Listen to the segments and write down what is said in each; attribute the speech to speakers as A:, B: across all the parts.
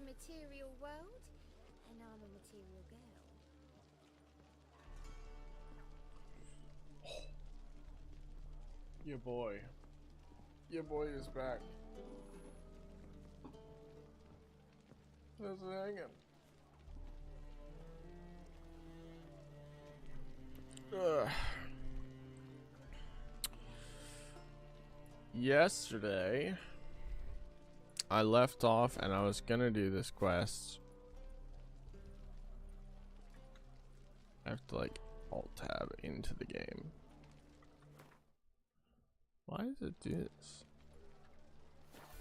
A: material world, and I'm a material girl.
B: Your boy. Your boy is back. How's it hanging? Ugh. Yesterday, I left off and I was gonna do this quest. I have to like alt tab into the game. Why does it do this?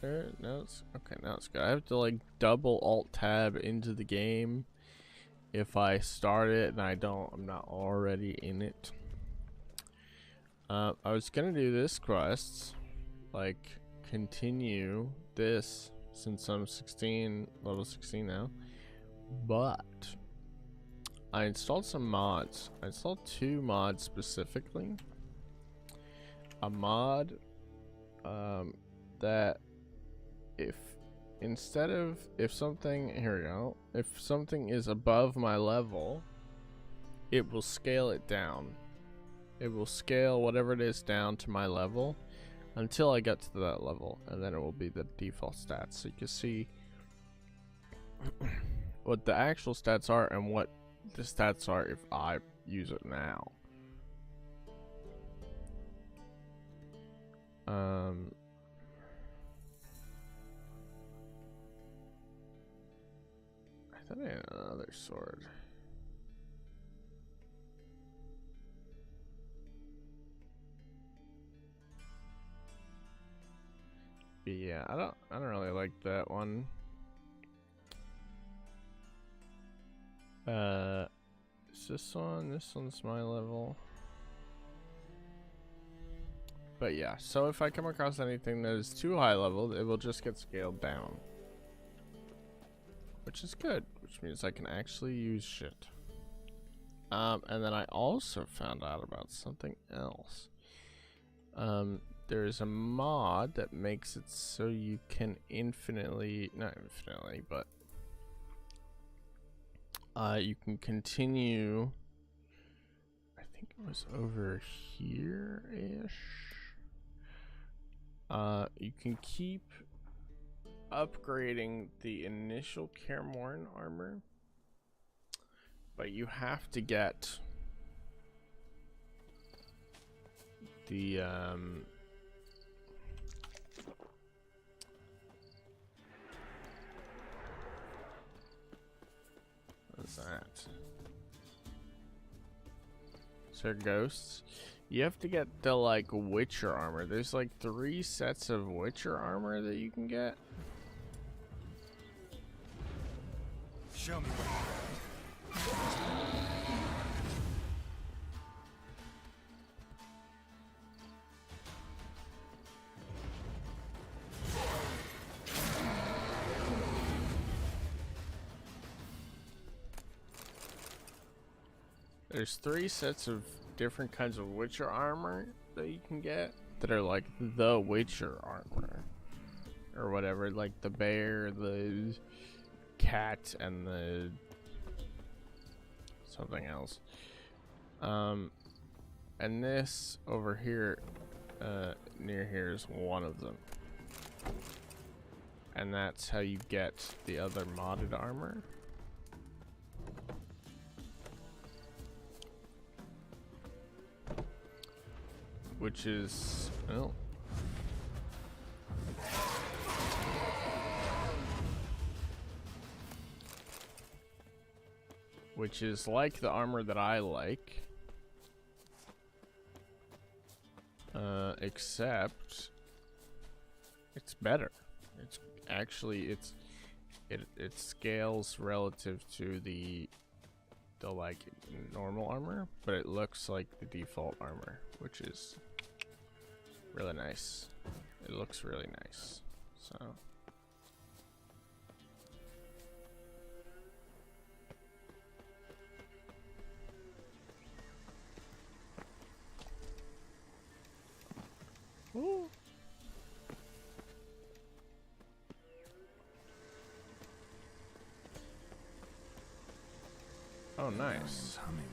B: There, no, it's okay. Now it's good. I have to like double alt tab into the game if I start it and I'm not already in it. I was gonna do this quest, like continue this since I'm 16, level 16 now, but I installed some mods. I installed 2 mods specifically. A mod that if something, here we go, if something is above my level, it will scale it down. It will scale whatever it is down to my level until I get to that level, and then it will be the default stats. So you can see what the actual stats are and what the stats are if I use it now. I thought I had another sword. But yeah, I don't really like that one. Is this one? This one's my level. But yeah, so if I come across anything that is too high level, it will just get scaled down. Which is good, which means I can actually use shit. And then I also found out about something else. There's a mod that makes it so you can not infinitely, but you can continue. I think it was over here-ish. You can keep upgrading the initial Cairmorn armor, but you have to get the what's that? So ghosts. You have to get the like Witcher armor. There's like 3 sets of Witcher armor that you can get.
C: Show me what
B: There's 3 sets of different kinds of Witcher armor that you can get that are like the Witcher armor or whatever, like the bear, the cat, and the something else. And this over here near here is one of them, and that's how you get the other modded armor. Which is, oh. Which is like the armor that I like. Except it's better. It's actually, it scales relative to the like normal armor, but it looks like the default armor, which is really nice. It looks really nice. So ooh. nice.
C: Humming.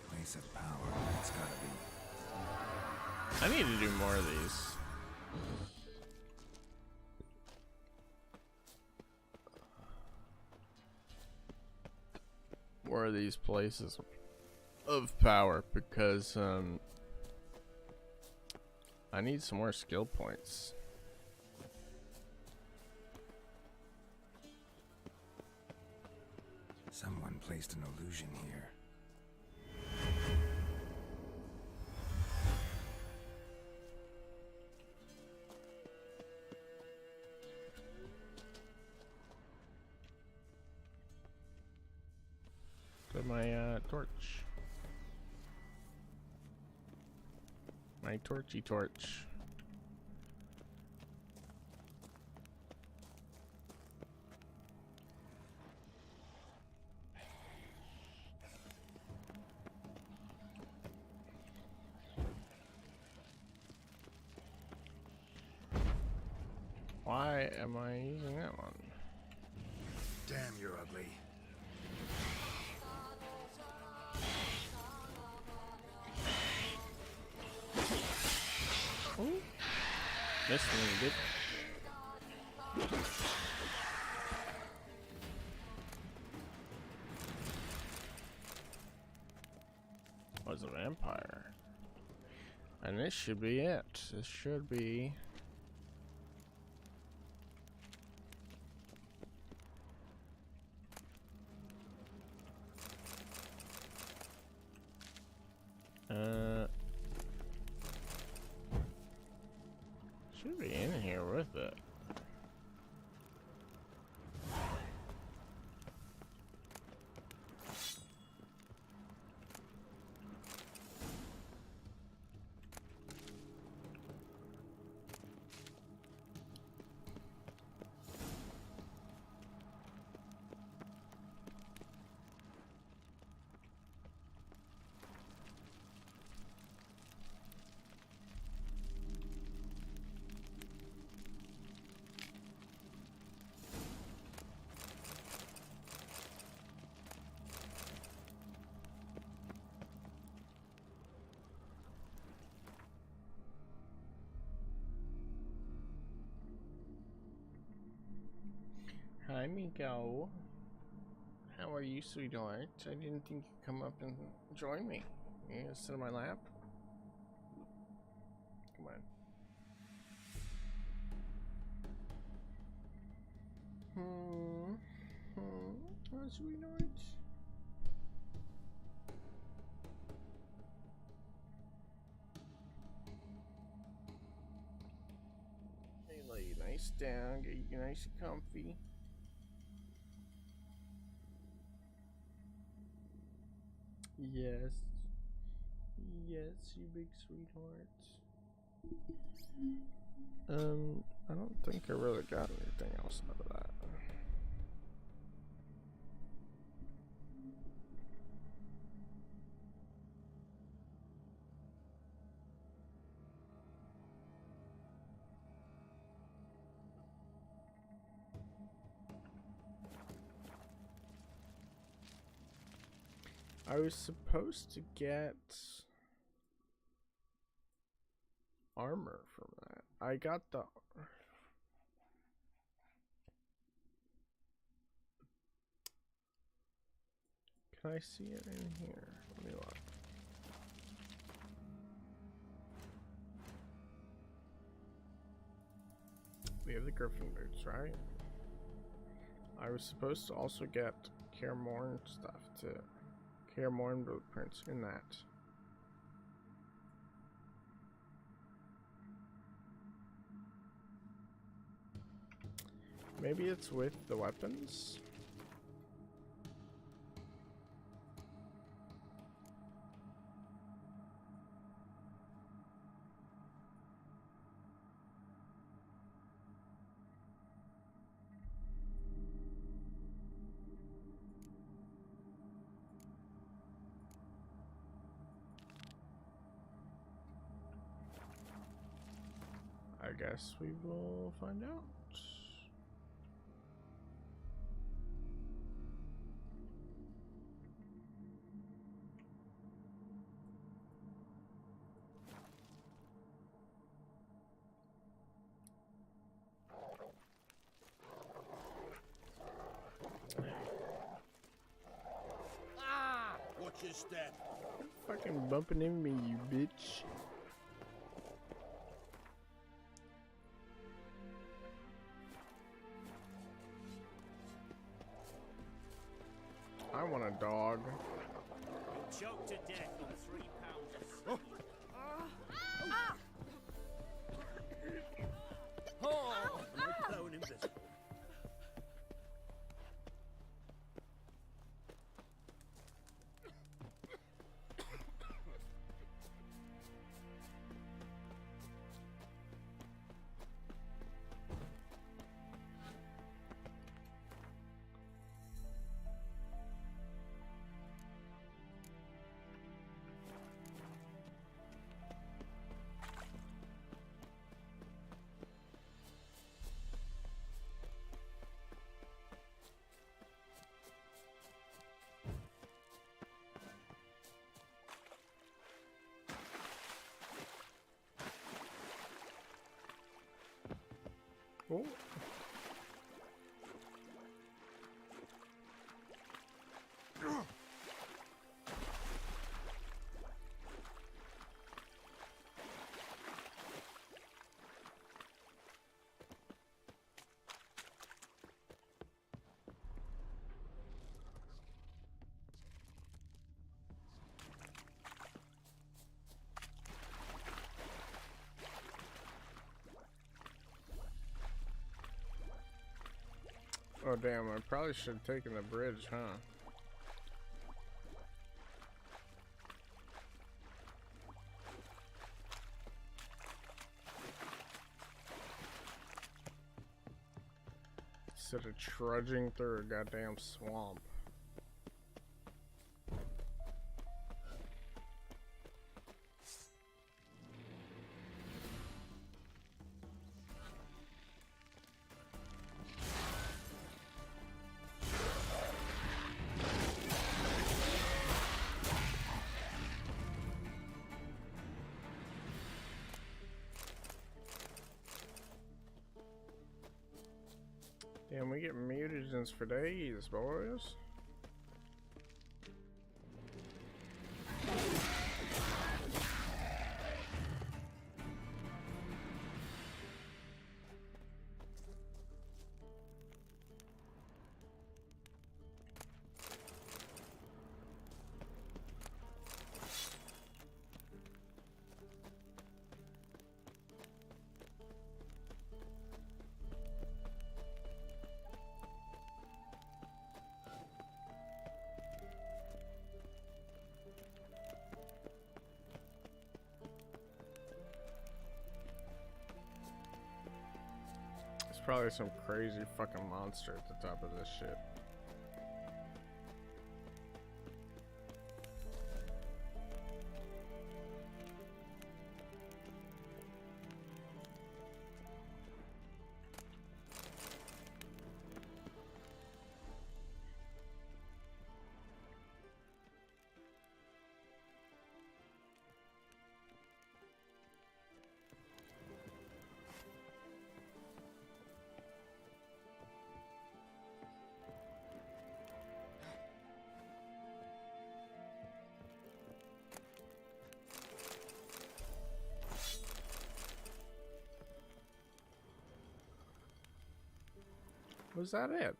C: Place of power. It's gotta be.
B: I need to do more of these. More of these places of power because I need some more skill points.
C: Someone placed an illusion here.
B: Got my torch. My torchy torch. Why am I using that one?
C: Damn, you're ugly.
B: Ooh. Missed me a bit. Was a vampire. And this should be it. This should be. Should be in here with it. Hi, Miko. How are you, sweetheart? I didn't think you'd come up and join me. You gonna sit on my lap? Come on. Oh, sweetheart. Hey, lay you nice down, get you nice and comfy. Yes. Yes, you big sweetheart. I don't think I really got anything else out of that. I was supposed to get armor from that. I got the... Can I see it in here? Let me look. We have the Griffin boots, right? I was supposed to also get Kaer Morhen stuff too. Kaer Morhen blueprints in that. Maybe it's with the weapons? I guess we will find out.
D: a step.
B: Fucking bumping into me, you bitch. I want a dog.
D: Choked to death on 3 pounds of steak. Oh, I'm blown invisible.
B: Oh. Oh damn, I probably should have taken the bridge, huh? Instead of trudging through a goddamn swamp. Damn, we get mutagens for days, boys. Probably some crazy fucking monster at the top of this shit. Was that it?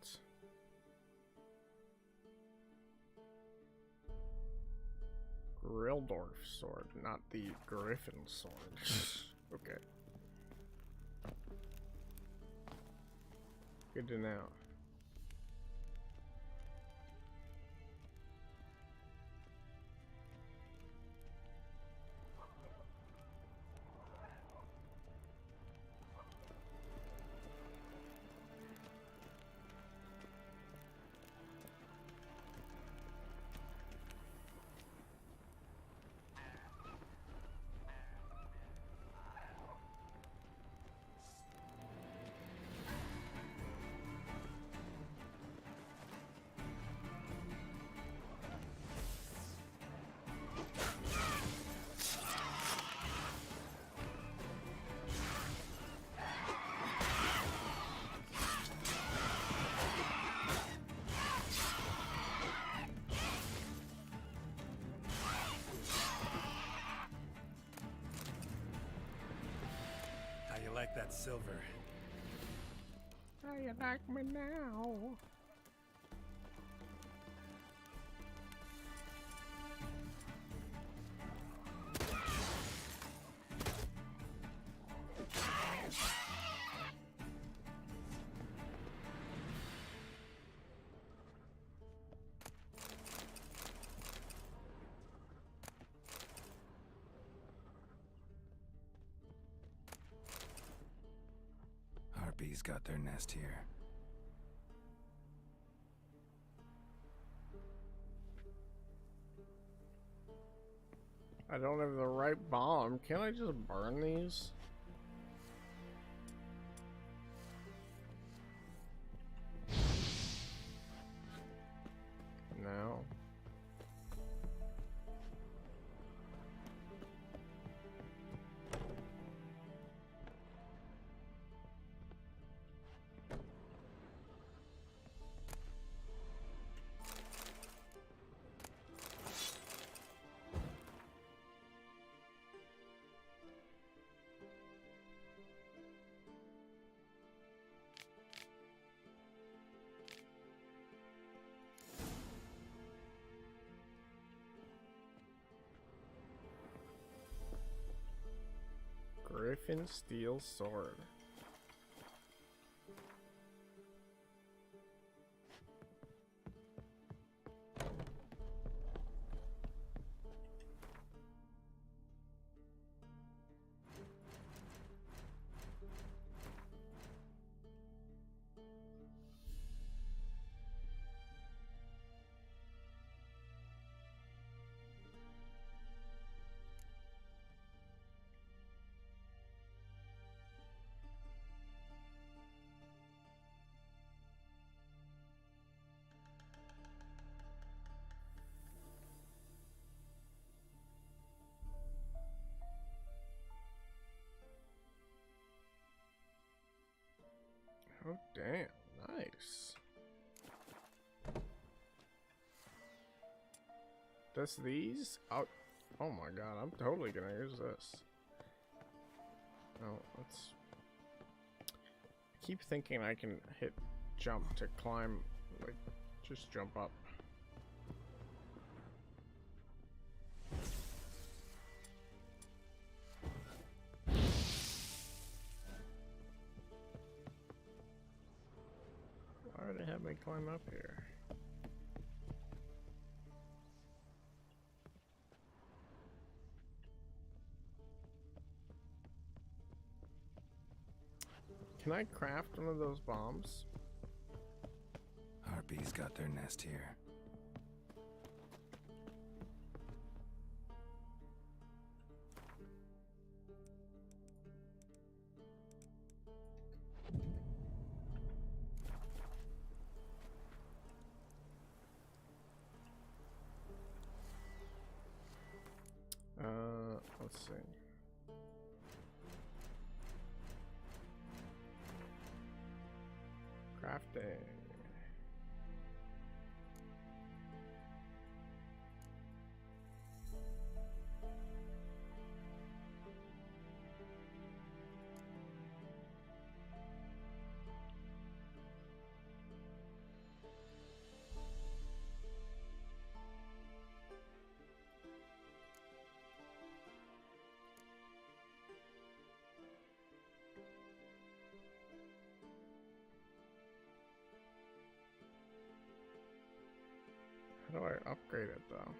B: Grildorf sword, not the Griffin sword. Okay. Good to know.
C: like that silver.
B: How you like me now?
C: Harpies got their nest here.
B: I don't have the right bomb. Can't I just burn these? No. Griffin steel sword. Oh damn, nice. That's these? Oh my god, I'm totally gonna use this. Oh, let's... I keep thinking I can hit jump to climb, like, just jump up. Why would it have me climb up here? Can I craft one of those bombs?
C: Harpies got their nest here.
B: Let's see. Crafting. How do I upgrade it though?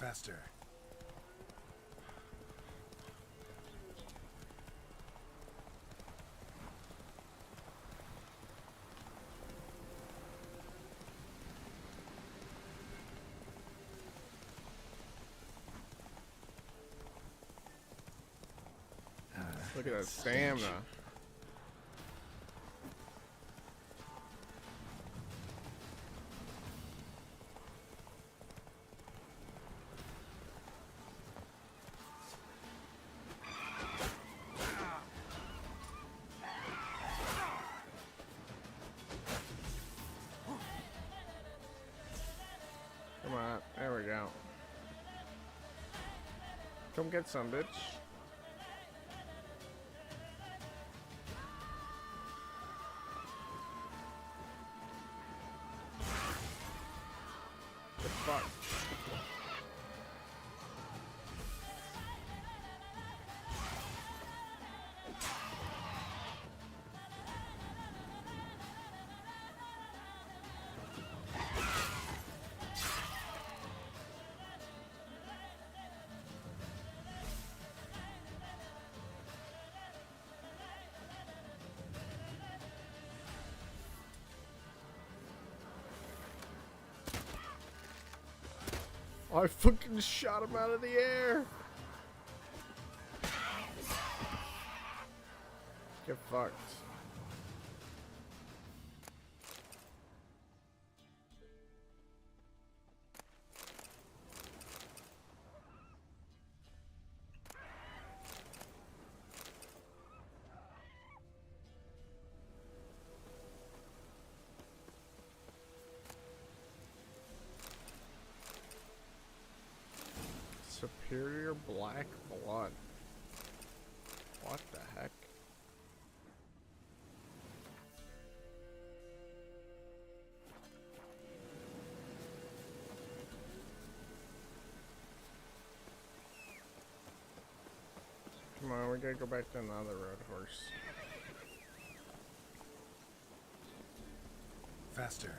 C: Faster.
B: Look at that stamina. Come on, there we go. Come get some, bitch. The fuck? I fucking shot him out of the air. Get fucked. Superior black blood. What the heck? Come on, we gotta go back to another road horse.
C: Faster.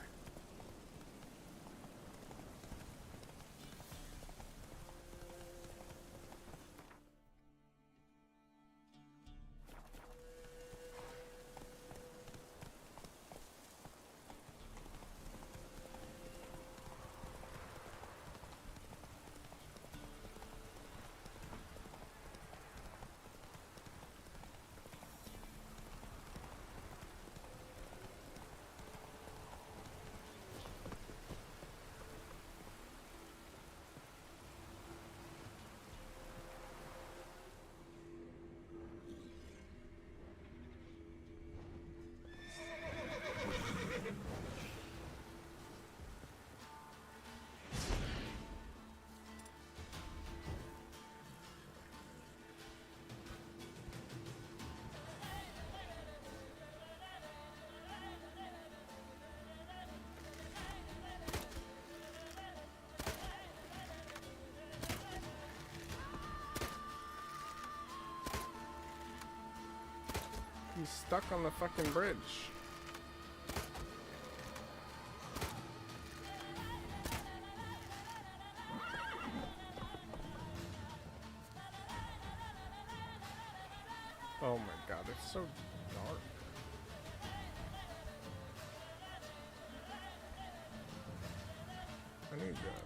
B: He's stuck on the fucking bridge. Oh my god, it's so dark. I need that.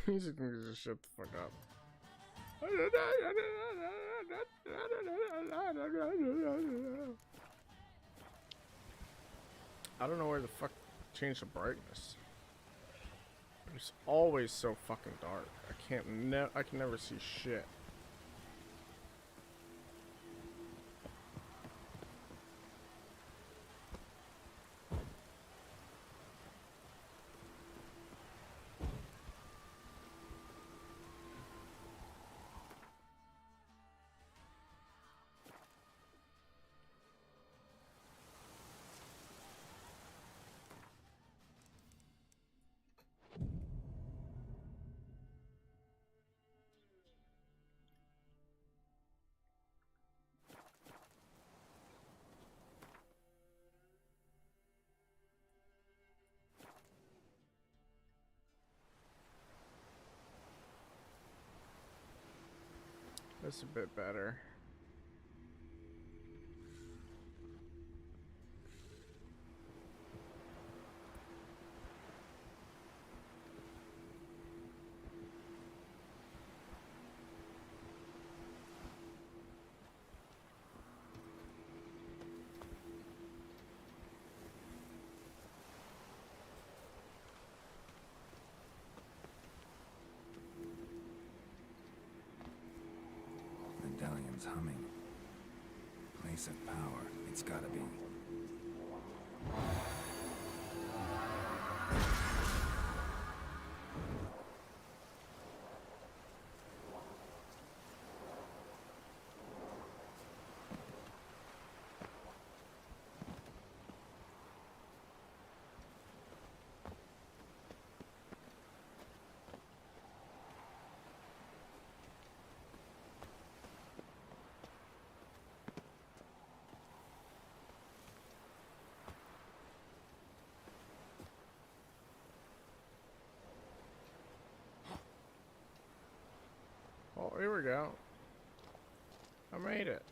B: Music can just shut the fuck up. I don't know where the fuck change the brightness. It's always so fucking dark. I can never see shit. That's a bit better.
C: Medallion's humming. Place of power. It's gotta be.
B: Oh, here we go. I made it.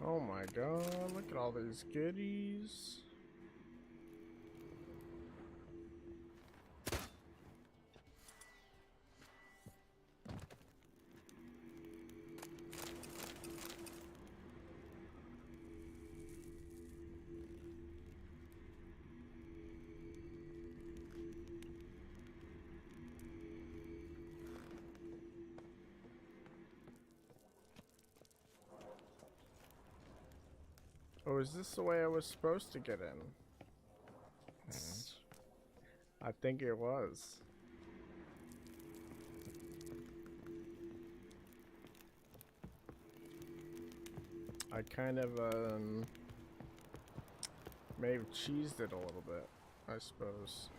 B: Oh my god, look at all these goodies. Oh, is this the way I was supposed to get in? I think it was. I kind of may have cheesed it a little bit, I suppose.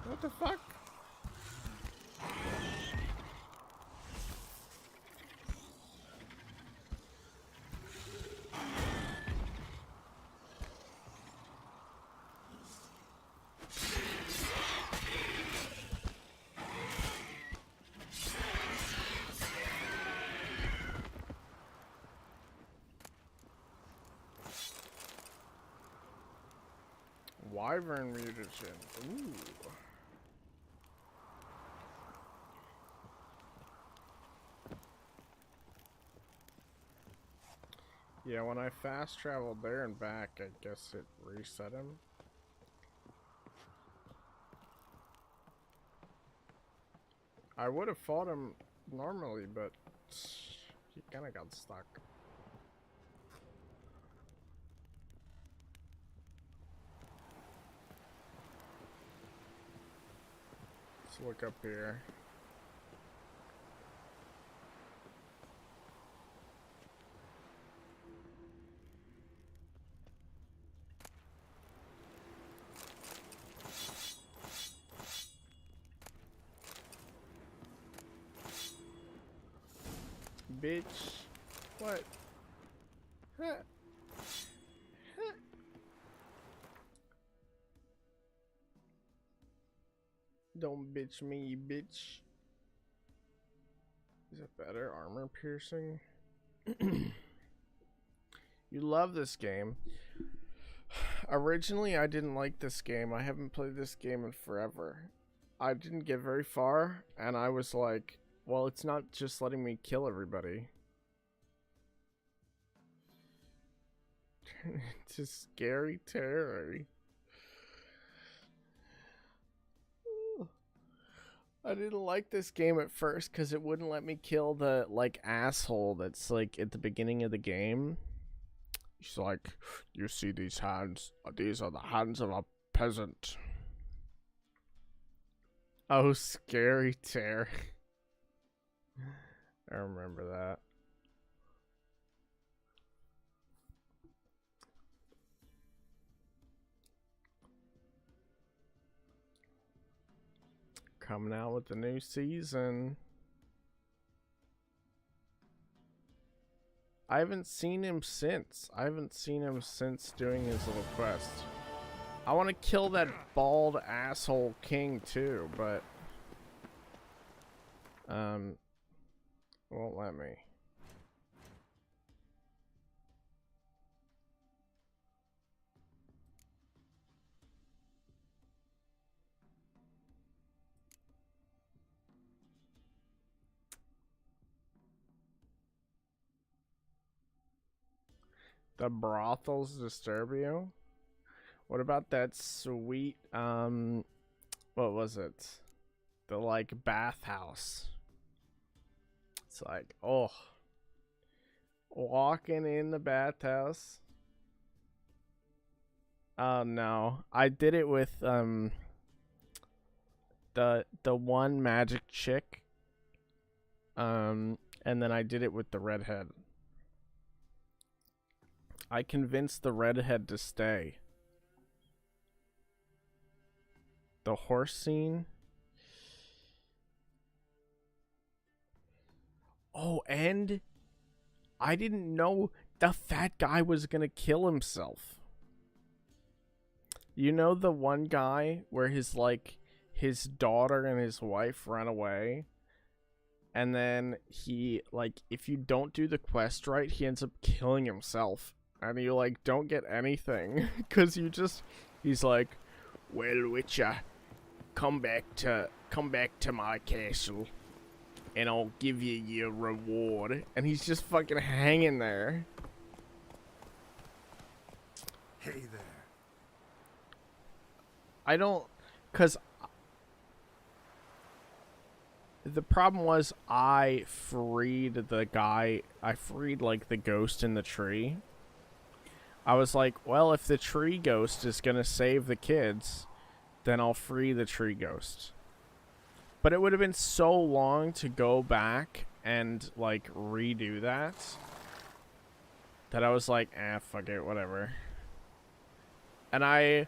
B: What the fuck? Wyvern mutagen. Ooh. Yeah, when I fast traveled there and back, I guess it reset him. I would have fought him normally, but he kind of got stuck. Let's look up here. bitch. What? Huh. Huh. Don't bitch me, bitch. Is it better? Armor piercing? You love this game. Originally, I didn't like this game. I haven't played this game in forever. I didn't get very far, and I was like, well, it's not just letting me kill everybody. It's a scary terror. I didn't like this game at first because it wouldn't let me kill the, like, asshole that's, like, at the beginning of the game. He's like, you see these hands? These are the hands of a peasant. Oh, scary terror. I remember that. Coming out with the new season. I haven't seen him since. Doing his little quest. I want to kill that bald asshole king too, but won't let me. The brothels disturb you? What about that sweet, what was it? The, like, bathhouse. It's like, oh. Walking in the bathhouse. Oh, no. I did it with, the one magic chick. And then I did it with the redhead. I convinced the redhead to stay. The horse scene. Oh, and I didn't know the fat guy was gonna kill himself. You know the one guy where his daughter and his wife run away? And then he, like, if you don't do the quest right, he ends up killing himself. And you, like, don't get anything. Because he's like, well, Witcher, come back to my castle. And I'll give you your reward. And he's just fucking hanging there.
C: Hey there.
B: I don't... Because... The problem was I freed the guy... I freed, like, the ghost in the tree. I was like, well, if the tree ghost is gonna save the kids, then I'll free the tree ghost. But it would have been so long to go back and, like, redo that I was like, fuck it, whatever. And I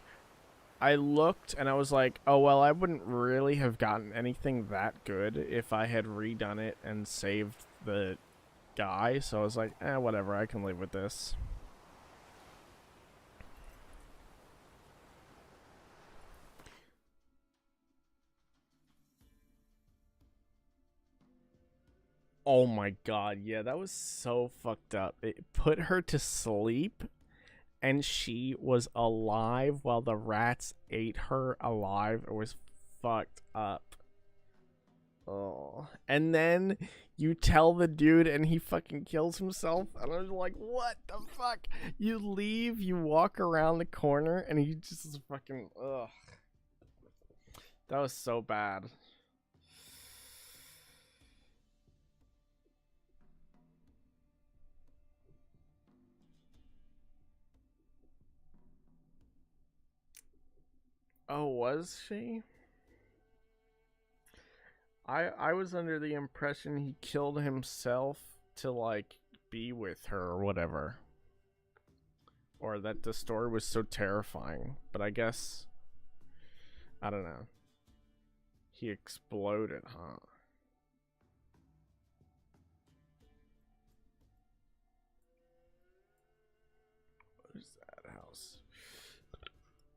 B: looked and I was like, oh, well, I wouldn't really have gotten anything that good if I had redone it and saved the guy. So I was like, whatever, I can live with this. Oh my god, yeah, that was so fucked up. It put her to sleep, and she was alive while the rats ate her alive. It was fucked up. Oh. And then you tell the dude, and he fucking kills himself, and I was like, what the fuck? You leave, you walk around the corner, and he just is fucking, ugh. That was so bad. Oh, was she? I was under the impression he killed himself to, like, be with her or whatever. Or that the story was so terrifying. But I guess... I don't know. He exploded, huh?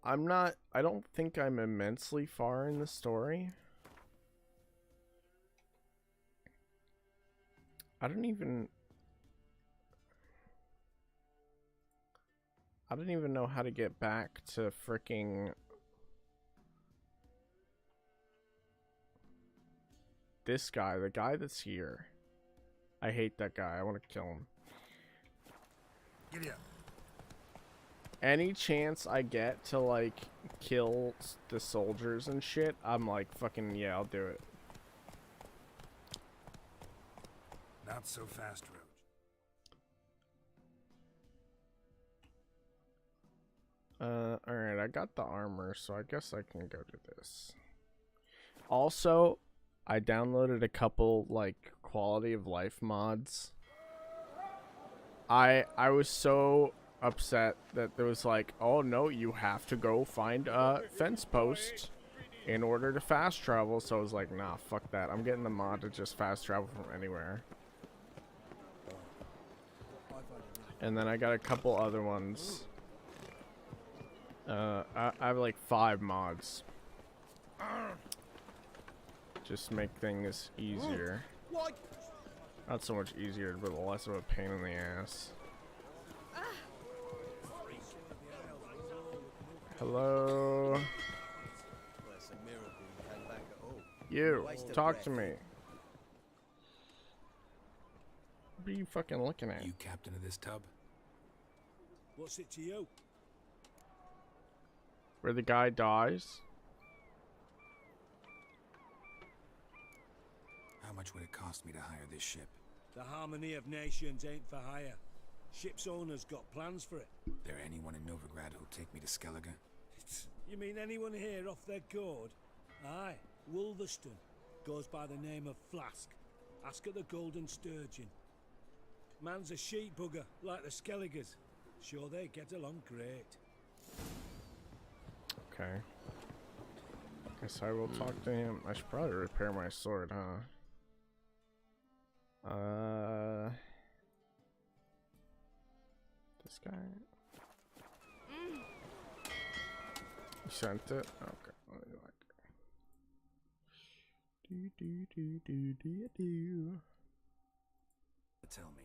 B: I don't think I'm immensely far in the story. I don't even know how to get back to fricking this guy, the guy that's here. I hate that guy. I want to kill him.
C: Giddy up.
B: Any chance I get to like kill the soldiers and shit, I'm like fucking yeah, I'll do it.
C: Not so fast, Roach.
B: Alright, I got the armor, so I guess I can go to this. Also, I downloaded a couple like quality of life mods. I was so upset that there was like, oh no, you have to go find a fence post in order to fast travel. So I was like, nah, fuck that. I'm getting the mod to just fast travel from anywhere. And then I got a couple other ones. I have like 5 mods. Just make things easier. Not so much easier, but less of a pain in the ass. Hello? You, talk to me. What are you fucking looking at?
C: You captain of this tub?
D: What's it to you?
B: Where the guy dies?
C: How much would it cost me to hire this ship?
D: The harmony of nations ain't for hire. Ship's owner's got plans for it.
C: There anyone in Novigrad who'll take me to Skellige?
D: You mean anyone here off their gourd? Aye, Wolverston. Goes by the name of Flask. Ask at the Golden Sturgeon. Man's a sheep bugger, like the Skelligers. Sure they get along great.
B: Okay. Guess I will talk to him. I should probably repair my sword, huh? This guy. You sent it? Okay. Let me like. Do.
C: Tell me.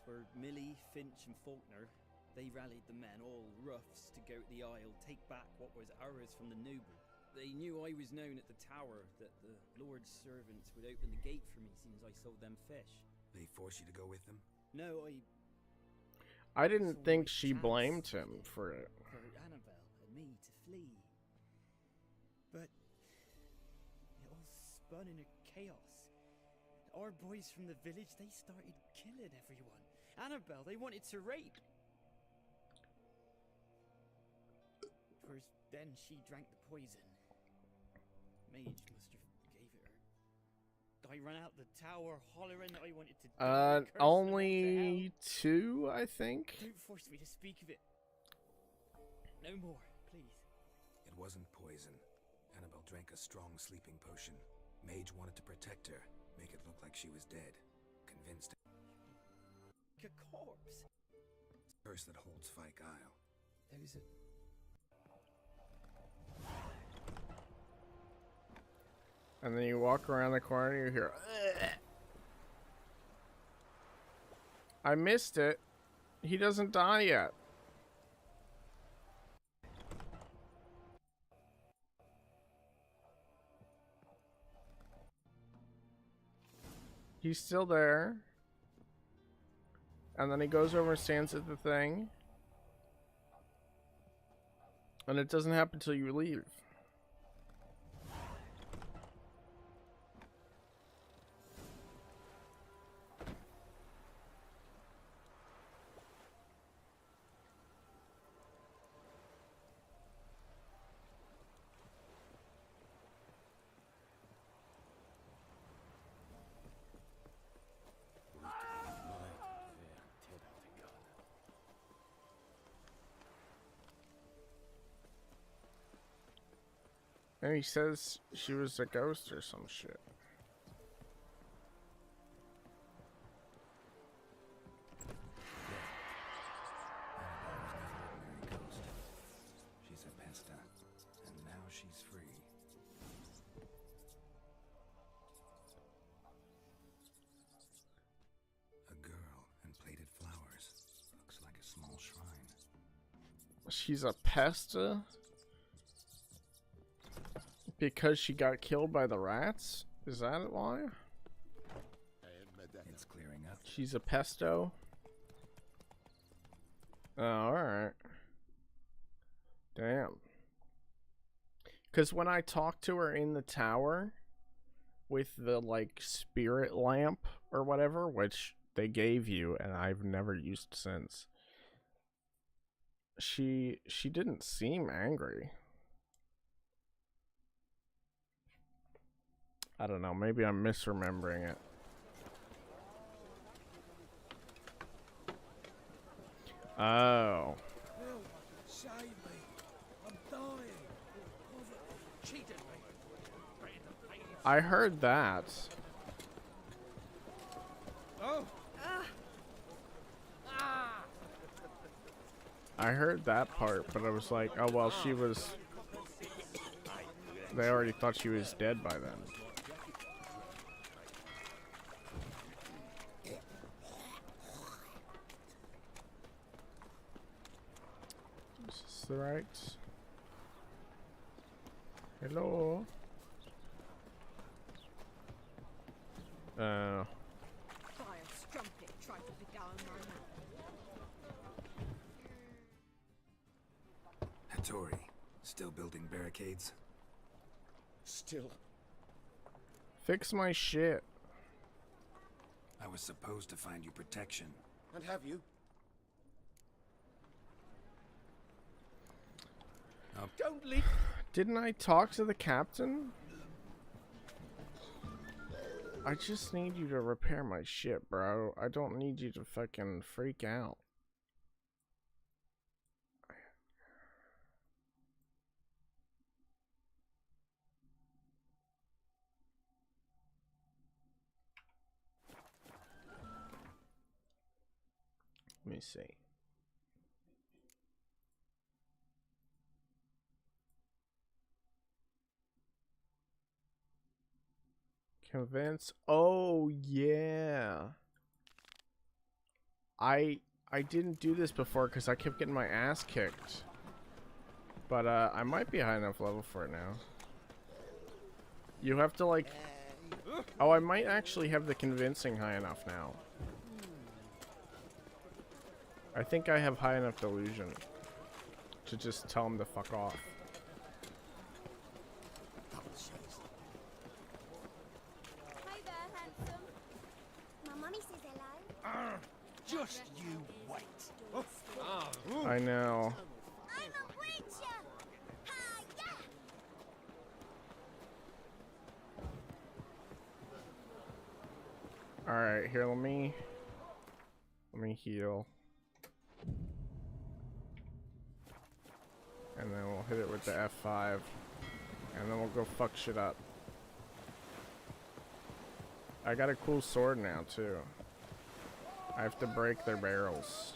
E: For Millie, Finch and Faulkner, they rallied the men, all roughs, to go to the Isle, take back what was ours from the noble. They knew I was known at the tower, that the Lord's servants would open the gate for me since I sold them fish.
C: They force you to go with them?
E: No,
B: I didn't think she blamed him for it.
E: For Annabelle and me to flee. But it all spun in a chaos. Our boys from the village, they started killing everyone. Annabelle, they wanted to rape. First, then she drank the poison. Mage must have gave it her. I ran out the tower hollering that I wanted to die.
B: Only 2, I think.
E: Don't force me to speak of it. No more, please.
C: It wasn't poison. Annabelle drank a strong sleeping potion. Mage wanted to protect her, make it look like she was dead. Convinced
E: A corpse.
C: curse that holds Fyke Isle.
E: Those are...
B: And then you walk around the corner, you hear. Ugh. I missed it. He doesn't die yet. He's still there. And then he goes over and stands at the thing. And it doesn't happen till you leave. And he says she was a ghost or some shit.
C: she's free. A girl and plated flowers. Looks like a small shrine.
B: She's a pesta? Because she got killed by the rats? Is that why?
C: It's clearing up.
B: She's a pesto? Oh, alright. Damn. Because when I talked to her in the tower with the, like, spirit lamp or whatever, which they gave you and I've never used since, she didn't seem angry. I don't know, maybe I'm misremembering it. Oh.
D: Help! Save me! I'm dying! Poverty cheated me!
B: I heard that.
D: Oh!
B: I heard that part, but I was like, oh well, she was... They already thought she was dead by then. Is this the right? Hello?
A: By a strumpet tried to beguile my man.
C: Hattori, still building barricades?
D: Still.
B: Fix my shit.
C: I was supposed to find you protection.
D: And have you?
C: Oh.
D: Don't leave!
B: Didn't I talk to the captain? I just need you to repair my shit, bro. I don't need you to fucking freak out. Let me see. Convince. Oh yeah. I didn't do this before because I kept getting my ass kicked. But I might be high enough level for it now. You have to like. Oh, I might actually have the convincing high enough now. I think I have high enough delusion to just tell him to fuck off.
A: Hi there, handsome. My mummy says hello.
D: Just you wait!
B: I know.
A: I'm a witcher! Hi-ya!
B: Alright, here, let me heal. And then we'll hit it with the F5. And then we'll go fuck shit up. I got a cool sword now, too. I have to break their barrels.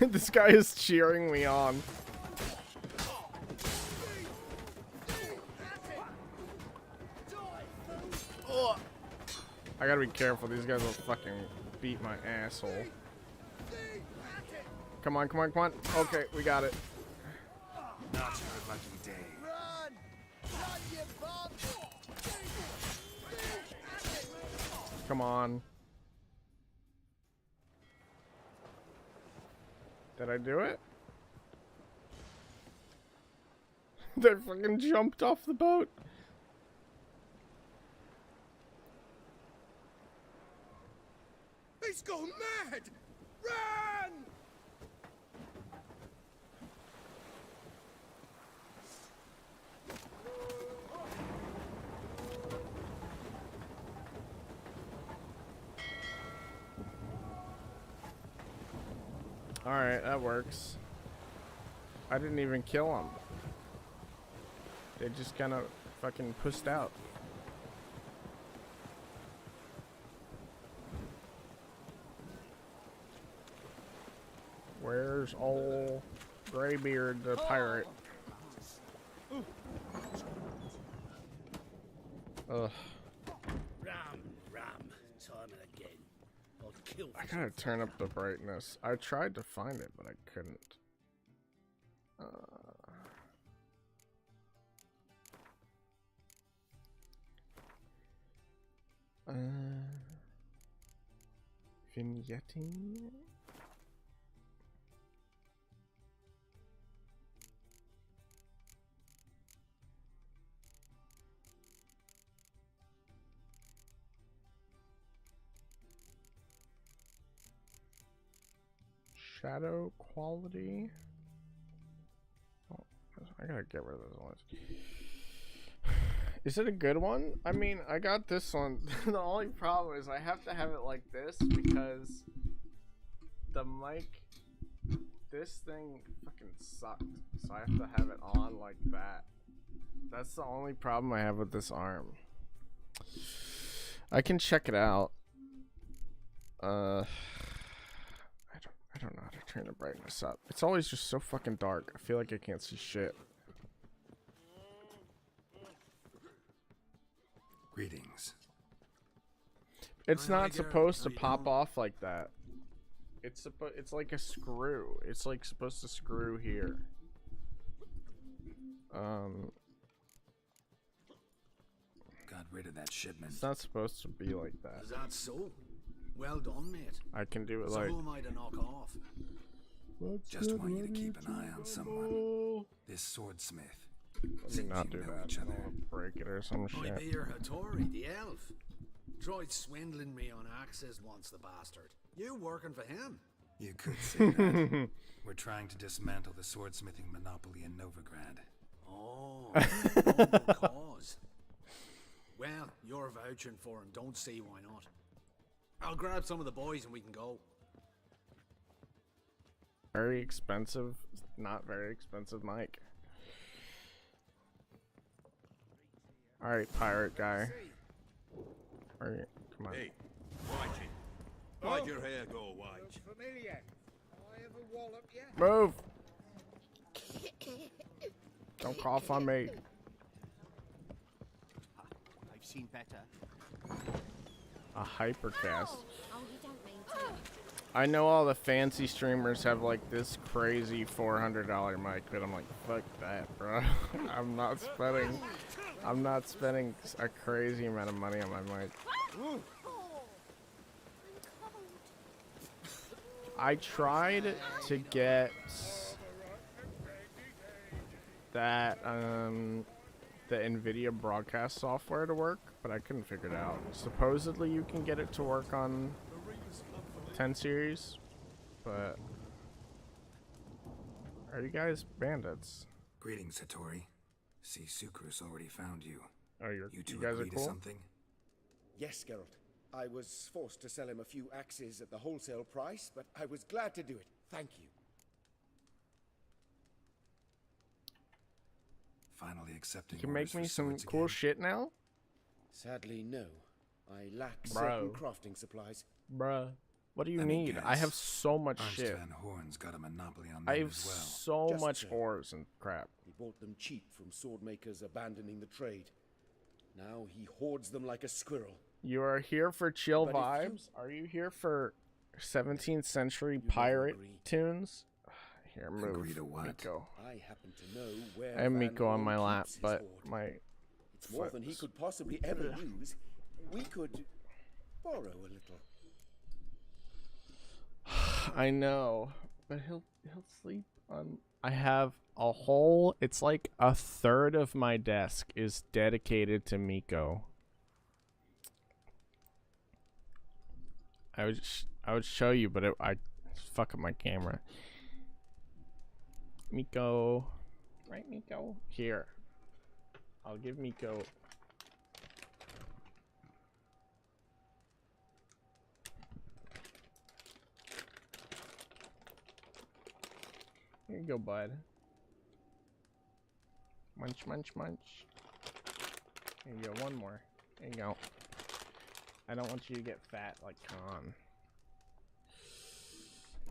B: This guy is cheering me on. Ugh. I gotta be careful. These guys will fucking beat my asshole. Come on, come on, come on. Okay, we got it.
C: Not your lucky day.
D: Run! Run, you bum!
B: Come on. Did I do it? They fucking jumped off the boat.
D: He's gone mad! Run!
B: Alright, that works. I didn't even kill them. They just kind of fucking pushed out. Where's old Greybeard the pirate? Ugh.
D: Ram, time and again. I'll kill.
B: I gotta turn up the brightness. I tried to find it, but I couldn't. Vignetting? Shadow quality? Oh, I gotta get rid of those ones. Is it a good one? I mean, I got this one. The only problem is I have to have it like this because the mic, this thing fucking sucked. So I have to have it on like that. That's the only problem I have with this arm. I can check it out. I don't know how to turn the brightness up. It's always just so fucking dark. I feel like I can't see shit.
C: Greetings.
B: It's
C: Hi,
B: not
C: Liger.
B: supposed to
C: How you
B: pop
C: doing?
B: off like that. It's like a screw. It's like supposed to screw here.
C: Got rid of that shipment.
B: It's not supposed to be like that.
C: Is that so? Well done, mate.
B: I can do it
C: So
B: like.
C: who am I to knock off? Just want you to keep an eye on someone. This swordsmith.
B: Let me not do that. I don't want to break it or some
F: I
B: shit.
F: be your Hattori, the elf. Tried swindling me on axes once, the bastard. You working for him?
C: You could say that. We're trying to dismantle the swordsmithing monopoly in Novigrad.
F: Oh, noble cause. Well, you're vouching for him. Don't see why not. I'll grab some of the boys and we can go.
B: Very expensive, not very expensive mic. Alright, pirate guy. Alright, come on.
G: Hey, Whitey. Why'd your hair go white?
D: Familiar. I ever wallop you?
B: Move! Don't cough on me.
H: I've seen better.
B: A hypercast.
A: Oh, you don't mean to.
B: I know all the fancy streamers have like this crazy $400 mic, but I'm like, fuck that, bro. I'm not spending a crazy amount of money on my mic.
A: Oh, I'm cold.
B: I tried to get that the NVIDIA broadcast software to work, but I couldn't figure it out. Supposedly you can get it to work on 10 series, but are you guys bandits?
C: Greetings, Hattori. See, Sucrus already found you.
B: Oh,
C: You
B: you
C: two
B: guys are
C: agree to
B: cool?
C: something?
I: Yes, Geralt. I was forced to sell him a few axes at the wholesale price, but I was glad to do it. Thank you.
C: Finally accepting
B: You can make
C: orders
B: me
C: for
B: some
C: swords
B: cool
C: again.
B: shit now?
I: Sadly, no. I lack
B: Bro.
I: certain crafting supplies.
B: Bruh. What do you
C: Let me
B: need? I
C: guess.
B: have so much
C: Ernst
B: shit.
C: Van Horn's got a monopoly on them
B: I have
C: as well.
B: so
I: Just
B: much
I: so.
B: ores and crap.
I: He bought them cheap from sword makers abandoning the trade. Now he hoards them like a squirrel.
B: You are here for chill
I: But if you-
B: vibes? Are you here for 17th century
I: never
B: pirate
I: agree.
B: tunes? Here, move.
C: Agree to what?
B: Miko.
I: I happen to know where
B: I have
I: Van
B: Miko on
I: Horn
B: my lap,
I: keeps his
B: but
I: hoard.
B: my
I: It's more than he
B: foot's-
I: could possibly ever use. We could borrow a little.
B: I know, but he'll sleep on. I have a whole. It's like a third of my desk is dedicated to Miko. I would show you, but I fuck up my camera. Miko, right, Miko? Here, I'll give Miko. Here you go, bud. Munch, munch, munch. Here you go, one more. There you go. I don't want you to get fat like Khan.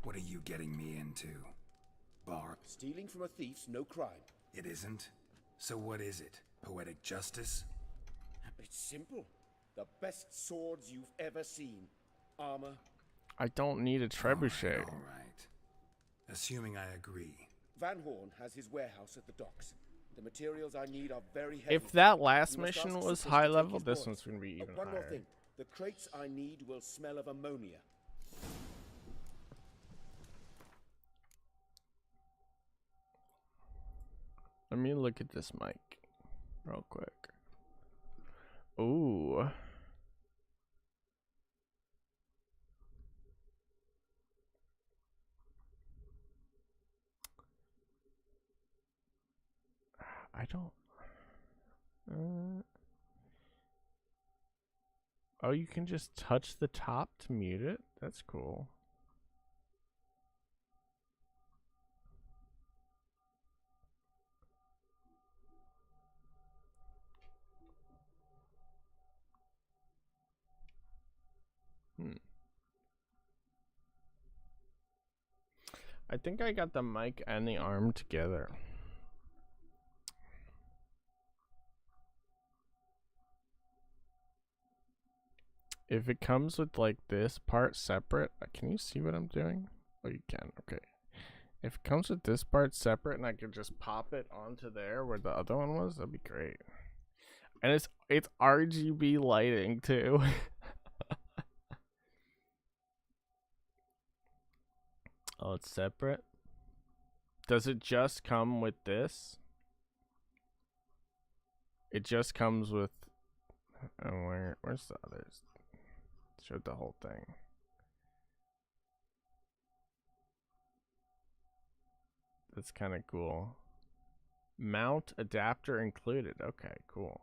C: What are you getting me into? Bar?
I: Stealing from a thief's no crime.
C: It isn't? So what is it? Poetic justice?
I: It's simple. The best swords you've ever seen. Armor.
B: I don't need a trebuchet.
C: All right. Assuming I agree.
I: Van Horn has his warehouse at the docks. The materials I need are very heavy.
B: If that last
I: You must
B: mission
I: ask
B: was
I: Supers
B: high
I: to take
B: level,
I: his
B: this
I: boys.
B: one's gonna be even
I: One more
B: higher.
I: thing. The crates I need will smell of ammonia.
B: Let me look at this mic real quick. Ooh. I don't. Oh, you can just touch the top to mute it? That's cool. I think I got the mic and the arm together. If it comes with like this part separate, can you see what I'm doing? Oh, you can. Okay. If it comes with this part separate and I could just pop it onto there where the other one was, that'd be great. And it's RGB lighting too. Oh, it's separate. Does it just come with this? It just comes with. Oh, where's the others? Showed the whole thing. That's kind of cool. Mount adapter included. Okay, cool.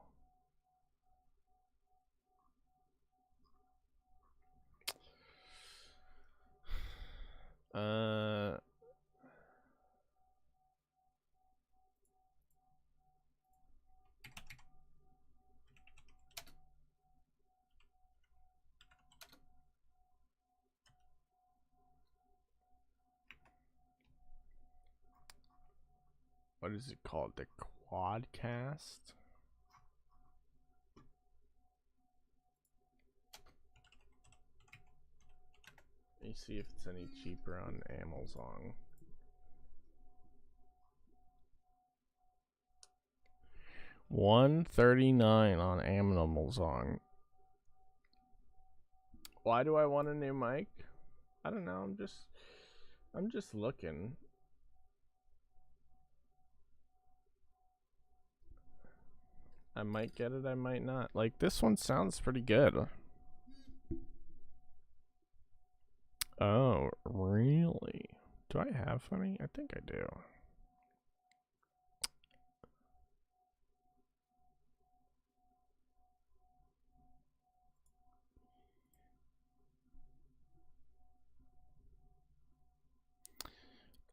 B: What is it called? The Quadcast? Let me see if it's any cheaper on Amazon. $139 on Amazon. Why do I want a new mic? I don't know. I'm just looking. I might get it, I might not. Like, this one sounds pretty good. Oh, really? Do I have any? I think I do.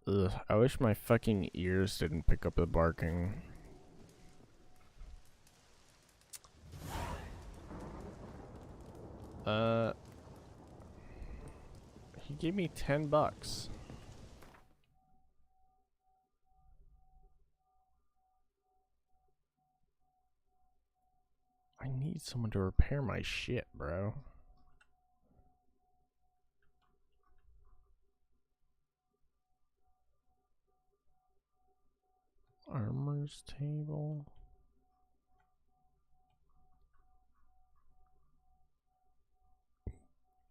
B: Ugh, I wish my fucking ears didn't pick up the barking. He gave me $10. I need someone to repair my shit, bro. Armor's table.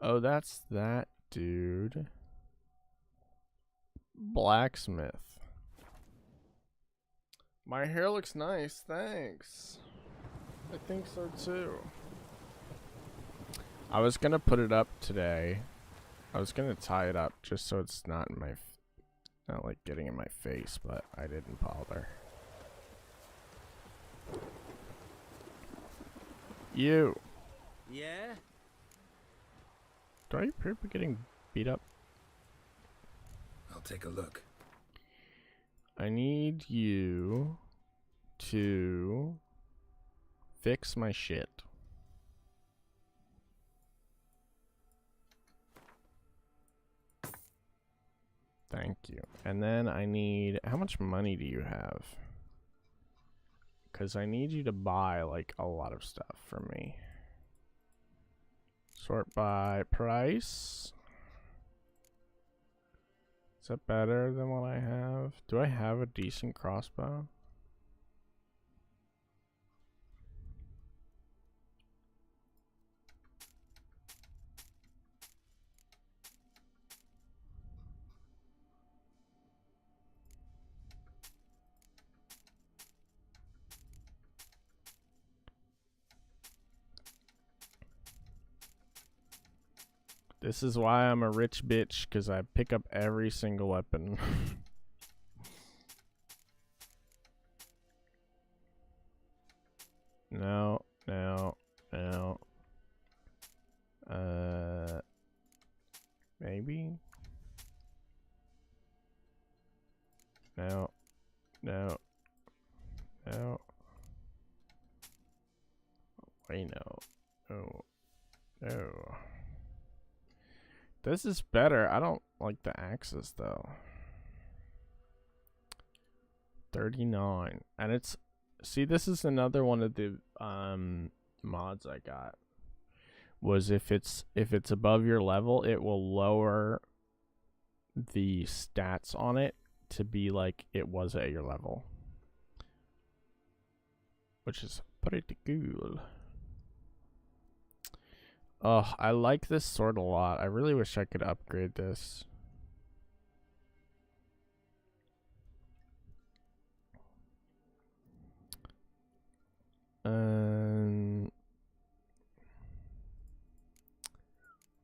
B: Oh, that's that dude. Blacksmith. My hair looks nice, thanks. I think so too. I was gonna put it up today. I was gonna tie it up just so it's not in my, not like getting in my face, but I didn't bother. You.
E: Yeah?
B: Do I appear to be getting beat up?
C: I'll take a look.
B: I need you to fix my shit. Thank you. And then I need, how much money do you have? Because I need you to buy like a lot of stuff for me. Sort by price. Is that better than what I have? Do I have a decent crossbow? This is why I'm a rich bitch, because I pick up every single weapon. No. Maybe? No. Wait, no. This is better. I don't like the axes though. 39. And it's, see, this is another one of the mods I got. Was if it's above your level, it will lower the stats on it to be like it was at your level, which is pretty cool. Oh, I like this sword a lot. I really wish I could upgrade this.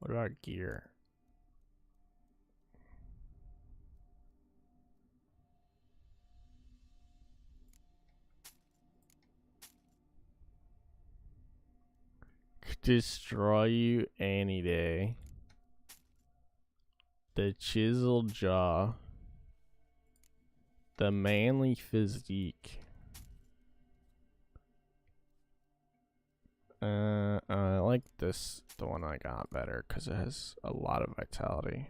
B: What about gear? Could destroy you any day. The chiseled jaw. The manly physique. I like this, the one I got better, because it has a lot of vitality.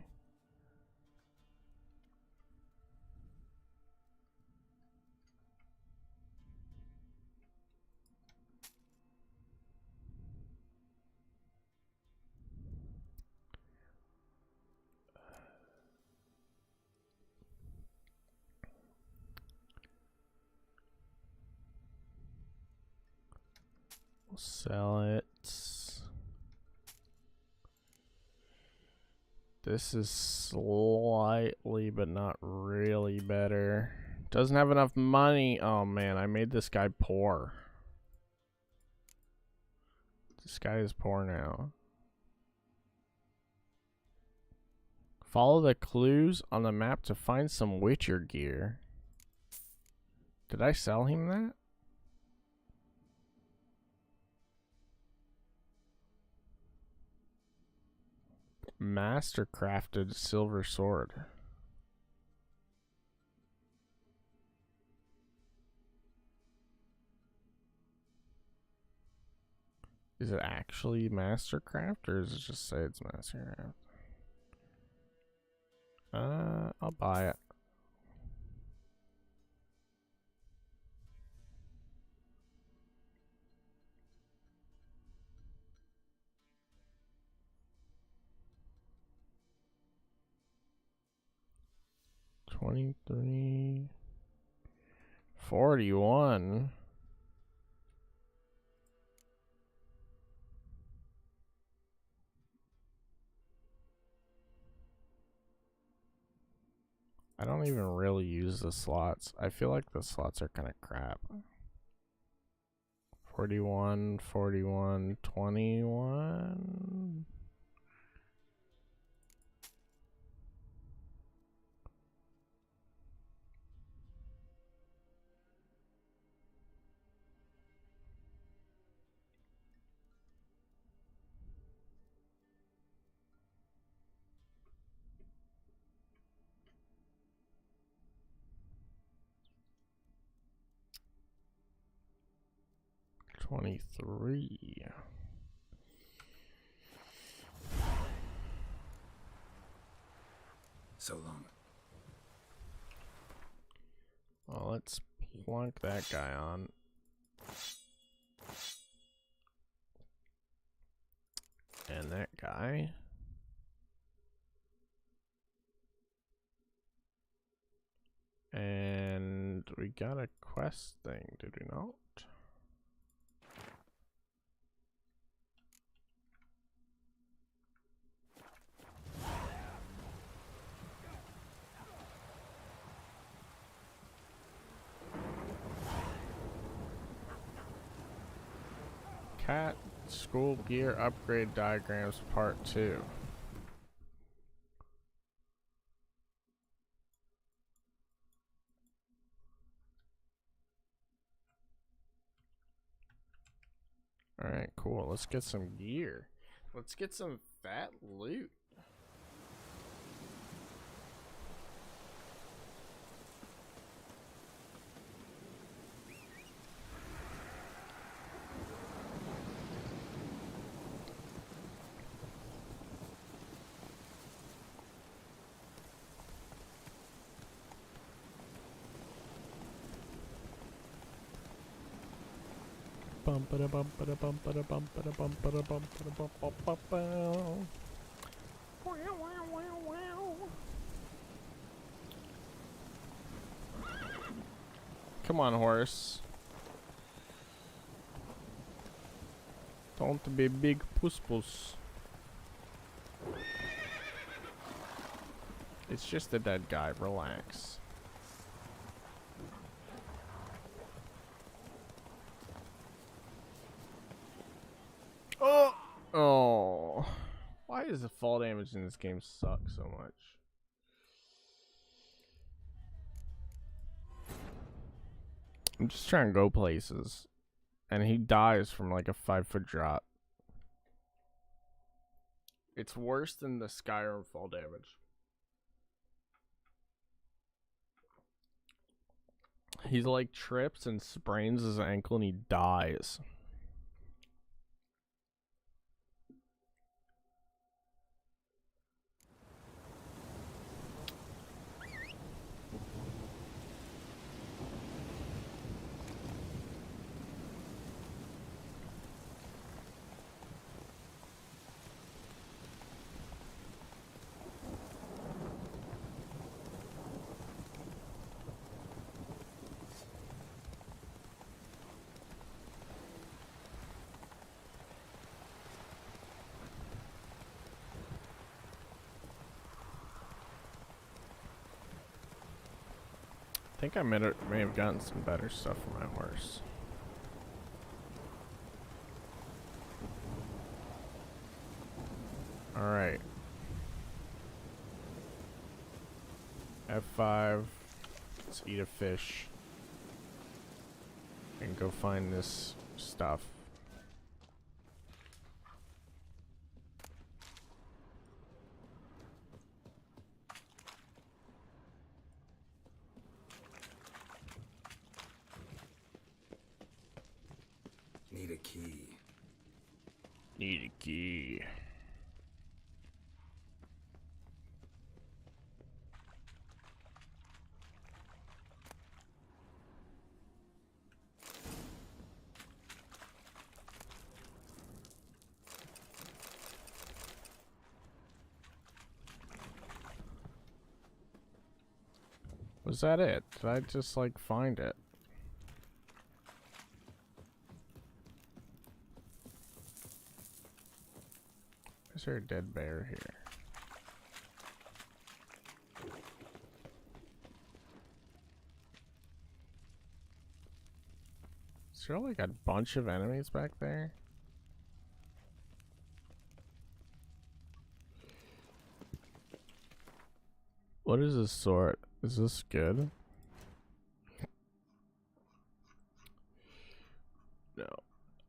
B: We'll sell it. This is slightly, but not really better. Doesn't have enough money. Oh man, I made this guy poor. This guy is poor now. Follow the clues on the map to find some Witcher gear. Did I sell him that? Mastercrafted silver sword. Is it actually Mastercraft, or does it just say it's Mastercraft? I'll buy it. $23. $41. I don't even really use the slots. I feel like the slots are kind of crap. 41, 41, 21. 23.
C: So long.
B: Well, let's plunk that guy on. And that guy. And we got a quest thing, did we not? Cat School Gear Upgrade Diagrams Part 2. Alright, cool. Let's get some gear. Let's get some fat loot. Come on, horse. Don't be big puss. It's just a dead guy. Relax. Oh, why does the fall damage in this game suck so much? I'm just trying to go places, and he dies from like a 5-foot drop. It's worse than the Skyrim fall damage. He's like trips and sprains his ankle and he dies. I think I may have gotten some better stuff for my horse. Alright. F5. Let's eat a fish. And go find this stuff.
C: Need a key.
B: Need a key. Was that it? Did I just like find it? Is there a dead bear here? Is there like a bunch of enemies back there? What is this sword? Is this good? No.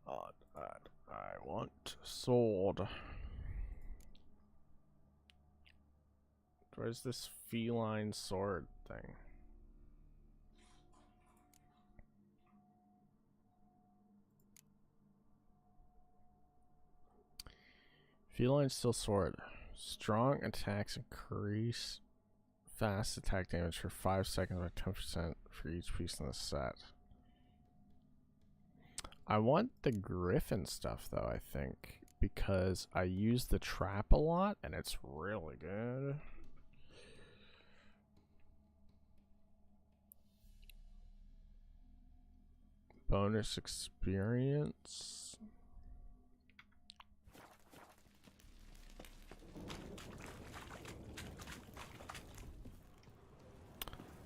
B: Not that. I want sword. Where's this feline sword thing? Feline Steel Sword. Strong attacks increase fast attack damage for 5 seconds by 10% for each piece in the set. I want the Griffin stuff though, I think, because I use the trap a lot and it's really good. Bonus experience.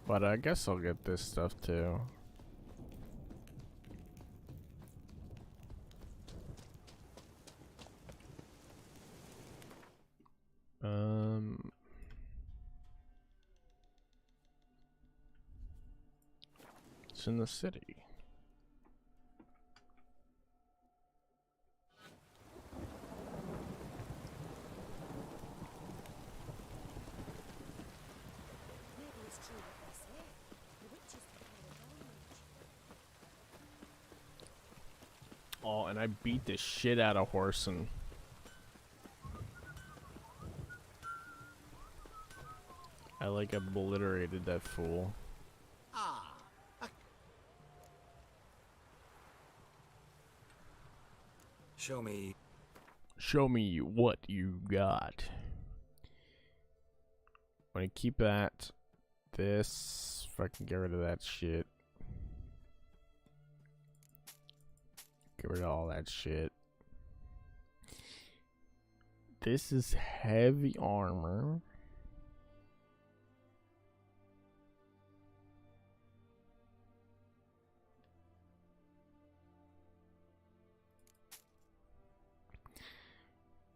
B: But I guess I'll get this stuff too. It's in the city.
A: Maybe it's true what they say. The witches can have a
B: Oh, and I beat the shit out of Horson. I like obliterated that fool.
C: Show me.
B: Show me what you got. I'm gonna keep that. This. If I can get rid of that shit. Get rid of all that shit. This is heavy armor.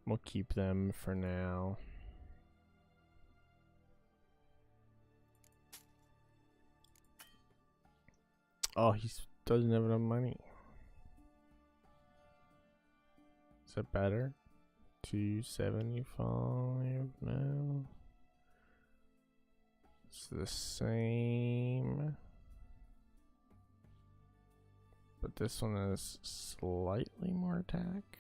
B: We'll keep them for now. Oh, he doesn't have enough money. Is that better? 275 now. It's the same. But this one is slightly more attack.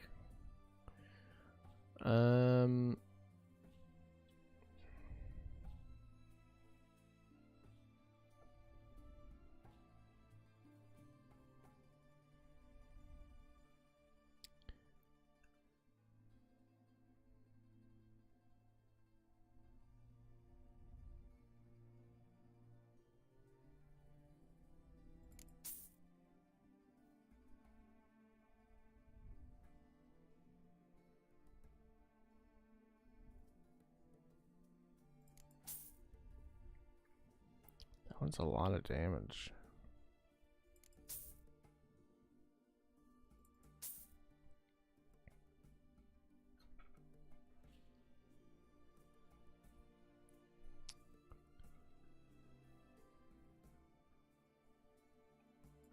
B: That one's a lot of damage.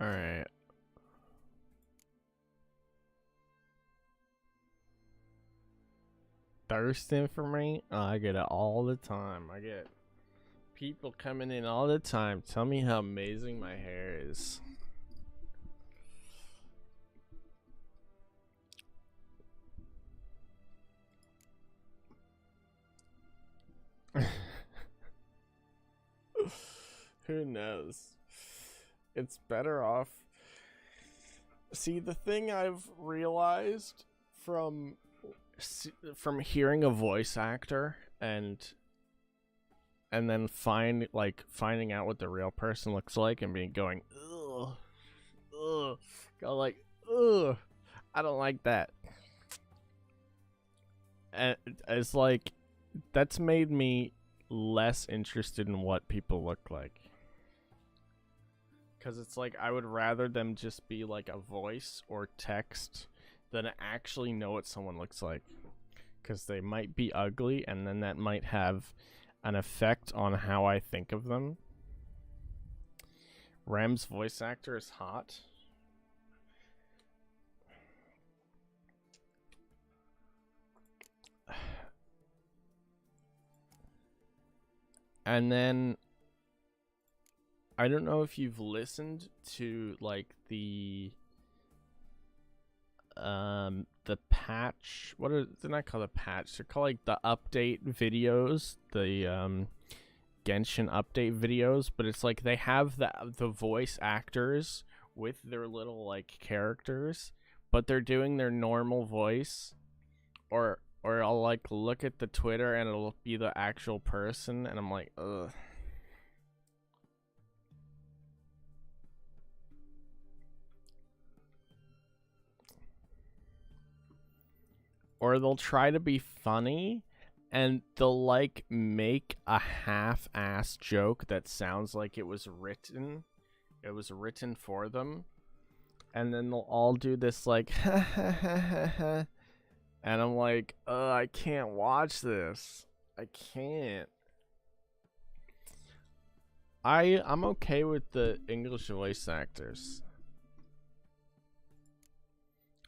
B: All right. Thirsting for me? Oh, I get it all the time. I get people coming in all the time. Tell me how amazing my hair is. Who knows? It's better off. See, the thing I've realized from hearing a voice actor and then finding out what the real person looks like and going ugh, go like ugh, I don't like that. And it's like that's made me less interested in what people look like. Because it's like I would rather them just be like a voice or text than actually know what someone looks like. Because they might be ugly and then that might have an effect on how I think of them. Rem's voice actor is hot. And then I don't know if you've listened to like the the patch. What are they're not called a patch? They're called like the update videos, the Genshin update videos. But it's like they have the voice actors with their little like characters, but they're doing their normal voice. Or I'll like look at the Twitter and it'll be the actual person, and I'm like, ugh. Or they'll try to be funny and they'll like make a half-ass joke that sounds like it was written for them, and then they'll all do this like and I'm like, I can't watch this. I can't. I'm okay with the English voice actors.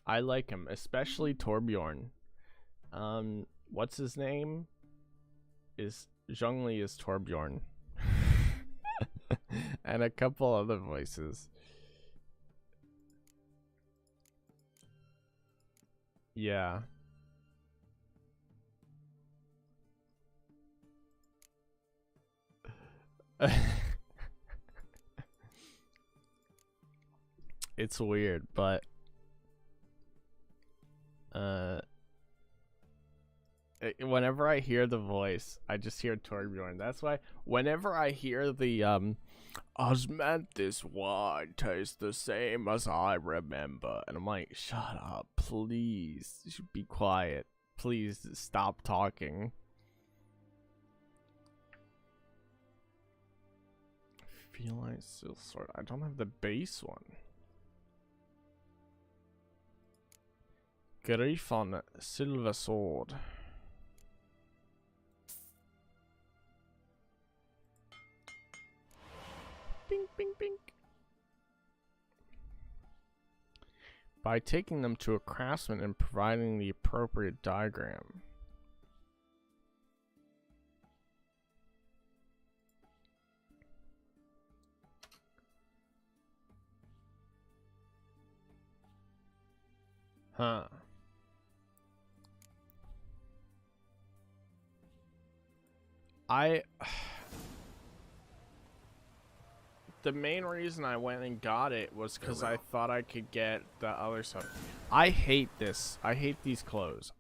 B: I like him, especially Torbjorn. What's his name? Is Zhongli is Torbjorn. And a couple other voices. Yeah. It's weird, but whenever I hear the voice, I just hear Torbjorn. That's why whenever I hear the Osmanthus wine tastes the same as I remember, and I'm like, shut up, please. You should be quiet. Please stop talking. Feline Steel Sword. I don't have the base one. Griffon Silver Sword. Bing, bing, bing. By taking them to a craftsman and providing the appropriate diagram. Huh. The main reason I went and got it was because I thought I could get the other stuff. I hate this. I hate these clothes.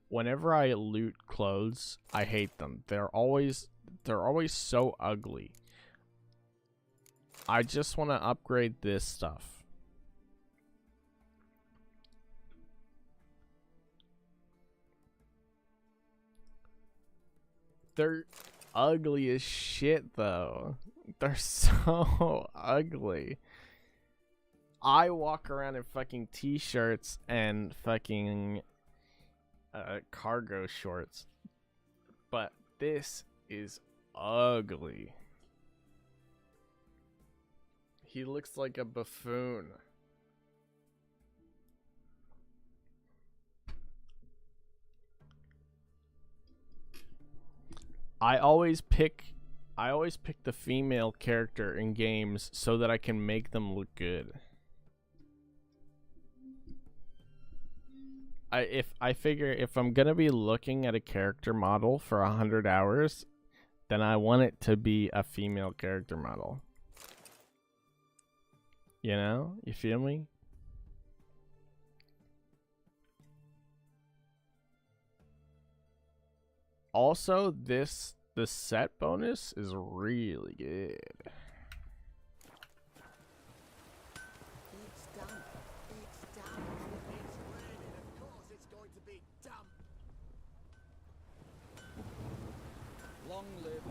B: Whenever I loot clothes, I hate them. They're always so ugly. I just want to upgrade this stuff. They're ugly as shit, though. They're so ugly. I walk around in fucking t-shirts and fucking cargo shorts. But this is ugly. He looks like a buffoon. I always pick the female character in games so that I can make them look good. I figure if I'm gonna be looking at a character model for 100 hours, then I want it to be a female character model. You know? You feel me? Also, the set bonus is really good.
A: It's done. It's done.
I: It's raining. Of course it's going to be dumb.
E: Long live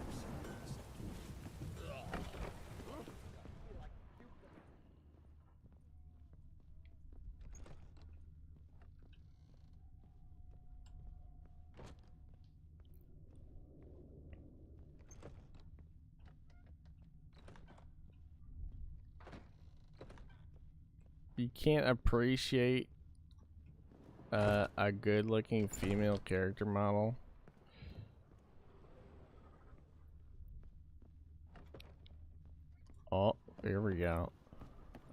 B: You can't appreciate a good-looking female character model. Oh, here we go.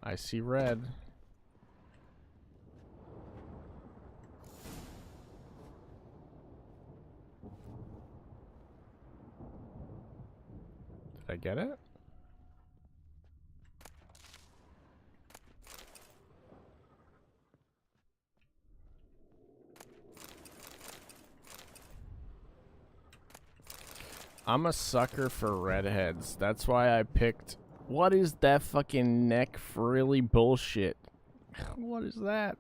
B: I see red. I get it? I'm a sucker for redheads. That's why I picked... What is that fucking neck frilly bullshit? What is that?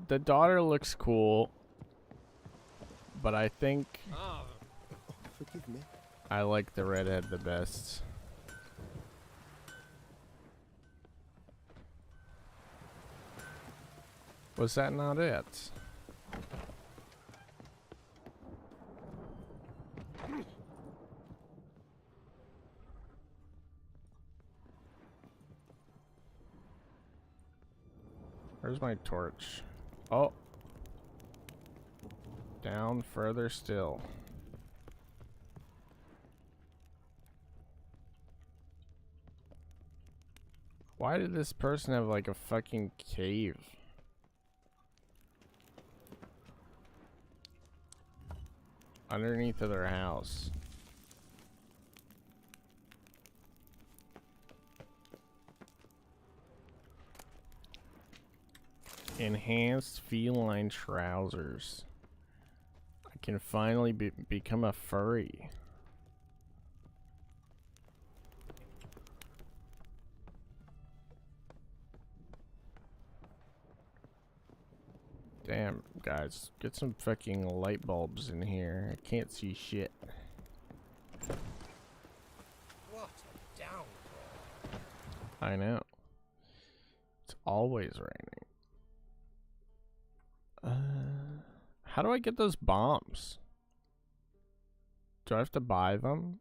B: The daughter looks cool, but I think
I: Forgive me.
B: I like the redhead the best. Was that not it? Where's my torch? Oh. Down further still. Why did this person have like a fucking cave? Underneath of their house. Enhanced feline trousers. I can finally become a furry. Damn, guys, get some fucking light bulbs in here. I can't see shit.
I: What a downpour.
B: I know. It's always raining. How do I get those bombs? Do I have to buy them?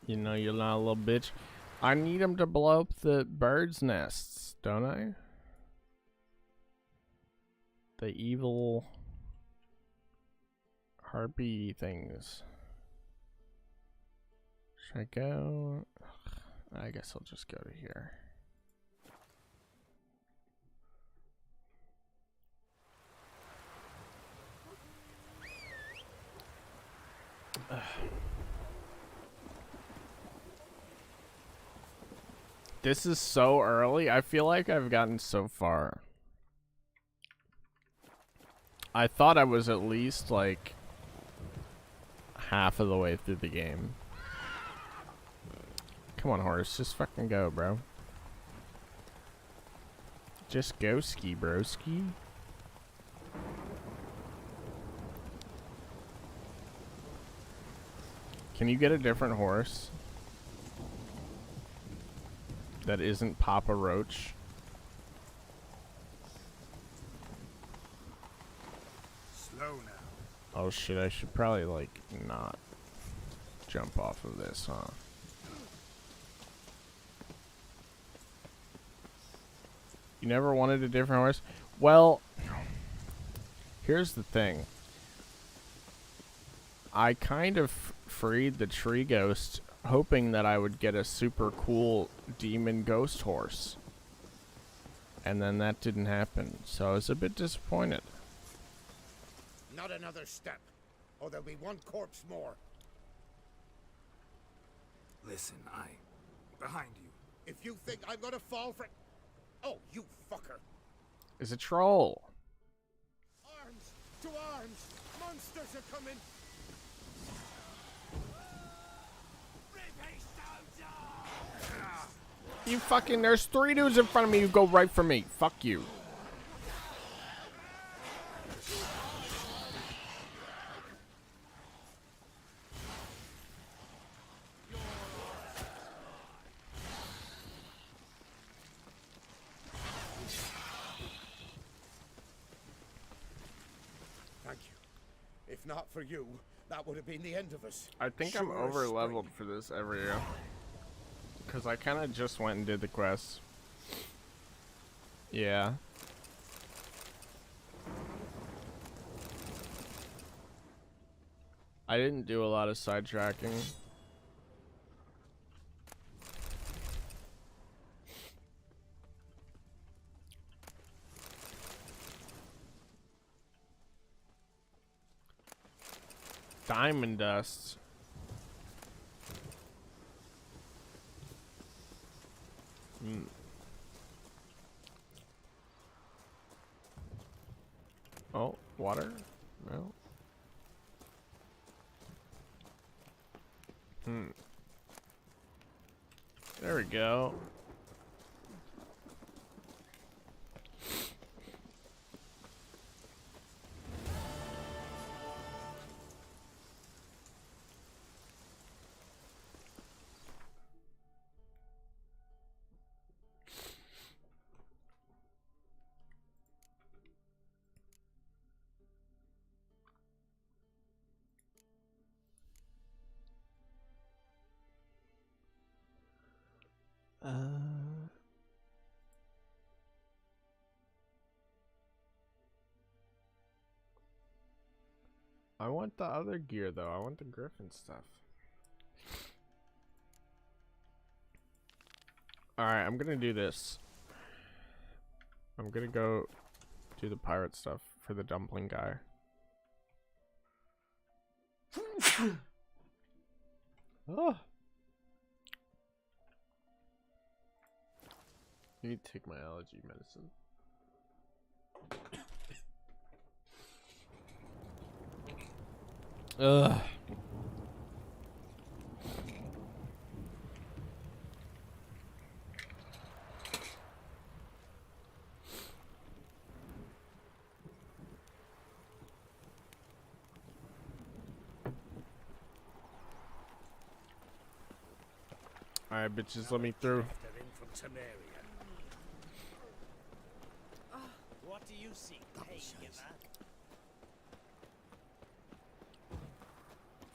B: You know you're not a little bitch. I need him to blow up the birds' nests, don't I? The evil harpy things. Should I go? I guess I'll just go to here. This is so early. I feel like I've gotten so far. I thought I was at least like half of the way through the game. Come on, horse. Just fucking go, bro. Just go ski, broski. Can you get a different horse that isn't Papa Roach?
G: Slow now.
B: Oh shit, I should probably like not jump off of this, huh? You never wanted a different horse? Well, here's the thing. I kind of freed the tree ghost hoping that I would get a super cool demon ghost horse. And then that didn't happen, so I was a bit disappointed.
I: Not another step, or there'll be one corpse more.
C: Listen, behind you.
I: If you think I'm gonna fall for... Oh, you fucker.
B: It's a troll.
I: Arms! To arms! Monsters are coming!
B: You fucking, there's 3 dudes in front of me who go right for me. Fuck you.
I: If not for you, that would have been the end of us.
B: I think I'm
I: Sure as
B: over leveled
I: spring.
B: for this area. Because I kind of just went and did the quest. Yeah. I didn't do a lot of sidetracking. Diamond dust. Oh, water? No. There we go. I want the other gear though. I want the griffin stuff. Alright, I'm gonna do this. I'm gonna go do the pirate stuff for the dumpling guy. Oh. I need to take my allergy medicine. Ugh. Alright, bitches, let me through.
D: They're in from Temeria.
H: What do you see? Hey, you man.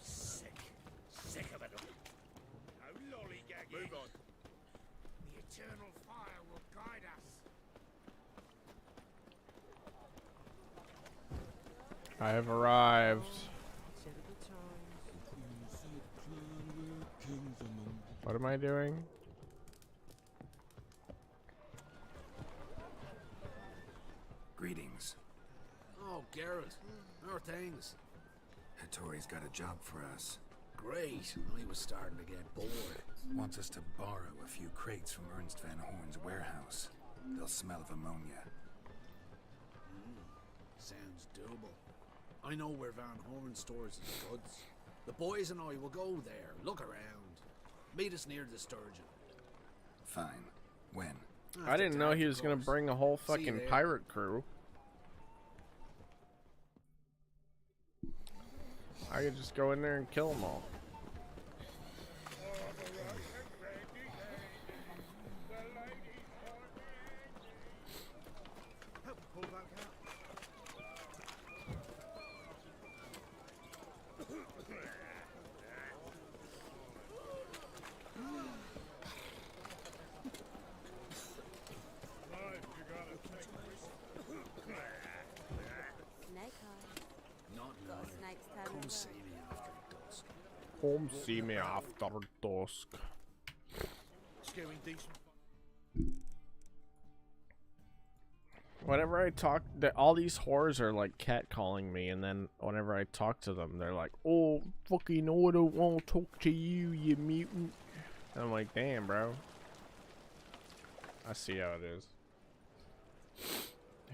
D: Sick. Sick of it all. No lollygagging. Move on. The eternal fire will guide us.
B: I have arrived. What am I doing?
C: Greetings.
F: Oh, Geralt. How are things?
C: Hattori's got a job for us.
F: Great. I was starting to get bored.
C: Wants us to borrow a few crates from Ernst Van Horn's warehouse. They'll smell of ammonia.
F: Sounds doable. I know where Van Horn stores his goods. The boys and I will go there, look around. Meet us near the Sturgeon.
C: Fine. When?
B: I didn't know he was gonna
F: course.
B: bring a whole
F: See you
B: fucking
F: there.
B: pirate crew. I could just go in there and kill them all.
A: Snake eye.
F: Not
A: Got a
F: now.
A: snake's tail
F: Come
A: as
F: see
A: well.
F: me after dusk.
B: Come see me after dusk.
D: Scaring decent.
B: Whenever I talk, all these whores are like catcalling me, and then whenever I talk to them, they're like, "Oh, fucking, no, I don't want to talk to you, you mutant." And I'm like, "Damn, bro." I see how it is.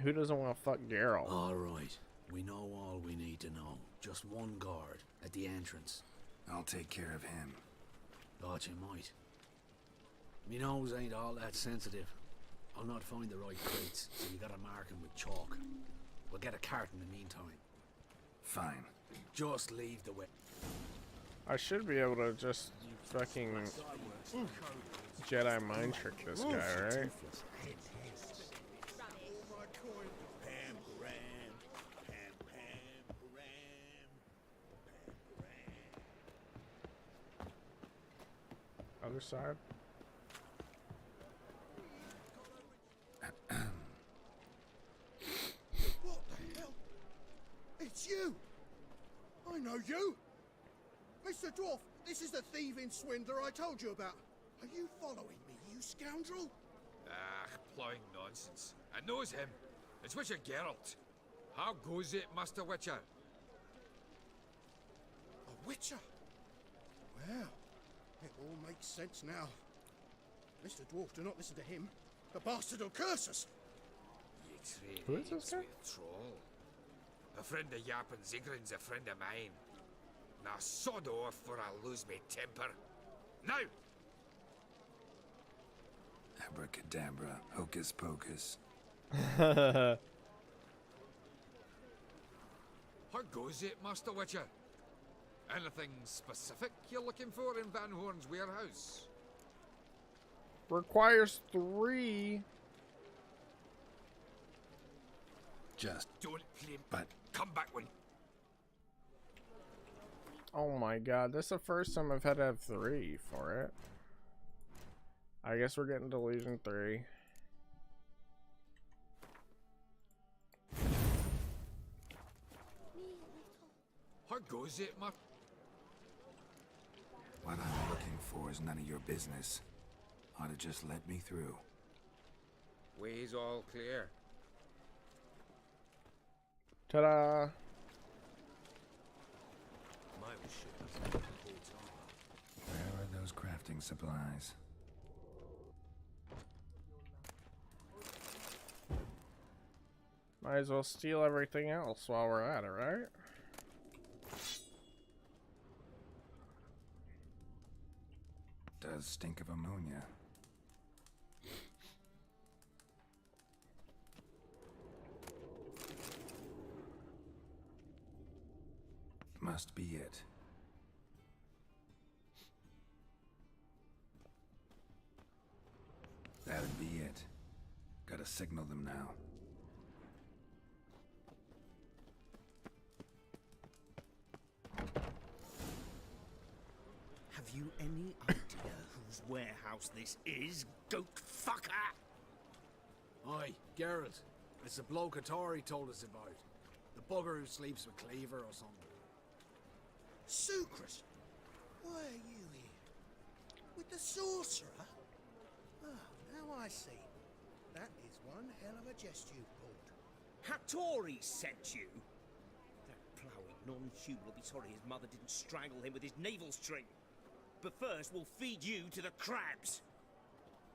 B: Who doesn't want to fuck Geralt?
F: All right. We know all we need to know. Just one guard at the entrance.
C: I'll take care of him.
F: Thought you might. Me nose ain't all that sensitive. I'll not find the right crates, so you gotta mark 'em with chalk. We'll get a cart in the meantime.
C: Fine.
F: Just leave the way.
B: I should be able to just fucking Jedi mind trick this guy, right? Other side.
J: What the hell? It's you! I know you! Mr. Dwarf, this is the thieving swindler I told you about. Are you following me, you scoundrel?
K: Ah, plowing nonsense. I knows him. It's Witcher Geralt. How goes it, Master Witcher?
J: A witcher? Well, it all makes sense now. Mr. Dwarf, do not listen to him. The bastard will curse us.
B: Who is this guy?
K: Troll. A friend of Yap and Zigrin's a friend of mine. Now sod off or I'll lose me temper. Now!
C: Abracadabra, hocus pocus.
K: How goes it, Master Witcher? Anything specific you're looking for in Van Horn's warehouse?
B: Requires 3.
C: Just
K: Don't claim,
C: but
K: come back when.
B: Oh my god, this is the first time I've had to have 3 for it. I guess we're getting Delusion 3.
K: How goes it, Master?
C: what I'm looking for is none of your business. Ought to just let me through.
K: Way's all clear.
B: Ta-da!
C: Where are those crafting supplies?
B: Might as well steal everything else while we're at it, right?
C: Does stink of ammonia. Must be it. That'd be it. Gotta signal them now.
H: Have you any idea whose warehouse this is, goat fucker?
F: Aye, Geralt. It's the bloke Atari told us about. The bugger who sleeps with Cleaver or something.
J: Sucrus, why are you here? With the sorcerer? Oh, now I see. That is one hell of a jest you've pulled.
H: Hattori sent you? That ploughing non-human will be sorry his mother didn't strangle him with his navel string. But first, we'll feed you to the crabs.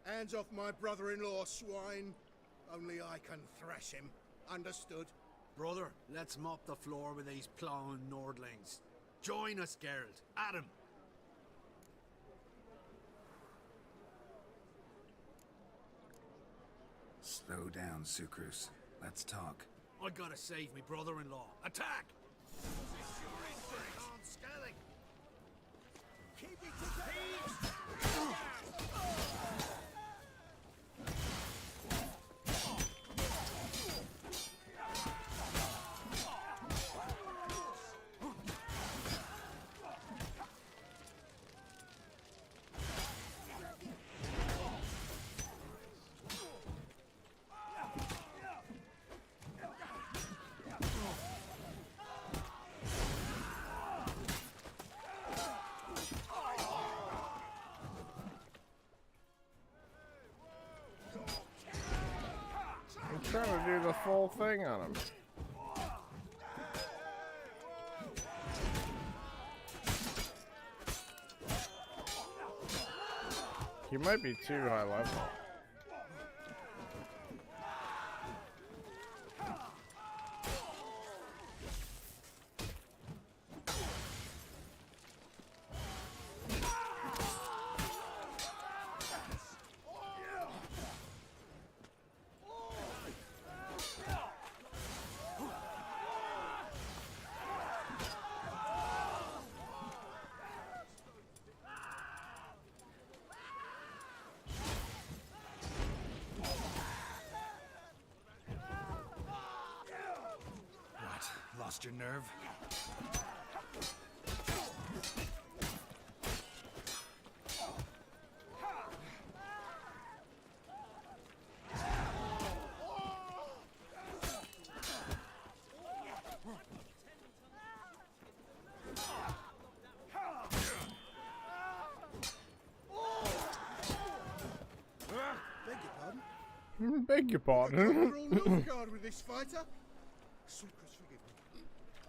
J: Hands off my brother-in-law, swine. Only I can thrash him. Understood?
F: Brother, let's mop the floor with these plowing Nordlings. Join us, Geralt. Adam.
C: Slow down, Sucrus. Let's talk.
F: I gotta save me brother-in-law. Attack!
J: Keep it together!
B: I'm trying to do the full thing on him. He might be too high level.
C: Lost your nerve?
B: Beg your
J: You're all
B: pardon.
J: Nilfgaard with this fighter. Sucrus, forgive me.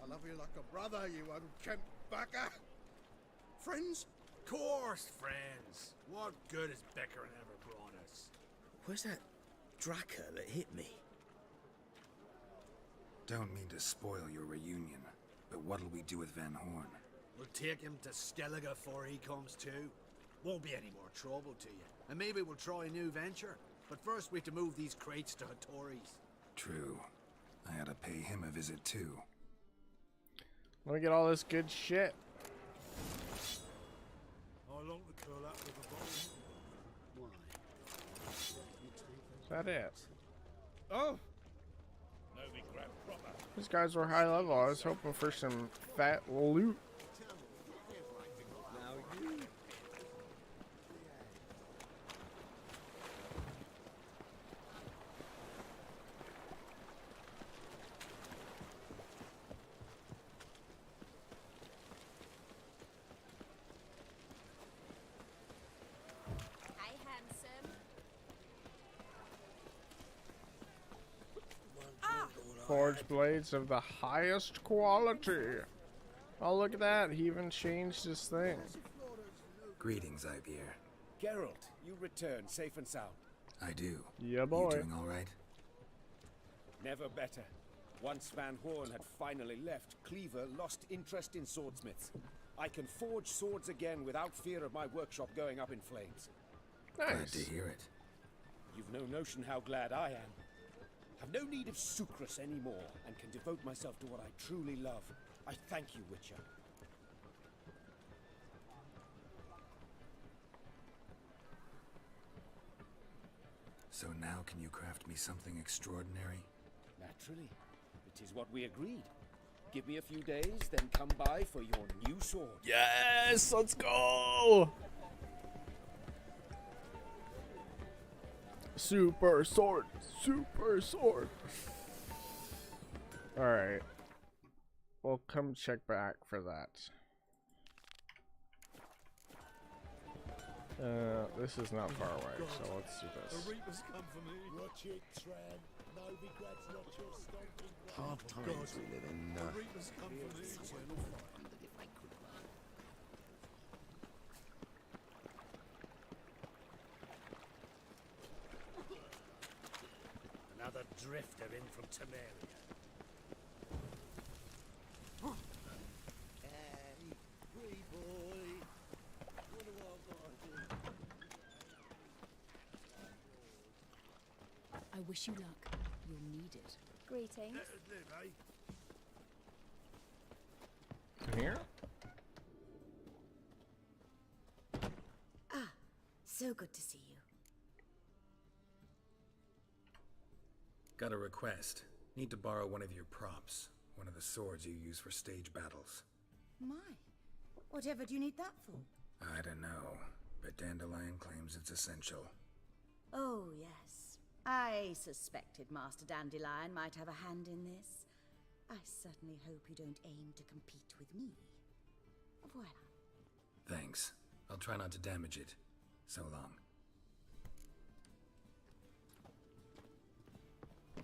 J: I love you like a brother, you unkempt bugger. Friends?
F: Course, friends. What good has Becker ever brought us?
H: Where's that Draka that hit me?
C: Don't mean to spoil your reunion, but what'll we do with Van Horn?
F: We'll take him to Skellige before he comes to. Won't be any more trouble to you. And maybe we'll try a new venture. But first we have to move these crates to Hattori's.
C: True. I ought to pay him a visit too.
B: Let me get all this good shit.
D: I long to curl up with a bottle.
F: Why?
B: Is that it?
D: Oh! No, we grab proper.
B: These guys were high level. I was hoping for some fat loot.
H: Now you.
A: Hi, handsome.
B: Forged blades of the highest quality. Oh, look at that. He even changed his thing.
C: Greetings, Ibier.
I: Geralt, you return safe and sound.
C: I do.
B: Yeah, boy.
C: You doing all right?
I: Never better. Once Van Horn had finally left, Cleaver lost interest in swordsmiths. I can forge swords again without fear of my workshop going up in flames.
C: Glad to hear it.
I: You've no notion how glad I am. Have no need of sucrus anymore, and can devote myself to what I truly love. I thank you, Witcher.
C: So now can you craft me something extraordinary?
I: Naturally. It is what we agreed. Give me a few days, then come by for your new sword.
B: Yes, let's go. Super sword, super sword. All right, we'll come check back for that. This is not far away, so let's do this.
D: Reapers come for me. Watch it, Tram. No regrets, not your stomping ground.
C: Hard times we live in.
D: Reapers come for me. Eternal fire. Another drifter in from Temeria. Hey, free boy. What do I gotta do?
L: I wish you luck. You'll need it.
A: Greetings.
D: Let us live, eh?
B: Here?
A: Ah, so good to see you.
C: Got a request. Need to borrow one of your props. One of the swords you use for stage battles.
A: My, whatever do you need that for?
C: I don't know, but Dandelion claims it's essential.
M: Oh, yes. I suspected Master Dandelion might have a hand in this. I certainly hope you don't aim to compete with me. Voilà.
C: Thanks. I'll try not to damage it. So long.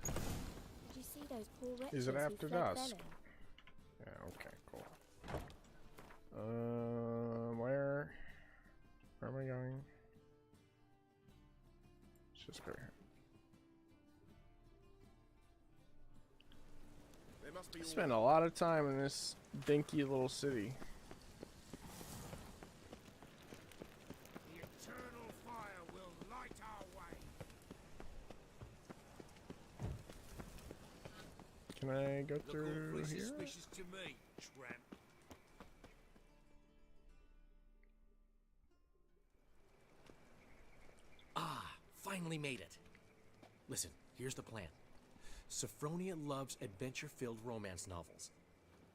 A: Did you see those poor wretches
B: Is it
A: who
B: after
A: fled
B: dusk?
A: Velen?
B: Yeah, okay, cool. Where am I going? Let's just go here. I spent a lot of time in this dinky little city.
K: The eternal fire will light our way.
B: Can I go
H: Look
B: through
H: awfully
B: here?
H: suspicious to me, tramp.
N: Ah, finally made it. Listen, here's the plan. Sophronia loves adventure-filled romance novels.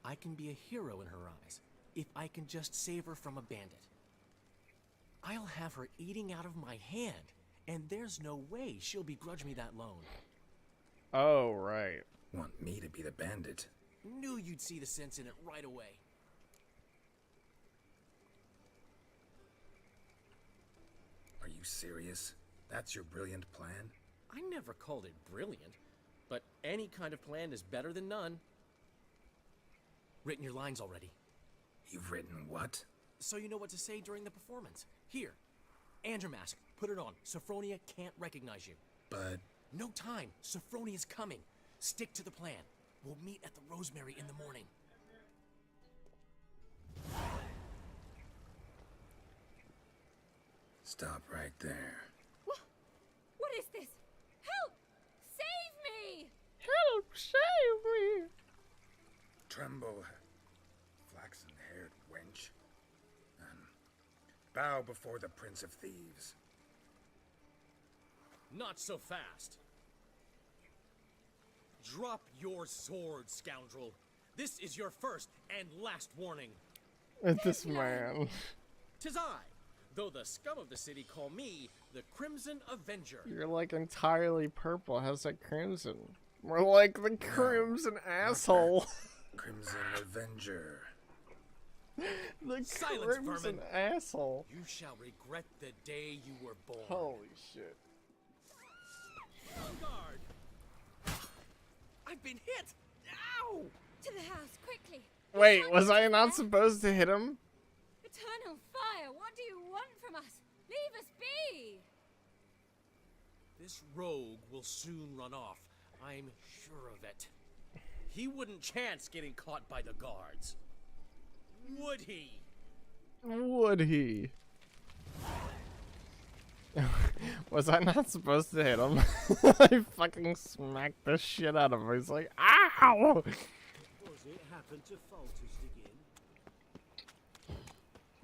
N: I can be a hero in her eyes if I can just save her from a bandit. I'll have her eating out of my hand, and there's no way she'll begrudge me that loan.
B: Oh, right.
C: Want me to be the bandit?
N: Knew you'd see the sense in it right away.
C: Are you serious? That's your brilliant plan?
N: I never called it brilliant, but any kind of plan is better than none. Written your lines already.
C: You've written what?
N: So you know what to say during the performance. Here, and your mask. Put it on. Sophronia can't recognize you.
C: But...
N: No time. Sophronia's coming. Stick to the plan. We'll meet at the Rosemary in the morning.
C: Stop right there.
A: What is this? Help! Save me!
B: Help! Save me!
C: Tremble, flaxen-haired wench, and bow before the Prince of Thieves.
N: Not so fast. Drop your sword, scoundrel. This is your first and last warning.
B: This man.
N: 'Tis I, though the scum of the city call me the Crimson Avenger.
B: You're like entirely purple. How's that crimson? More like the crimson asshole.
C: Crimson Avenger.
B: The
N: Silence,
B: crimson
N: vermin.
B: asshole.
N: You shall regret the day you were born.
B: Holy shit.
N: On guard! I've been hit! Ow!
A: To the house, quickly!
B: Wait, was I not supposed to hit him?
A: Eternal fire, what do you want from us? Leave us be!
N: This rogue will soon run off. I'm sure of it. He wouldn't chance getting caught by the guards. Would he?
B: Would he? Was I not supposed to hit him? I fucking smacked the shit out of him. He's like, ow!
D: Was it happened to Falters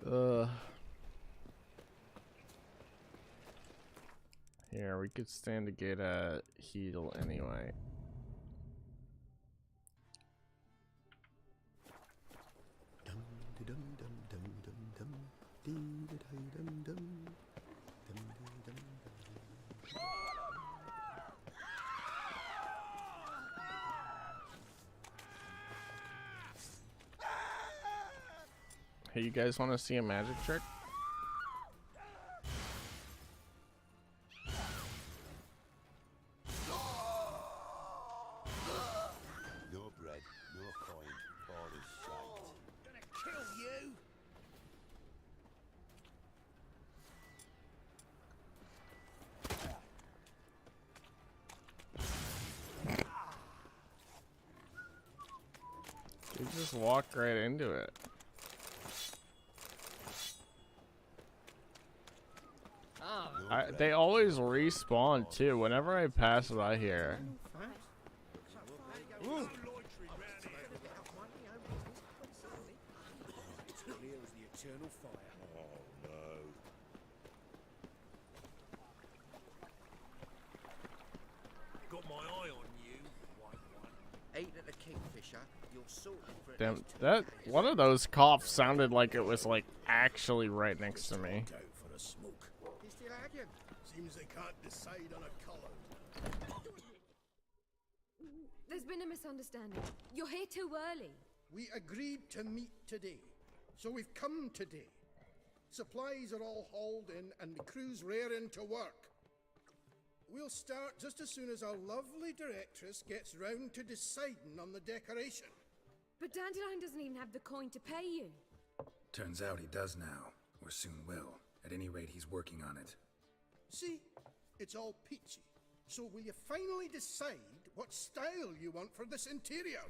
D: again?
B: Here, we could stand to get a heal anyway. Hey, you guys want to see a magic trick?
G: No bread, no coin, all is shite.
D: Gonna kill you!
B: You just walk right into it. They always respawn too. Whenever I pass by here.
D: Clear as the eternal fire.
G: Oh no.
H: Got my eye on you, white one.
O: Ain't it a kingfisher? You're sorted for
B: Damn, that one of those coughs sounded like it was like actually right next to me.
J: Go for a smoke.
O: He's still arguing.
J: Seems they can't decide on a colour.
A: There's been a misunderstanding. You're here too early.
J: We agreed to meet today, so we've come today. Supplies are all hauled in and the crew's raring to work. We'll start just as soon as our lovely directress gets round to deciding on the decoration.
A: But Dandelion doesn't even have the coin to pay you.
C: Turns out he does now, or soon will. At any rate, he's working on it.
J: See, it's all peachy. So will you finally decide what style you want for this interior?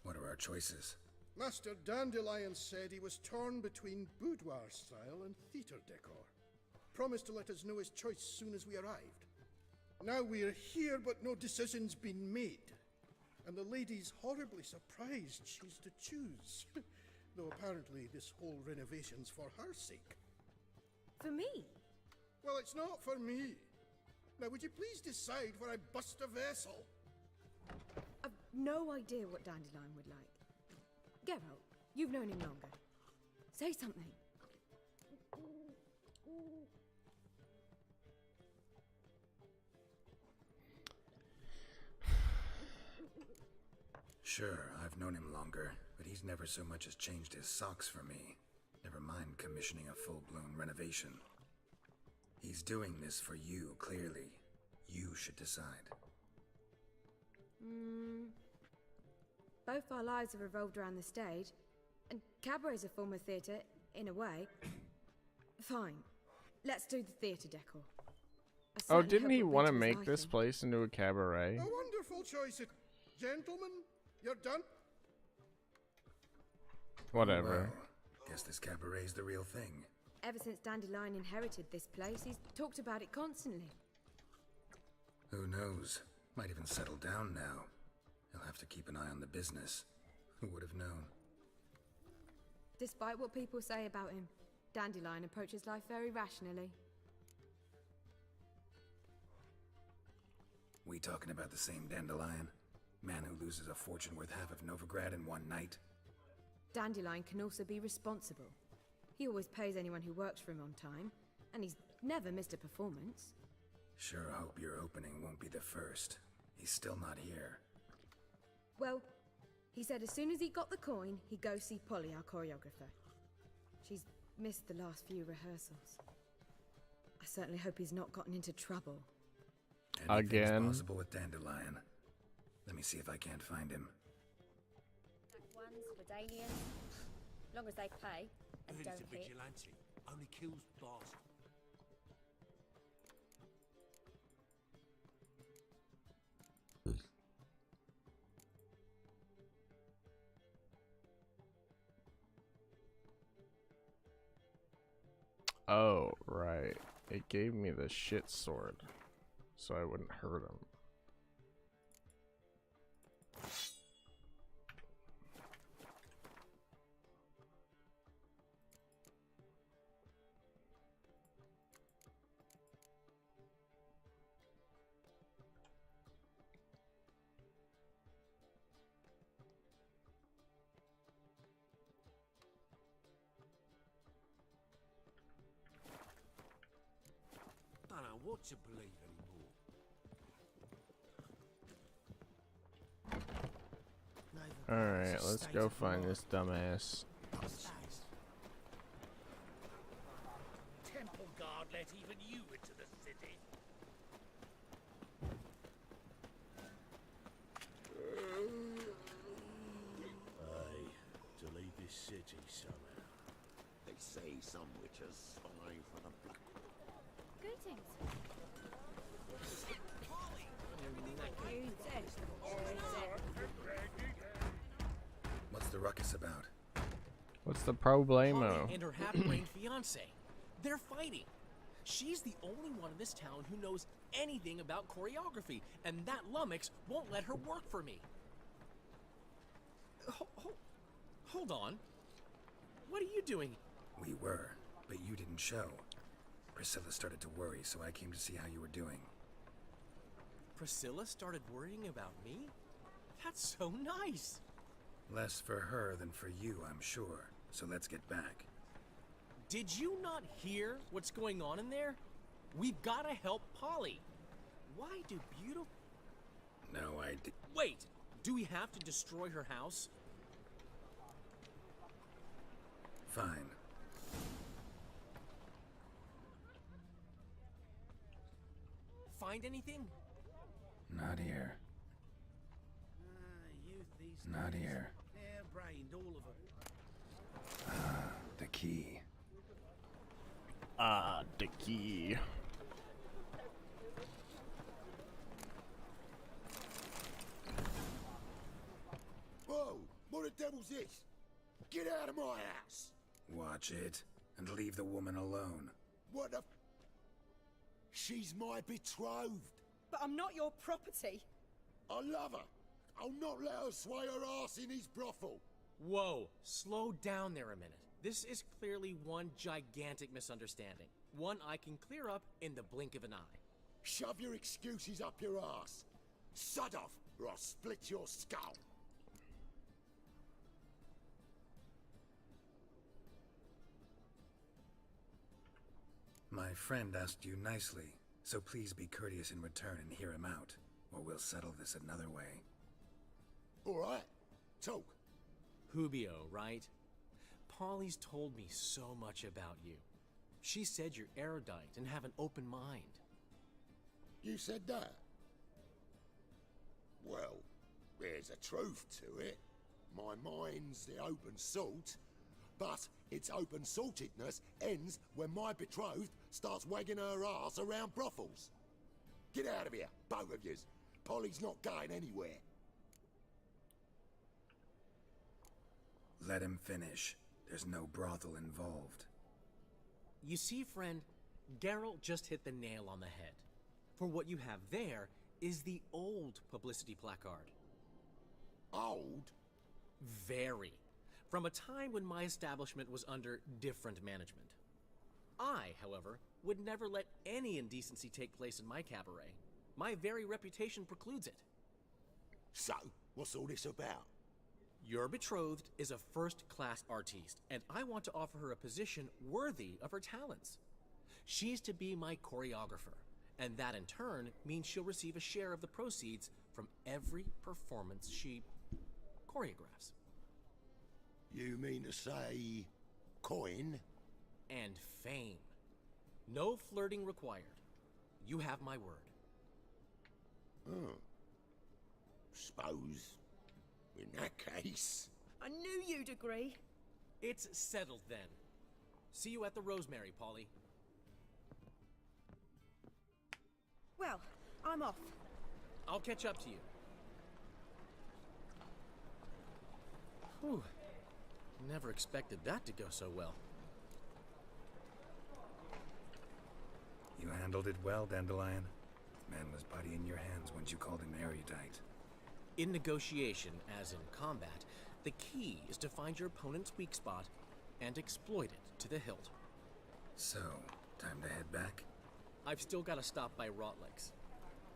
C: What are our choices?
J: Master Dandelion said he was torn between boudoir style and theatre decor. Promised to let us know his choice soon as we arrived. Now we're here, but no decision's been made. And the lady's horribly surprised she's to choose. Though apparently this whole renovation's for her sake.
A: For me?
J: Well, it's not for me. Now, would you please decide where I bust a vessel?
A: I've no idea what Dandelion would like. Geralt, you've known him longer. Say something.
C: Sure, I've known him longer, but he's never so much as changed his socks for me. Never mind commissioning a full-blown renovation. He's doing this for you, clearly. You should decide.
A: Both our lives have revolved around the stage, and cabaret's a form of theatre, in a way. Fine. Let's do the theatre decor. I
B: Oh,
A: certainly
B: didn't
A: hope
B: he
A: it'll be
B: want to
A: to his
B: make this
A: liking.
B: place into a cabaret?
J: A wonderful choice. Gentlemen, you're done?
B: Whatever.
C: Well, guess this cabaret's the real thing.
A: Ever since Dandelion inherited this place, he's talked about it constantly.
C: Who knows? Might even settle down now. He'll have to keep an eye on the business. Who would have known?
A: Despite what people say about him, Dandelion approaches life very rationally.
C: We talking about the same Dandelion? Man who loses a fortune worth half of Novigrad in one night?
A: Dandelion can also be responsible. He always pays anyone who works for him on time, and he's never missed a performance.
C: Sure hope your opening won't be the first. He's still not here.
A: Well, he said as soon as he got the coin, he'd go see Polly, our choreographer. She's missed the last few rehearsals. I certainly hope he's not gotten into trouble.
C: Anything's
B: Again.
C: possible with Dandelion. Let me see if I can't find him.
P: Ones, Redanians, long as they pay and
H: Heard
P: don't
H: he's a
P: hit.
H: vigilante. Only kills boss.
B: Oh, right. It gave me the shit sword, so I wouldn't hurt him.
H: Don't know what to believe anymore.
B: Alright, let's go find this dumbass.
H: Temple guard let even you into the city.
Q: Aye, to leave this city somehow.
O: They say some witches spy for the Black.
P: Greetings.
C: What's the ruckus about?
B: What's the problemo?
N: Polly and her half-brained fiance. They're fighting. She's the only one in this town who knows anything about choreography, and that lummox won't let her work for me. Hold on. What are you doing?
C: We were, but you didn't show. Priscilla started to worry, so I came to see how you were doing.
N: Priscilla started worrying about me? That's so nice.
C: Less for her than for you, I'm sure. So let's get back.
N: Did you not hear what's going on in there? We've got to help Polly. Why do beautiful...
C: No, I did.
N: Wait, do we have to destroy her house?
C: Fine.
N: Find anything?
C: Not here.
I: Youth these
C: Not
I: days.
C: here.
I: Hair-brained, all of them.
C: Ah, the key.
B: Ah, the key.
J: Whoa! What the devil's this? Get out of my house!
C: Watch it, and leave the woman alone.
J: What the... She's my betrothed.
R: But I'm not your property.
J: I love her. I'll not let her sway her ass in his brothel.
N: Whoa, slow down there a minute. This is clearly one gigantic misunderstanding. One I can clear up in the blink of an eye.
J: Shove your excuses up your ass. Sod off, or I'll split your skull.
C: My friend asked you nicely, so please be courteous in return and hear him out, or we'll settle this another way.
J: All right, talk.
N: Hubio, right? Polly's told me so much about you. She said you're erudite and have an open mind.
G: You said that? Well, there's a truth to it. My mind's the open salt, but its open saltedness ends when my betrothed starts wagging her ass around brothels. Get out of here, both of yous. Polly's not going anywhere.
C: Let him finish. There's no brothel involved.
N: You see, friend, Geralt just hit the nail on the head. For what you have there is the old publicity placard.
G: Old?
N: Very. From a time when my establishment was under different management. I, however, would never let any indecency take place in my cabaret. My very reputation precludes it.
G: So, what's all this about?
N: Your betrothed is a first-class artiste, and I want to offer her a position worthy of her talents. She's to be my choreographer, and that in turn means she'll receive a share of the proceeds from every performance she choreographs.
G: You mean to say coin?
N: And fame. No flirting required. You have my word.
G: Oh. Suppose, in that case...
R: I knew you'd agree.
N: It's settled then. See you at the Rosemary, Polly.
R: Well, I'm off.
N: I'll catch up to you. Whew. Never expected that to go so well.
C: You handled it well, Dandelion. The man was body in your hands once you called him erudite.
N: In negotiation, as in combat, the key is to find your opponent's weak spot and exploit it to the hilt.
C: So, time to head back?
N: I've still got to stop by Rotlick's.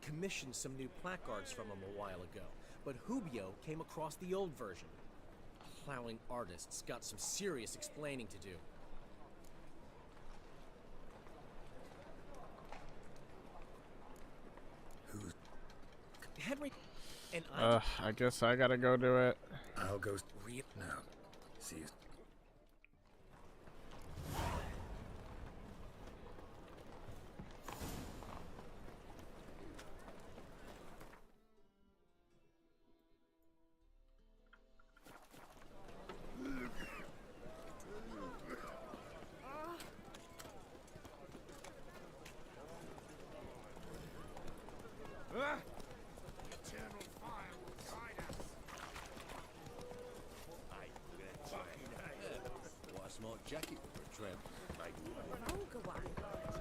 N: Commissioned some new placards from him a while ago, but Hubio came across the old version. Plowing artists got some serious explaining to do.
C: Who's...
N: Henry and
B: I guess I gotta go do it.
C: I'll go... No. See you...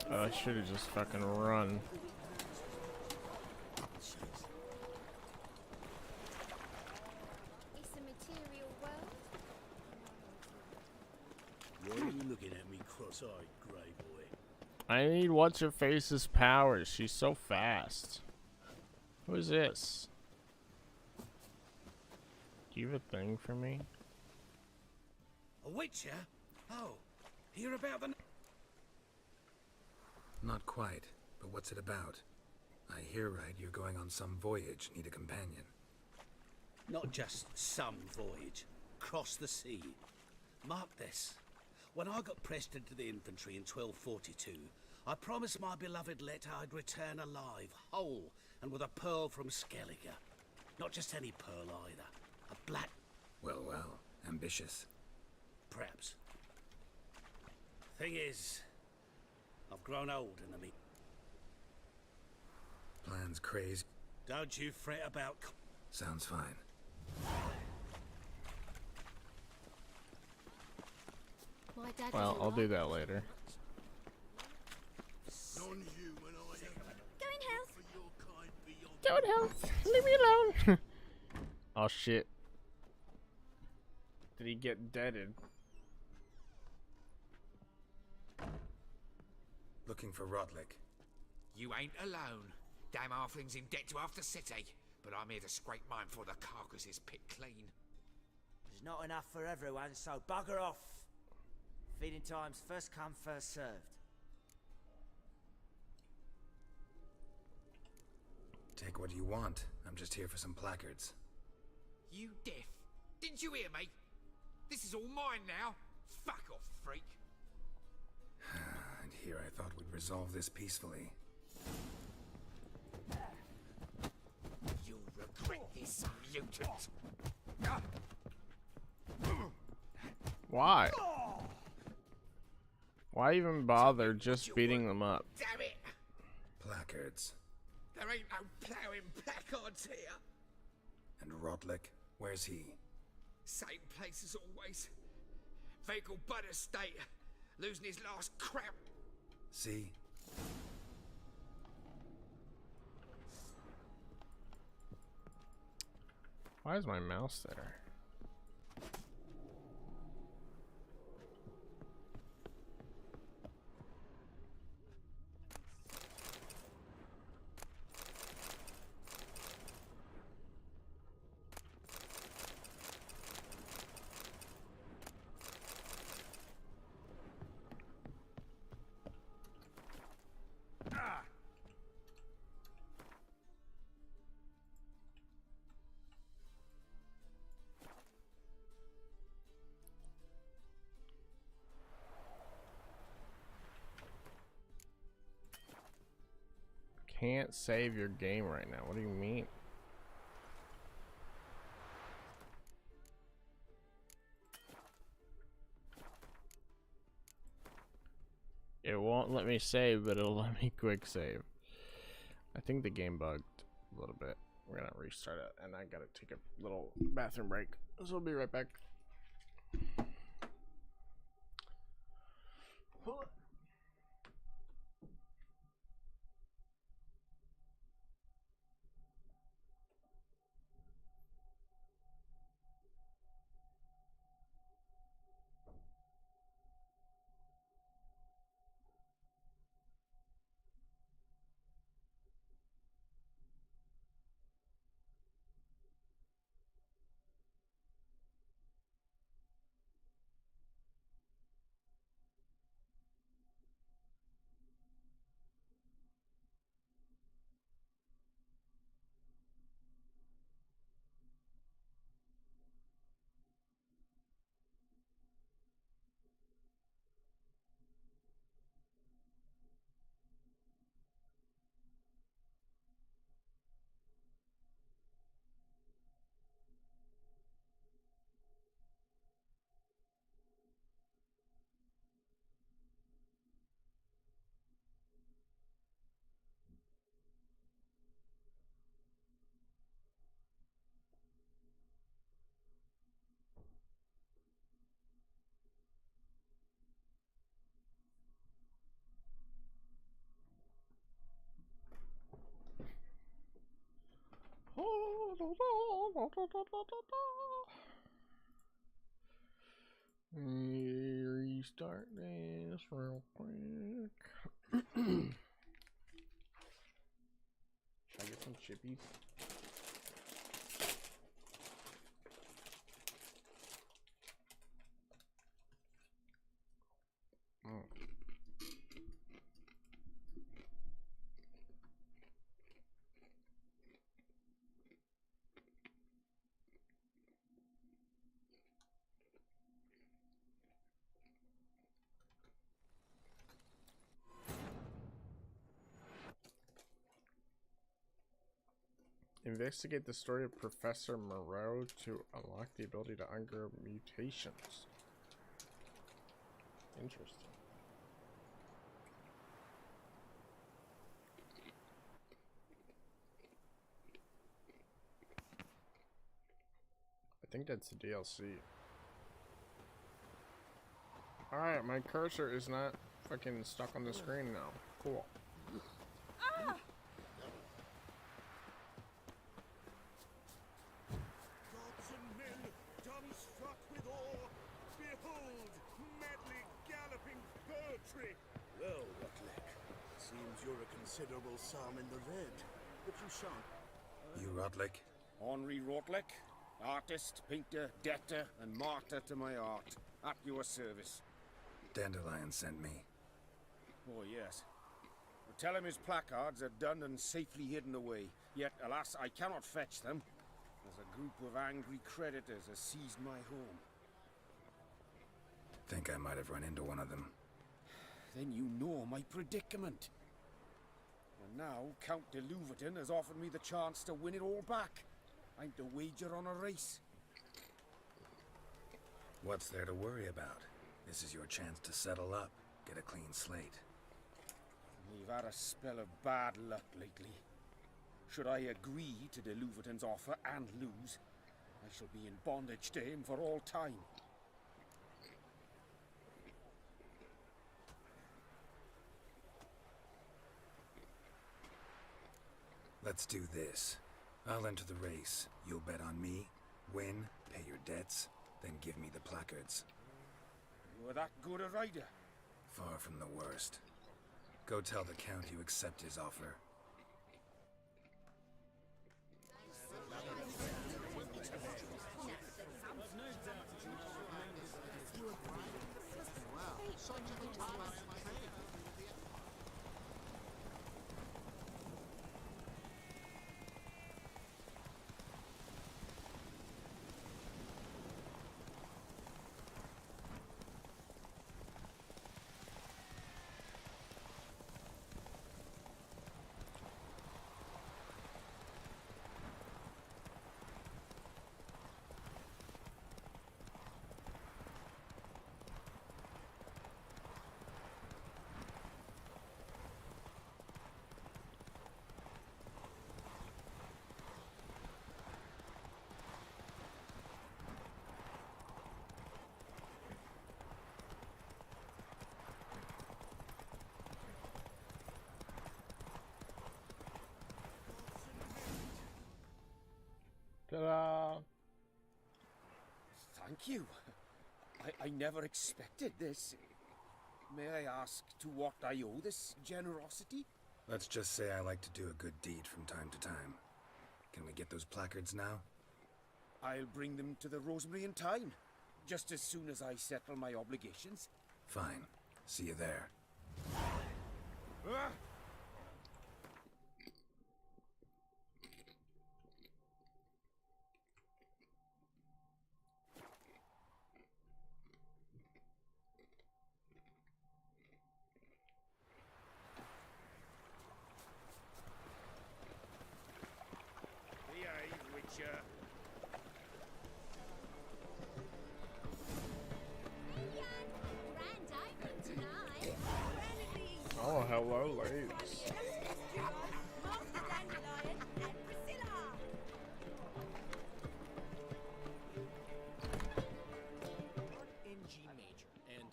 B: I should have just fucking run.
P: It's a material world.
Q: Why are you looking at me cross-eyed, grey boy?
B: I need what's-her-face's powers. She's so fast. Who is this? Do you have a thing for me?
F: A witcher? Oh, hear about the...
C: Not quite, but what's it about? I hear right you're going on some voyage, need a companion.
F: Not just some voyage. Cross the sea. Mark this. When I got pressed into the infantry in 1242, I promised my beloved Let I'd return alive, whole, and with a pearl from Skellige. Not just any pearl either. A black...
C: Well, ambitious.
F: Perhaps. Thing is, I've grown old in the meat.
C: Plans crazy.
F: Don't you fret about...
C: Sounds fine.
P: My dad
B: Well, I'll do that later.
J: Non-human, I am.
P: Go in health.
J: For your kind beyond.
B: Go in health. Leave me alone. Oh shit. Did he get deaded?
C: Looking for Rodlick.
K: You ain't alone. Damn halfling's in debt to half the city. But I'm here to scrape mine before the carcass is picked clean.
S: There's not enough for everyone, so bugger off. Feeding time's first come, first served.
C: Take what you want. I'm just here for some placards.
K: You deaf? Didn't you hear me? This is all mine now. Fuck off, freak.
C: And here I thought we'd resolve this peacefully.
K: You'll regret this, mutant.
B: Why? Why even bother just beating them up?
K: Damn it!
C: Placards.
K: There ain't no ploughing placards here.
C: And Rotlick, where's he?
K: Same place as always. Vehicle butter state. Losing his last crap.
C: See?
B: Why is my mouse there? Can't save your game right now. What do you mean? It won't let me save, but it'll let me quick save. I think the game bugged a little bit. We're gonna restart it, and I gotta take a little bathroom break. So I'll be right back. Restart this real quick. Should I get some chippies? Investigate the story of Professor Moreau to unlock the ability to ungrow mutations. Interesting. I think that's the DLC. Alright, my cursor is not fucking stuck on the screen now. Cool.
J: Ah! Gods and men, dumbstruck with awe, behold, madly galloping poetry.
Q: Well, Rotlick, seems you're a considerable sum in the red, but you shan't.
C: You Rotlick?
I: Henri Rotlick, artist, painter, debtor, and martyr to my art. At your service.
C: Dandelion sent me.
I: Oh, yes. Tell him his placards are done and safely hidden away. Yet, alas, I cannot fetch them, as a group of angry creditors has seized my home.
C: Think think I might have run into one of them.
I: Then you know my predicament. And now Count de Louverton has offered me the chance to win it all back. I'm to wager on a race.
C: What's there to worry about? This is your chance to settle up, get a clean slate.
I: We've had a spell of bad luck lately. Should I agree to de Louverton's offer and lose, I shall be in bondage to him for all time.
C: Let's do this. I'll enter the race. You'll bet on me, win, pay your debts, then give me the placards.
I: You're that good a rider?
C: Far from the worst. Go tell the Count you accept his offer.
B: Ta-da!
I: Thank you. I never expected this. May I ask to what I owe this generosity?
C: Let's just say I like to do a good deed from time to time. Can we get those placards now?
I: I'll bring them to the Rosemary in time, just as soon as I settle my obligations.
C: Fine. See you there.
I: Ah!
B: Oh, hello, ladies.
N: In G major, and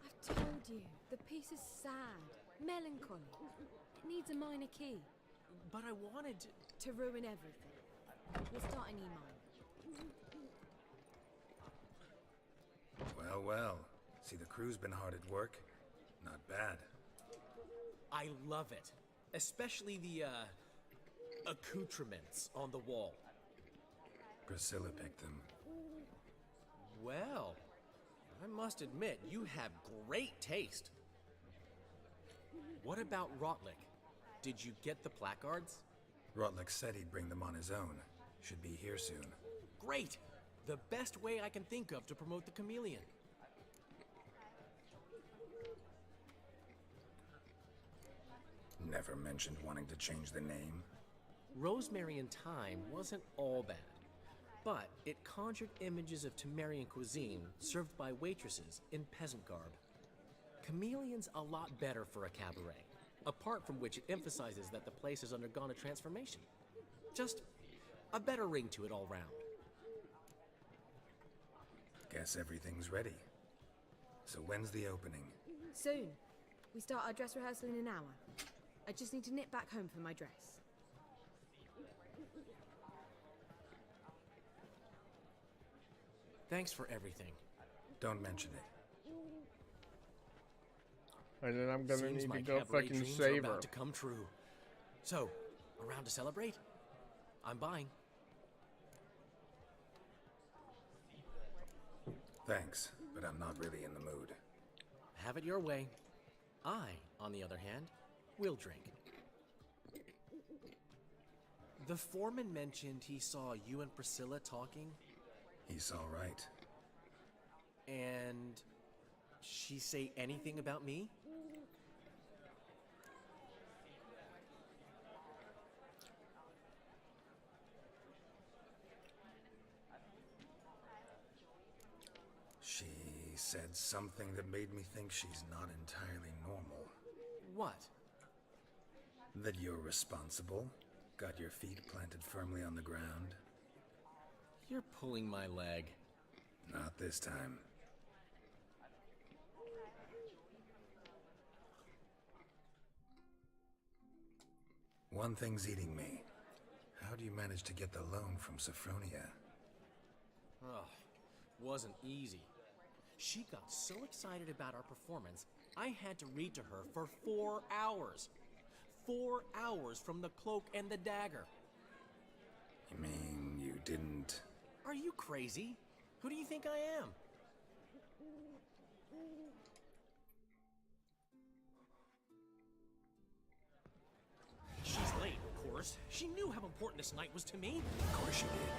A: I've told you, the piece is sad, melancholy. It needs a minor key.
N: but I wanted
A: To ruin everything. We'll start in E minor.
C: Well, well. See, the crew's been hard at work. Not bad.
N: I love it, especially the accoutrements on the wall.
C: Priscilla picked them.
N: Well, I must admit, you have great taste. What about Rotlick? Did you get the placards?
C: Rotlick said he'd bring them on his own. Should be here soon.
N: Great! The best way I can think of to promote the chameleon.
C: Never mentioned wanting to change the name.
N: Rosemary in Time wasn't all bad, but it conjured images of Temerian cuisine served by waitresses in peasant garb. Chameleon's a lot better for a cabaret, apart from which it emphasizes that the place has undergone a transformation. Just a better ring to it all round.
C: Guess everything's ready. So when's the opening?
A: Soon. We start our dress rehearsal in an hour. I just need to nip back home for my dress.
N: Thanks for everything.
C: Don't mention it.
B: And then I'm gonna
N: Seems
B: need
N: my
B: to go
N: cabaret
B: fucking
N: dreams are
B: save her.
N: about to come true. So, around to celebrate? I'm buying.
C: Thanks, but I'm not really in the mood.
N: Have it your way. I, on the other hand, will drink. The foreman mentioned he saw you and Priscilla talking.
C: He's all right.
N: And she say anything about me?
C: She said something that made me think she's not entirely normal.
N: What?
C: That you're responsible, got your feet planted firmly on the ground.
N: You're pulling my leg.
C: Not this time. One thing's eating me. How do you manage to get the loan from Sophronia?
N: Oh, wasn't easy. She got so excited about our performance, I had to read to her for 4 hours. 4 hours from the Cloak and the Dagger.
C: You mean you didn't...
N: Are you crazy? Who do you think I am? She's late, of course. She knew how important this night was to me.
C: Of course she did.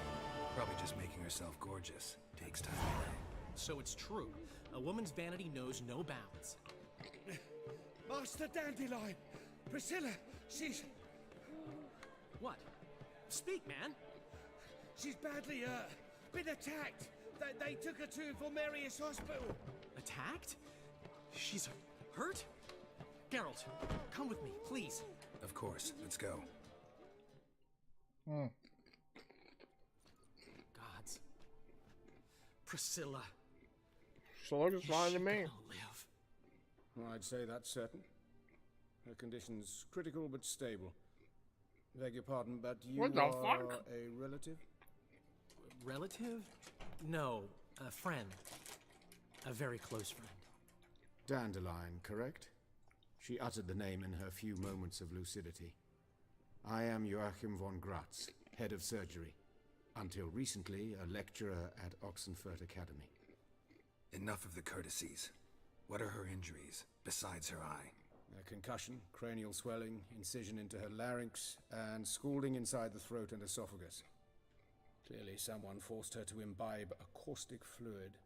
C: Probably just making herself gorgeous. Takes time away.
N: So it's true. A woman's vanity knows no bounds.
J: Master Dandelion! Priscilla, she's...
N: What? Speak, man.
J: She's badly hurt. Been attacked. They took her to Vulmerius Hospital.
N: Attacked? She's hurt? Geralt, come with me, please.
C: Of course. Let's go.
N: Gods. Priscilla.
B: So looks fine to me.
I: Well, I'd say that's certain. Her condition's critical but stable. Beg your pardon, but you
B: What the
I: are
B: fuck?
I: a relative?
N: Relative? No, a friend. A very close friend.
I: Dandelion, correct? She uttered the name in her few moments of lucidity. I am Joachim von Gratz, head of surgery. Until recently, a lecturer at Oxenfurt Academy.
C: Enough of the courtesies. What are her injuries, besides her eye?
I: A concussion, cranial swelling, incision into her larynx, and scalding inside the throat and esophagus. Clearly someone forced her to imbibe a caustic fluid.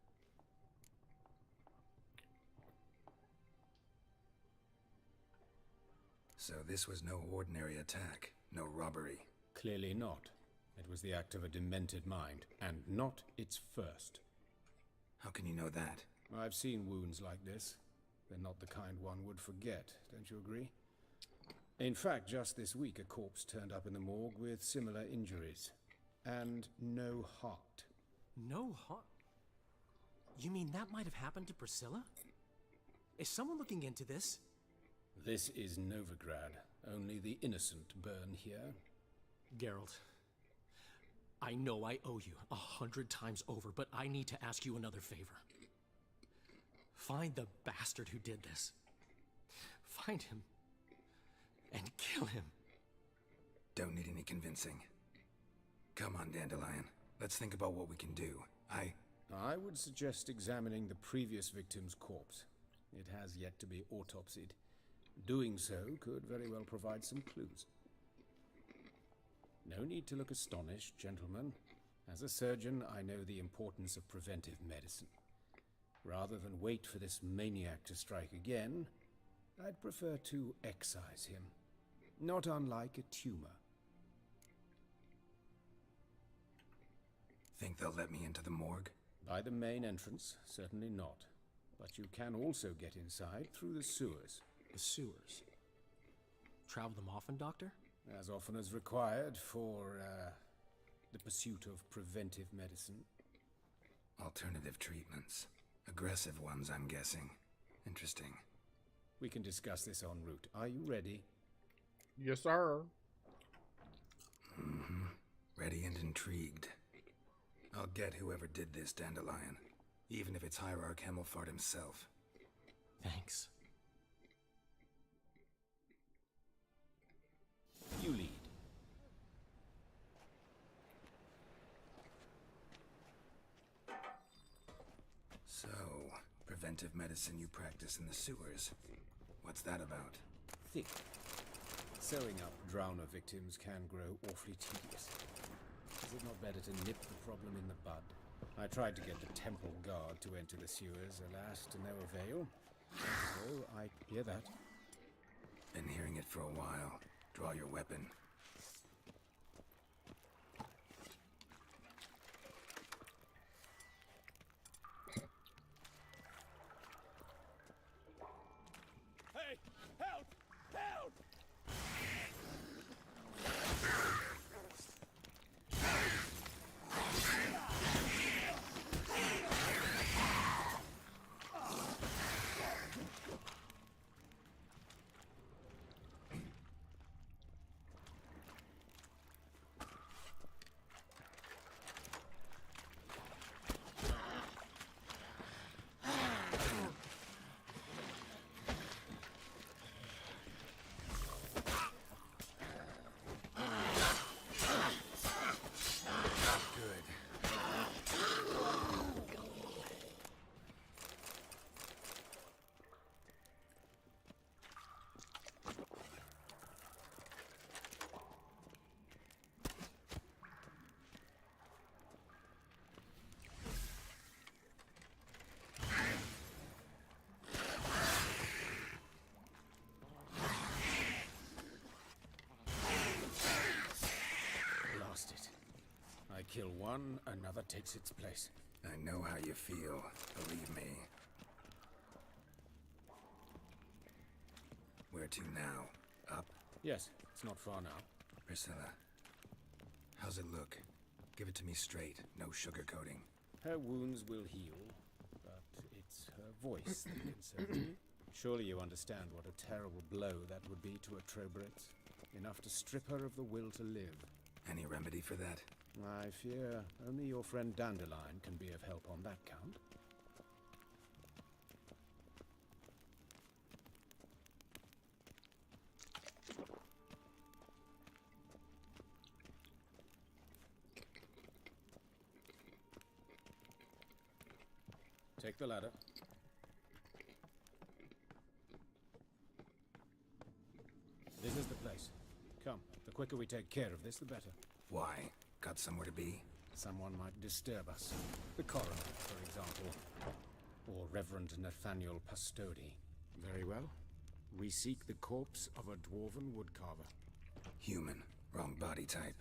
C: So this was no ordinary attack, no robbery.
I: Clearly not. It was the act of a demented mind, and not its first.
C: How can you know that?
I: I've seen wounds like this. They're not the kind one would forget, don't you agree? In fact, just this week a corpse turned up in the morgue with similar injuries. And no heart.
N: No heart? You mean that might have happened to Priscilla? Is someone looking into this?
I: This is Novigrad. Only the innocent burn here.
N: Geralt, I know I owe you 100 times over, but I need to ask you another favor. Find the bastard who did this. Find him and kill him.
C: Don't need any convincing. Come on, Dandelion. Let's think about what we can do.
I: I would suggest examining the previous victim's corpse. It has yet to be autopsied. Doing so could very well provide some clues. No need to look astonished, gentlemen. As a surgeon, I know the importance of preventive medicine. Rather than wait for this maniac to strike again, I'd prefer to excise him. Not unlike a tumor.
C: Think they'll let me into the morgue?
I: By the main entrance, certainly not. But you can also get inside through the sewers.
N: The sewers? Travel them often, Doctor?
I: As often as required for, the pursuit of preventive medicine.
C: Alternative treatments. Aggressive ones, I'm guessing. Interesting.
I: We can discuss this en route. Are you ready?
B: Yes, sir.
C: Mm-hmm. Ready and intrigued. I'll get whoever did this, Dandelion. Even if it's Hierarch Hemmelfart himself.
N: Thanks.
I: You lead.
C: So, preventive medicine you practice in the sewers. What's that about?
I: Think. Sewing up drowner victims can grow awfully tedious. Is it not better to nip the problem in the bud? I tried to get the temple guard to enter the sewers, alas, to no avail. So I hear that.
C: Been hearing it for a while. Draw your weapon.
I: Hey! Help! Help! I kill one, another takes its place.
C: I know how you feel, believe me. Where to now? Up?
I: Yes, it's not far now.
C: Priscilla, how's it look? Give it to me straight, no sugarcoating.
I: Her wounds will heal, but it's her voice that concerns me. Surely you understand what a terrible blow that would be to a Trobritz. Enough to strip her of the will to live.
C: Any remedy for that?
I: I fear only your friend Dandelion can be of help on that count. Take the ladder. This is the place. Come, the quicker we take care of this, the better.
C: Why? Got somewhere to be?
I: Someone might disturb us. The coroner, for example. Or Reverend Nathaniel Pastodi. Very well. We seek the corpse of a dwarven woodcarver.
C: Human. Wrong body type.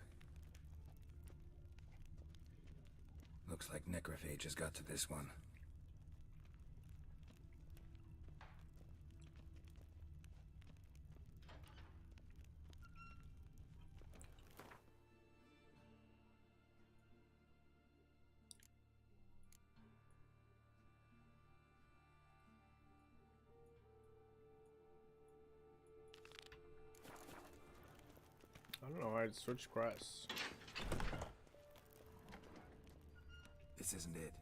C: Looks like necrophage has got to this one.
B: I don't know why I'd switch quests.
C: This isn't it.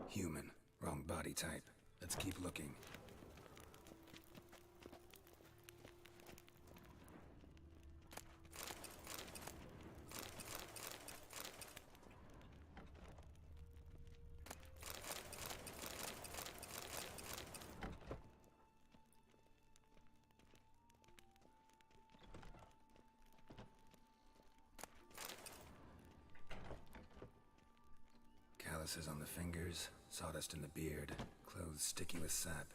C: Human. Wrong body type. Let's keep looking. Calluses on the fingers, sawdust in the beard, clothes sticky with sap.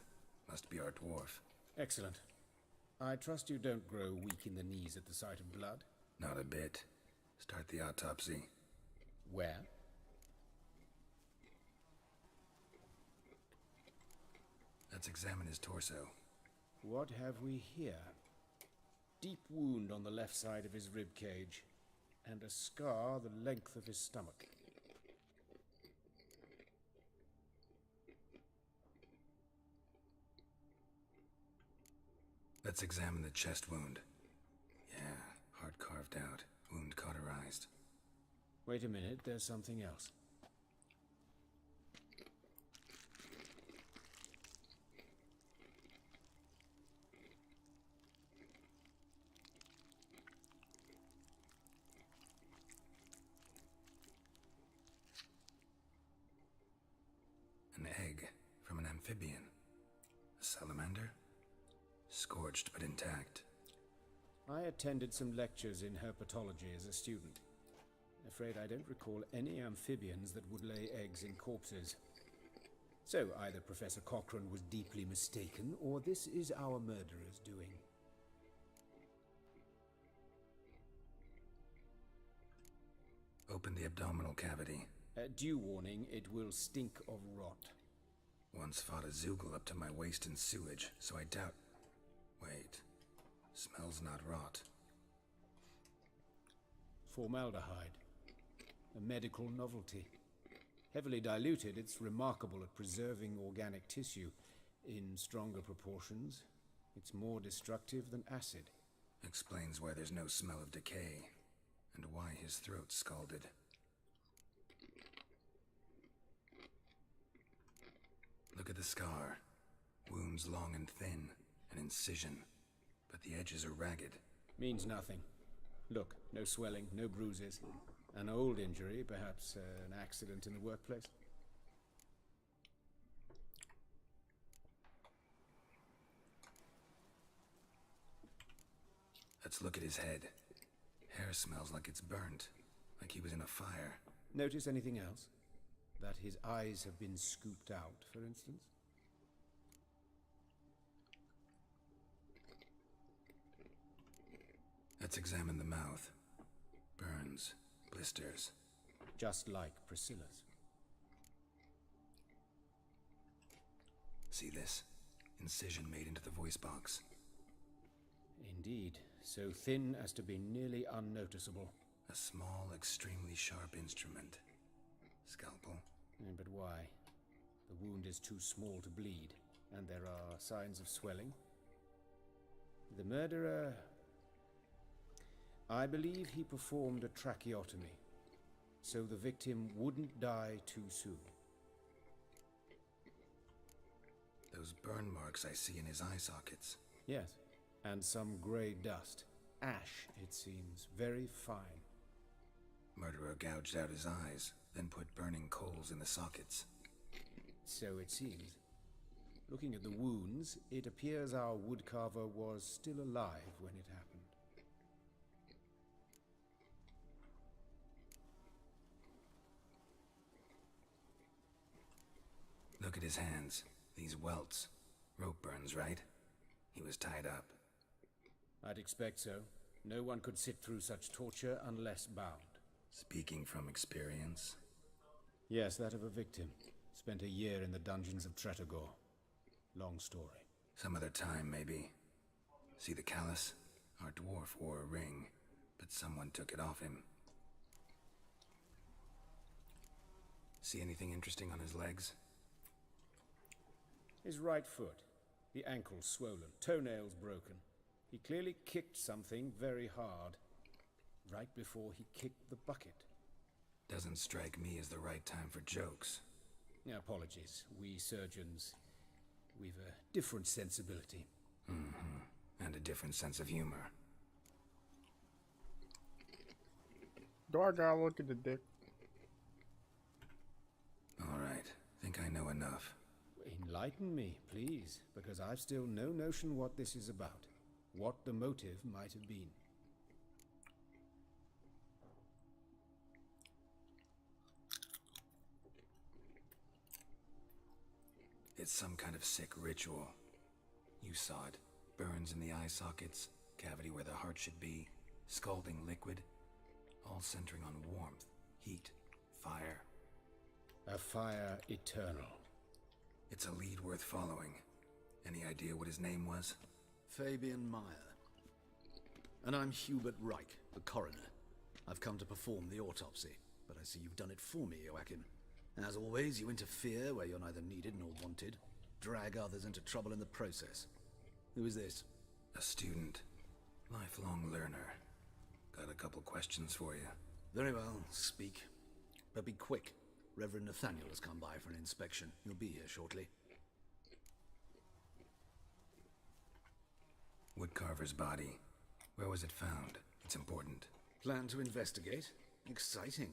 C: Must be our dwarf.
I: Excellent. I trust you don't grow weak in the knees at the sight of blood?
C: Not a bit. Start the autopsy.
I: Where?
C: Let's examine his torso.
I: What have we here? Deep wound on the left side of his rib cage, and a scar the length of his stomach.
C: Let's examine the chest wound. Yeah, heart carved out, wound cauterized.
I: Wait a minute, there's something else.
C: An egg from an amphibian. A salamander? Scorched but intact.
I: I attended some lectures in herpetology as a student. Afraid I don't recall any amphibians that would lay eggs in corpses. So either Professor Cochrane was deeply mistaken, or this is our murderer's doing.
C: Open the abdominal cavity.
I: Due warning, it will stink of rot.
C: Once fought a Zoogle up to my waist in sewage, so I doubt... Wait. Smells not rot.
I: Formaldehyde. A medical novelty. Heavily diluted, it's remarkable at preserving organic tissue. In stronger proportions, it's more destructive than acid.
C: Explains why there's no smell of decay, and why his throat's scalded. Look at the scar. Wounds long and thin, an incision, but the edges are ragged.
I: Means nothing. Look, no swelling, no bruises. An old injury, perhaps an accident in the workplace.
C: Let's look at his head. Hair smells like it's burnt, like he was in a fire.
I: Notice anything else? That his eyes have been scooped out, for instance?
C: Let's examine the mouth. Burns, blisters.
I: Just like Priscilla's.
C: See this? Incision made into the voice box.
I: Indeed, so thin as to be nearly unnoticeable.
C: A small, extremely sharp instrument. Scalpel.
I: But why? The wound is too small to bleed, and there are signs of swelling. The murderer... I believe he performed a tracheotomy, so the victim wouldn't die too soon.
C: Those burn marks I see in his eye sockets.
I: Yes, and some grey dust. Ash, it seems, very fine.
C: Murderer gouged out his eyes, then put burning coals in the sockets.
I: So it seems. Looking at the wounds, it appears our woodcarver was still alive when it happened.
C: Look at his hands. These welts. Rope burns, right? He was tied up.
I: I'd expect so. No one could sit through such torture unless bound.
C: Speaking from experience?
I: Yes, that of a victim. Spent a year in the dungeons of Tretogor. Long story.
C: Some other time, maybe. See the callus? Our dwarf wore a ring, but someone took it off him. See anything interesting on his legs?
I: His right foot. The ankle swollen, toenails broken. He clearly kicked something very hard. Right before he kicked the bucket.
C: Doesn't strike me as the right time for jokes.
I: Apologies. We surgeons, we've a different sensibility.
C: Mm-hmm. And a different sense of humor.
B: Do I gotta look at the dick?
C: Alright. Think I know enough.
I: Enlighten me, please, because I've still no notion what this is about. What the motive might have been.
C: It's some kind of sick ritual. You saw it. Burns in the eye sockets, cavity where the heart should be, scalding liquid, all centering on warmth, heat, fire.
I: A fire eternal.
C: It's a lead worth following. Any idea what his name was?
F: Fabian Meyer. And I'm Hubert Reich, the coroner. I've come to perform the autopsy, but I see you've done it for me, Joachim. As always, you interfere where you're neither needed nor wanted. Drag others into trouble in the process. Who is this?
C: A student. Lifelong learner. Got a couple questions for you.
F: Very well, speak. But be quick. Reverend Nathaniel has come by for an inspection. He'll be here shortly.
C: Woodcarver's body. Where was it found? It's important.
F: Plan to investigate? Exciting.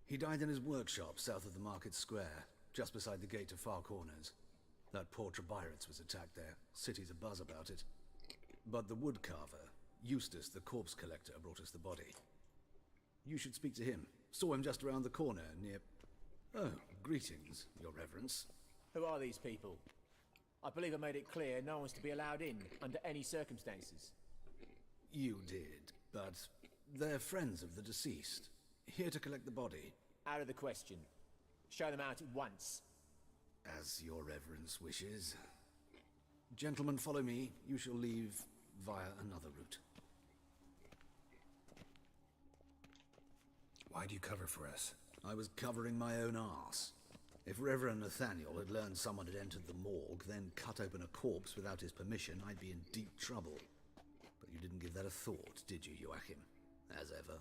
F: He died in his workshop south of the market square, just beside the gate to Far Corners. That poor Trebirates was attacked there. City's abuzz about it. But the woodcarver, Eustace, the corpse collector, brought us the body. You should speak to him. Saw him just around the corner near... Oh, greetings, Your Reverence.
N: Who are these people? I believe I made it clear no one's to be allowed in under any circumstances.
F: You did, but they're friends of the deceased. Here to collect the body.
N: Out of the question. Show them out at once.
F: As Your Reverence wishes. Gentlemen, follow me. You shall leave via another route.
C: Why'd you cover for us?
F: I was covering my own arse. If Reverend Nathaniel had learned someone had entered the morgue, then cut open a corpse without his permission, I'd be in deep trouble. But you didn't give that a thought, did you, Joachim? As ever.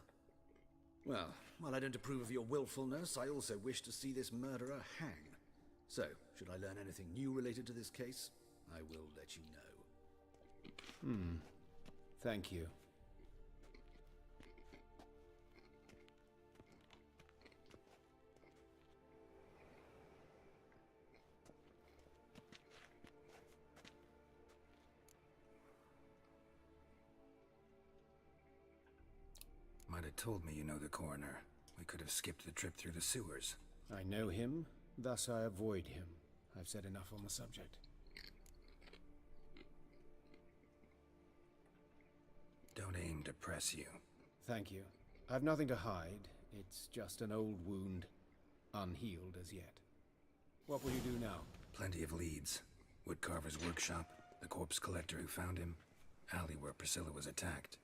F: Well, while I don't approve of your willfulness, I also wish to see this murderer hang. So, should I learn anything new related to this case, I will let you know.
I: Thank you.
C: Might have told me you know the coroner. We could have skipped the trip through the sewers.
I: I know him, thus I avoid him. I've said enough on the subject.
C: Don't aim to press you.
I: Thank you. I've nothing to hide. It's just an old wound, unhealed as yet. What will you do now?
C: Plenty of leads. Woodcarver's workshop, the corpse collector who found him, alley where Priscilla was attacked.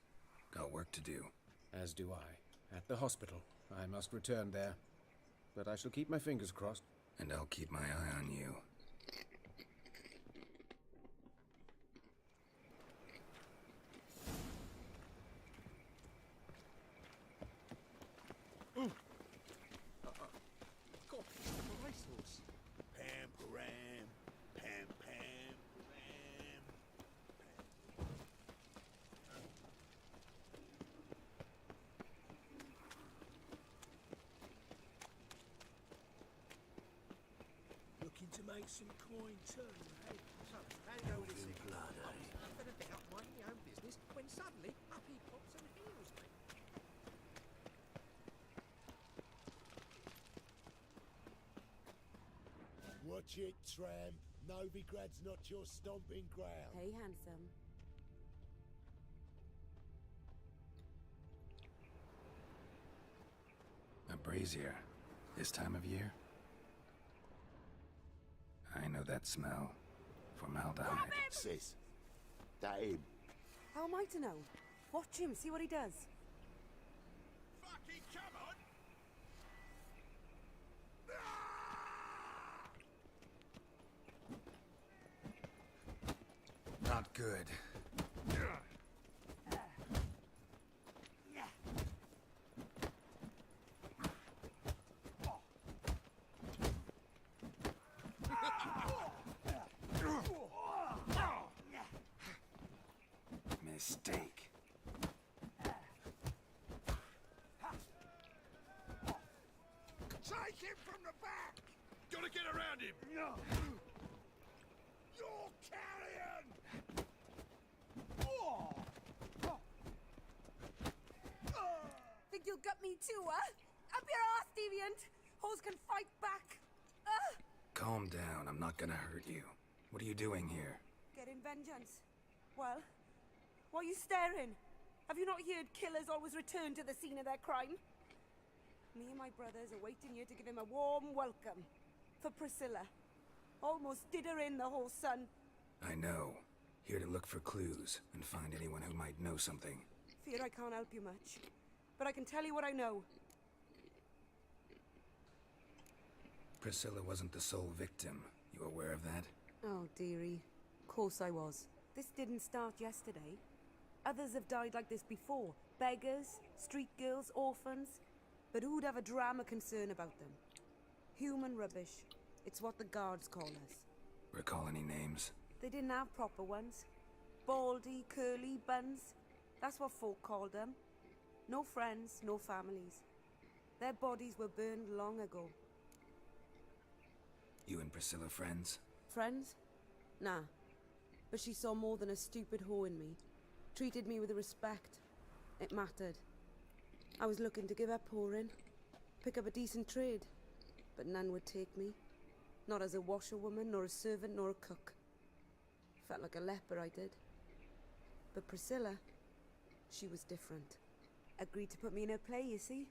C: Got work to do.
I: As do I. At the hospital. I must return there. But I shall keep my fingers crossed.
C: And I'll keep my eye on you.
Q: Got a piece of a racehorse. Pam, param, pam, pam, param.
D: Looking to make some coin too, eh?
Q: So, how do you go with this thing? I was having a bit up minding my own business when suddenly up he pops and heals me.
G: Watch it, tram. Novigrad's not your stomping ground.
T: Hey, handsome.
C: A brazier. This time of year? I know that smell. Formaldehyde.
G: Sis, that him.
T: How am I to know? Watch him, see what he does.
Q: Fucking come on!
C: Not good. Mistake.
Q: Take him from the back! Gotta get around him! You're carrion!
T: Think you'll gut me too, huh? Up your ass, deviant! Hoes can fight back!
C: Calm down. I'm not gonna hurt you. What are you doing here?
T: Getting vengeance. Well, why are you staring? Have you not heard killers always return to the scene of their crime? Me and my brothers are waiting here to give him a warm welcome. For Priscilla. Almost did her in, the whole son.
C: I know. Here to look for clues and find anyone who might know something.
T: Fear I can't help you much. But I can tell you what I know.
C: Priscilla wasn't the sole victim. You aware of that?
T: Oh, dearie. Of course I was. This didn't start yesterday. Others have died like this before. Beggars, street girls, orphans. But who'd have a drama concern about them? Human rubbish. It's what the guards call us.
C: Recall any names?
T: They didn't have proper ones. Baldy, curly, buns. That's what folk called them. No friends, no families. Their bodies were burned long ago.
C: You and Priscilla friends?
T: Friends? Nah. But she saw more than a stupid whore in me. treated me with respect. It mattered. I was looking to give up whoring, pick up a decent trade, but none would take me. Not as a washerwoman, nor a servant, nor a cook. Felt like a leper, I did. But Priscilla, she was different. Agreed to put me in her play, you see.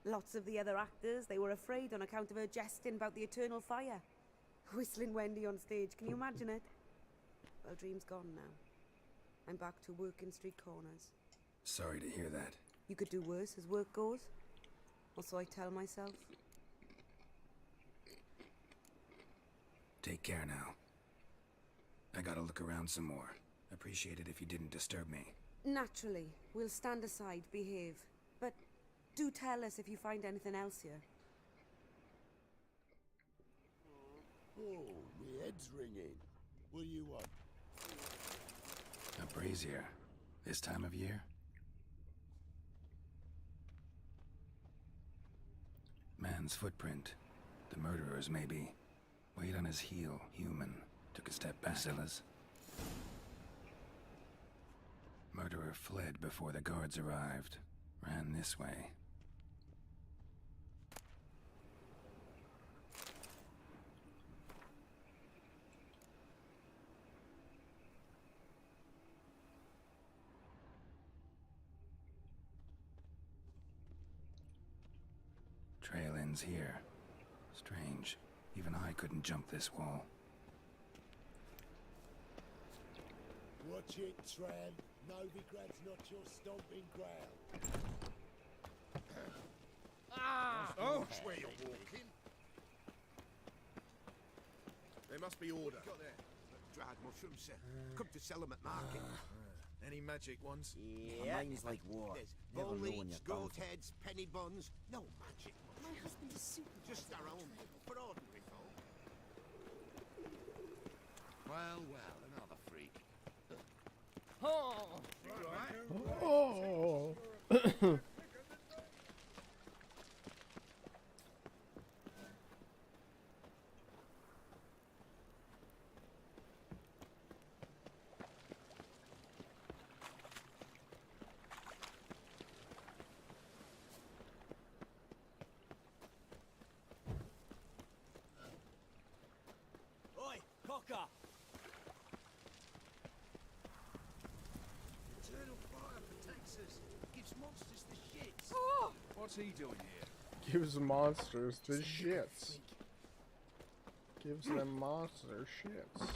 T: Lots of the other actors, they were afraid on account of her jesting about the eternal fire. Whistling Wendy on stage, can you imagine it? Well, dream's gone now. I'm back to working street corners.
C: Sorry to hear that.
T: You could do worse as work goes. Or so I tell myself.
C: Take care now. I gotta look around some more. Appreciate it if you didn't disturb me.
T: Naturally, we'll stand aside, behave. But do tell us if you find anything else here.
G: Oh, my head's ringing. What do you want?
C: A brazier. This time of year? Man's footprint. The murderer's maybe. Weight on his heel, human. Took a step back. Priscilla's. Murderer fled before the guards arrived. Ran this way. Trail ends here. Strange. Even I couldn't jump this wall.
G: Watch it, Tram. Novigrad's not your stomping ground.
Q: Oh, that's where you're walking. There must be order. What got there? Dried mushrooms, sir. Come to sell them at market. Any magic ones?
S: Yeah. Mine's like war.
Q: There's
S: Never
Q: bull
S: know when
Q: leeks,
S: you're
Q: goat
S: done.
Q: heads, penny buns. No magic.
P: My husband is super.
Q: Just our own. For ordinary folk. Well, well, another freak.
S: Oh!
B: Oh.
S: Oi, cocker!
F: Eternal fire protects us. Gives monsters the shits.
Q: What's he doing here?
B: Gives monsters the shits. Gives them monster shits.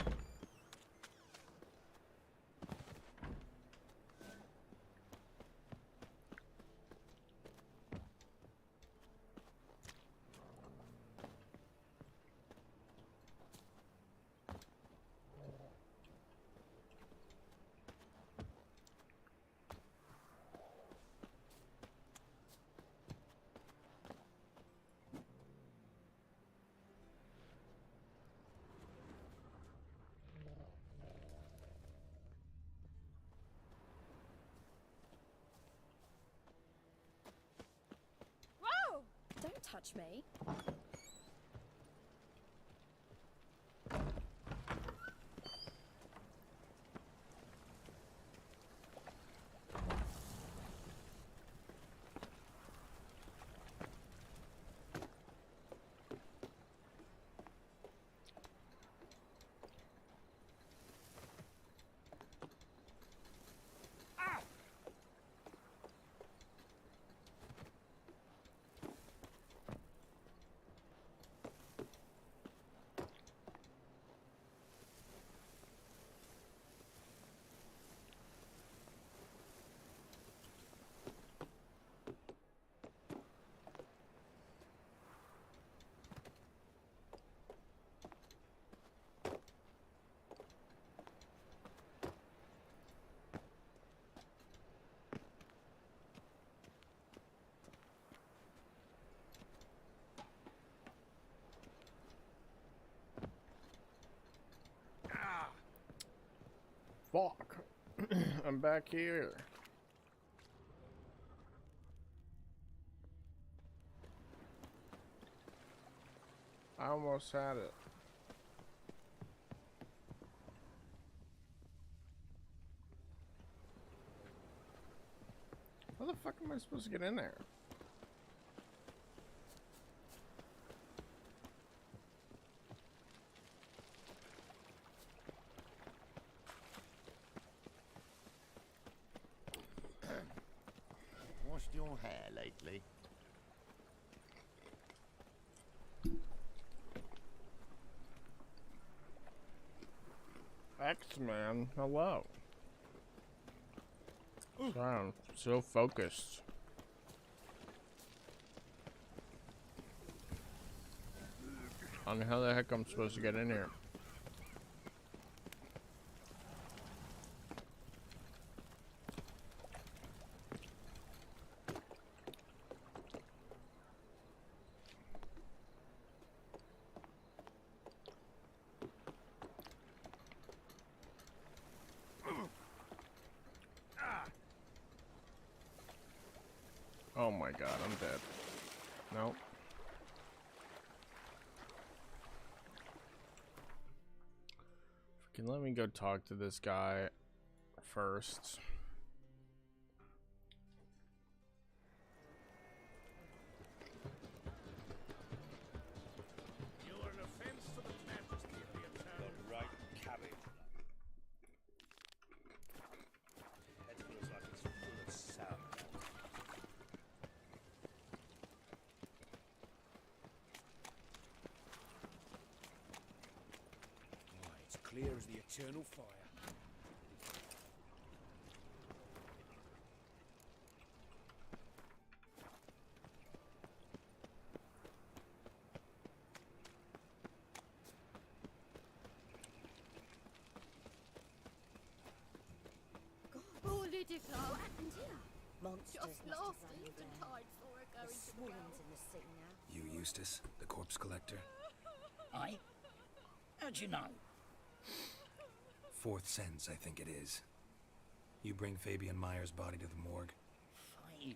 P: Whoa! Don't touch me. Fuck. I'm back here. I almost had it.
B: am I supposed to get in there?
O: Washed your hair lately?
B: X-Man, hello. Sorry, I'm so focused. On how the heck I'm supposed to get in here. Oh my god, I'm dead. Nope. Can let me go talk to this guy first.
I: You are an offense to the majesty of the eternal. The right carriage. It feels like it's full of sound. It's clear as the eternal fire.
P: Oh, Lydica, what happened here?
M: Monsters
P: Just
M: must
P: lost
M: have run
P: into
M: away.
P: tide for her
M: The
P: going to the
M: swarms
P: ground.
M: in the city now.
C: You, Eustace, the corpse collector?
U: Aye? How'd you know?
C: Fourth sense, I think it is. You bring Fabian Meyer's body to the morgue?
U: Fabian.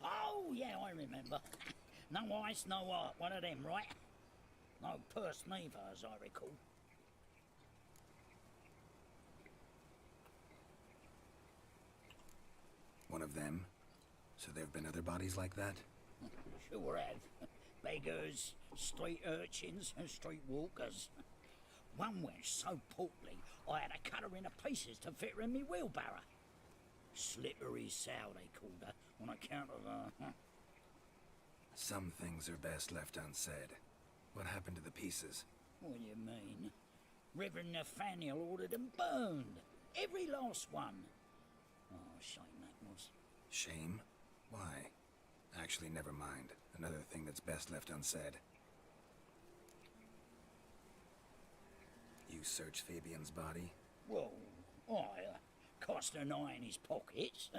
U: Oh, yeah, I remember. No ice, no art. One of them, right? No purse neither, as I recall.
C: One of them? So there have been other bodies like that?
U: Sure have. Beggars, street urchins, and street walkers. One went so portly, I had to cut her into pieces to fit her in me wheelbarrow. Slippery sow, they called her, on account of her.
C: Some things are best left unsaid. What happened to the pieces?
U: What do you mean? Reverend Nathaniel ordered them burned. Every last one. Oh, shame that was.
C: Shame? Why? Actually, never mind. Another thing that's best left unsaid. You searched Fabian's body?
U: Well, I cast an eye in his pockets.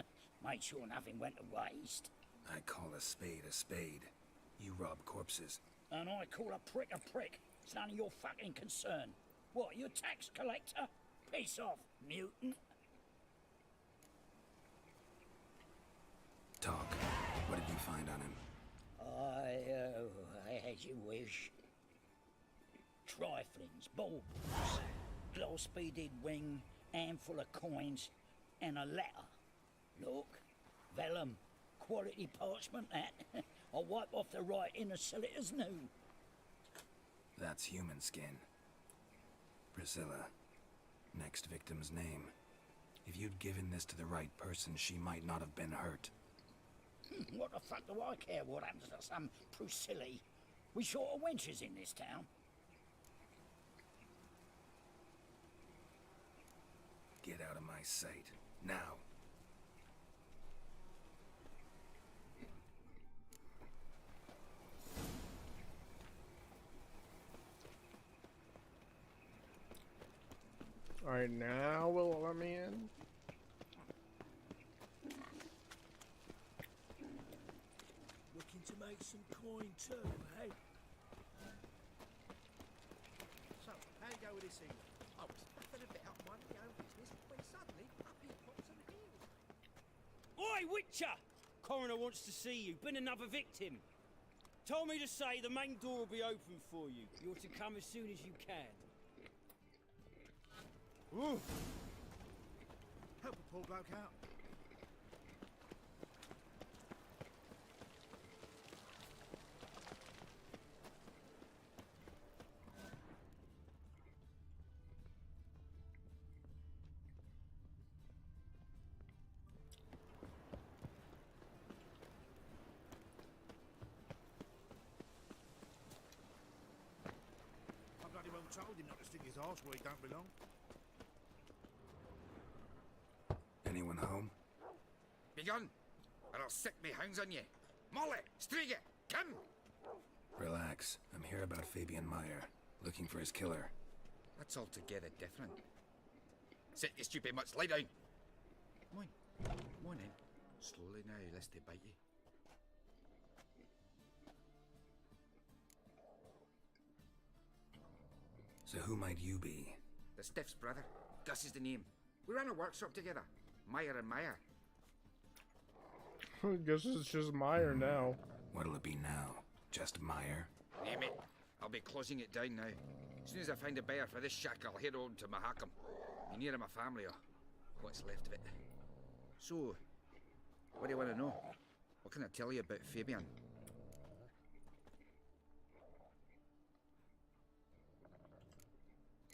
U: Made sure nothing went to waste.
C: I call a spade a spade. You rob corpses.
U: And I call a prick a prick. It's none of your fucking concern. What, you a tax collector? Piss off, mutant.
C: Talk. What did you find on him?
U: As you wish. Triflings, baubles, glass-beaded ring, handful of coins, and a letter. Look, vellum, quality parchment that. I'll wipe off the writing and sell it as new.
C: That's human skin. Priscilla. Next victim's name. If you'd given this to the right person, she might not have been hurt.
U: What the fuck do I care what happens to some Priscilla? We short of wenches in this town.
C: Get out of my sight. Now.
B: Alright, now will it let me in?
D: Looking to make some coin too, eh?
Q: So, how you go with this evening? I was nothing a bit up minding my own business when suddenly up he pops on the heels.
E: Oi, Witcher! Coroner wants to see you. Been another victim. Told me to say the main door will be open for you. You're to come as soon as you can. Ooh.
Q: Help a poor bloke out. arse where he don't belong.
C: Anyone home?
K: Begone, or I'll sick me hounds on you. Molly, Striga, come!
C: Relax. I'm here about Fabian Meyer, looking for his killer.
K: That's altogether different. Sit, you stupid mutts, lie down. Come on, come on then. Slowly now, lest they bite you.
C: So who might you be?
K: The Stiff's brother. Gus is the name. We ran a workshop together. Meyer and Meyer.
B: I guess it's just Meyer now.
C: What'll it be now? Just Meyer?
K: Name it. I'll be closing it down now. As soon as I find a buyer for this shack, I'll head on to Mahakam. Be near my family, or what's left of it. So, what do you want to know? What can I tell you about Fabian?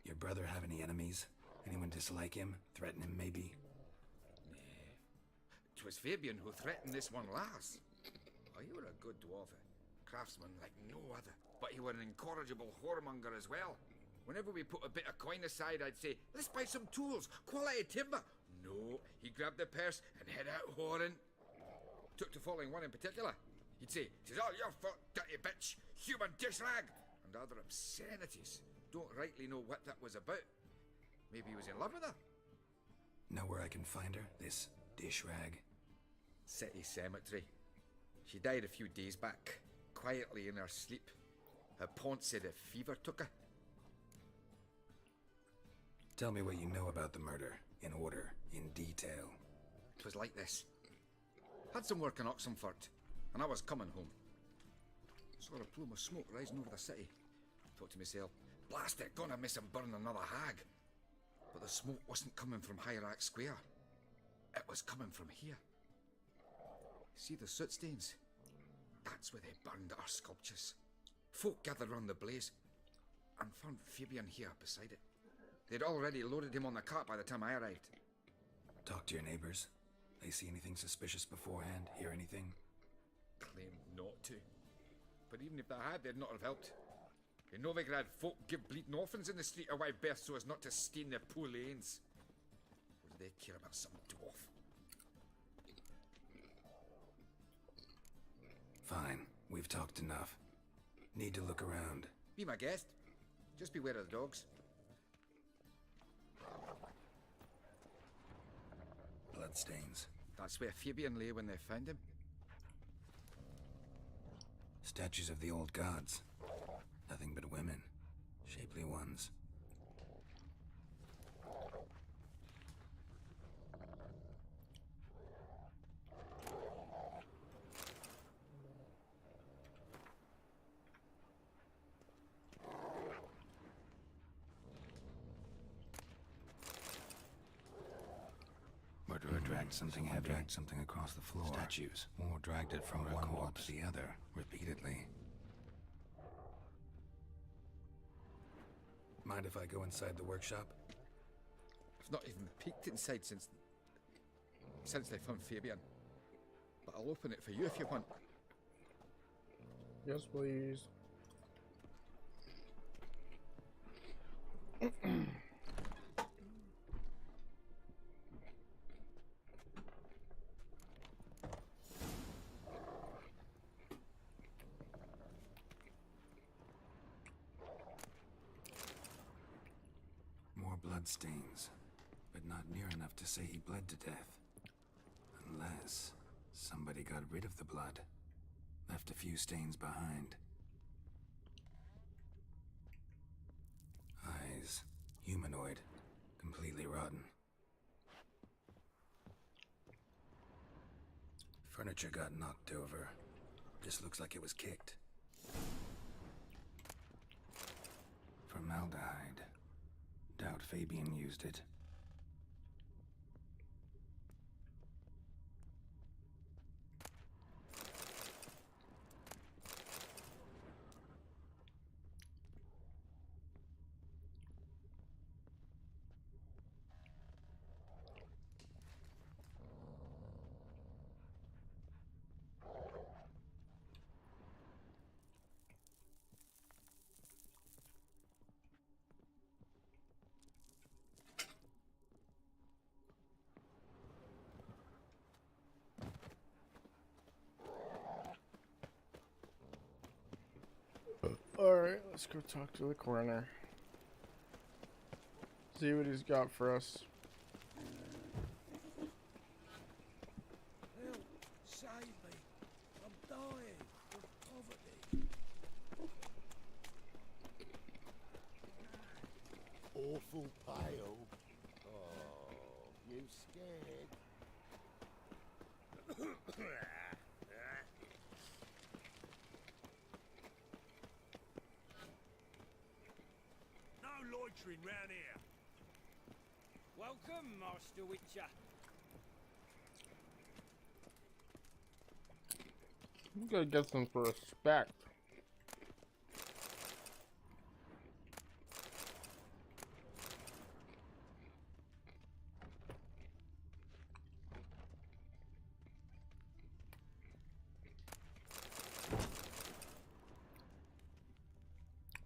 C: Your brother have any enemies? Anyone dislike him? Threaten him, maybe?
K: 'Twas Fabian who threatened this one last. Oh, you were a good dwarf, craftsman like no other. But you were an incorrigible whoremonger as well. Whenever we put a bit of coin aside, I'd say, let's buy some tools, quality timber. No, he grabbed the purse and head out whoring. Took to following one in particular. He'd say, "'Tis all your fault, dirty bitch, human dish rag," and other obscenities. Don't rightly know what that was about. Maybe he was in love with her.
C: Know where I can find her? This dish rag?
K: City cemetery. She died a few days back, quietly in her sleep. Her pont said a fever took her.
C: Tell me what you know about the murder, in order, in detail.
K: It was like this. Had some work in Oxenford, and I was coming home. Saw a plume of smoke rising over the city. Thought to myself, blast it, gonna miss him burn another hag. But the smoke wasn't coming from Hierarch Square. It was coming from here. See the soot stains? That's where they burned our sculptures. Folk gathered round the blaze and found Fabian here beside it. They'd already loaded him on the cart by the time I arrived.
C: Talk to your neighbors. They see anything suspicious beforehand? Hear anything?
K: Claimed not to. But even if they had, they'd not have helped. In Novigrad, folk give bleeding orphans in the street a wide berth so as not to stain their poor lanes. What do they care about some dwarf?
C: Fine, we've talked enough. Need to look around.
K: Be my guest. Just beware of the dogs.
C: Bloodstains.
K: That's where Fabian lay when they found him.
C: Statues of the old gods. Nothing but women. Shapely ones. Murderer dragged something heavy. Dragged something across the floor. Statues. Or dragged it from one wall to the other, repeatedly. Mind if I go inside the workshop?
K: I've not even peeked inside since they found Fabian. But I'll open it for you if you want.
B: Yes, please.
C: Bloodstains, but not near enough to say he bled to death. Unless somebody got rid of the blood, left a few stains behind. Eyes, humanoid, completely rotten. Furniture got knocked over. This looks like it was kicked. Formaldehyde. Doubt Fabian used it.
B: Alright, let's go talk to the coroner. See what he's got for us.
D: Help! Save me! I'm dying of poverty.
G: Awful pale. Oh, you scared?
D: No loitering round here.
E: Welcome, Master Witcher.
B: I'm gonna get some respect.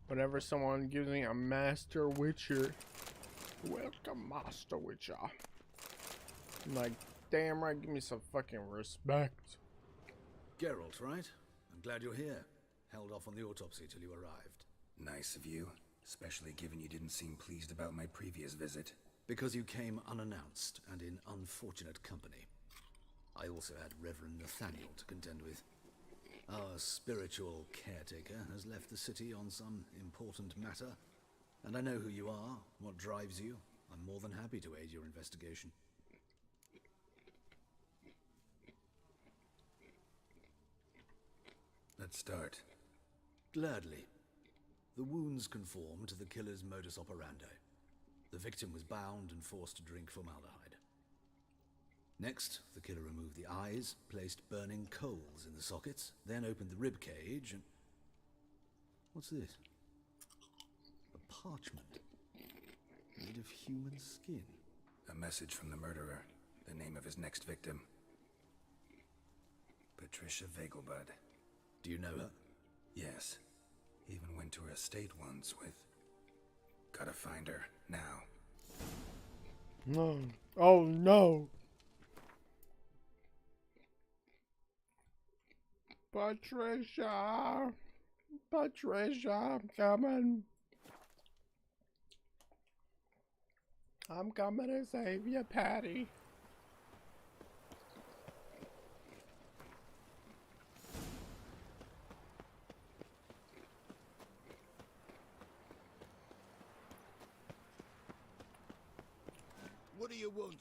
B: Whenever someone gives me a Master Witcher, welcome Master Witcher. I'm like, damn right, give me some fucking respect.
C: Geralt, right? I'm glad you're here. Held off on the autopsy till you arrived. Nice of you, especially given you didn't seem pleased about my previous visit. Because you came unannounced and in unfortunate company. I also had Reverend Nathaniel to contend with. Our spiritual caretaker has left the city on some important matter, and I know who you are, what drives you. I'm more than happy to aid your investigation. Let's start. Gladly. The wounds conform to the killer's modus operandi. The victim was bound and forced to drink formaldehyde. Next, the killer removed the eyes, placed burning coals in the sockets, then opened the rib cage and... What's this? A parchment. Made of human skin. A message from the murderer. The name of his next victim. Patricia Vegelbud. Do you know her? Yes. Even went to her estate once with... Gotta find her, now.
B: No. Oh no. Patricia. Patricia, I'm coming. I'm coming to save you, Patty.
J: What do you want?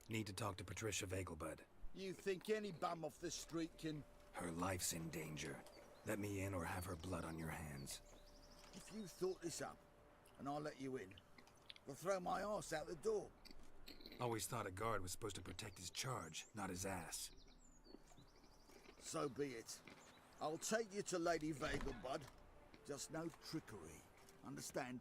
C: Need to talk to Patricia Vegelbud.
J: You think any bum off the street can...
C: Her life's in danger. Let me in or have her blood on your hands.
J: If you thought this up, and I'll let you in, I'll throw my arse out the door.
C: Always thought a guard was supposed to protect his charge, not his ass.
J: So be it. I'll take you to Lady Vegelbud. Just no trickery. Understand?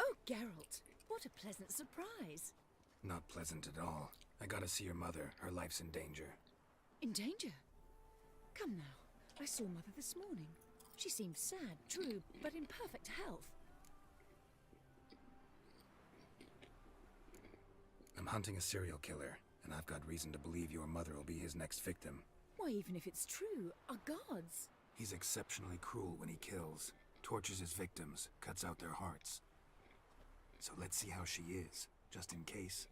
L: Oh, Geralt, what a pleasant surprise.
C: Not pleasant at all. I gotta see your mother. Her life's in danger.
L: In danger? Come now. I saw Mother this morning. She seemed sad, true, but in perfect health.
C: I'm hunting a serial killer, and I've got reason to believe your mother will be his next victim.
L: Why, even if it's true, our gods.
C: He's exceptionally cruel when he kills, tortures his victims, cuts out their hearts. So let's see how she is, just in case.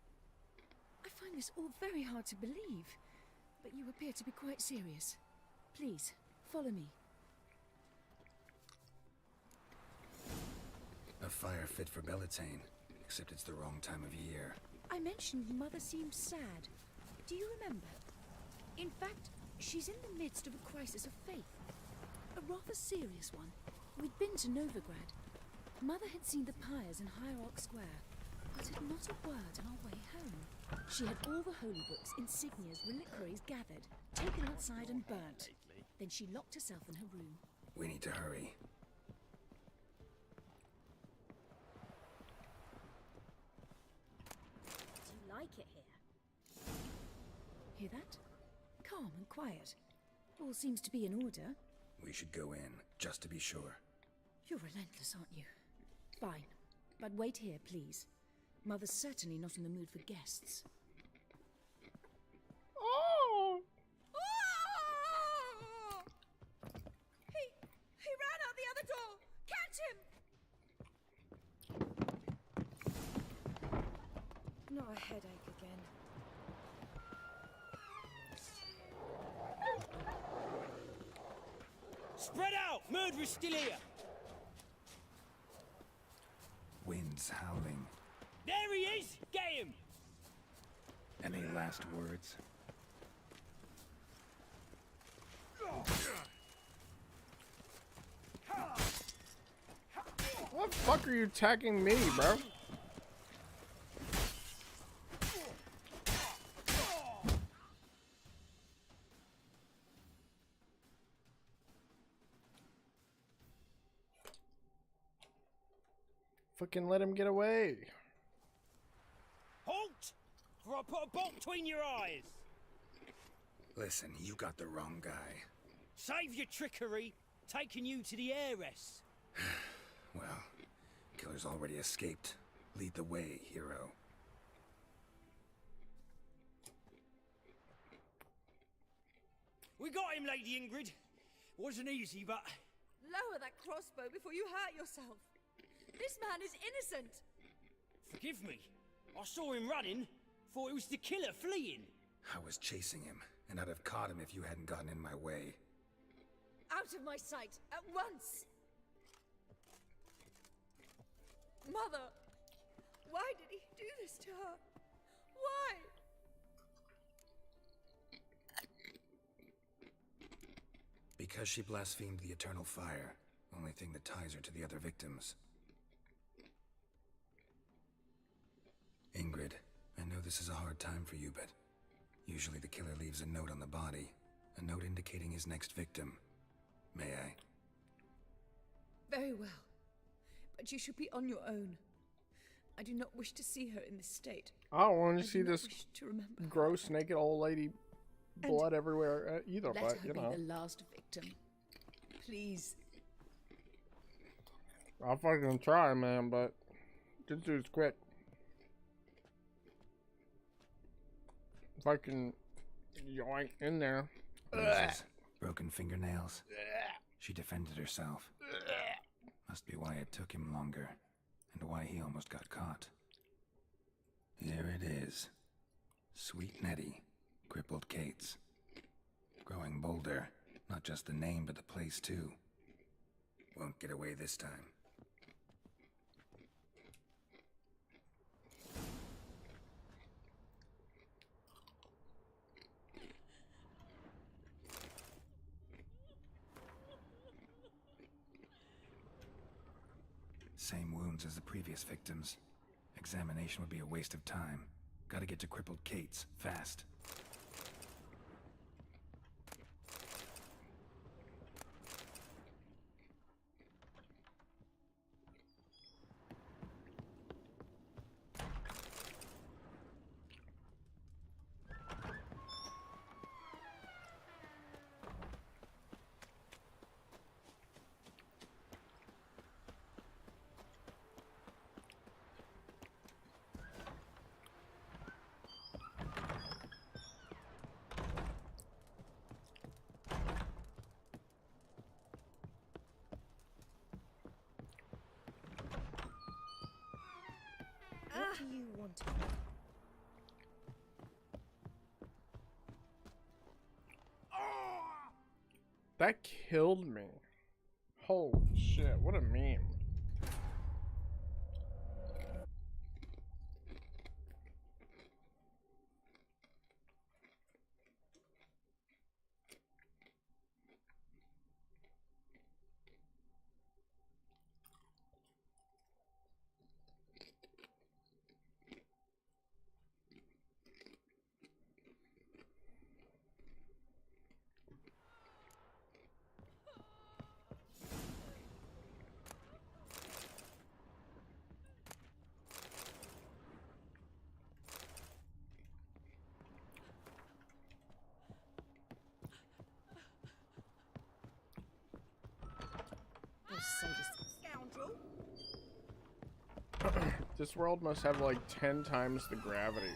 L: I find this all very hard to believe, but you appear to be quite serious. Please, follow me.
C: A fire fit for Bellatane, except it's the wrong time of year.
L: I mentioned Mother seemed sad. Do you remember? In fact, she's in the midst of a crisis of faith. A rather serious one. We'd been to Novigrad. Mother had seen the pyres in Hierarch Square, but had not a word on our way home. She had all the holy books, insignias, reliquaries gathered, taken outside and burnt. Then she locked herself in her room.
C: We need to hurry.
M: Do you like it here?
L: Hear that? Calm and quiet. All seems to be in order.
C: We should go in, just to be sure.
L: You're relentless, aren't you? Fine. But wait here, please. Mother's certainly not in the mood for guests. Not a headache again.
E: Spread out! Murderer's still here!
C: Wind's howling.
E: There he is! Get him!
C: Any last words?
B: What the fuck are you attacking me, bro? Fucking let him get away.
E: Halt! Or I'll put a bolt between your eyes!
C: Listen, you got the wrong guy.
E: Save your trickery! Taking you to the heiress!
C: Well, killer's already escaped. Lead the way, hero.
E: We got him, Lady Ingrid. Wasn't easy, but...
L: Lower that crossbow before you hurt yourself. This man is innocent.
E: Forgive me. I saw him running. Thought it was the killer fleeing.
C: I was chasing him, and I'd have caught him if you hadn't gotten in my way.
L: Out of my sight, at once! Mother! Why did he do this to her? Why?
C: Because she blasphemed the eternal fire. Only thing that ties her to the other victims. Ingrid, I know this is a hard time for you, but usually the killer leaves a note on the body. A note indicating his next victim. May I?
L: Very well. But you should be on your own. I do not wish to see her in this state.
B: I don't want to see
L: do not
B: this
L: wish to remember her.
B: gross naked old lady blood everywhere either,
L: Let
B: but
L: her
B: you
L: be
B: know.
L: the last victim. Please.
B: I'll fucking try, man, but this dude's quick. Fucking yoink in there.
C: Bruises, broken fingernails. She defended herself. Must be why it took him longer, and why he almost got caught. Here it is. Sweet Nettie, crippled Kate's. Growing bolder, not just the name but the place too. Won't get away this time. Same wounds as the previous victims. Examination would be a waste of time. Gotta get to crippled Kate's, fast.
L: What do you want?
B: That killed me. Holy shit, what a meme.
T: Scoundrel!
B: This world must have like 10 times the gravity.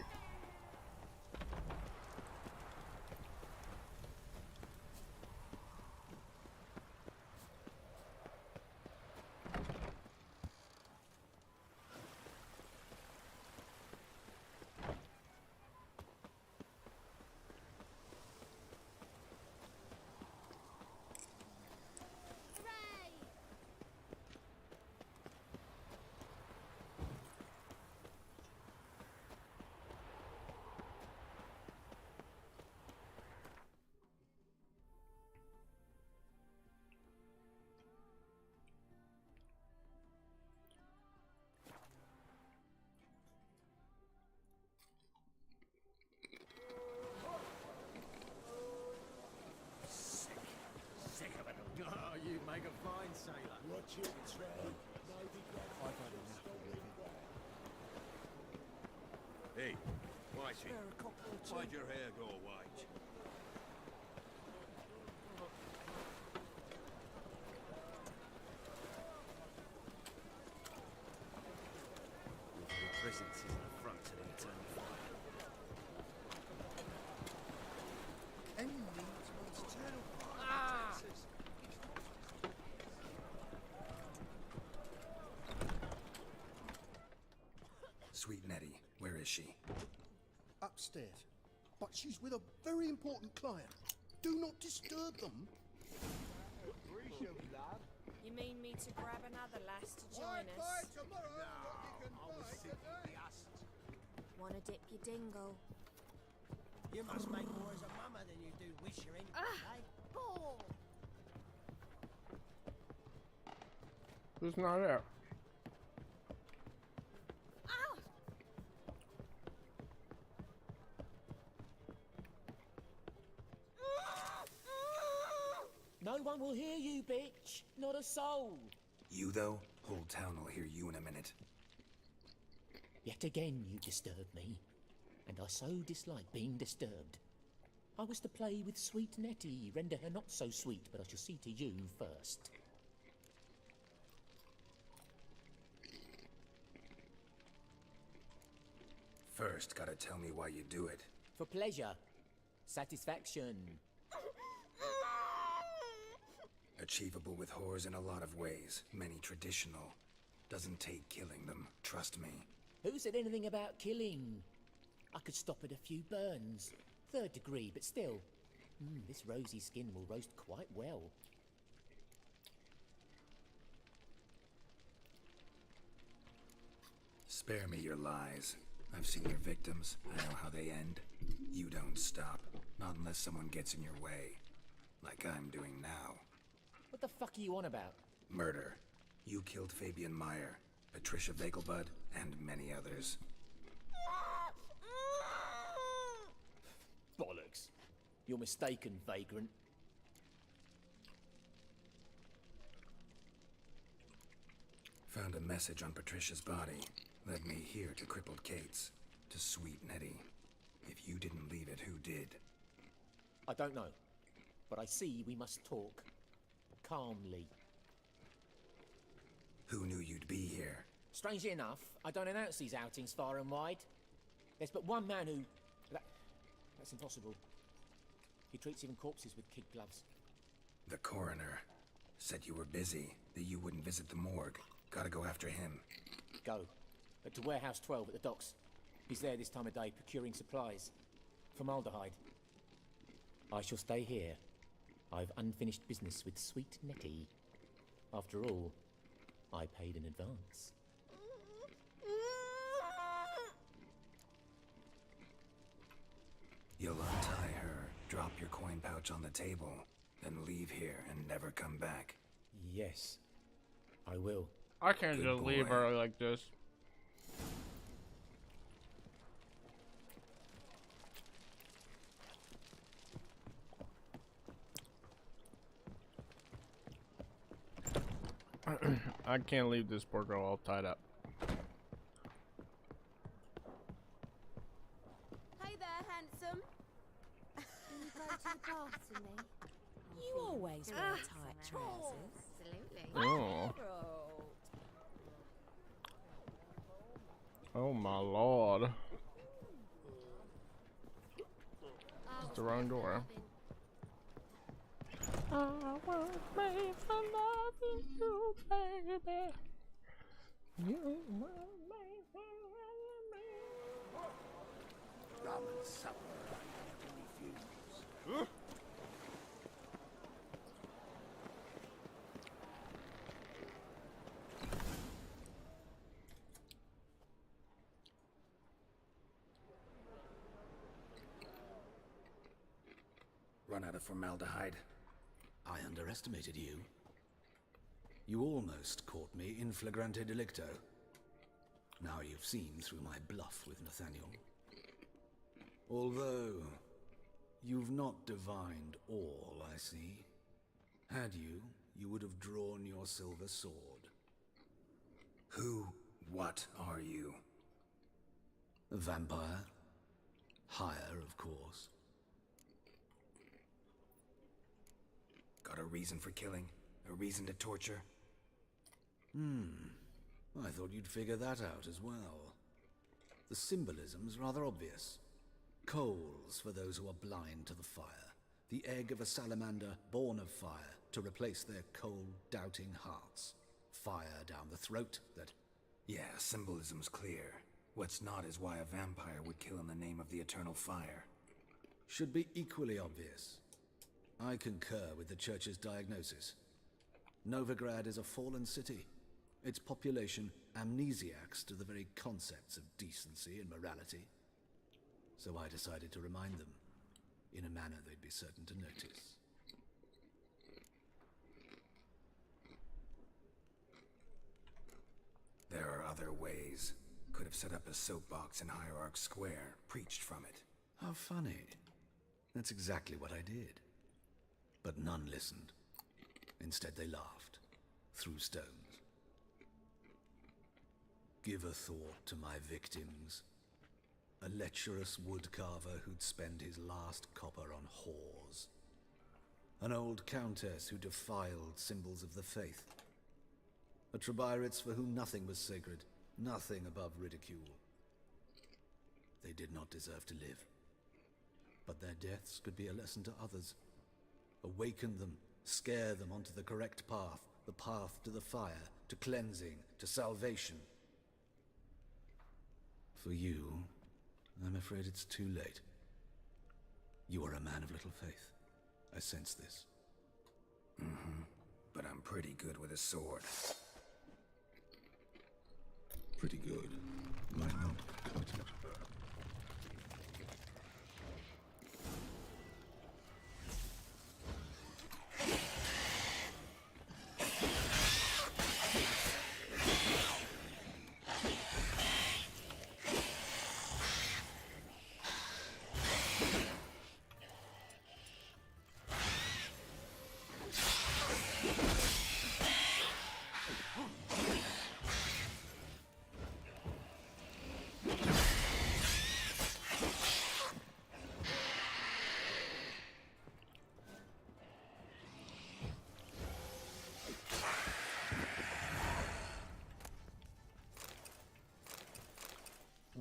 F: mighty. Why'd your hair go white?
N: Your very presence is an affront to the eternal fire.
J: Any means one's eternal fire.
C: Sweet Nettie, where is she?
J: Upstairs. But she's with a very important client. Do not disturb them.
P: You mean me to grab another lass to join us? Wanna dip your dingle?
S: You must make more as a mama than you do wish you're in, eh?
B: Who's not there?
H: No one will hear you, bitch. Not a soul.
C: You, though? Whole town will hear you in a minute.
H: Yet again you disturb me, and I so dislike being disturbed. I was to play with sweet Nettie, render her not so sweet, but I shall see to you first.
C: First, gotta tell me why you do it.
H: For pleasure. Satisfaction.
C: Achievable with whores in a lot of ways, many traditional. Doesn't take killing them, trust me.
H: Who said anything about killing? I could stop at a few burns. 3rd degree, but still. This rosy skin will roast quite well.
C: Spare me your lies. I've seen your victims. I know how they end. You don't stop. Not unless someone gets in your way. Like I'm doing now.
H: What the fuck are you on about?
C: Murder. You killed Fabian Meyer, Patricia Vagelbud, and many others.
H: Bollocks. You're mistaken, vagrant.
C: Found a message on Patricia's body. Led me here to crippled Kate's. To sweet Nettie. If you didn't leave it, who did?
H: I don't know. But I see we must talk. Calmly.
C: Who knew you'd be here?
H: Strangely enough, I don't announce these outings far and wide. There's but one man who... That's impossible. He treats even corpses with kid gloves.
C: The coroner. Said you were busy, that you wouldn't visit the morgue. Gotta go after him.
H: Go. To Warehouse 12 at the docks. He's there this time of day, procuring supplies. Formaldehyde. I shall stay here. I've unfinished business with sweet Nettie. After all, I paid in advance.
C: You'll untie her, drop your coin pouch on the table, then leave here and never come back.
H: Yes, I will.
B: I can't
C: Good
B: just
C: boy.
B: leave her like this. I can't leave this poor girl all tied up.
P: Hey there, handsome. Can you go to the bath for me?
L: You always wear tight trousers.
P: Absolutely.
B: Oh. Oh my lord. It's the wrong door. I was made for loving you, baby. You were made for loving me.
F: Rum and supper, I never refuse.
C: Run out of formaldehyde.
F: I underestimated you. You almost caught me in flagrante delicto. Now you've seen through my bluff with Nathaniel. Although, you've not divined all, I see. Had you, you would have drawn your silver sword.
C: Who, what are you?
F: A vampire? Higher, of course.
C: Got a reason for killing? A reason to torture?
F: I thought you'd figure that out as well. The symbolism's rather obvious. Coals for those who are blind to the fire. The egg of a salamander born of fire to replace their cold, doubting hearts. Fire down the throat that...
C: Yeah, symbolism's clear. What's not is why a vampire would kill in the name of the eternal fire.
F: Should be equally obvious. I concur with the Church's diagnosis. Novigrad is a fallen city. Its population amnesiacs to the very concepts of decency and morality. So I decided to remind them, in a manner they'd be certain to notice.
C: There are other ways. Could have set up a soapbox in Hierarch Square, preached from it.
F: How funny. That's exactly what I did. But none listened. Instead they laughed. Threw stones. Give a thought to my victims. A lecherous woodcarver who'd spend his last copper on whores. An old countess who defiled symbols of the faith. A Trebirates for whom nothing was sacred, nothing above ridicule. They did not deserve to live. But their deaths could be a lesson to others. Awaken them, scare them onto the correct path, the path to the fire, to cleansing, to salvation. For you, I'm afraid it's too late. You are a man of little faith. I sense this.
C: But I'm pretty good with a sword.
F: Pretty good. Might not cut it.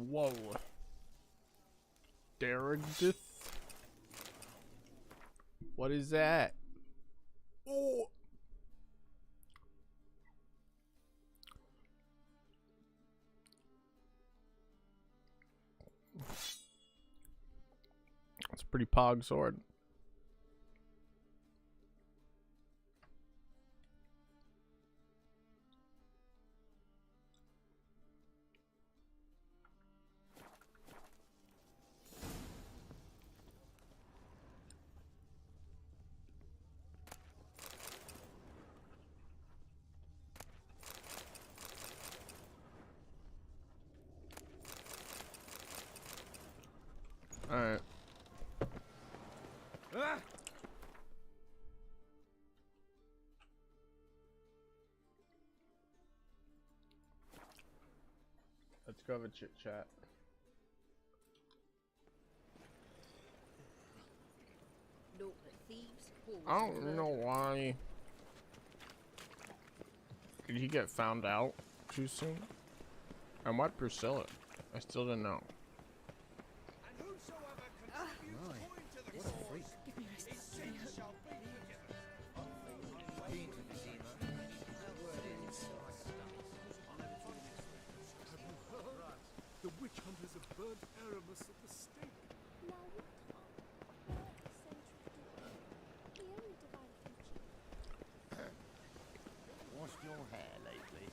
B: Whoa. Daragdith? What is that? Oh! It's a pretty pog sword. Alright. Let's go have a chit chat.
L: Look at thieves, whores,
B: I
L: and
B: don't know why. Did he get found out too soon? And why Priscilla? I still don't know.
L: What a freak. Give me rest.
D: The witch hunters have burnt Aramis at the stake.
P: Now you can't. The only divine creature.
O: Washed your hair lately?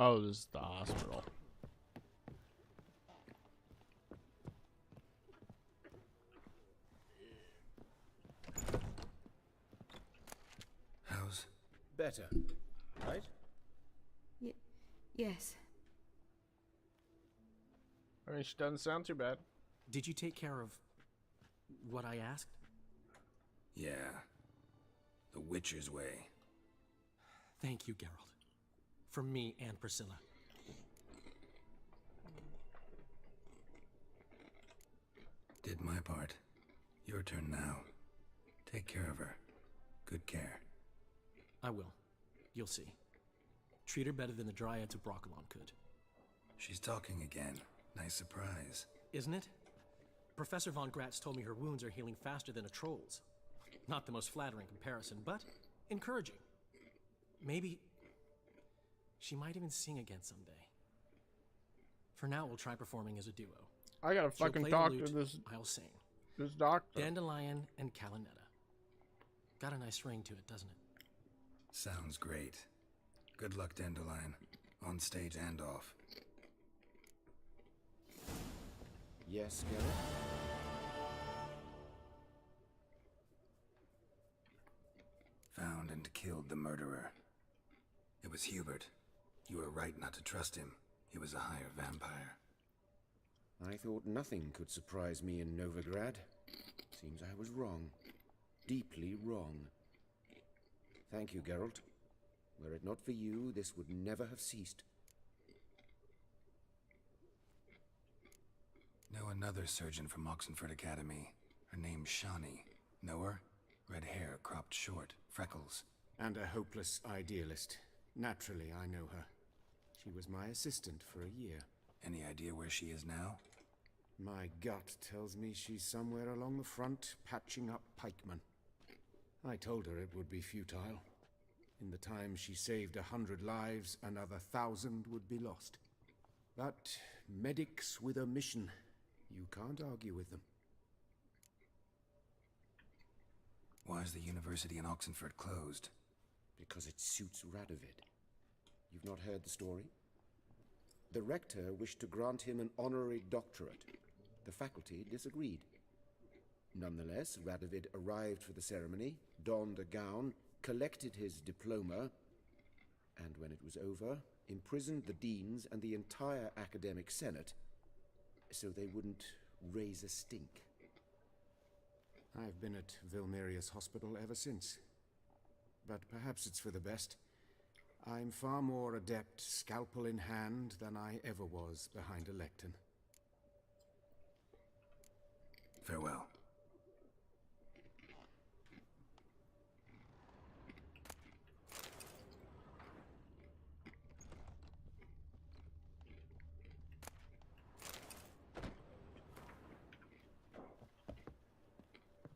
B: Oh, this is the hospital.
N: better, right?
A: Yes.
B: I mean, she doesn't sound too bad.
N: Did you take care of what I asked?
C: Yeah. The Witcher's way.
N: Thank you, Geralt. From me and Priscilla.
C: Did my part. Your turn now. Take care of her. Good care.
N: I will. You'll see. Treat her better than the Dryads of Brokilon could.
C: She's talking again. Nice surprise.
N: Isn't it? Professor von Gratz told me her wounds are healing faster than a troll's. Not the most flattering comparison, but encouraging. Maybe she might even sing again someday. For now, we'll try performing as a duo.
B: I gotta
N: She'll
B: fucking
N: play the
B: talk
N: lute,
B: to this
N: I'll sing.
B: doctor.
N: Dandelion and Calinetta. Got a nice ring to it, doesn't it?
C: Sounds great. Good luck, Dandelion. On stage and off.
R: Yes, Geralt?
C: Found and killed the murderer. It was Hubert. You were right not to trust him. He was a higher vampire.
R: I thought nothing could surprise me in Novigrad. Seems I was wrong. Deeply wrong. Thank you, Geralt. Were it not for you, this would never have ceased.
C: Know another surgeon from Oxenford Academy. Her name's Shawnee. Know her? Red hair, cropped short, freckles.
R: And a hopeless idealist. Naturally, I know her. She was my assistant for a year.
C: Any idea where she is now?
R: My gut tells me she's somewhere along the front, patching up pikemen. I told her it would be futile. In the time she saved 100 lives, another 1,000 would be lost. But medics with a mission, you can't argue with them.
C: Why is the university in Oxenford closed?
R: Because it suits Radovid. You've not heard the story? The rector wished to grant him an honorary doctorate. The faculty disagreed. Nonetheless, Radovid arrived for the ceremony, donned a gown, collected his diploma, and when it was over, imprisoned the deans and the entire academic senate so they wouldn't raise a stink. I've been at Vilmerius Hospital ever since. But perhaps it's for the best. I'm far more adept scalpel in hand than I ever was behind a lectern.
C: Farewell.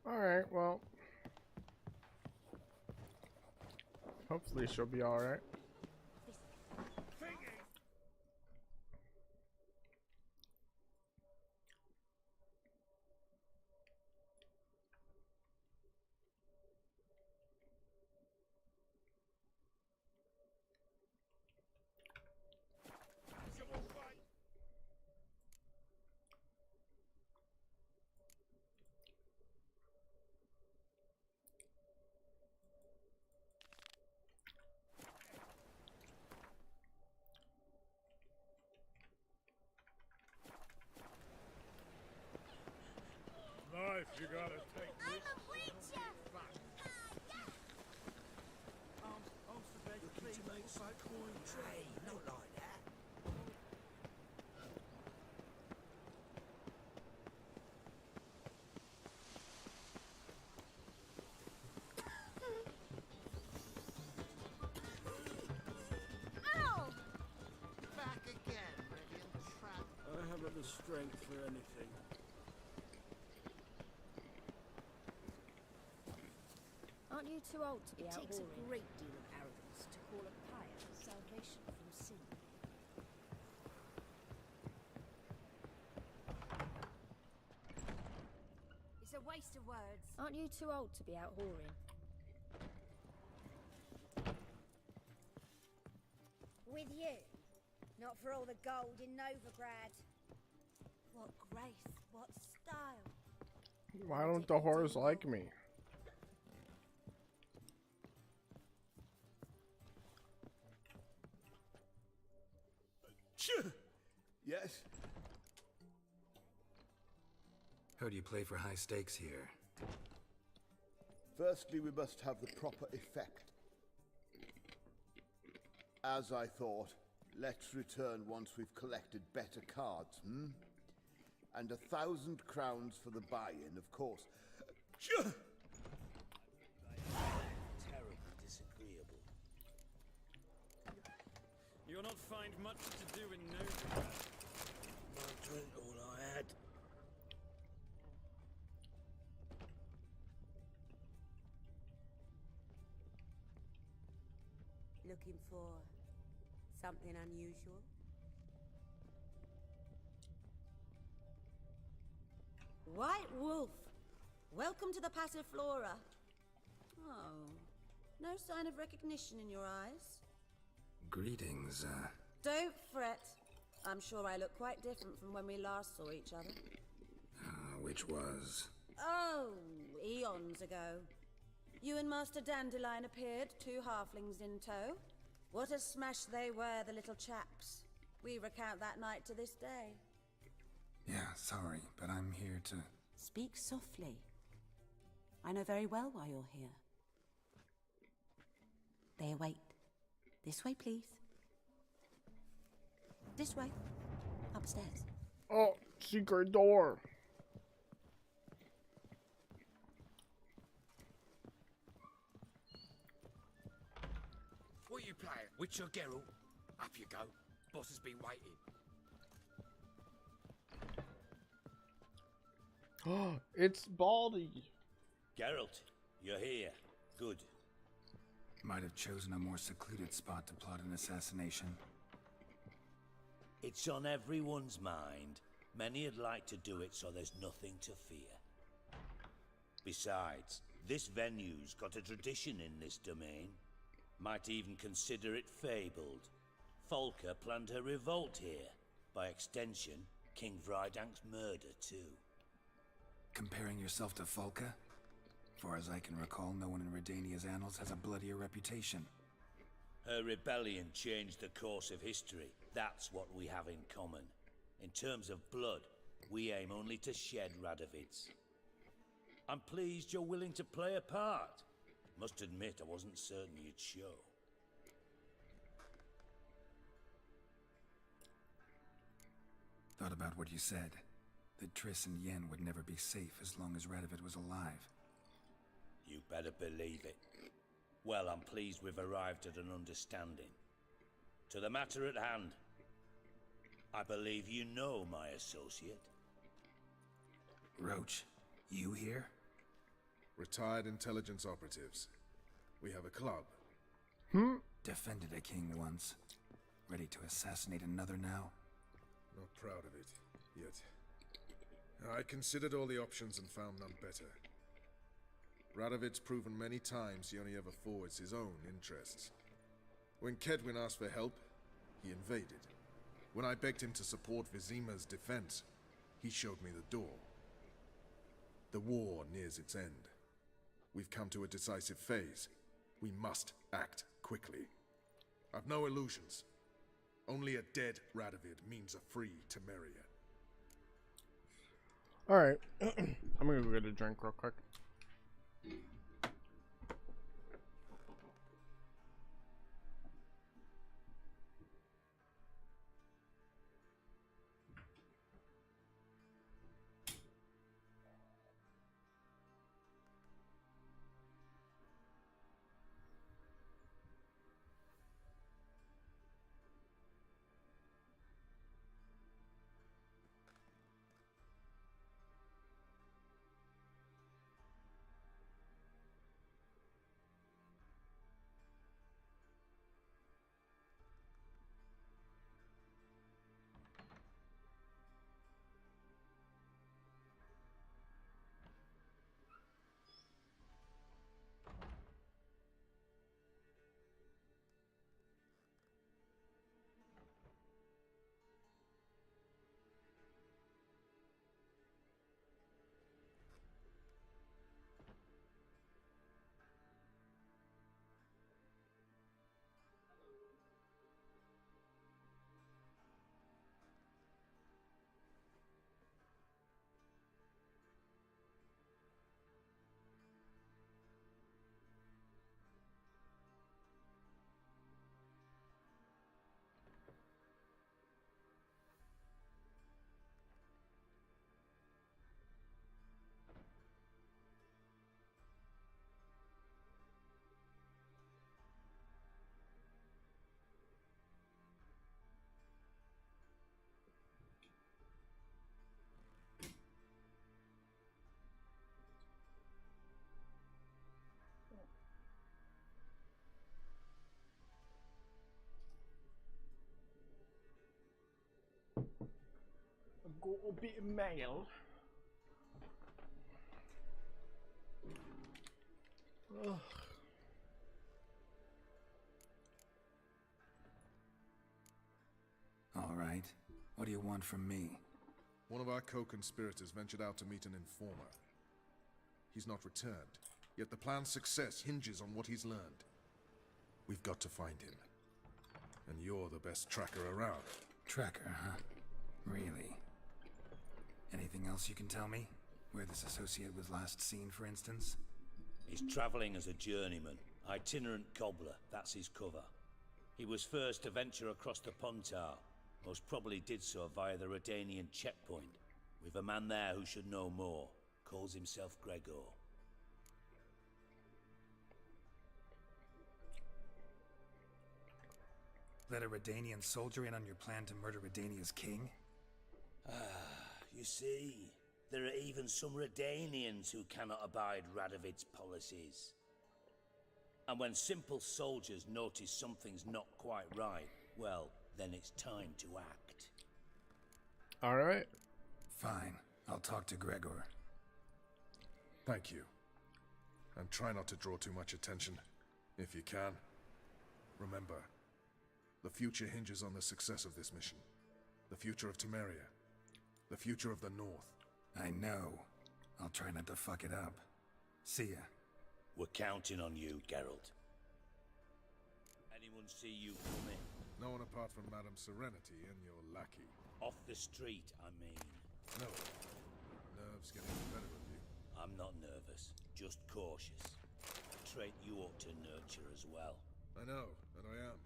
B: Alright, well. Hopefully she'll be alright.
D: Life, you gotta take this.
P: I'm a preacher!
J: Looking to make some coin trade.
U: Not like that.
P: Ow!
Q: Back again, ready on trap.
D: I haven't the strength for anything.
L: Aren't you too old to be out
V: It takes a
L: whoring?
V: great deal of arrogance to call a pyre salvation from sin.
P: It's a waste of words.
L: Aren't you too old to be out whoring?
P: With you. Not for all the gold in Novigrad. What grace, what style.
B: Why don't the whores like me?
C: play for high stakes here.
Q: Firstly, we must have the proper effect. As I thought, let's return once we've collected better cards, hmm? And 1,000 crowns for the buy-in, of course.
F: Terribly disagreeable.
D: You'll not find much to do in Novigrad. I drank all I had.
T: Looking for something unusual?
M: White Wolf, welcome to the Passiflora. Oh, no sign of recognition in your eyes.
C: Greetings,
M: Don't fret. I'm sure I look quite different from when we last saw each other.
C: which was...
M: Oh, eons ago. You and Master Dandelion appeared, 2 halflings in tow. What a smash they were, the little chaps. We recount that night to this day.
C: Yeah, sorry, but I'm here to...
T: Speak softly. I know very well why you're here. They await. This way, please. This way. Upstairs.
B: Oh, secret door.
I: What are you playing? Witcher Geralt? Up you go. Boss has been waiting.
B: It's Baldy.
F: Geralt, you're here. Good.
C: Might have chosen a more secluded spot to plot an assassination.
F: It's on everyone's mind. Many would like to do it, so there's nothing to fear. Besides, this venue's got a tradition in this domain. Might even consider it fabled. Folka planned her revolt here. By extension, King Vrydank's murder, too.
C: Comparing yourself to Folka? Far as I can recall, no one in Redania's annals has a bloodier reputation.
F: Her rebellion changed the course of history. That's what we have in common. In terms of blood, we aim only to shed Radovid's. I'm pleased you're willing to play a part. Must admit, I wasn't certain you'd show.
C: Thought about what you said. That Triss and Yen would never be safe as long as Radovid was alive.
F: You better believe it. Well, I'm pleased we've arrived at an understanding. To the matter at hand. I believe you know my associate.
C: Roach, you here?
K: Retired intelligence operatives. We have a club.
C: Defended a king once. Ready to assassinate another now?
K: Not proud of it, yet. I considered all the options and found none better. Radovid's proven many times he only ever forwards his own interests. When Kedwin asked for help, he invaded. When I begged him to support Vizima's defense, he showed me the door. The war nears its end. We've come to a decisive phase. We must act quickly. I've no illusions. Only a dead Radovid means a free Temeria.
B: Alright. I'm gonna go get a drink real quick. I've got a bit of mail. Ugh.
C: All right. What do you want from me?
K: One of our co-conspirators ventured out to meet an informer. He's not returned, yet the plan's success hinges on what he's learned. We've got to find him. And you're the best tracker around.
C: Tracker, huh? Really? Anything else you can tell me? Where this associate was last seen, for instance?
F: He's travelling as a journeyman. Itinerant cobbler, that's his cover. He was first to venture across the Pontar. Most probably did so via the Redanian checkpoint. We've a man there who should know more. Calls himself Gregor.
C: Let a Redanian soldier in on your plan to murder Redania's king?
F: You see, there are even some Redanians who cannot abide Radovid's policies. And when simple soldiers notice something's not quite right, well, then it's time to act.
B: Alright.
C: Fine. I'll talk to Gregor.
K: Thank you. And try not to draw too much attention, if you can. Remember, the future hinges on the success of this mission. The future of Temeria. The future of the North.
C: I know. I'll try not to fuck it up. See ya.
F: We're counting on you, Geralt. Anyone see you coming?
K: No one apart from Madame Serenity and your lackey.
F: Off the street, I mean.
K: No. Nerves getting the better of you.
F: I'm not nervous, just cautious. A trait you ought to nurture as well.
K: I know, and I am.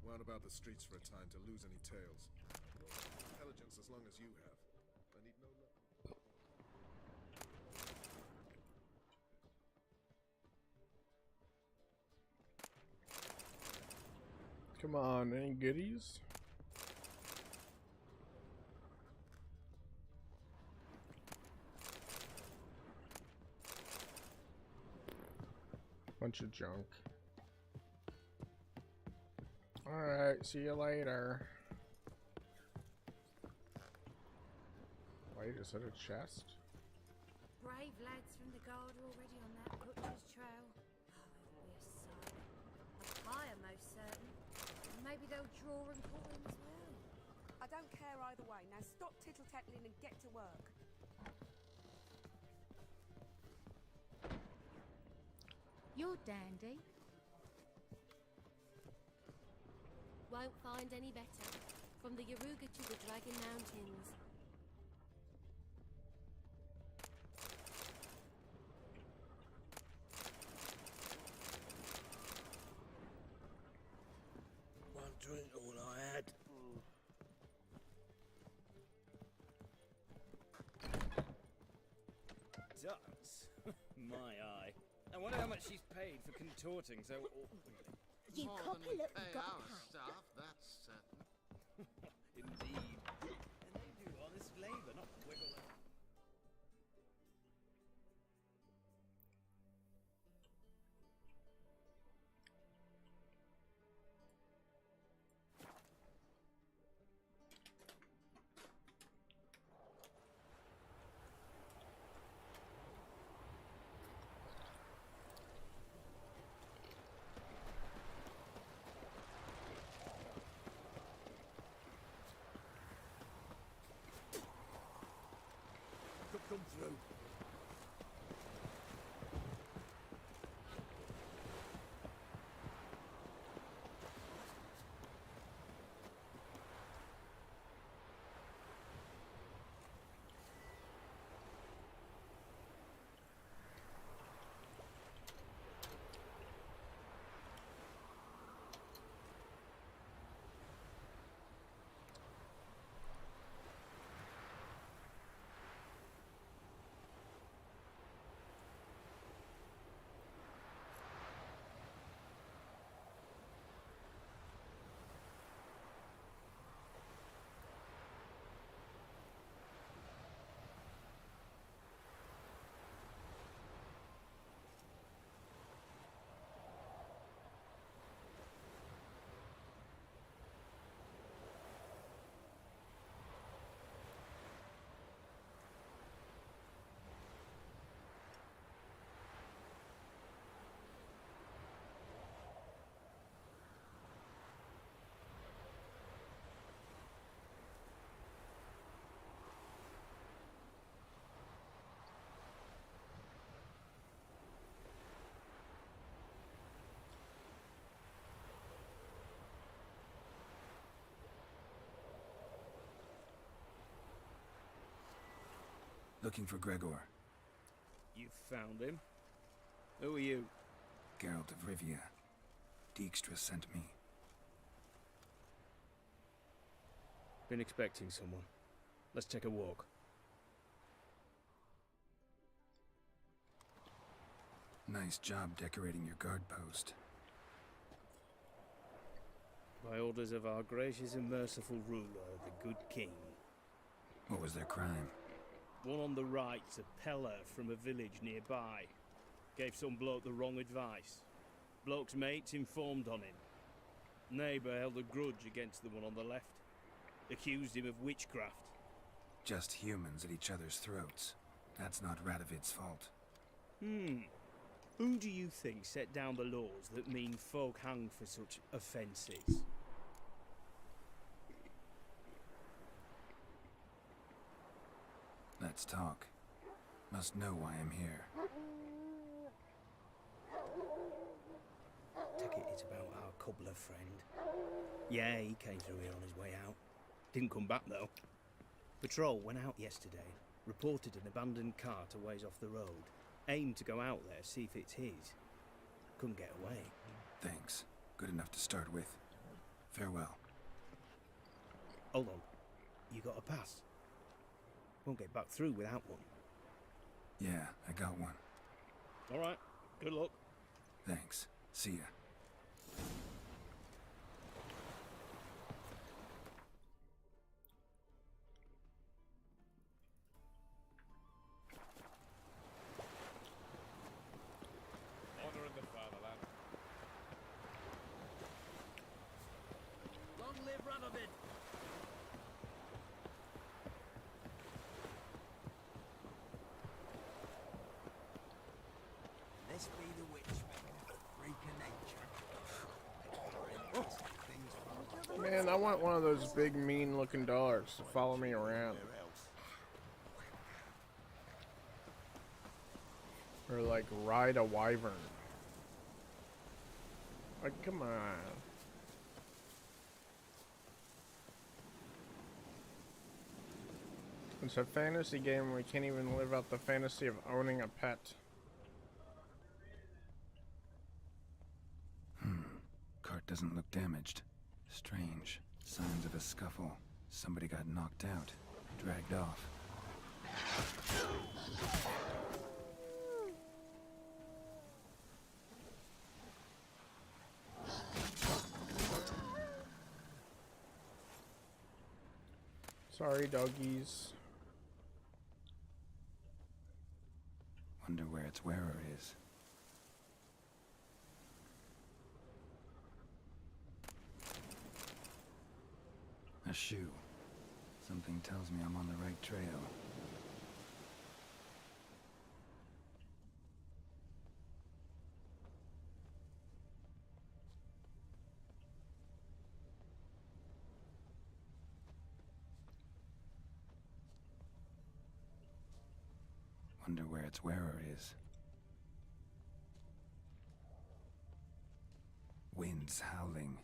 K: Wound about the streets for a time to lose any tails. Intelligence as long as you have. I need no luck.
B: Come on, any goodies? Bunch of junk. Alright, see you later. Wait, is it a chest?
P: Brave lads from the guard are already on that butcher's trail. Oh, it'll be a sight. A pyre, most certain. Maybe they'll draw and call him as well.
T: I don't care either way. Now stop tittle-tattling and get to work.
E: You're dandy. Won't find any better. From the Yaruga to the Dragon Mountains.
F: One drink, all I had.
G: Does? My eye. I wonder how much she's paid for contorting so awkwardly.
P: You copper look got
O: our
P: paid.
O: staff, that's certain.
G: Indeed. And they do honest labour, not wiggle.
C: Looking for Gregor.
D: You found him? Who are you?
C: Geralt of Rivia. Dijkstra sent me.
D: Been expecting someone. Let's take a walk.
C: Nice job decorating your guard post.
D: By orders of our gracious and merciful ruler, the good king.
C: What was their crime?
D: One on the right's a peller from a village nearby. Gave some bloke the wrong advice. Bloke's mates informed on him. Neighbour held a grudge against the one on the left. Accused him of witchcraft.
C: Just humans at each other's throats. That's not Radovid's fault.
D: Who do you think set down the laws that mean folk hang for such offences?
C: Let's talk. Must know why I'm here.
D: Take it it's about our cobbler friend. Yeah, he came through here on his way out. Didn't come back though. Patrol went out yesterday. Reported an abandoned cart a ways off the road. Aimed to go out there, see if it's his. Couldn't get away.
C: Thanks. Good enough to start with. Farewell.
D: Hold on. You got a pass? Won't get back through without one.
C: Yeah, I got one.
D: Alright. Good luck.
C: Thanks. See ya.
I: Honor in the fatherland.
F: Long live Radovid!
H: This be the witch, freak of nature.
B: Man, I want one of those big, mean-looking dogs to follow me around. Or, like, ride a wyvern. Like, come on. It's a fantasy game and we can't even live out the fantasy of owning a pet.
C: Cart doesn't look damaged. Strange. Signs of a scuffle. Somebody got knocked out. Dragged off.
B: Sorry, doggies.
C: Wonder where its wearer is. A shoe. Something tells me I'm on the right trail. Wonder where its wearer is. Winds howling.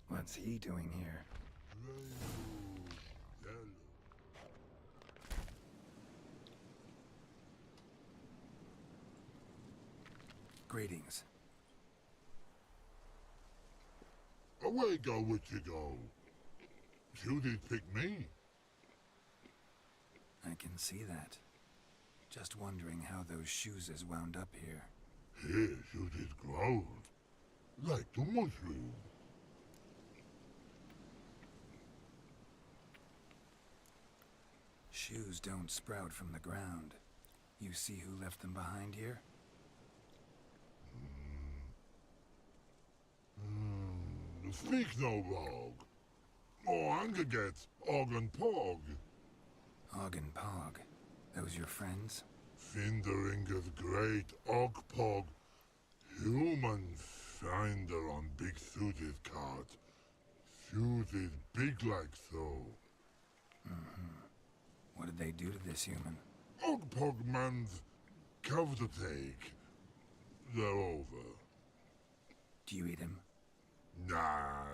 C: What's he doing here? Greetings.
S: Away go, would you go? You did pick me.
C: I can see that. Just wondering how those shoes is wound up here.
S: Here you did grow. Like the mushroom.
C: Shoes don't sprout from the ground. You see who left them behind here?
S: Speak no rogue. Oh, anger gets Og and Pog.
C: Og and Pog. Those your friends?
S: Finderinger's great Og Pog. Human finder on big suited cart. Suited big like so.
C: What did they do to this human?
S: Og Pog man's cover to take. They're over.
C: Do you eat him?
S: Nah,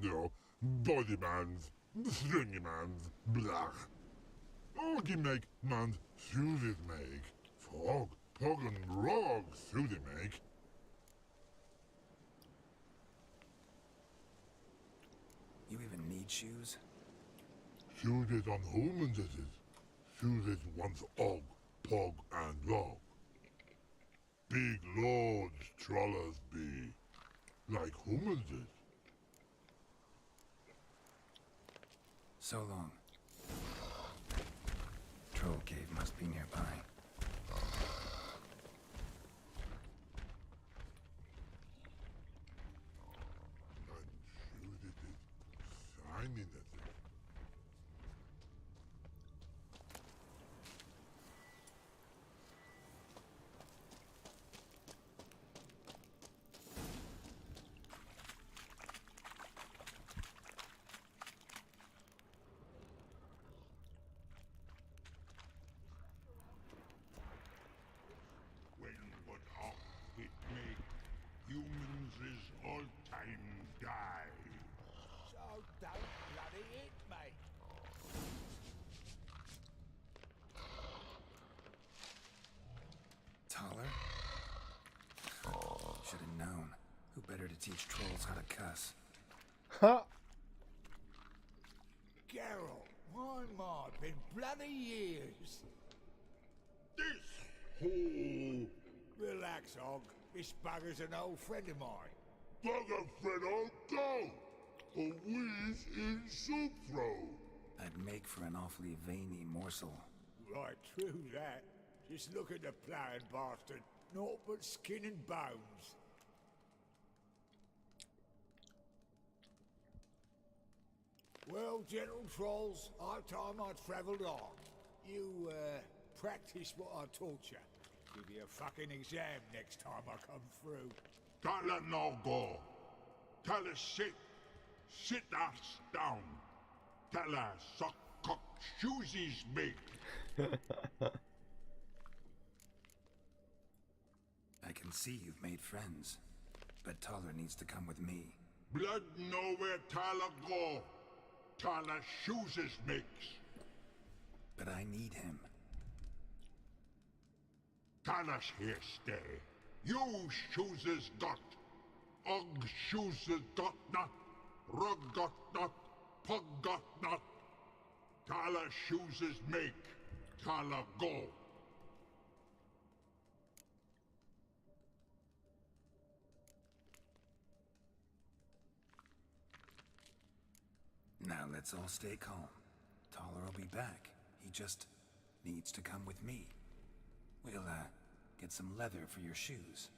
S: no. Body mans, stringy mans, blah. Orgi make mans suited make. Fog, pog and rog suited make.
C: You even need shoes?
S: Suited on humans it is. Suited once og, pog and log. Big lords trollers be. Like humans is.
C: So long. Troll cave must be nearby.
S: Signing it. When what off it make, humans is all time die.
I: So don't bloody hit me.
C: Taller? Should have known. Who better to teach trolls how to cuss?
B: Ha!
I: Geralt, my mind, been bloody years.
S: This whole
I: Relax, Og. This bugger's an old friend of mine.
S: bugger friend I'll go. A whiz in soup throw.
C: I'd make for an awfully veiny morsel.
I: Right, true that. Just look at the ploughing bastard. Naught but skin and bones. Well, gentle trolls, our time I travelled on. You, practice what I taught you. Give you a fucking exam next time I come through.
S: Tell her no go. Tell her sit. Sit ass down. Tell her suck cock shoesies make.
C: I can see you've made friends, but Taller needs to come with me.
S: Blood know where Tala go. Tala shoeses makes.
C: But I need him.
S: Tala's here stay. You shoeses got. Og shoeses got not. Rug got not. Pug got not. Tala shoeses make. Tala go.
C: Now let's all stay calm. Taller will be back. He just needs to come with me. We'll, get some leather for your shoes.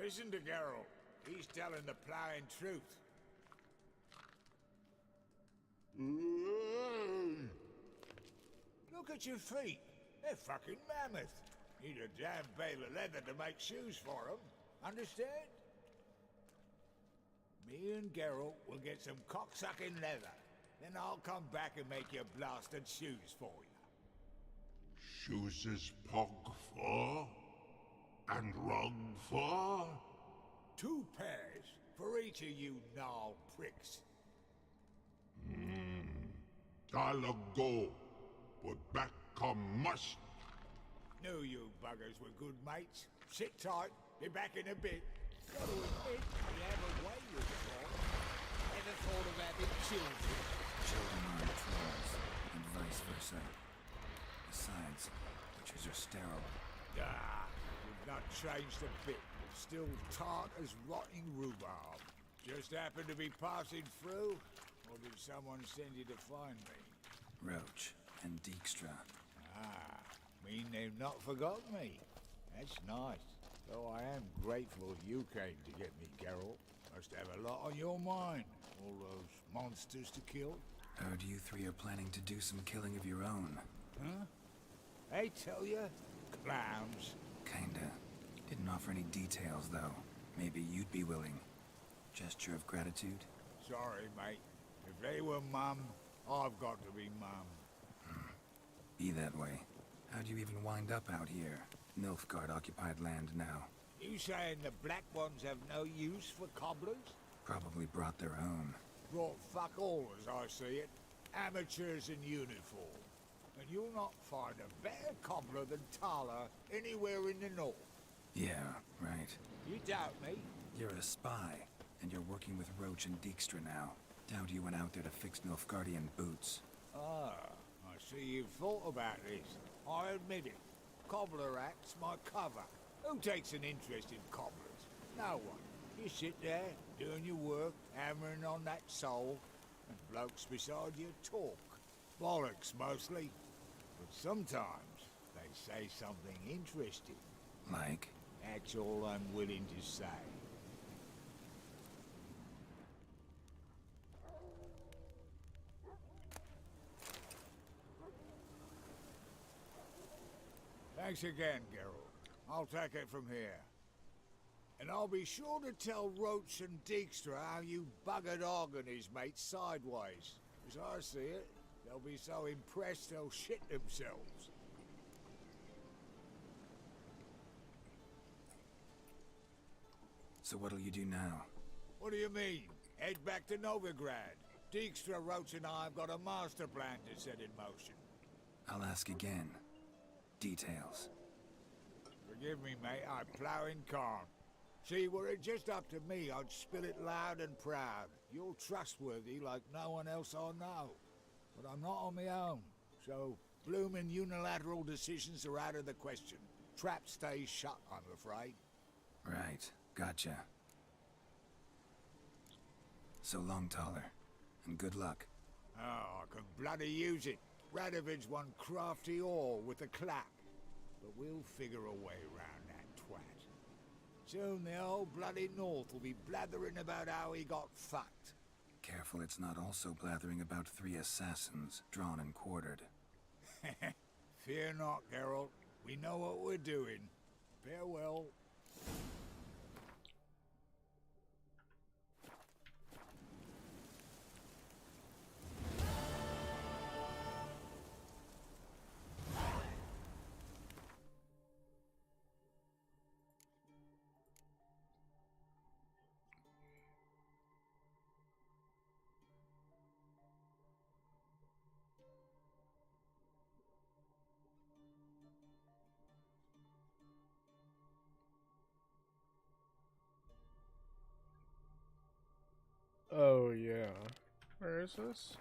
I: Listen to Geralt. He's telling the ploughing truth. Look at your feet. They're fucking mammoth. Need a damn bale of leather to make shoes for them. Understand? Me and Geralt will get some cocksucking leather. Then I'll come back and make your blasted shoes for you.
S: Shoeses pog for? And rug for?
I: 2 pairs for each of you gnarled pricks.
S: Tala go. But back come must.
I: Knew you buggers were good mates. Sit tight. Be back in a bit. Got to admit, you have a way with it all. Ever thought of having children?
C: Children aren't trolls, and vice versa. Besides, butchers are sterile.
I: Ah, you've not changed a bit. Still tart as rotting rhubarb. Just happened to be passing through? Or did someone send you to find me?
C: Roach and Dijkstra.
I: Ah, mean they've not forgotten me. That's nice. Though I am grateful you came to get me, Geralt. Must have a lot on your mind. All those monsters to kill.
C: Heard you 3 are planning to do some killing of your own.
I: Huh? They tell you? Clowns.
C: Kinda. Didn't offer any details, though. Maybe you'd be willing. Gesture of gratitude?
I: Sorry, mate. If they were mum, I've got to be mum.
C: Be that way. How'd you even wind up out here? Nilfgaard-occupied land now.
I: You saying the Black Ones have no use for cobblers?
C: Probably brought their own.
I: Brought fuck all, as I see it. Amateurs in uniform. And you'll not find a better cobbler than Tala anywhere in the north.
C: Yeah, right.
I: You doubt me?
C: You're a spy, and you're working with Roach and Dijkstra now. Doubt you went out there to fix Nilfgaardian boots.
I: Ah, I see you've thought about this. I admit it. Cobbler act's my cover. Who takes an interest in cobblers? No one. You sit there, doing your work, hammering on that sole, and blokes beside you talk. Bollocks, mostly. But sometimes they say something interesting.
C: Like?
I: That's all I'm willing to say. Thanks again, Geralt. I'll take it from here. And I'll be sure to tell Roach and Dijkstra how you buggered Og and his mates sideways. As I see it, they'll be so impressed they'll shit themselves.
C: So what'll you do now?
I: What do you mean? Head back to Novigrad. Dijkstra, Roach and I have got a master plan to set in motion.
C: I'll ask again. Details.
I: Forgive me, mate, I plough in calm. See, were it just up to me, I'd spill it loud and proud. You're trustworthy like no one else I know. But I'm not on my own, so bloomin' unilateral decisions are out of the question. Trap stays shut, I'm afraid.
C: Right, gotcha. So long, Taller, and good luck.
I: Oh, I can bloody use it. Radovid's one crafty ore with a clap. But we'll figure a way around that twat. Soon the whole bloody North will be blathering about how he got fucked.
C: Careful it's not also blathering about 3 assassins, drawn and quartered.
I: Fear not, Geralt. We know what we're doing. Farewell.
B: Oh yeah. Where is this?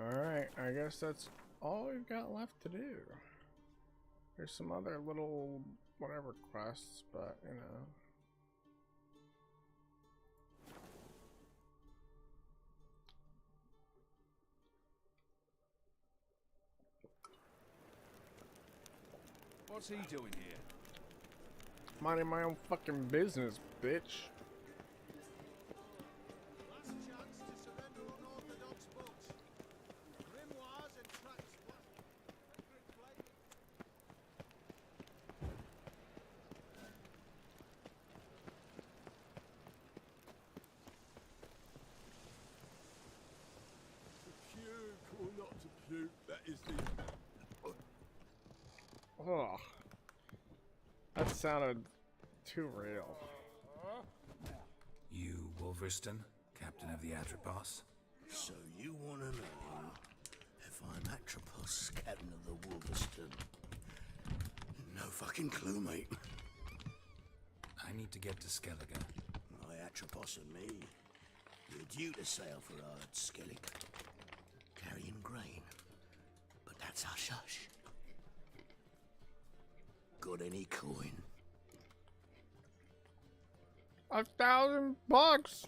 B: Alright, I guess that's all we've got left to do. There's some other little whatever quests, but you know.
A: What's he doing here?
B: Minding my own fucking business, bitch. Ugh. That sounded too real.
C: You, Wolverston, captain of the Atropos?
N: So you want to know if I'm Atropos, captain of the Wolverston? No fucking clue, mate.
C: I need to get to Skellige.
N: My Atropos and me, we're due to sail for Ard Skellig, carrying grain. But that's hush-hush. Got any coin?
B: $1,000.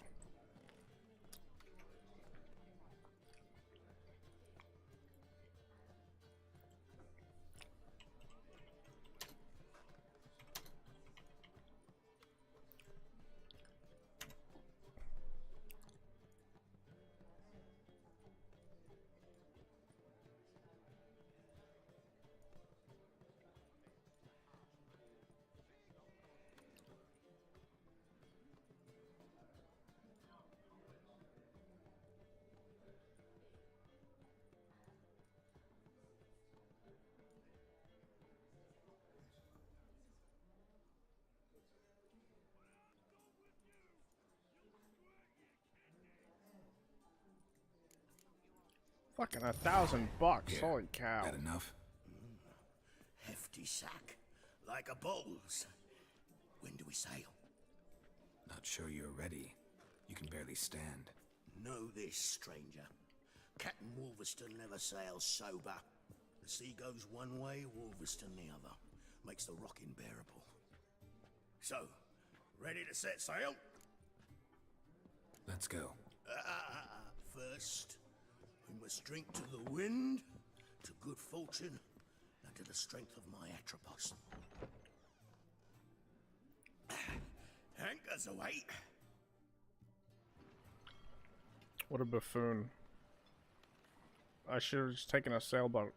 B: Fucking $1,000. Holy cow.
C: That enough?
N: Hefty sack. Like a bull's. When do we sail?
C: Not sure you're ready. You can barely stand.
N: Know this, stranger. Captain Wolverston never sails sober. The sea goes one way, Wolverston the other. Makes the rocking bearable. So, ready to set sail?
C: Let's go.
N: First, we must drink to the wind, to good fortune, and to the strength of my Atropos. Anchors away.
B: What a buffoon. I should have just taken a sailboat.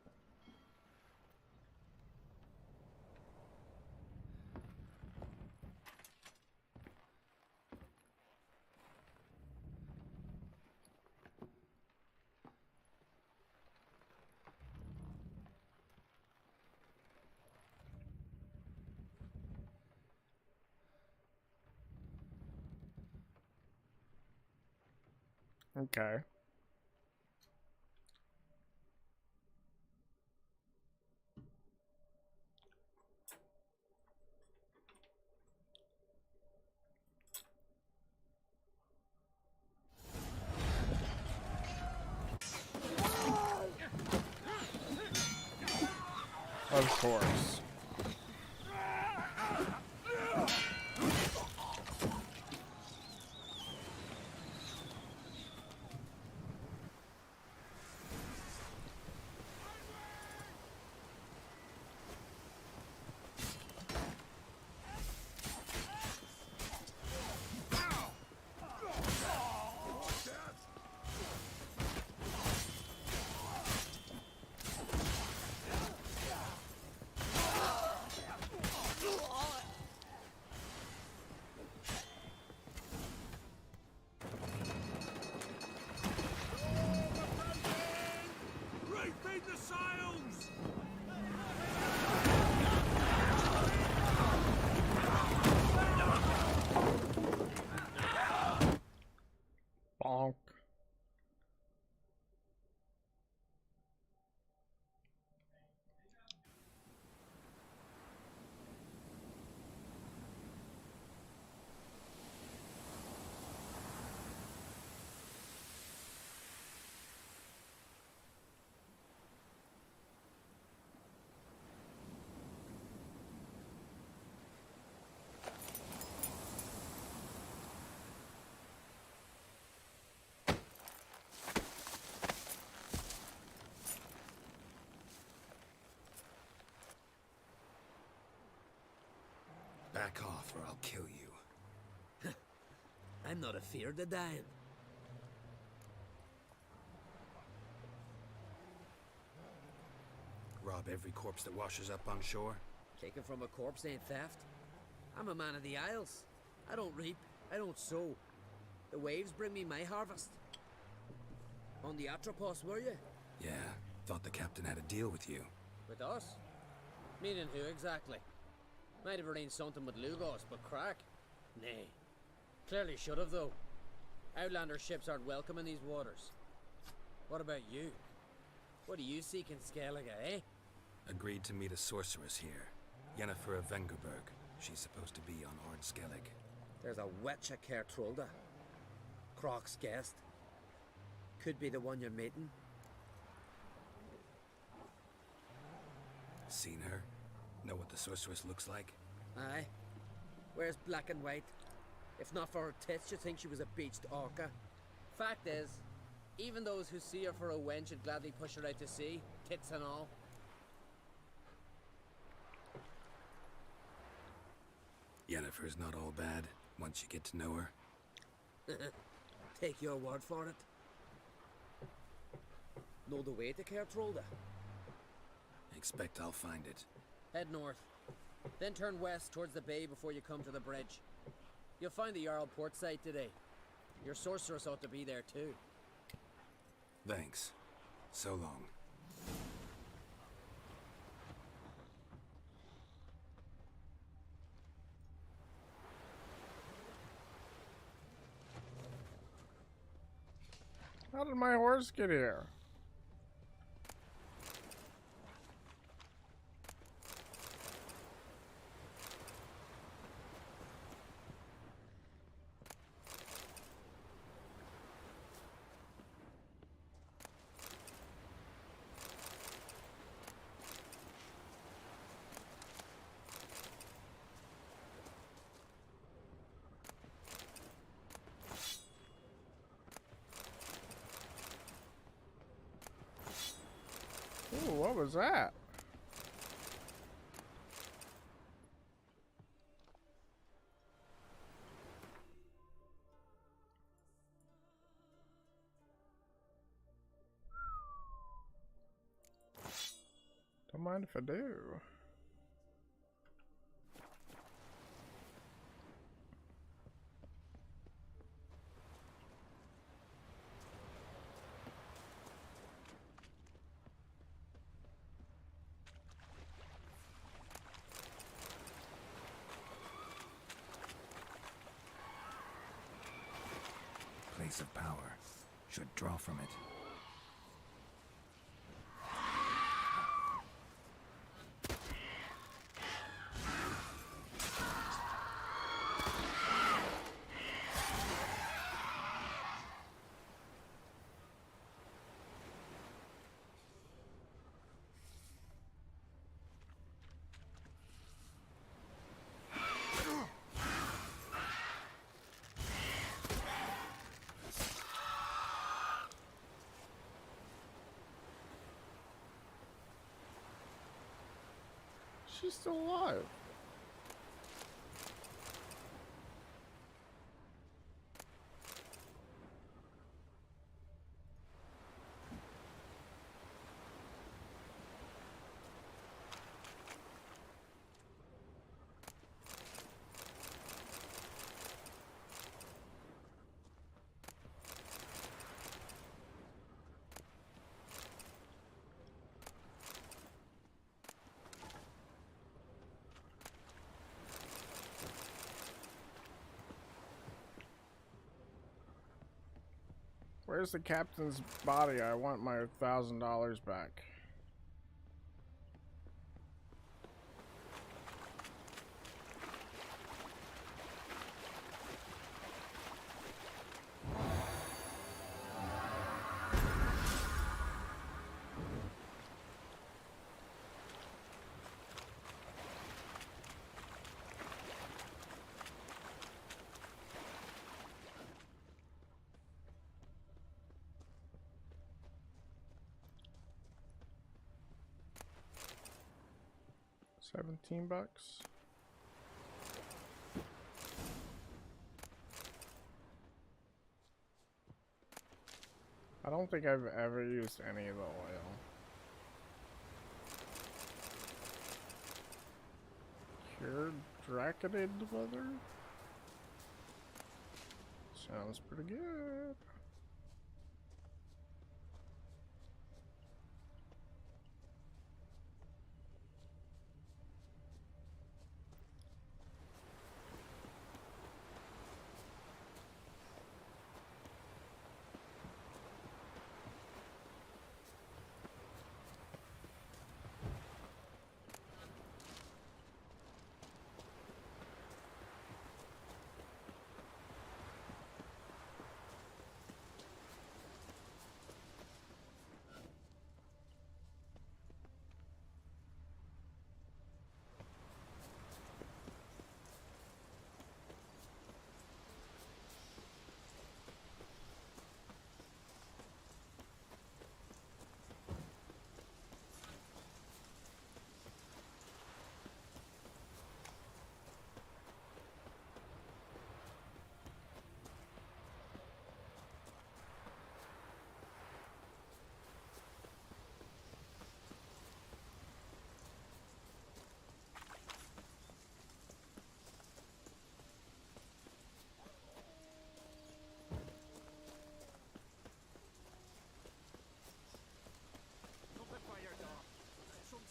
B: Okay. Of course.
D: Refit the sails!
B: Bonk.
C: Back off or I'll kill you.
F: I'm not afeard of dying.
C: Rob every corpse that washes up on shore?
F: Taken from a corpse ain't theft. I'm a man of the Isles. I don't reap, I don't sow. The waves bring me my harvest. On the Atropos, were you?
C: Yeah, thought the captain had a deal with you.
F: With us? Meaning who exactly? Might have arranged something with Lugos, but crack? Nay. Clearly should have, though. Outlander ships aren't welcome in these waters. What about you? What do you seek in Skellige, eh?
C: Agreed to meet a sorceress here. Yennefer of Vengerberg. She's supposed to be on Ard Skellig.
F: There's a witch at Kertrolda. Croc's guest. Could be the one you're meeting.
C: Seen her? Know what the sorceress looks like?
F: Aye. Wears black and white. If not for her tits, you'd think she was a beached orca. Fact is, even those who see her for a wench would gladly push her out to sea, tits and all.
C: Yennefer's not all bad, once you get to know her.
F: Take your word for it. Know the way to Kertrolda?
C: Expect I'll find it.
F: Head north. Then turn west towards the bay before you come to the bridge. You'll find the Jarl port site today. Your sorceress ought to be there too.
C: Thanks. So long.
B: How did my horse get here? Ooh, what was that? Don't mind if I do.
C: Place of power. Should draw from it.
B: She's still alive. Where's the captain's body? I want my $1,000 back. $17. I don't think I've ever used any of the oil. Cured bracketed leather? Sounds pretty good.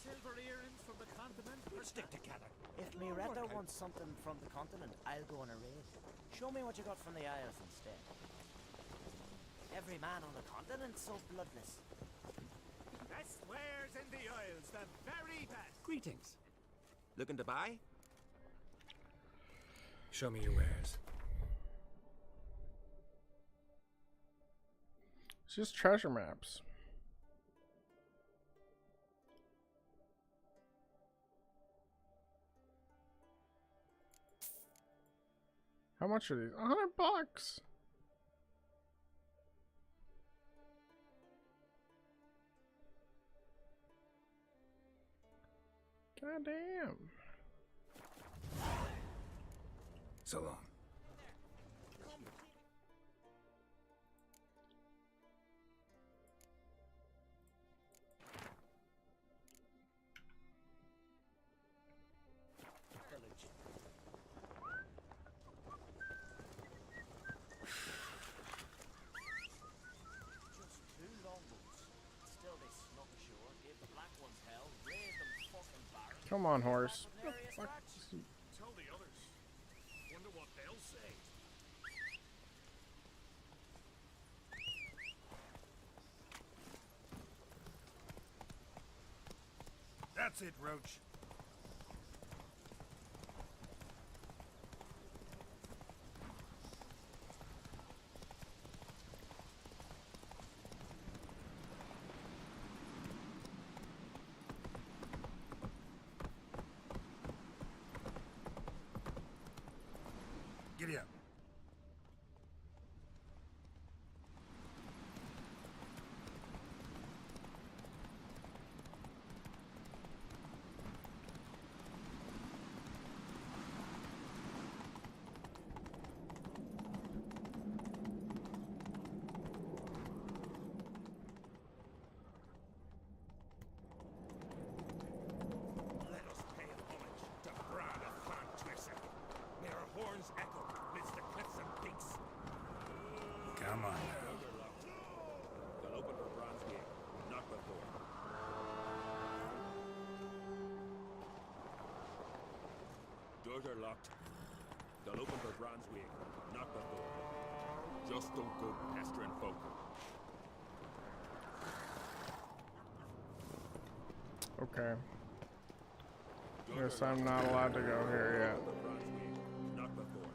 F: Silver earrings from the continent. We'll stick together.
A: If Miretta wants something from the continent, I'll go on a raid. Show me what you got from the Isles instead. Every man on the continent's so bloodless.
F: Best wares in the Isles, the very best.
R: Greetings. Looking to buy?
C: Show me your wares.
B: It's just treasure maps. How much are these? $100. God damn.
C: So long.
A: Just 2 longboats. Still they snuck ashore, gave the black ones hell, raised them fucking barren.
B: Come on, horse.
A: Area scratch.
J: Tell the others. Wonder what they'll say.
D: That's it, Roach. Giddy up.
J: Let us pay homage to Bran of Clan Twisser. May our horns echo amidst the cliffs and peaks.
C: Come on now.
J: They'll open for Bran's gate, not before. Doors are locked. They'll open for Bran's wake, not before. Just don't go pestering folk.
B: Okay. Guess I'm not allowed to go here yet.
J: Not before.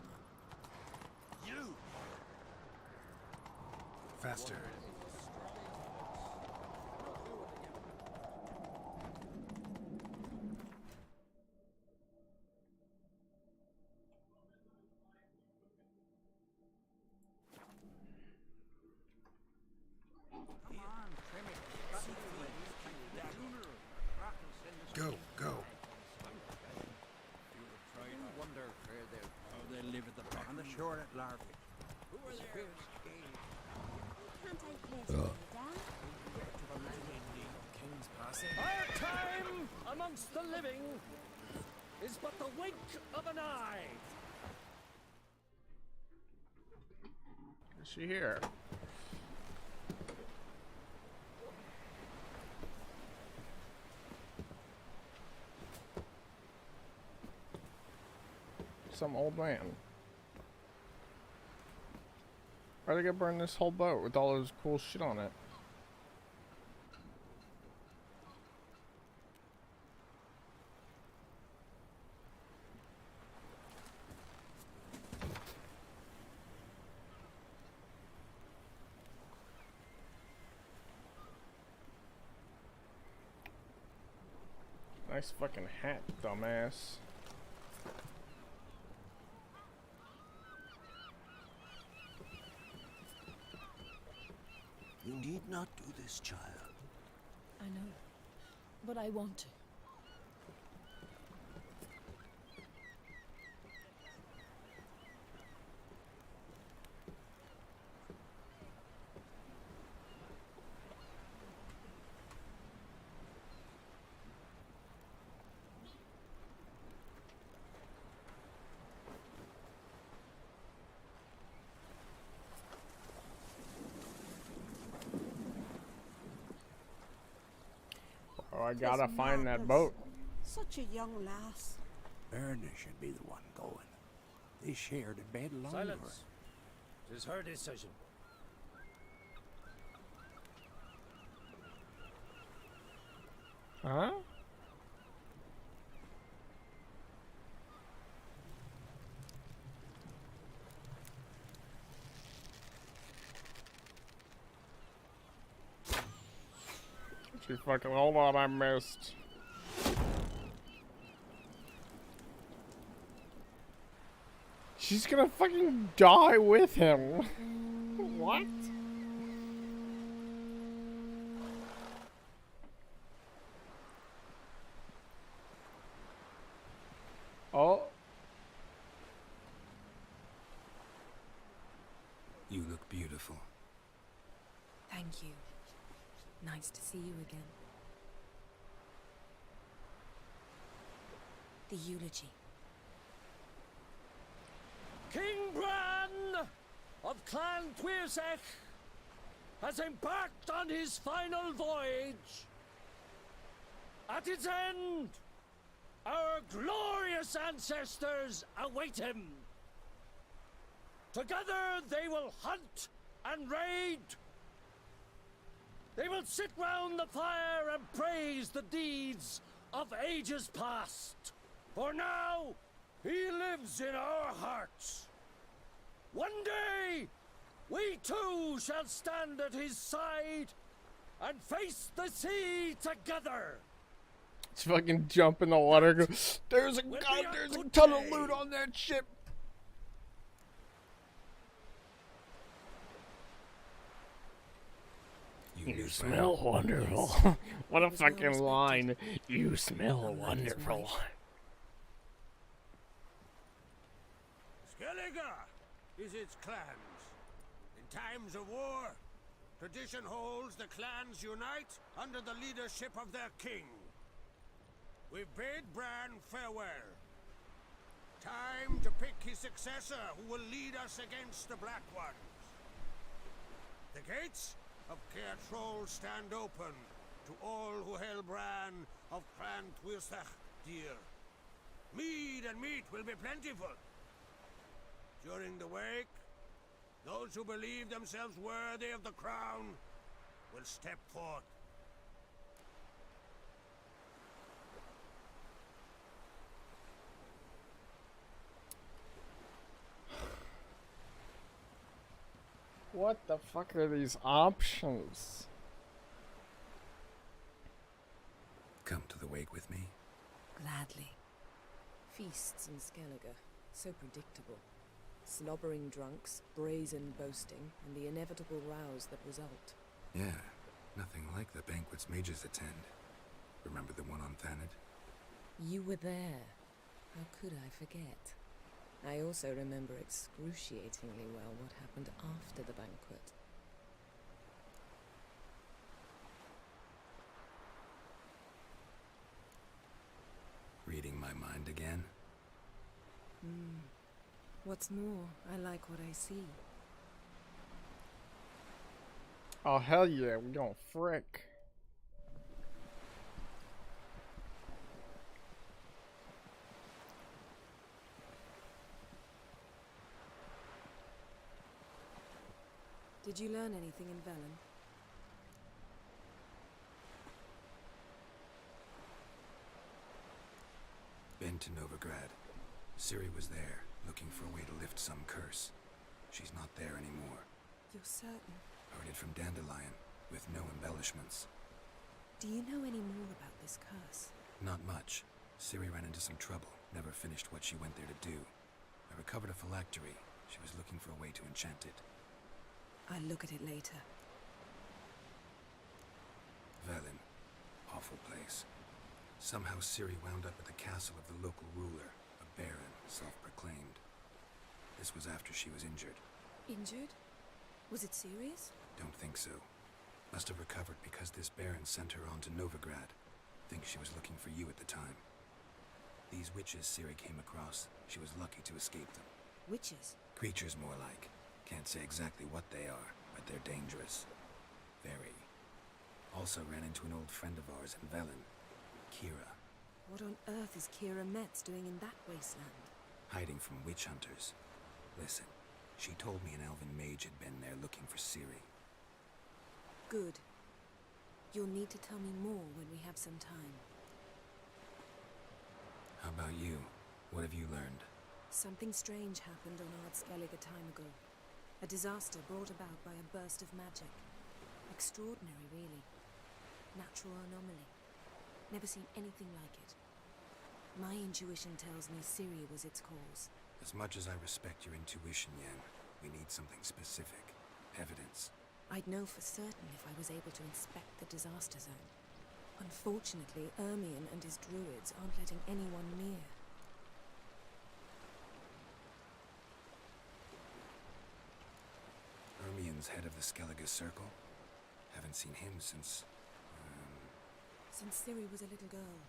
C: You! Faster. Go, go.
H: Wonder how they live at the on the shore at Larvae. Who are there?
M: Can't I place you down?
A: King's passing.
D: Our time amongst the living is but the wink of an eye.
B: Is she here? Some old man. Why'd they go burn this whole boat with all those cool shit on it? Nice fucking hat, dumbass.
N: You need not do this, child.
L: I know, but I want to.
B: Oh, I gotta find that boat.
T: Such a young lass.
H: Erna should be the one going. They shared a bed longer.
D: Silence. It is her decision.
B: Huh? She fucking, hold on, I missed. She's gonna fucking die with him. What?
U: Thank you. Nice to see you again. The eulogy.
D: King Bran of Clan Twirsech has embarked on his final voyage. At its end, our glorious ancestors await him. Together they will hunt and raid. They will sit round the fire and praise the deeds of ages past. For now, he lives in our hearts. One day, we too shall stand at his side and face the sea together.
B: Let's fucking jump in the water. Go, there's a ton of loot on that ship. You smell wonderful. What a fucking line. You smell wonderful.
N: Skellige is its clans. In times of war, tradition holds the clans unite under the leadership of their king. We've bade Bran farewell. Time to pick his successor who will lead us against the Black Ones. The gates of Caer Troll stand open to all who held Bran of Clan Twirsech dear. Mead and meat will be plentiful. During the wake, those who believe themselves worthy of the crown will step forth.
B: What the fuck are these options?
C: Come to the wake with me.
U: Gladly. Feasts in Skellige, so predictable. Slobbering drunks, brazen boasting, and the inevitable rows that result.
C: Yeah, nothing like the banquets mages attend. Remember the one on Thanedd?
U: You were there. How could I forget? I also remember excruciatingly well what happened after the banquet.
C: Reading my mind again?
U: What's more, I like what I see.
B: Oh hell yeah, we gonna frick.
U: Did you learn anything in Velen?
C: Been to Novigrad. Ciri was there, looking for a way to lift some curse. She's not there anymore.
U: You're certain?
C: Heard it from Dandelion, with no embellishments.
U: Do you know any more about this curse?
C: Not much. Ciri ran into some trouble, never finished what she went there to do. I recovered a phylactery. She was looking for a way to enchant it.
U: I'll look at it later.
C: Velen. Awful place. Somehow Ciri wound up at the castle of the local ruler, a baron, self-proclaimed. This was after she was injured.
U: Injured? Was it serious?
C: Don't think so. Must have recovered because this baron sent her on to Novigrad. Think she was looking for you at the time. These witches Ciri came across, she was lucky to escape them.
U: Witches?
C: Creatures more like. Can't say exactly what they are, but they're dangerous. Very. Also ran into an old friend of ours in Velen, Kira.
U: What on earth is Kira Metz doing in that wasteland?
C: Hiding from witch hunters. Listen, she told me an elven mage had been there looking for Ciri.
U: Good. You'll need to tell me more when we have some time.
C: How about you? What have you learned?
U: Something strange happened on Ard Skellige a time ago. A disaster brought about by a burst of magic. Extraordinary, really. Natural anomaly. Never seen anything like it. My intuition tells me Ciri was its cause.
C: As much as I respect your intuition, Yen, we need something specific. Evidence.
U: I'd know for certain if I was able to inspect the disaster zone. Unfortunately, Ermion and his druids aren't letting anyone near.
C: Ermion's head of the Skellige Circle? Haven't seen him since...
U: Since Ciri was a little girl.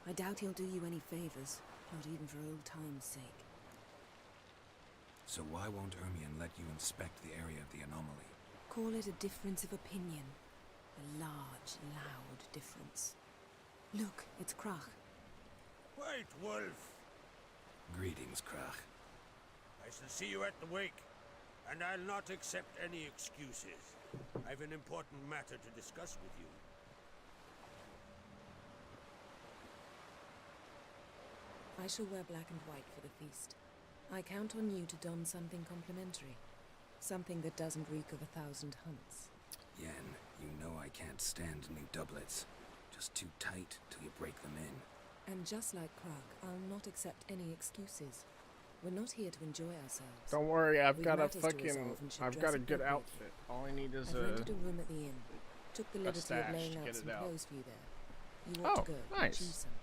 U: I doubt he'll do you any favors, not even for old time's sake.
C: So why won't Ermion let you inspect the area of the anomaly?
U: Call it a difference of opinion. A large, loud difference. Look, it's Krach.
N: White Wolf!
C: Greetings, Krach.
N: I shall see you at the wake, and I'll not accept any excuses. I've an important matter to discuss with you.
U: I shall wear black and white for the feast. I count on you to don something complimentary. Something that doesn't reek of 1,000 hunts.
C: Yen, you know I can't stand new doublets. Just too tight till you break them in.
U: And just like Krach, I'll not accept any excuses. We're not here to enjoy ourselves.
B: Don't worry, I've
U: We've
B: got a
U: matters to
B: fucking...
U: resolve and should
B: I've
U: dress
B: got a good
U: appropriately.
B: outfit. All I need is
U: I've rented a room at the inn. Took the liberty of
B: stash
U: laying
B: to
U: out
B: get
U: some
B: it out.
U: clothes for you there. You ought to go and
B: nice.
U: choose something.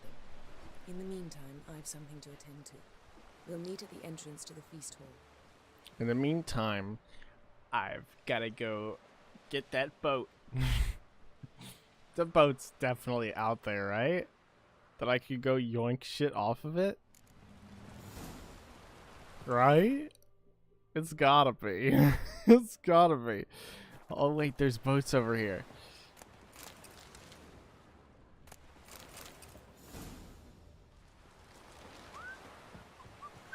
U: In the meantime, I've something to attend to. We'll meet at the entrance to the feast hall.
B: In the meantime, I've got to go get that boat. The boat's definitely out there, right? That I could go yoink shit off of it? Right? It's gotta be. It's gotta be. Oh wait, there's boats over here.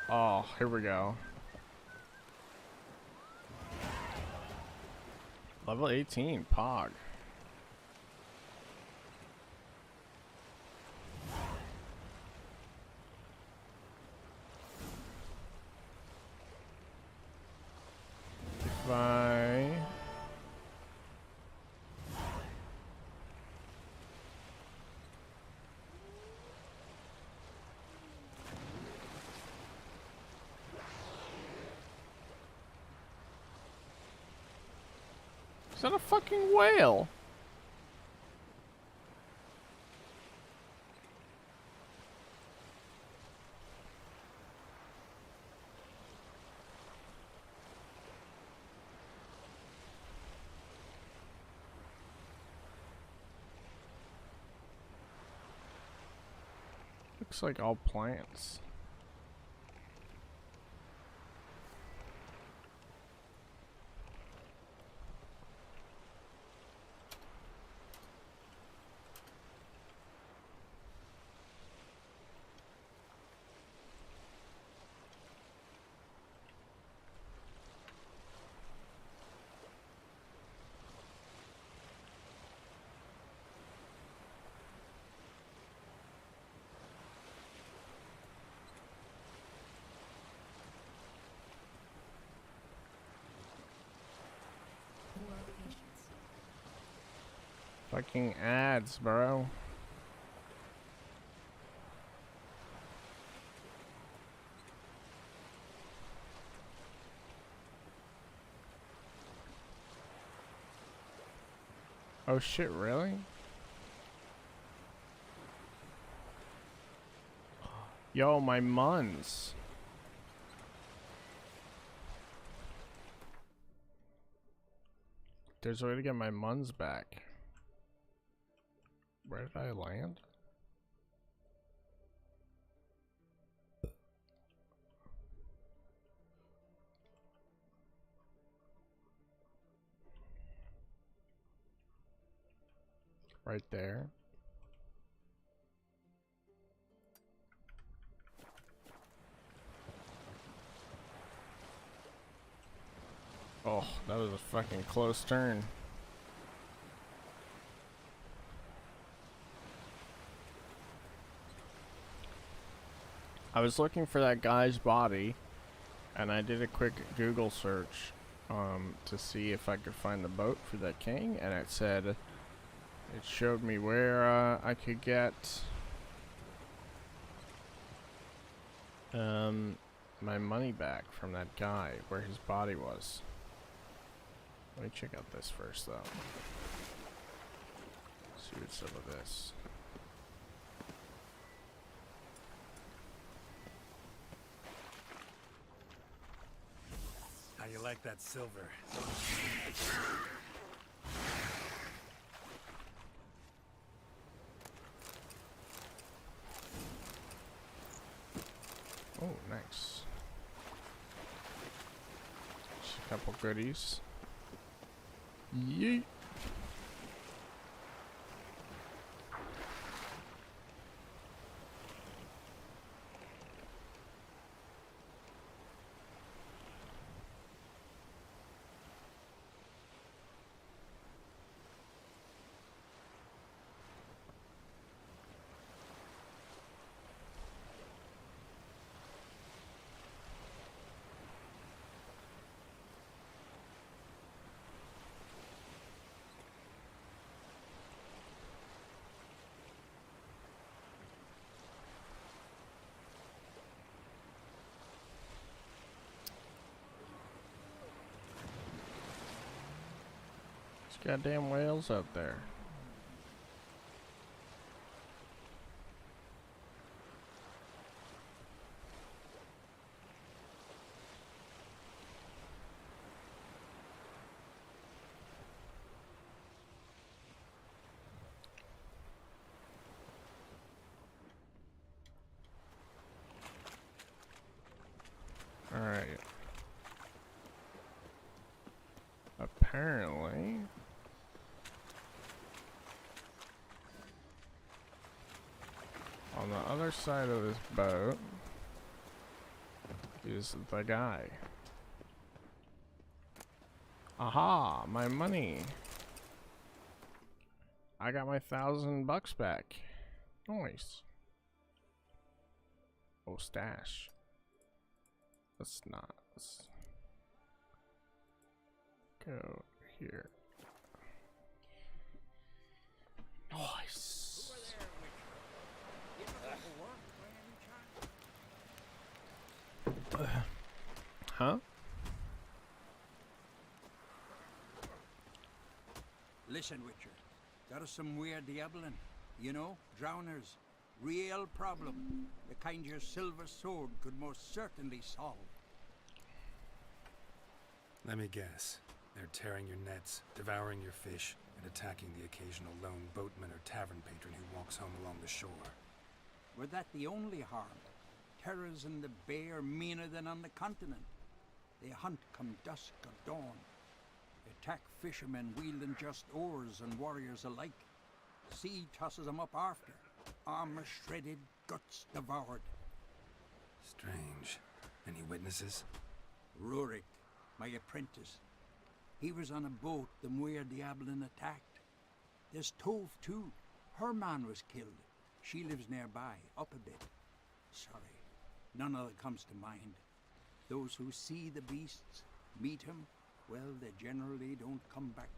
B: Oh, here we go. Level 18, Pog. Bye. Is that a fucking whale? Looks like all plants. Fucking ads, bro. Oh shit, really? Yo, my muns. There's a way to get my muns back. Where did I land? Right there. Oh, that was a fucking close turn. I was looking for that guy's body, and I did a quick Google search to see if I could find the boat for the king, and it said, it showed me where I could get my money back from that guy, where his body was. Let me check out this first, though. See what's up with this.
D: How you like that silver?
B: Nice. Just a couple goodies. Yeet. Goddamn whales out there. All right. Apparently. On the other side of this boat is the guy. Aha, my money. I got my $1,000 back. Nice. Oh, stash. Let's not. Let's go here. Nice. Huh?
H: Listen, Witcher. Got us some weird diabling. You know, drowners. Real problem. The kind your silver sword could most certainly solve.
C: Let me guess. They're tearing your nets, devouring your fish, and attacking the occasional lone boatman or tavern patron who walks home along the shore.
H: Were that the only harm? Terrors in the bay are meaner than on the continent. They hunt come dusk or dawn. Attack fishermen wielding just oars and warriors alike. Sea tosses them up after. Armor shredded, guts devoured.
C: Strange. Any witnesses?
H: Rurik, my apprentice. He was on a boat the Muir Diablin attacked. There's Tove too. Her man was killed. She lives nearby, up a bit. Sorry, none of it comes to mind. Those who see the beasts, meet him, well, they generally don't come back.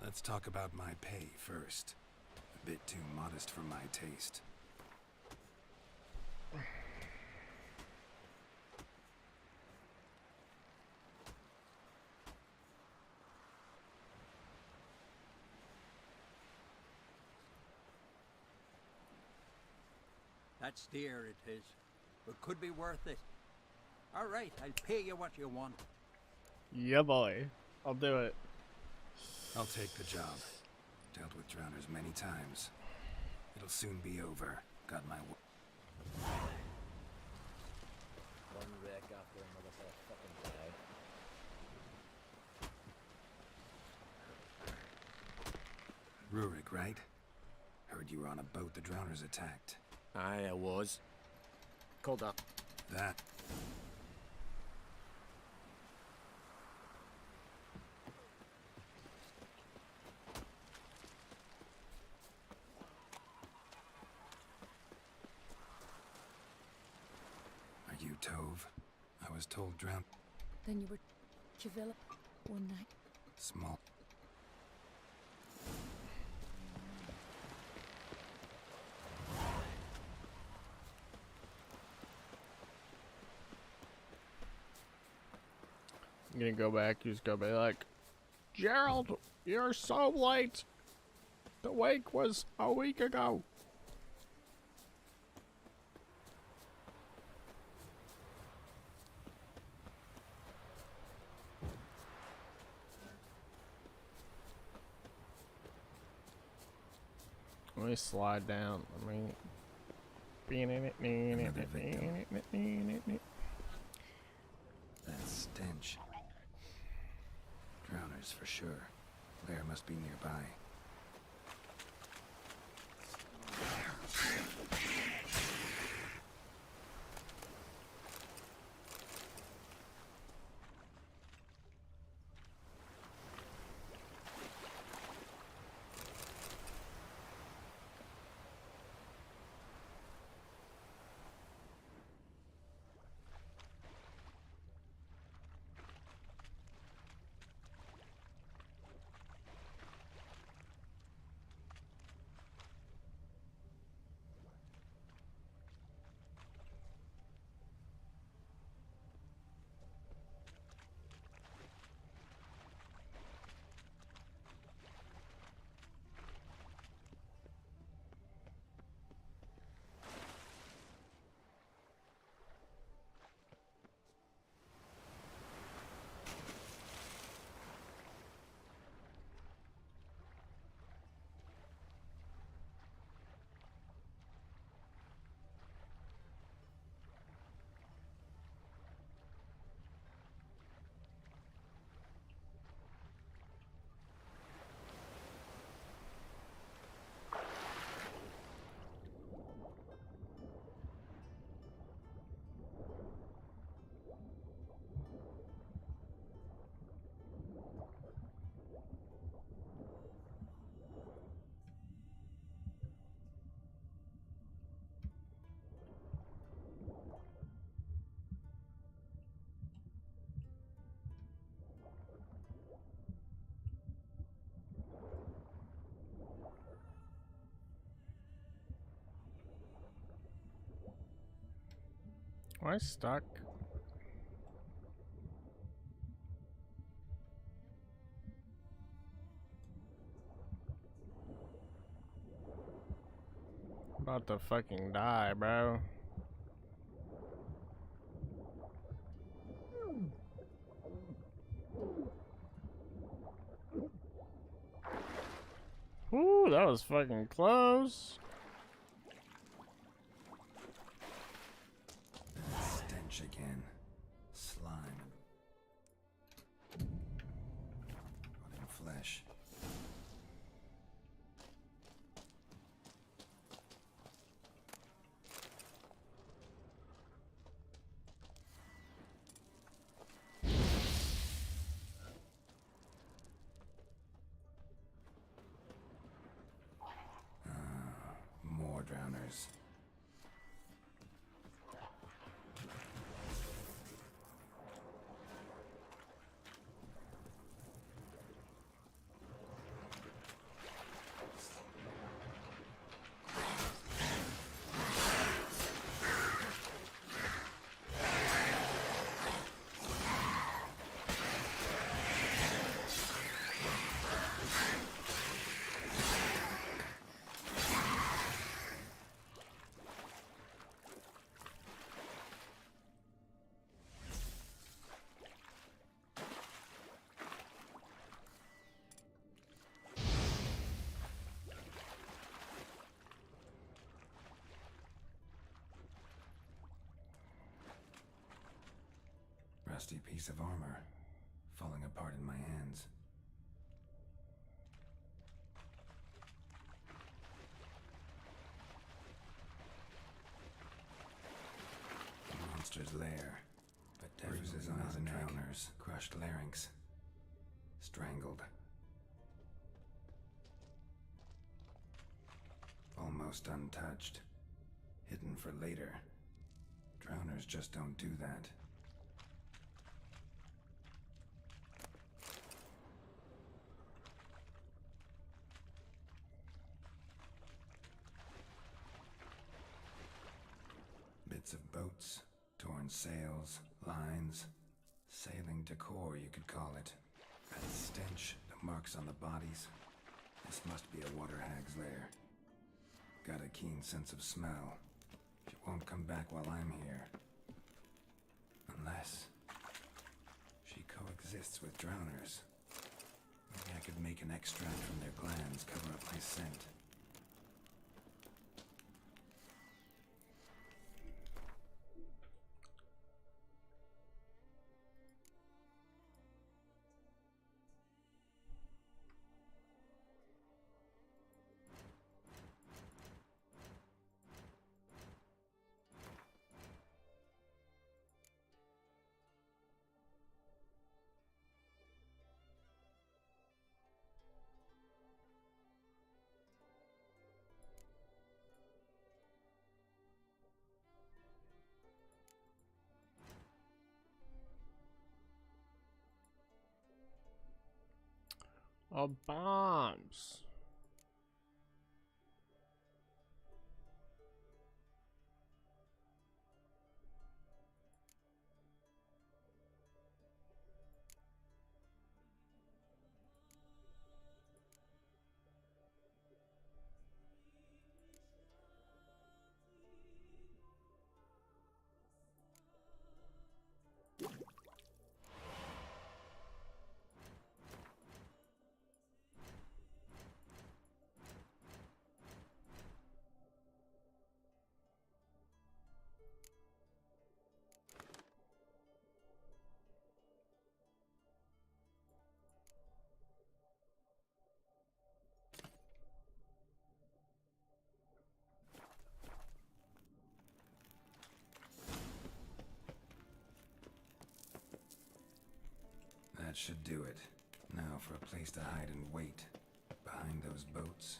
C: Let's talk about my pay first. A bit too modest for my taste.
H: That's dear, it is, but could be worth it. All right, I'll pay you what you want.
B: Yeah, boy. I'll do it.
C: I'll take the job. Dealt with drowners many times. It'll soon be over. Got my
A: One wreck after another for a fucking guy.
C: Rurik, right? Heard you were on a boat the drowners attacked.
R: Aye, I was. Called up.
C: That. Are you Tove? I was told drown.
L: Then you were Chavilla one night.
C: Small.
B: I'm gonna go back, you just go be like, Gerald, you're so late. The wake was a week ago. Let me slide down.
C: That stench. Drowners for sure. Lair must be nearby.
B: Am I stuck? About to fucking die, bro. Ooh, that was fucking close.
C: Stench again. Slime. Rotting flesh. More drowners. Rusty piece of armor, falling apart in my hands. The monster's lair, but bruises on his drowners, crushed larynx, strangled. Almost untouched, hidden for later. Drowners just don't do that. Bits of boats, torn sails, lines, sailing decor, you could call it. That stench, the marks on the bodies. This must be a water hag's lair. Got a keen sense of smell. She won't come back while I'm here. Unless she coexists with drowners. Maybe I could make an extract from their glands cover up my scent.
B: Oh, bombs.
C: That should do it. Now for a place to hide and wait. Behind those boats.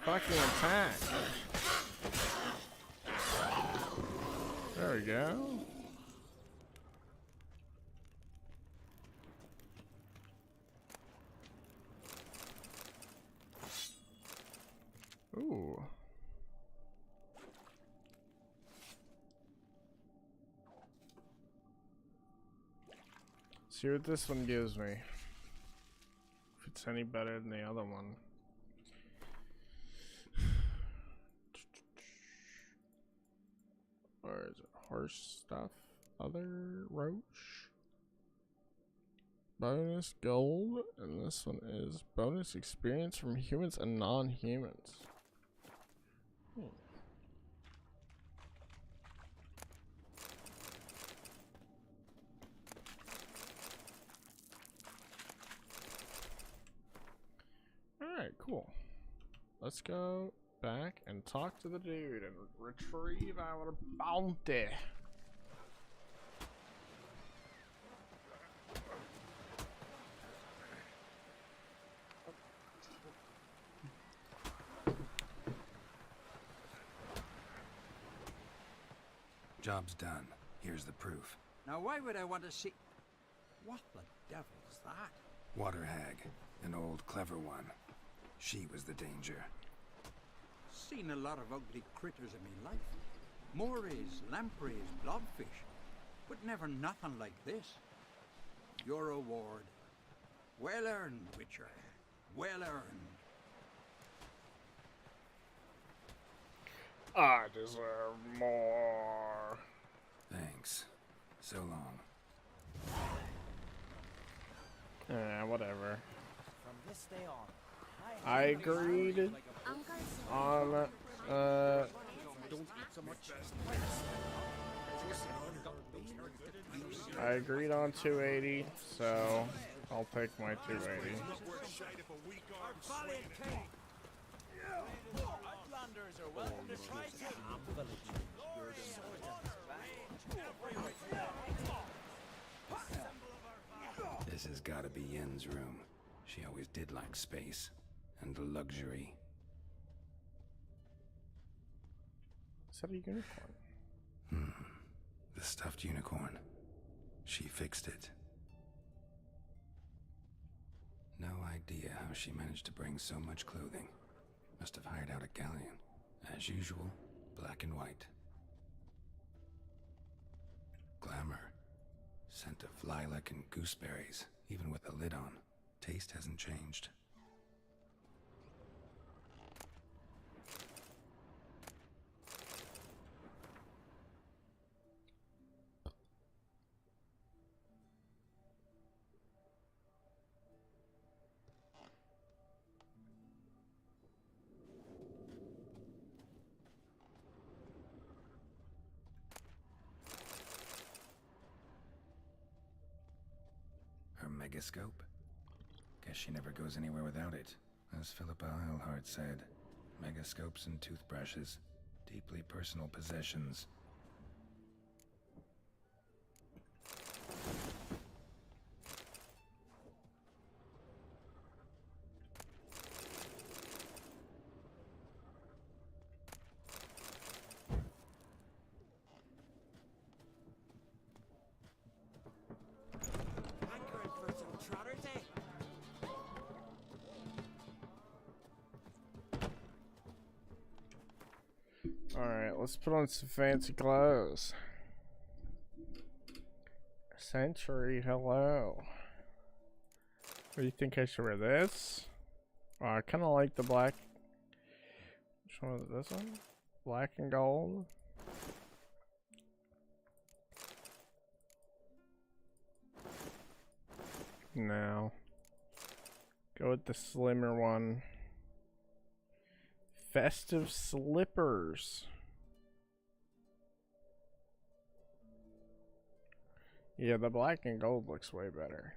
B: Fucking attack. There we go. Ooh. See what this one gives me. If it's any better than the other one. Or is it horse stuff? Other roach? Bonus gold. And this one is bonus experience from humans and non-humans. Alright, cool. Let's go back and talk to the dude and retrieve our bounty.
C: Job's done. Here's the proof.
H: Now why would I want to see... What the devil's that?
C: Water hag. An old clever one. She was the danger.
H: Seen a lot of ugly critters in me life. Morays, lampreys, blobfish. But never nothing like this. Your reward. Well earned, Witcher. Well earned.
B: I deserve more.
C: Thanks. So long.
B: Whatever.
A: From this day on,
B: I agreed on I agreed on 280, so I'll take my 280.
C: This has gotta be Yen's room. She always did like space and luxury.
B: Is that a unicorn?
C: The stuffed unicorn. She fixed it. No idea how she managed to bring so much clothing. Must have hired out a galleon. As usual, black and white. Glamour. Scent of lilac and gooseberries, even with the lid on. Taste hasn't changed. megascope? Guess she never goes anywhere without it. As Philippa Eilhart said, megascopes and toothbrushes, deeply personal possessions.
A: Hankering for some trotters, eh?
B: Alright, let's put on some fancy clothes. Century, hello. What do you think I should wear? This? Oh, I kind of like the black. Which one is this one? Black and gold. No. Go with the slimmer one. Festive slippers. Yeah, the black and gold looks way better.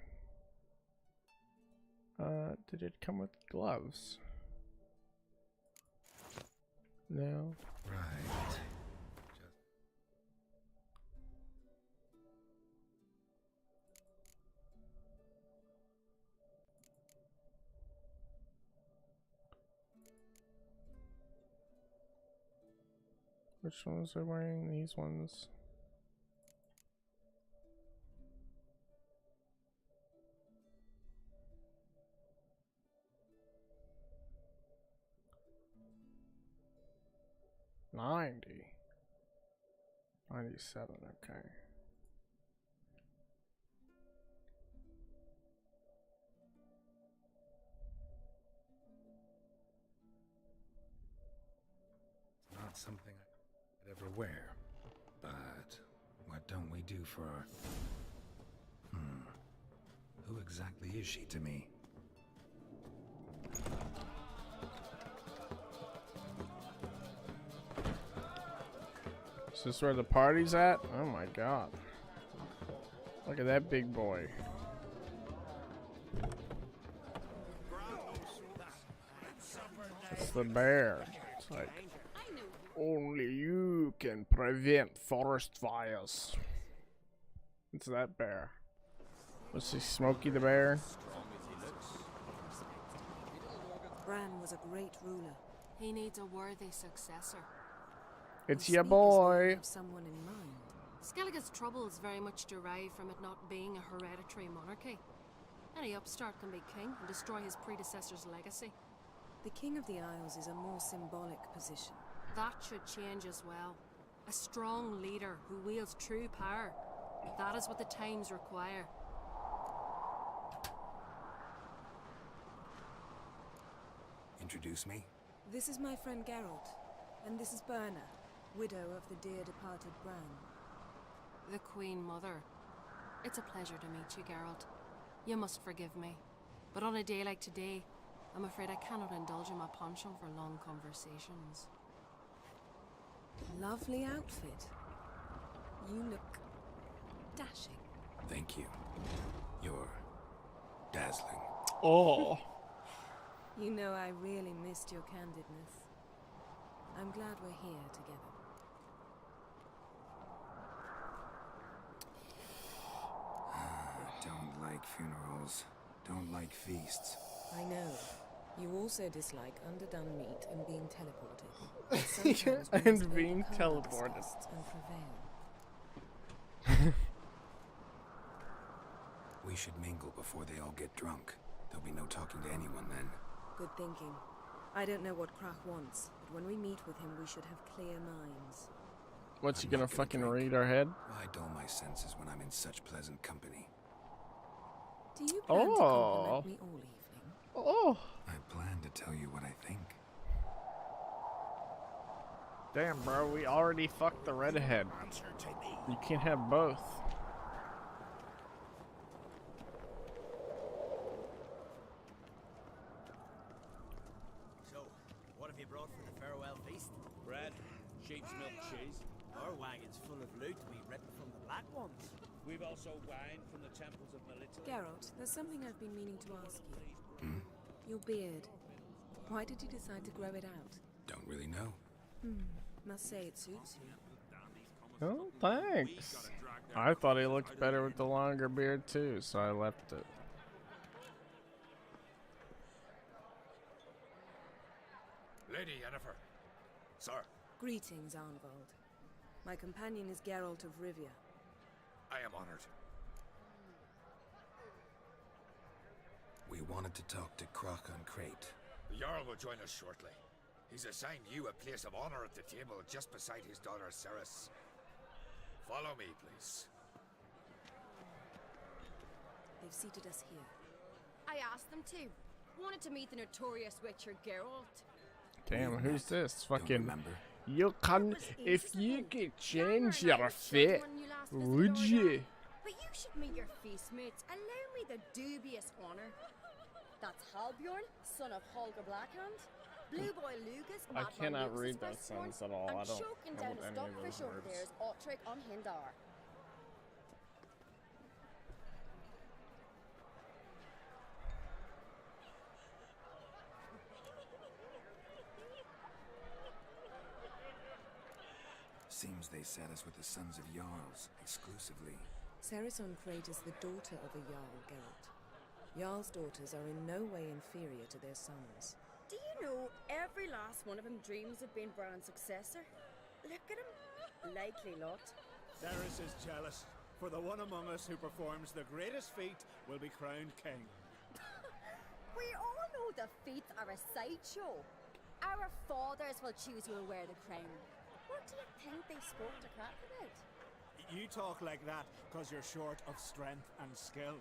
B: Did it come with gloves? No.
C: Right.
B: Which ones are wearing these ones? $90. $97, okay.
C: It's not something I'd ever wear. But what don't we do for our... Who exactly is she to me?
B: Is this where the party's at? Oh my god. Look at that big boy. It's the bear. It's like, only you can prevent forest fires. It's that bear. What's he, Smokey the Bear?
U: Bran was a great ruler.
E: He needs a worthy successor.
B: It's your boy.
U: Have someone in mind.
E: Skellige's troubles very much derive from it not being a hereditary monarchy. Any upstart can be king and destroy his predecessor's legacy.
U: The King of the Isles is a more symbolic position.
E: That should change as well. A strong leader who wields true power. That is what the times require.
C: Introduce me?
U: This is my friend Geralt, and this is Berna, widow of the dear departed Bran.
E: The Queen Mother. It's a pleasure to meet you, Geralt. You must forgive me, but on a day like today, I'm afraid I cannot indulge in my penchant for long conversations.
U: Lovely outfit. You look dashing.
C: Thank you. You're dazzling.
B: Oh.
U: You know, I really missed your candidness. I'm glad we're here together.
C: Don't like funerals. Don't like feasts.
U: I know. You also dislike underdone meat and being teleported. Sometimes we must
B: And being
U: overcome our
B: teleported.
U: disgusts and prevail.
C: We should mingle before they all get drunk. There'll be no talking to anyone then.
U: Good thinking. I don't know what Krach wants, but when we meet with him, we should have clear minds.
B: What's he gonna fucking read our head?
C: I dull my senses when I'm in such pleasant company.
U: Do you plan to compliment me all evening?
B: Oh.
C: I plan to tell you what I think.
B: Damn, bro, we already fucked the redhead. You can't have both.
G: So, what have you brought for the farewell feast? Bread, sheep's milk cheese.
A: Our wagon's full of loot we ripped from the Black Ones.
F: We've also wine from the temples of Melita.
U: Geralt, there's something I've been meaning to ask you. Your beard. Why did you decide to grow it out?
C: Don't really know.
U: Must say it suits you.
B: Oh, thanks. I thought he looked better with the longer beard too, so I left it.
I: Lady Yennefer. Sir.
U: Greetings, Arnvald. My companion is Geralt of Rivia.
I: I am honored.
C: We wanted to talk to Croc on Crate.
I: The Jarl will join us shortly. He's assigned you a place of honor at the table just beside his daughter Ceres. Follow me, please.
U: They've seated us here.
Q: I asked them to. Wanted to meet the notorious Witcher Geralt.
B: Damn, who's this? Fucking. You can, if you could change your fate, would you?
Q: But you should meet your feast mates. Allow me the dubious honor. That's Halbjorn, son of Holger Blackhand. Blue Boy Lucas,
B: I
Q: Madman
B: cannot
Q: Lucas'
B: read that
Q: firstborn,
B: sentence at all.
Q: and
B: I don't
Q: choking
B: know
Q: down
B: what
Q: a
B: any of those
Q: stockfish over
B: words.
Q: there is Otric on Hindar.
C: Seems they set us with the sons of Jarls, exclusively.
U: Ceres on Crate is the daughter of a Jarl, Geralt. Jarl's daughters are in no way inferior to their sons.
Q: Do you know every last one of them dreams of being Bran's successor? Look at him. Likely lot.
V: Ceres is jealous, for the one among us who performs the greatest feat will be crowned king.
Q: We all know the feats are a sideshow. Our fathers will choose who will wear the crown. What do you think they spoke to Crap about?
V: You talk like that because you're short of strength and skill.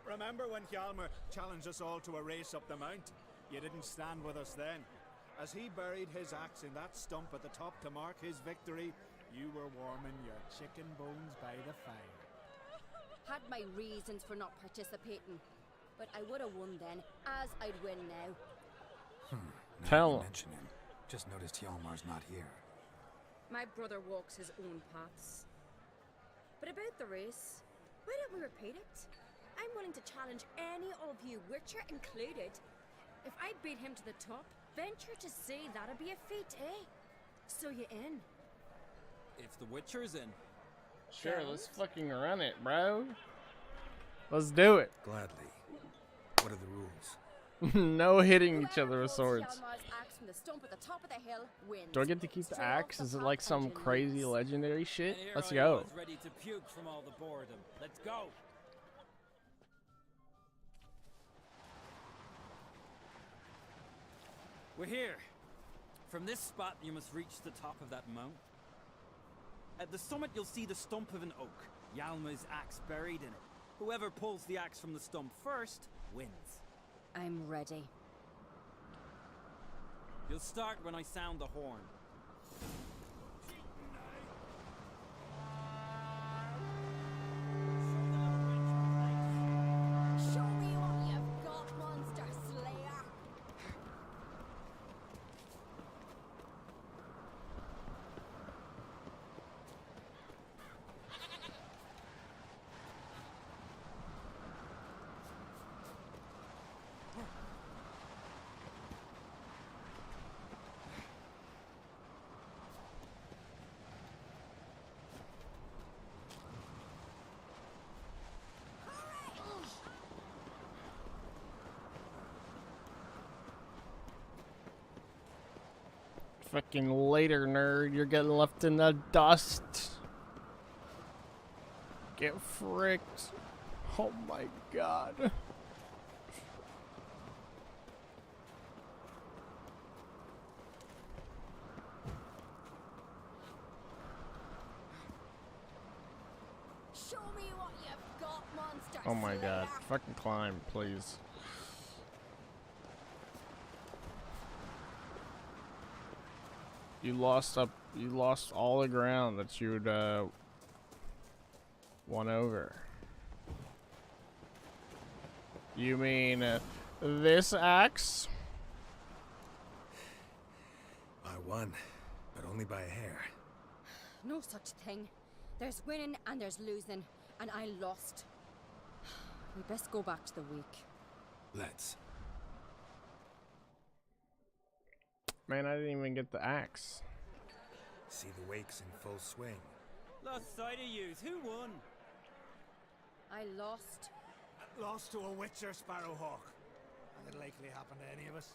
V: Remember when Hjalmar challenged us all to a race up the mount? You didn't stand with us then. As he buried his axe in that stump at the top to mark his victory, you were warming your chicken bones by the fire.
Q: Had my reasons for not participating, but I would have won then, as I'd win now.
C: Now you mention him. Just noticed Hjalmar's not here.
Q: My brother walks his own paths. But about the race, why don't we repeat it? I'm willing to challenge any of you, Witcher included. If I beat him to the top, venture to say that'd be a feat, eh? So you in?
G: If the Witcher's in.
B: Sure, let's fucking run it, bro. Let's do it.
C: Gladly. What are the rules?
B: No hitting each other with swords.
Q: Hjalmar's axe from the stump at the top of the hill wins.
B: Do I get to keep the axe? Is it like some crazy legendary shit?
G: Here
B: Let's
G: I
B: go.
G: was ready to puke from all the boredom. Let's go. We're here. From this spot, you must reach the top of that mount. At the summit, you'll see the stump of an oak. Hjalmar's axe buried in it. Whoever pulls the axe from the stump first wins.
Q: I'm ready.
G: You'll start when I sound the horn.
Q: Show me what you've got, monster slayer.
B: Fucking later, nerd. You're getting left in the dust. Get fricked. Oh my god.
Q: Show me what you've got, monster
B: Oh my
Q: slayer.
B: god. Fucking climb, please. You lost all the ground that you'd won over. You mean this axe?
C: I won, but only by a hair.
Q: No such thing. There's winning and there's losing, and I lost. We best go back to the week.
C: Let's.
B: Man, I didn't even get the axe.
C: See the wakes in full swing.
G: Lost sight of yous. Who won?
Q: I lost.
V: Lost to a witcher, Sparrowhawk. And it'll likely happen to any of us.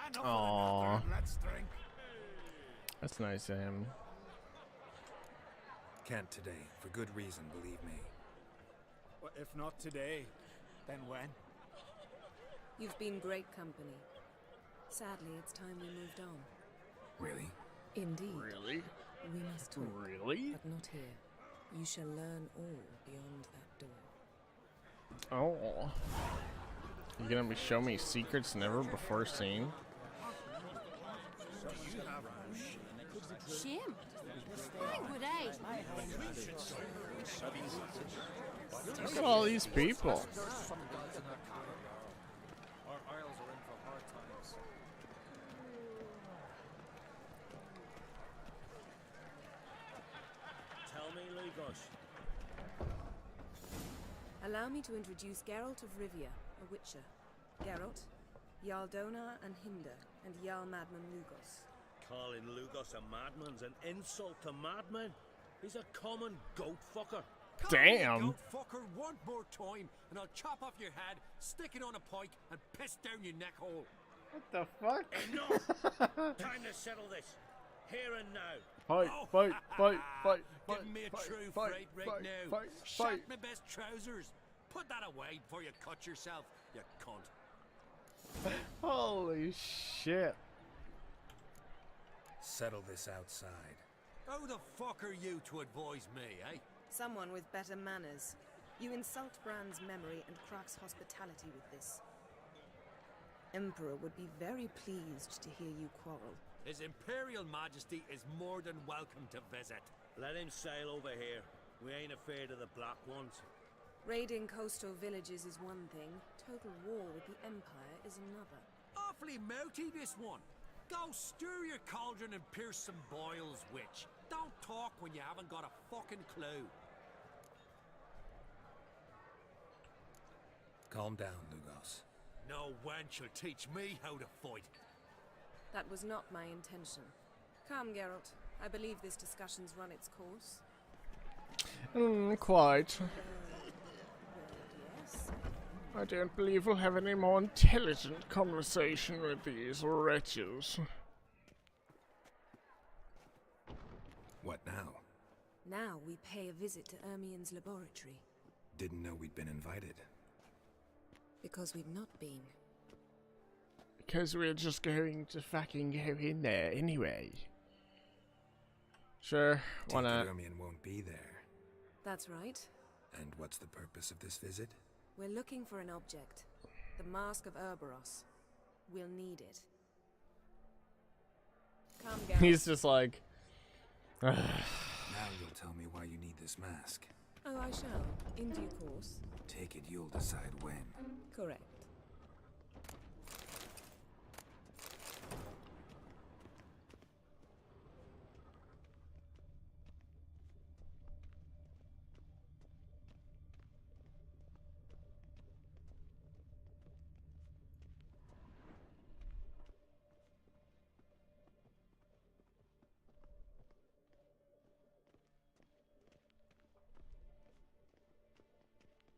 V: Enough
B: Aww.
V: of the natter, let's drink.
B: That's nice of him.
C: Can't today, for good reason, believe me.
V: Well, if not today, then when?
U: You've been great company. Sadly, it's time we moved on.
C: Really?
U: Indeed.
B: Really?
U: We must talk.
B: Really?
U: But not here. You shall learn all beyond that door.
B: Oh. You gonna show me secrets never before seen?
Q: Shame. Why would I?
B: Look at all these people.
K: Our isles are in for hard times.
D: Tell me, Lugos.
U: Allow me to introduce Geralt of Rivia, a witcher. Geralt, Jarl Donar and Hinder, and Jarl Madman Lugos.
D: Calling Lugos a madman's an insult to madmen. He's a common goat fucker.
B: Damn.
P: Goat fucker one more time, and I'll chop off your head, stick it on a pike, and piss down your neck hole.
B: What the fuck?
D: Enough! Time to settle this. Here and now.
B: Fight,
P: Oh,
B: fight, fight, fight, fight.
P: Give me a
B: fight,
P: true
B: fight,
P: fright right
B: fight,
P: now.
B: Fight,
P: Shut
B: fight.
P: my best trousers. Put that away before you cut yourself, you cunt.
B: Holy shit.
C: Settle this outside.
P: Who the fuck are you to advise me, eh?
U: Someone with better manners. You insult Bran's memory and Krak's hospitality with this. Emperor would be very pleased to hear you quarrel.
P: His Imperial Majesty is more than welcome to visit.
D: Let him sail over here. We ain't afraid of the Black Ones.
U: Raiding coastal villages is one thing. Total war with the Empire is another.
P: Awfully mouthy, this one. Go stir your cauldron and pierce some boils, witch. Don't talk when you haven't got a fucking clue.
C: Calm down, Lugos.
P: No wench will teach me how to fight.
U: That was not my intention. Come, Geralt. I believe this discussion's run its course.
B: Quite.
U: Yes.
B: I don't believe we'll have any more intelligent conversation with these wretches.
C: What now?
U: Now we pay a visit to Ermien's laboratory.
C: Didn't know we'd been invited.
U: Because we've not been.
B: Because we're just going to fucking go in there anyway. Sure, why
C: Take it
B: not?
C: Ermien won't be there.
U: That's right.
C: And what's the purpose of this visit?
U: We're looking for an object. The Mask of Urboros. We'll need it. Come, Geralt.
B: He's just like...
C: Now you'll tell me why you need this mask.
U: Oh, I shall. In due course.
C: Take it you'll decide when.
U: Correct.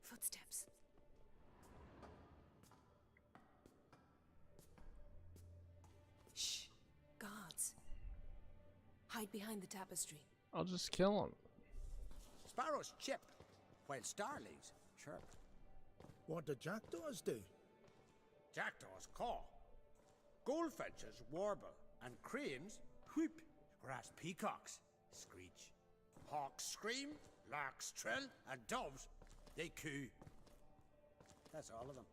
U: Footsteps. Shh. Guards. Hide behind the tapestry.
B: I'll just kill him.
F: Sparrows chip, while starlings chirp.
V: What do jackdaws do?
F: Jackdaws caw. Goldfinches warble, and cranes whoop, whereas peacocks screech. Hawks scream, larks trill, and doves, they coo. That's all of them.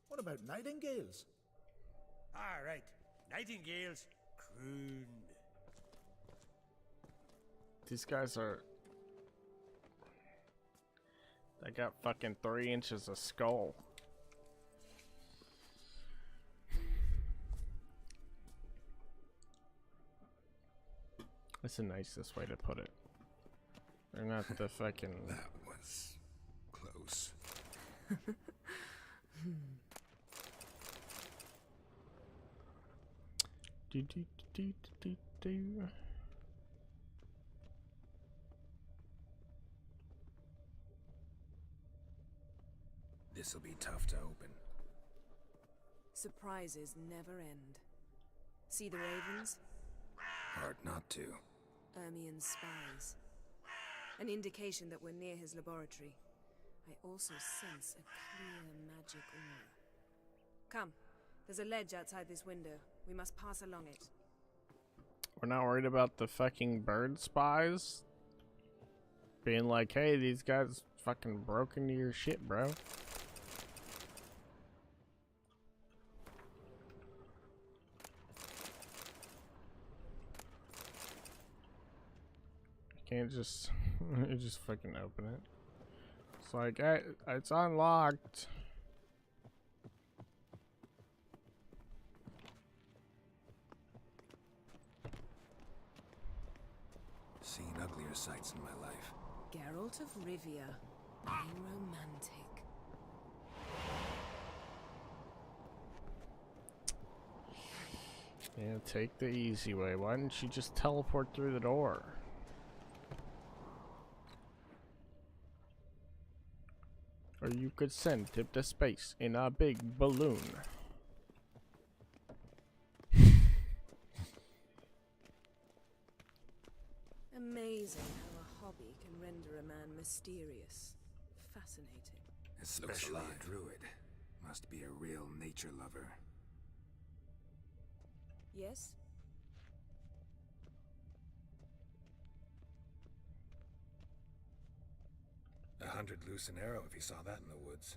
V: What about nightingales?
F: All right, nightingales croon.
B: These guys are... They got fucking 3 inches of skull. That's the nicest way to put it. They're not the fucking.
C: That was close.
B: Do, do, do, do, do.
C: This'll be tough to open.
U: Surprises never end. See the ravens?
C: Hard not to.
U: Ermien's spies. An indication that we're near his laboratory. I also sense a clear magic aura. Come, there's a ledge outside this window. We must pass along it.
B: We're not worried about the fucking bird spies being like, hey, these guys fucking broke into your shit, bro. You can't just you just fucking open it. It's like, hey, it's unlocked.
C: Seen uglier sights in my life.
U: Geralt of Rivia, being romantic.
B: Yeah, take the easy way. Why didn't she just teleport through the door? Or you could send him to space in a big balloon.
U: Amazing how a hobby can render a man mysterious. Fascinating.
C: Especially a druid. Must be a real nature lover.
U: Yes?
C: $100 loose an arrow if you saw that in the woods.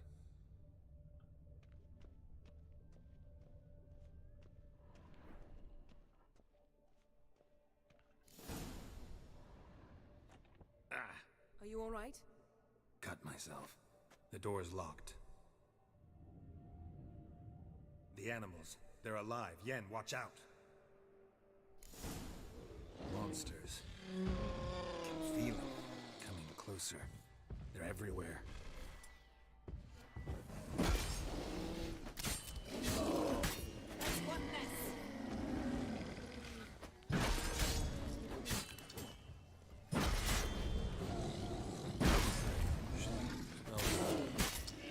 U: Are you all right?
C: Cut myself. The door's locked. The animals. They're alive. Yen, watch out. Monsters. Can feel them. Coming closer. They're everywhere.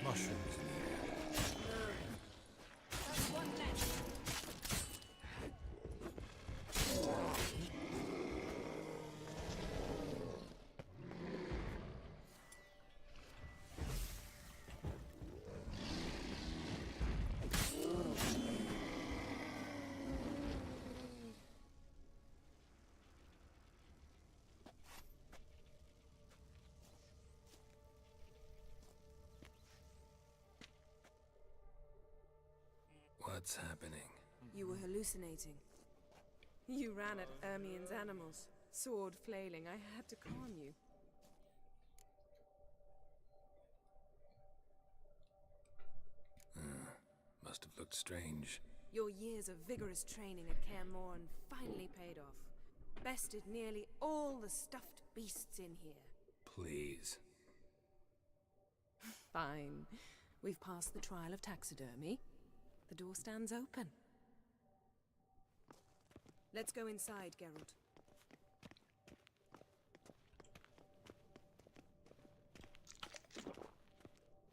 C: Mushrooms in the air. What's happening?
U: You were hallucinating. You ran at Ermien's animals, sword flailing. I had to calm you.
C: Must have looked strange.
U: Your years of vigorous training at Kaer Morhen finally paid off. Bested nearly all the stuffed beasts in here.
C: Please.
U: Fine. We've passed the trial of taxidermy. The door stands open. Let's go inside, Geralt.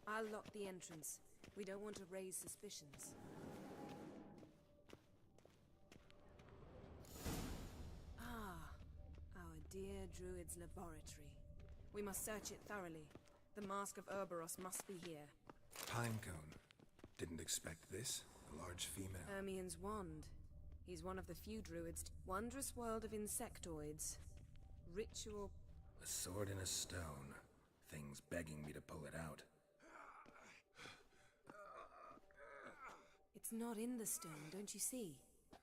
U: I'll lock the entrance. We don't want to raise suspicions. Ah, our dear druid's laboratory. We must search it thoroughly. The Mask of Ouroboros must be here.
C: Pinecone. Didn't expect this. A large female.
U: Ermien's wand. He's one of the few druids. Wondrous world of insectoids. Ritual.
C: A sword in a stone. Things begging me to pull it out.
U: It's not in the stone, don't you see?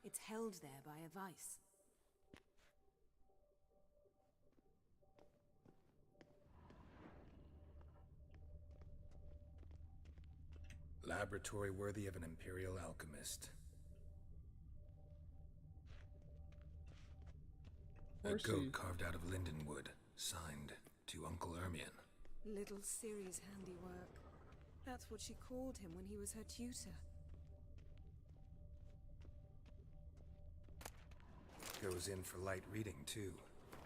U: It's held there by a vice.
C: Laboratory worthy of an imperial alchemist. A goat carved out of lindenwood, signed to Uncle Ermion.
U: Little Ciri's handiwork. That's what she called him when he was her tutor.
C: Goes in for light reading, too.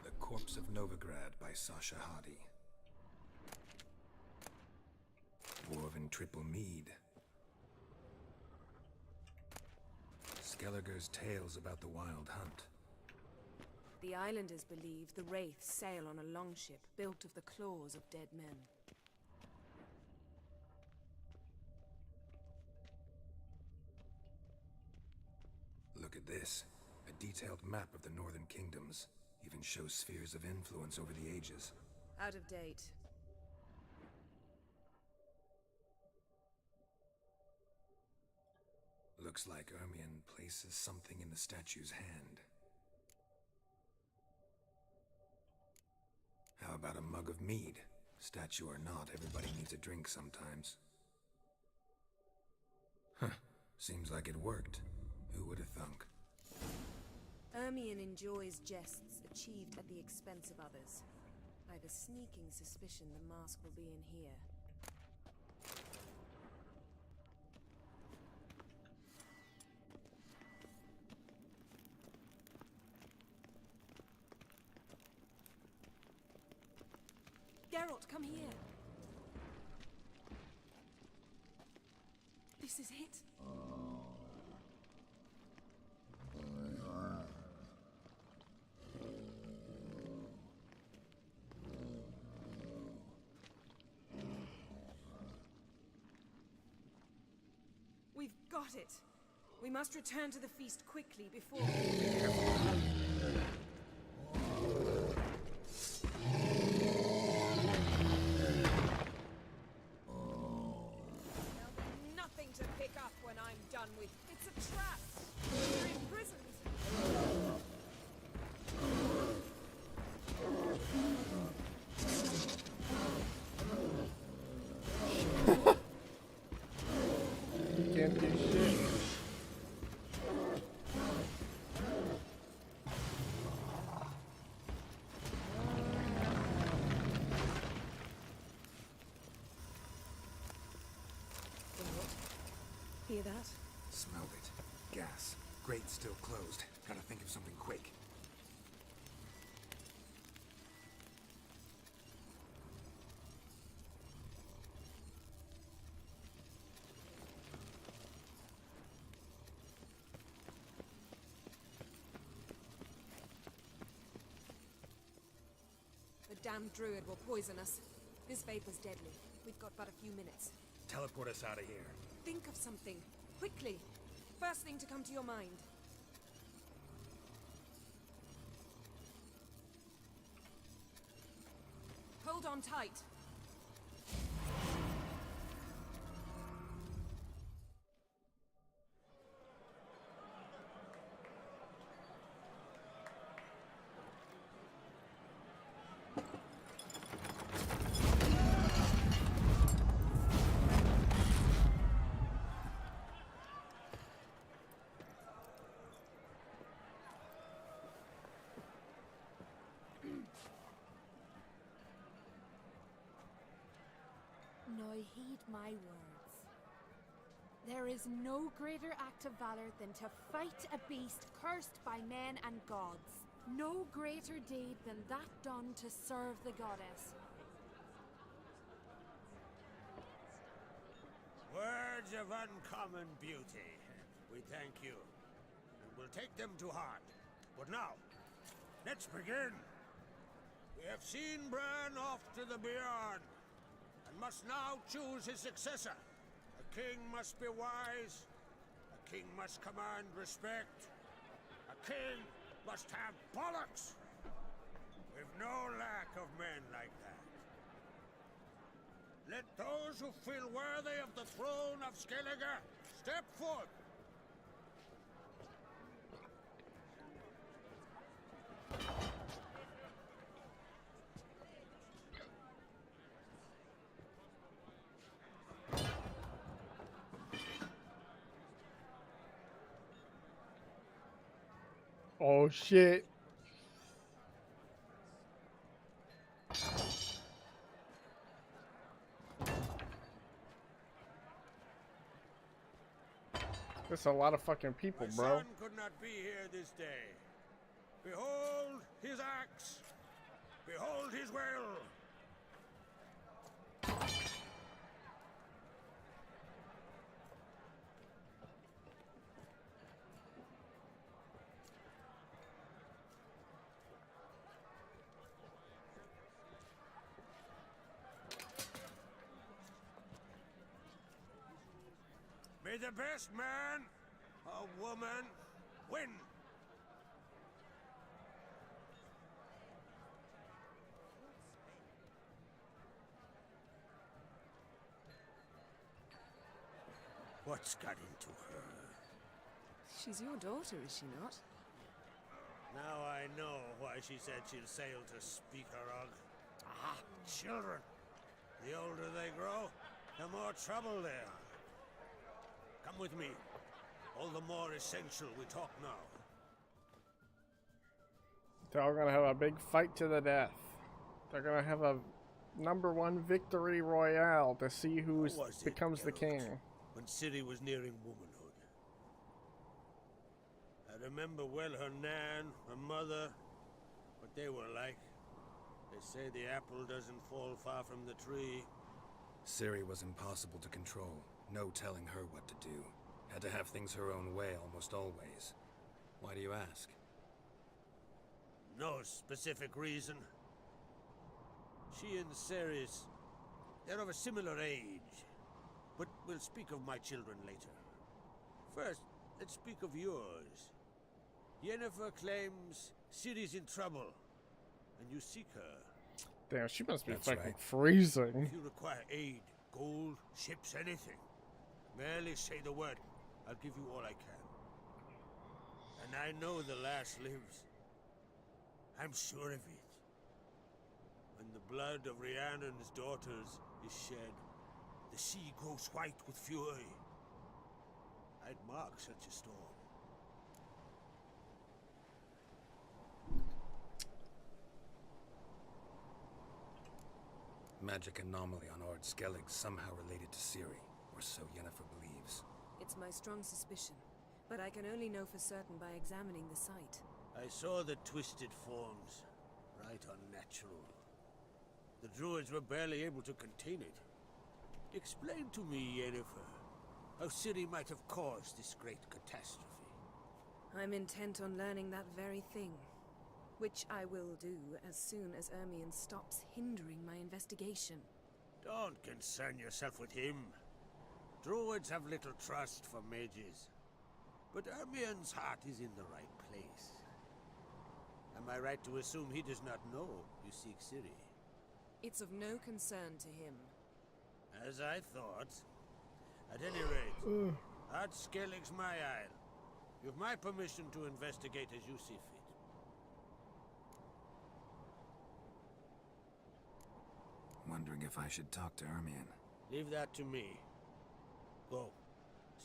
C: The Corpse of Novigrad by Sasha Hadi. Dwarven Triple Mead. Skelliger's Tales about the Wild Hunt.
U: The islanders believe the wraiths sail on a longship built of the claws of dead men.
C: Look at this. A detailed map of the Northern Kingdoms. Even shows spheres of influence over the ages.
U: Out of date.
C: Looks like Ermion places something in the statue's hand. How about a mug of mead? Statue or not, everybody needs a drink sometimes. Huh. Seems like it worked. Who would have thunk?
U: Ermion enjoys jests achieved at the expense of others. I've a sneaking suspicion the mask will be in here. Geralt, come here. This is it. We've got it. We must return to the feast quickly before... Nothing to pick up when I'm done with. It's a trap. We're imprisoned.
B: Can't do shit.
U: Hear that?
C: Smelled it. Gas. Grate still closed. Gotta think of something quick.
U: The damned druid will poison us. This vapor's deadly. We've got but a few minutes.
C: Teleport us out of here.
U: Think of something. Quickly. First thing to come to your mind. Hold on tight.
O: Now heed my words. There is no greater act of valor than to fight a beast cursed by men and gods. No greater deed than that done to serve the goddess.
N: Words of uncommon beauty. We thank you, and we'll take them to heart. But now, let's begin. We have seen Bran off to the beyond, and must now choose his successor. A king must be wise. A king must command respect. A king must have bollocks. We've no lack of men like that. Let those who feel worthy of the throne of Skellige step forth.
B: Oh shit. That's a lot of fucking people,
P: My
B: bro.
P: son could not be here this day. Behold his axe. Behold his will. May the best man or woman win. What's got into her?
U: She's your daughter, is she not?
P: Now I know why she said she'll sail to Speakerog. Ah, children. The older they grow, the more trouble they are. Come with me. All the more essential we talk now.
B: They're all gonna have a big fight to the death. They're gonna have a #1 victory royale to see who becomes the king.
P: When Ciri was nearing womanhood. I remember well her nan, her mother, what they were like. They say the apple doesn't fall far from the tree.
C: Ciri was impossible to control. No telling her what to do. Had to have things her own way almost always. Why do you ask?
P: No specific reason. She and Ceres, they're of a similar age. But we'll speak of my children later. First, let's speak of yours. Yennefer claims Ciri's in trouble, and you seek her.
B: Damn, she must be
C: That's
B: fucking
C: right.
B: freezing.
P: If you require aid, gold, ships, anything, merely say the word. I'll give you all I can. And I know the lass lives. I'm sure of it. When the blood of Rhiannon's daughters is shed, the sea grows white with fury. I'd mark such a storm.
C: Magic anomaly on Ord Skellig somehow related to Ciri, or so Yennefer believes.
U: It's my strong suspicion, but I can only know for certain by examining the site.
P: I saw the twisted forms, right unnatural. The druids were barely able to contain it. Explain to me, Yennefer, how Ciri might have caused this great catastrophe.
U: I'm intent on learning that very thing, which I will do as soon as Ermion stops hindering my investigation.
P: Don't concern yourself with him. Druids have little trust for mages. But Ermion's heart is in the right place. Am I right to assume he does not know you seek Ciri?
U: It's of no concern to him.
P: As I thought. At any rate, Ard Skellig's my isle. You've my permission to investigate as you see fit.
C: Wondering if I should talk to Ermion.
P: Leave that to me. Go.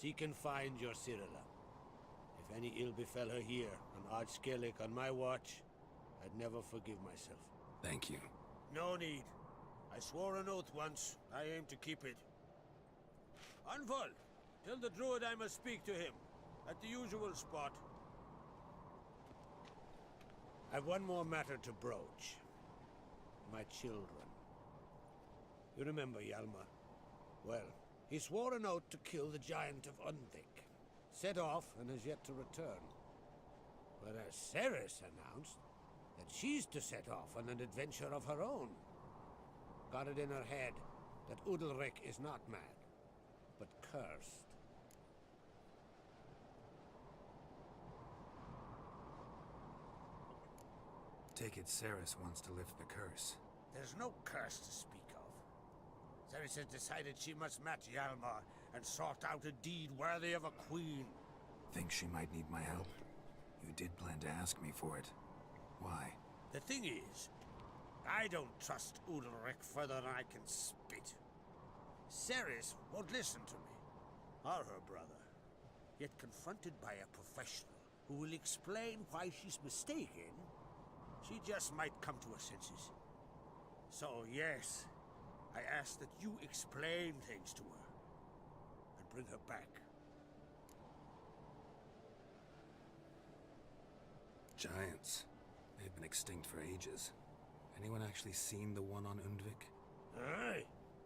P: Seek and find your Cyrilla. If any ill befell her here, on Ard Skellig on my watch, I'd never forgive myself.
C: Thank you.
P: No need. I swore an oath once. I aim to keep it. Unfold! Tell the druid I must speak to him. At the usual spot. I've one more matter to broach. My children. You remember Hjalmar? Well, he swore an oath to kill the giant of Undvik. Set off and has yet to return. Whereas Ceres announced that she's to set off on an adventure of her own. Got it in her head that Udalric is not mad, but cursed.
C: Take it Ceres wants to lift the curse.
P: There's no curse to speak of. Ceres has decided she must match Hjalmar and sort out a deed worthy of a queen.
C: Think she might need my help? You did plan to ask me for it. Why?
P: The thing is, I don't trust Udalric further than I can spit. Ceres won't listen to me, or her brother. Yet confronted by a professional who will explain why she's mistaken, she just might come to her senses. So yes, I ask that you explain things to her, and bring her back.
C: Giants. They've been extinct for ages. Anyone actually seen the one on Undvik?
P: Aye.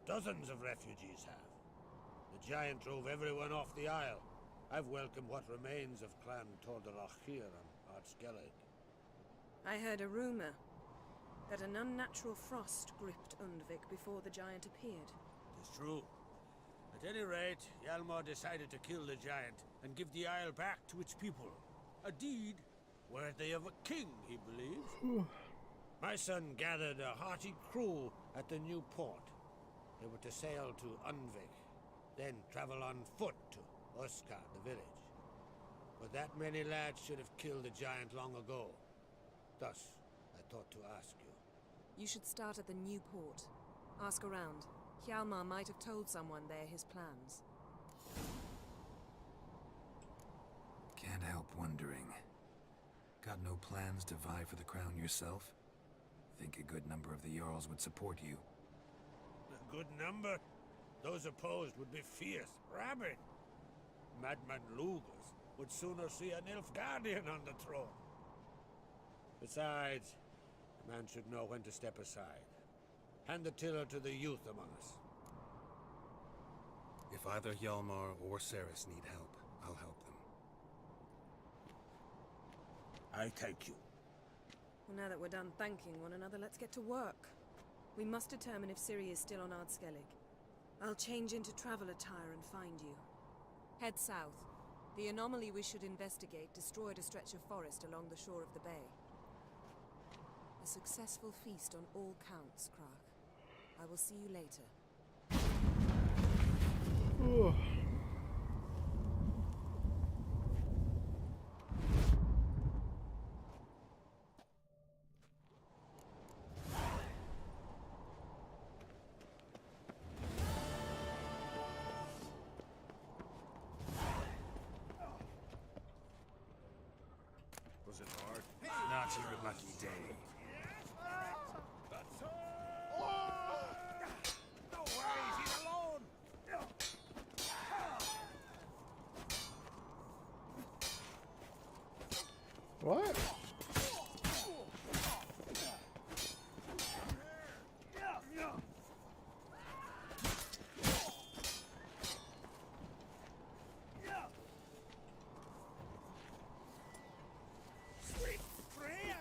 P: Dozens of refugees have. The giant drove everyone off the isle. I've welcomed what remains of Clan Tordalachir on Ardskellig.
U: I heard a rumor that an unnatural frost gripped Undvik before the giant appeared.
P: It's true. At any rate, Hjalmar decided to kill the giant and give the isle back to its people. A deed worthy of a king, he believes. My son gathered a hearty crew at the new port. They were to sail to Undvik, then travel on foot to Oskar, the village. But that many lads should have killed the giant long ago. Thus, I thought to ask you.
U: You should start at the new port. Ask around. Hjalmar might have told someone there his plans.
C: Can't help wondering. Got no plans to vie for the crown yourself? Think a good number of the Jarls would support you.
P: A good number? Those opposed would be fierce, rabid. Madman Lugas would sooner see an Nilfgaardian on the throne. Besides, a man should know when to step aside. Hand the tiller to the youth among us.
C: If either Hjalmar or Ceres need help, I'll help them.
P: I thank you.
U: Well, now that we're done thanking one another, let's get to work. We must determine if Ciri is still on Ardskellig. I'll change into travel attire and find you. Head south. The anomaly we should investigate destroyed a stretch of forest along the shore of the bay. A successful feast on all counts, Krach. I will see you later.
V: Was it hard?
C: Not your lucky day.
V: No way, he's alone!
B: What?
V: Sweet Freya!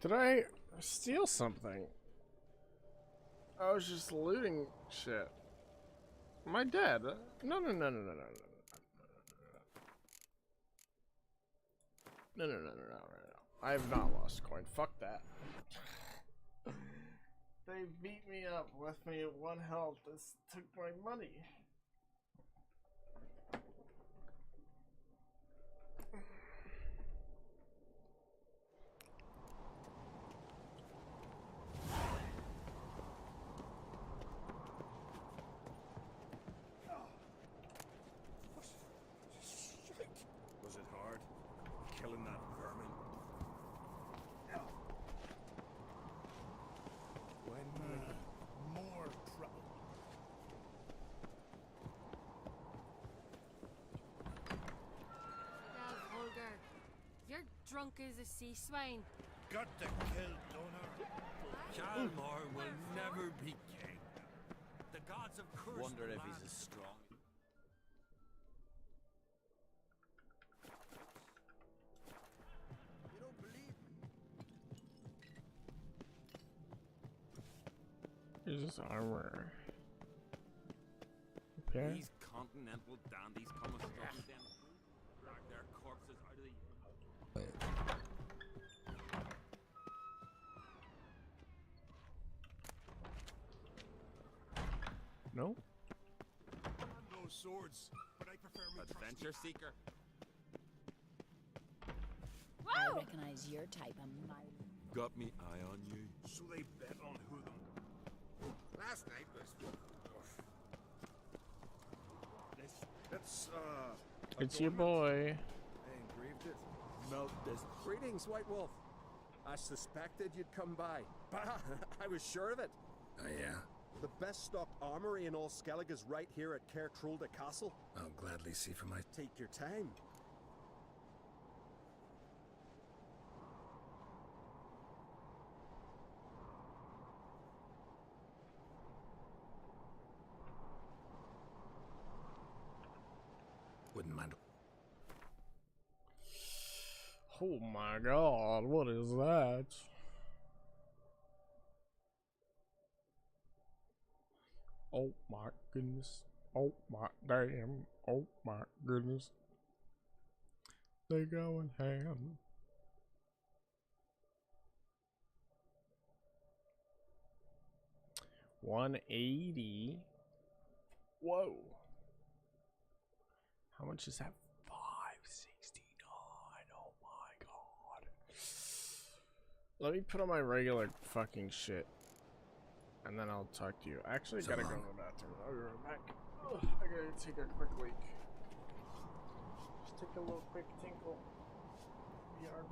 B: Did I steal something? I was just looting shit. Am I dead? No. I have not lost a coin. Fuck that. They beat me up, left me at 1 health. This took my money.
V: Was it hard? Killing that vermin? When more trouble.
E: Now, Holger, you're drunk as a sea swine.
V: Got to kill Donor.
J: Hjalmar will never be king. The gods of curse.
G: Wonder if
J: will
G: he's as strong.
V: You don't believe me?
B: Here's this armor. Okay.
G: These continental dandies come and stuff them, drag their corpses out of the...
B: No?
V: No swords, but I prefer my
G: Adventure seeker.
S: I recognize your type of my.
J: Got me eye on you.
V: So they bet on who them. Last night was. Let's
B: It's your boy.
V: And
M: is. Greetings, White Wolf. I suspected you'd come by. Bah, I was sure of it.
C: Oh, yeah?
M: The best stocked armory in all Skellig is right here at Caer Trulda Castle.
C: I'll gladly see for my...
M: Take your time.
C: Wouldn't mind.
B: Oh my god, what is that? Oh my goodness. Oh my damn. Oh my goodness. They going ham. $180. Whoa. How much is that? $569. Oh my god. Let me put on my regular fucking shit. And then I'll talk to you. I actually gotta go to the bathroom. I'll be right back. Ugh, I gotta take a quick leak. Just take a little quick tinkle. Yard.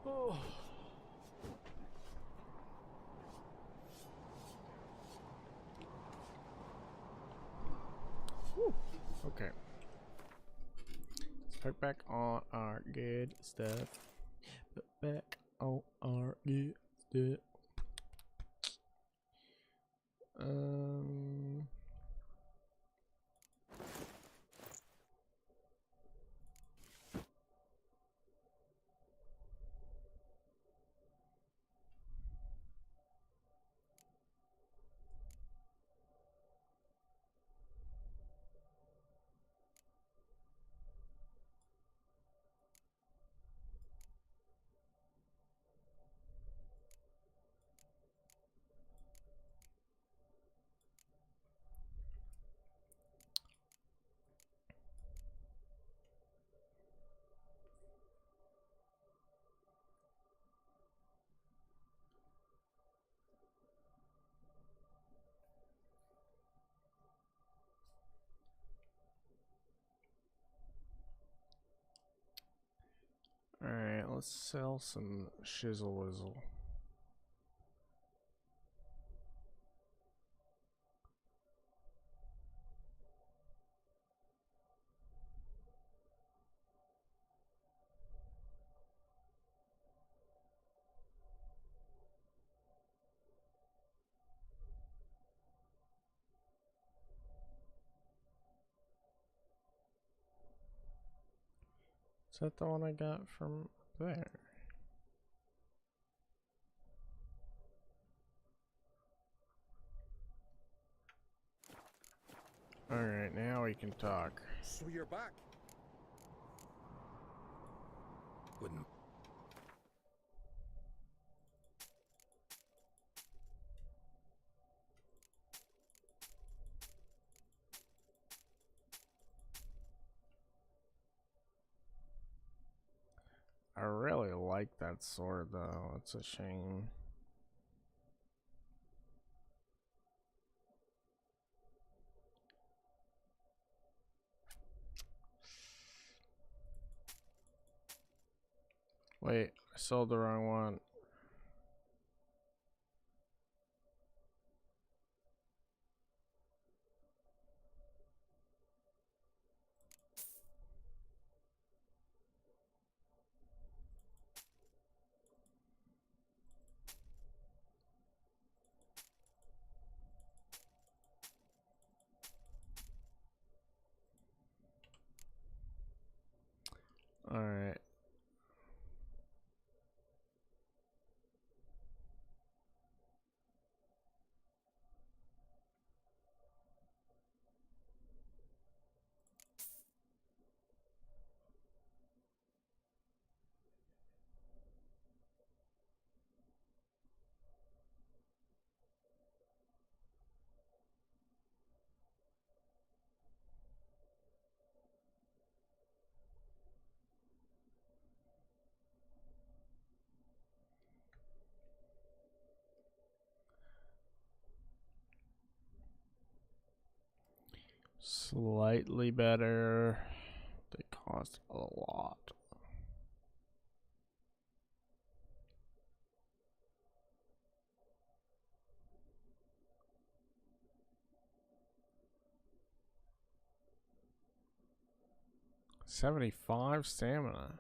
B: Oh. Woo. Okay. Let's put back on our good stuff. Put back on our good stuff. Alright, let's sell some shizzle whizzle. Is that the one I got from there? Alright, now we can talk.
M: So you're back.
C: Wouldn't.
B: I really like that sword though, it's a shame. Wait, I sold the wrong one. Slightly better. They cost a lot. $75 stamina.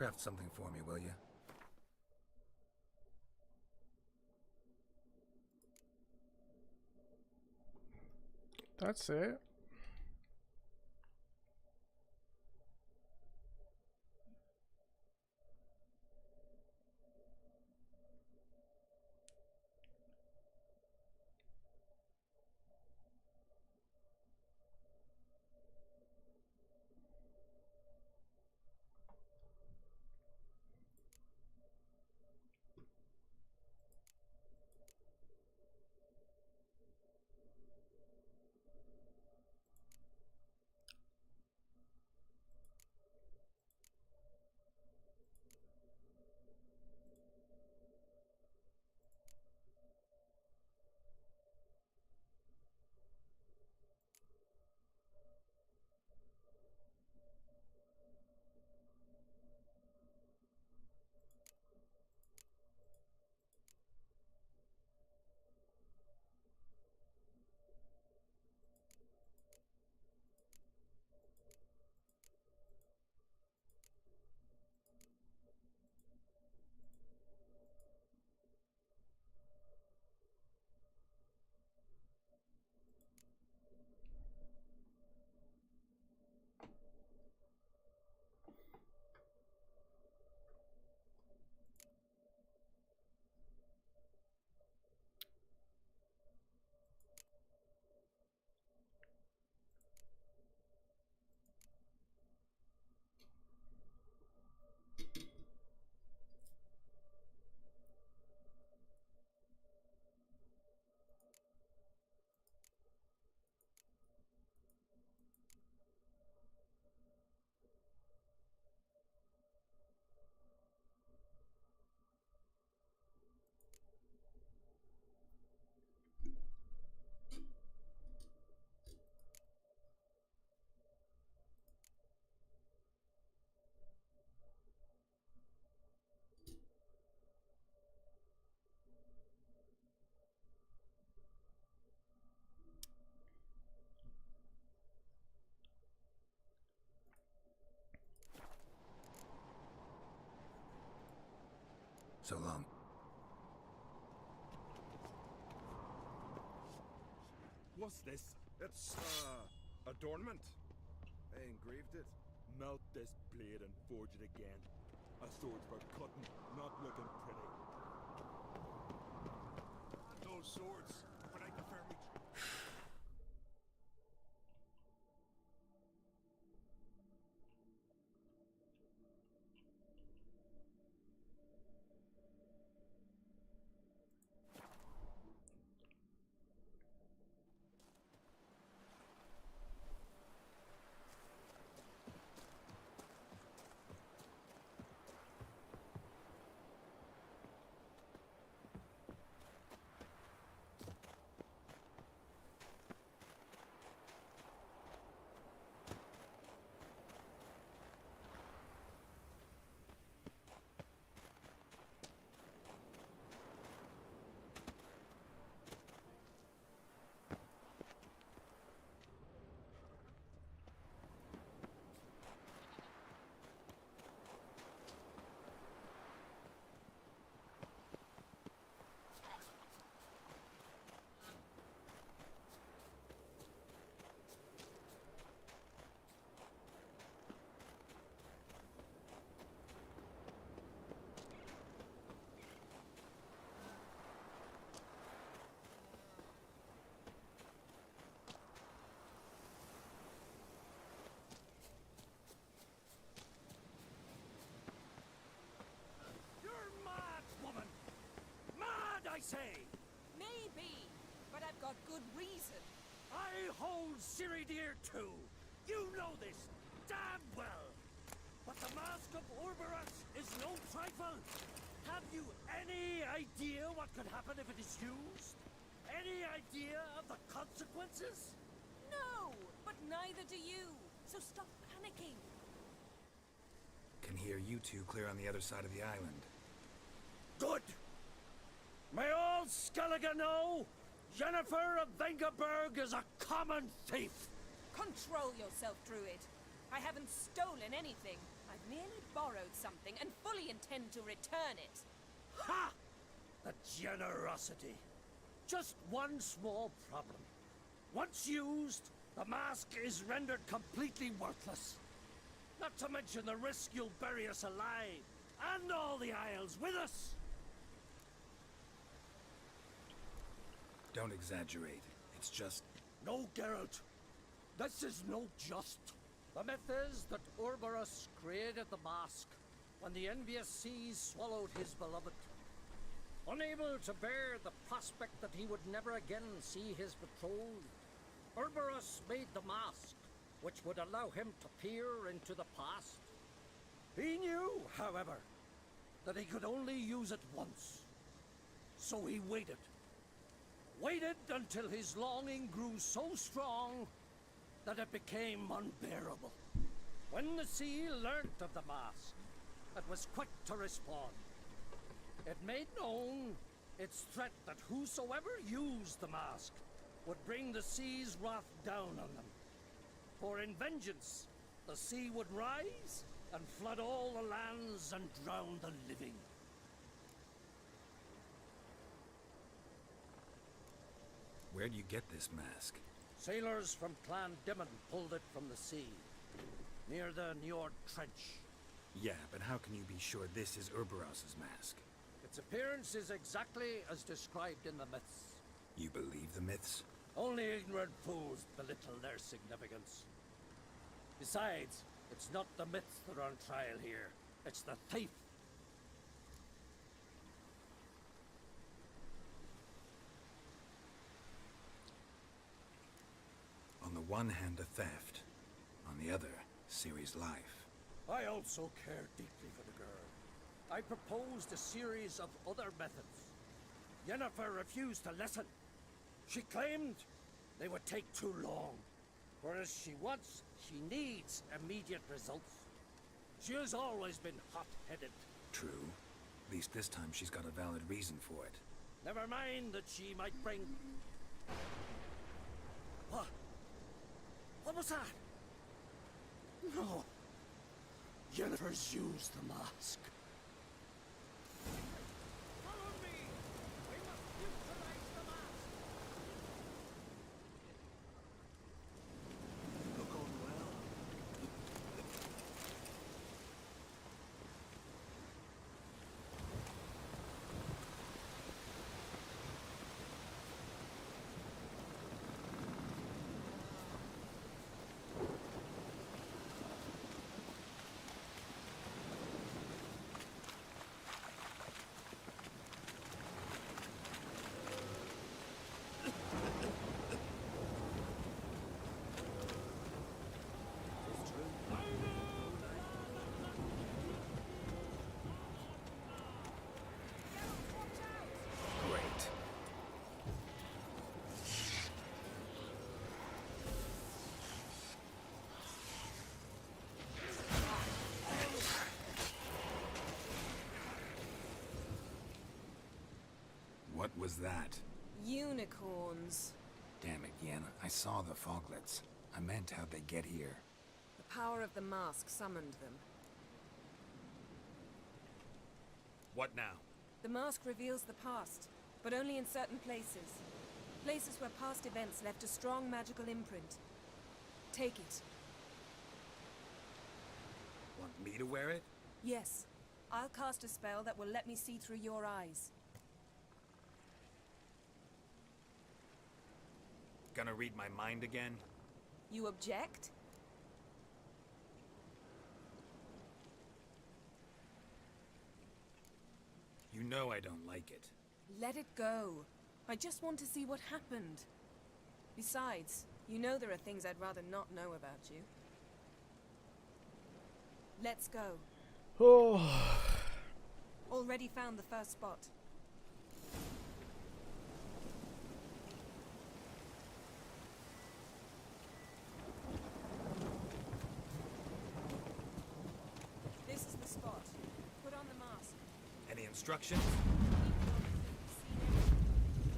C: Craft something for me, will you?
B: That's it.
C: So long.
M: What's this? It's, adornment. I engraved it. Melt this blade and forge it again. A sword for cutting, not looking pretty. Those swords, but I prefer me.
P: Say,
R: maybe, but I've got good reason.
P: I hold Ciri dear too. You know this damn well. But the Mask of Orboros is no trifle. Have you any idea what could happen if it is used? Any idea of the consequences?
R: No, but neither do you. So stop panicking.
C: Can hear you two clear on the other side of the island.
P: Good. May all Skellige know, Yennefer of Vengerberg is a common thief!
R: Control yourself, Druid. I haven't stolen anything. I've merely borrowed something and fully intend to return it.
P: Ha! The generosity. Just one small problem. Once used, the mask is rendered completely worthless. Not to mention the risk you'll bury us alive, and all the Isles with us!
C: Don't exaggerate. It's just...
P: No, Geralt. This is no just. The myth is that Orboros created the mask when the envious seas swallowed his beloved. Unable to bear the prospect that he would never again see his betrothed, Orboros made the mask, which would allow him to peer into the past. He knew, however, that he could only use it once. So he waited. Waited until his longing grew so strong that it became unbearable. When the sea learnt of the mask, it was quick to respond. It made known its threat that whosoever used the mask would bring the sea's wrath down on them. For in vengeance, the sea would rise and flood all the lands and drown the living.
C: Where'd you get this mask?
P: Sailors from Clan Dimon pulled it from the sea, near the Njord Trench.
C: Yeah, but how can you be sure this is Orboros' mask?
P: Its appearance is exactly as described in the myths.
C: You believe the myths?
P: Only ignorant fools belittle their significance. Besides, it's not the myths that are on trial here. It's the thief.
C: On the one hand, a theft. On the other, Ciri's life.
P: I also care deeply for the girl. I proposed a series of other methods. Yennefer refused to listen. She claimed they would take too long. Whereas she needs immediate results. She has always been hot-headed.
C: True. At least this time she's got a valid reason for it.
P: Never mind that she might bring... What? What was that? No. Yennefer's used the mask.
C: What was that?
O: Unicorns.
C: Damn it, Yen. I saw the foglets. I meant how'd they get here.
O: The power of the mask summoned them.
K: What now?
O: The mask reveals the past, but only in certain places. Places where past events left a strong magical imprint. Take it.
K: Want me to wear it?
O: Yes. I'll cast a spell that will let me see through your eyes.
K: Gonna read my mind again?
O: You object?
K: You know I don't like it.
O: Let it go. I just want to see what happened. Besides, you know there are things I'd rather not know about you. Let's go.
B: Oh.
O: Already found the first spot. This is the spot. Put on the mask.
K: Any instructions?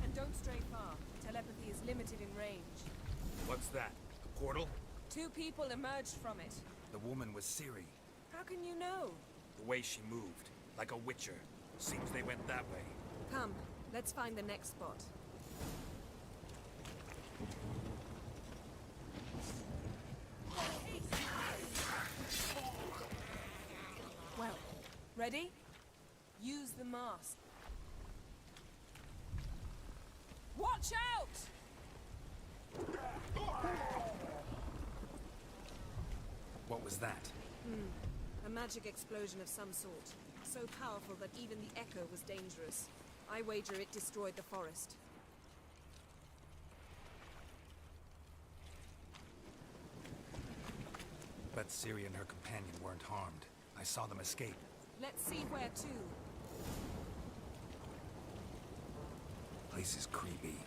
O: And don't stray far. Telepathy is limited in range.
K: What's that? A portal?
O: 2 people emerged from it.
K: The woman was Ciri.
O: How can you know?
K: The way she moved, like a witcher. Seems they went that way.
O: Come, let's find the next spot. Well, ready? Use the mask. Watch out!
K: What was that?
O: A magic explosion of some sort. So powerful that even the echo was dangerous. I wager it destroyed the forest.
C: But Ciri and her companion weren't harmed. I saw them escape.
O: Let's see where to.
C: Place is creepy.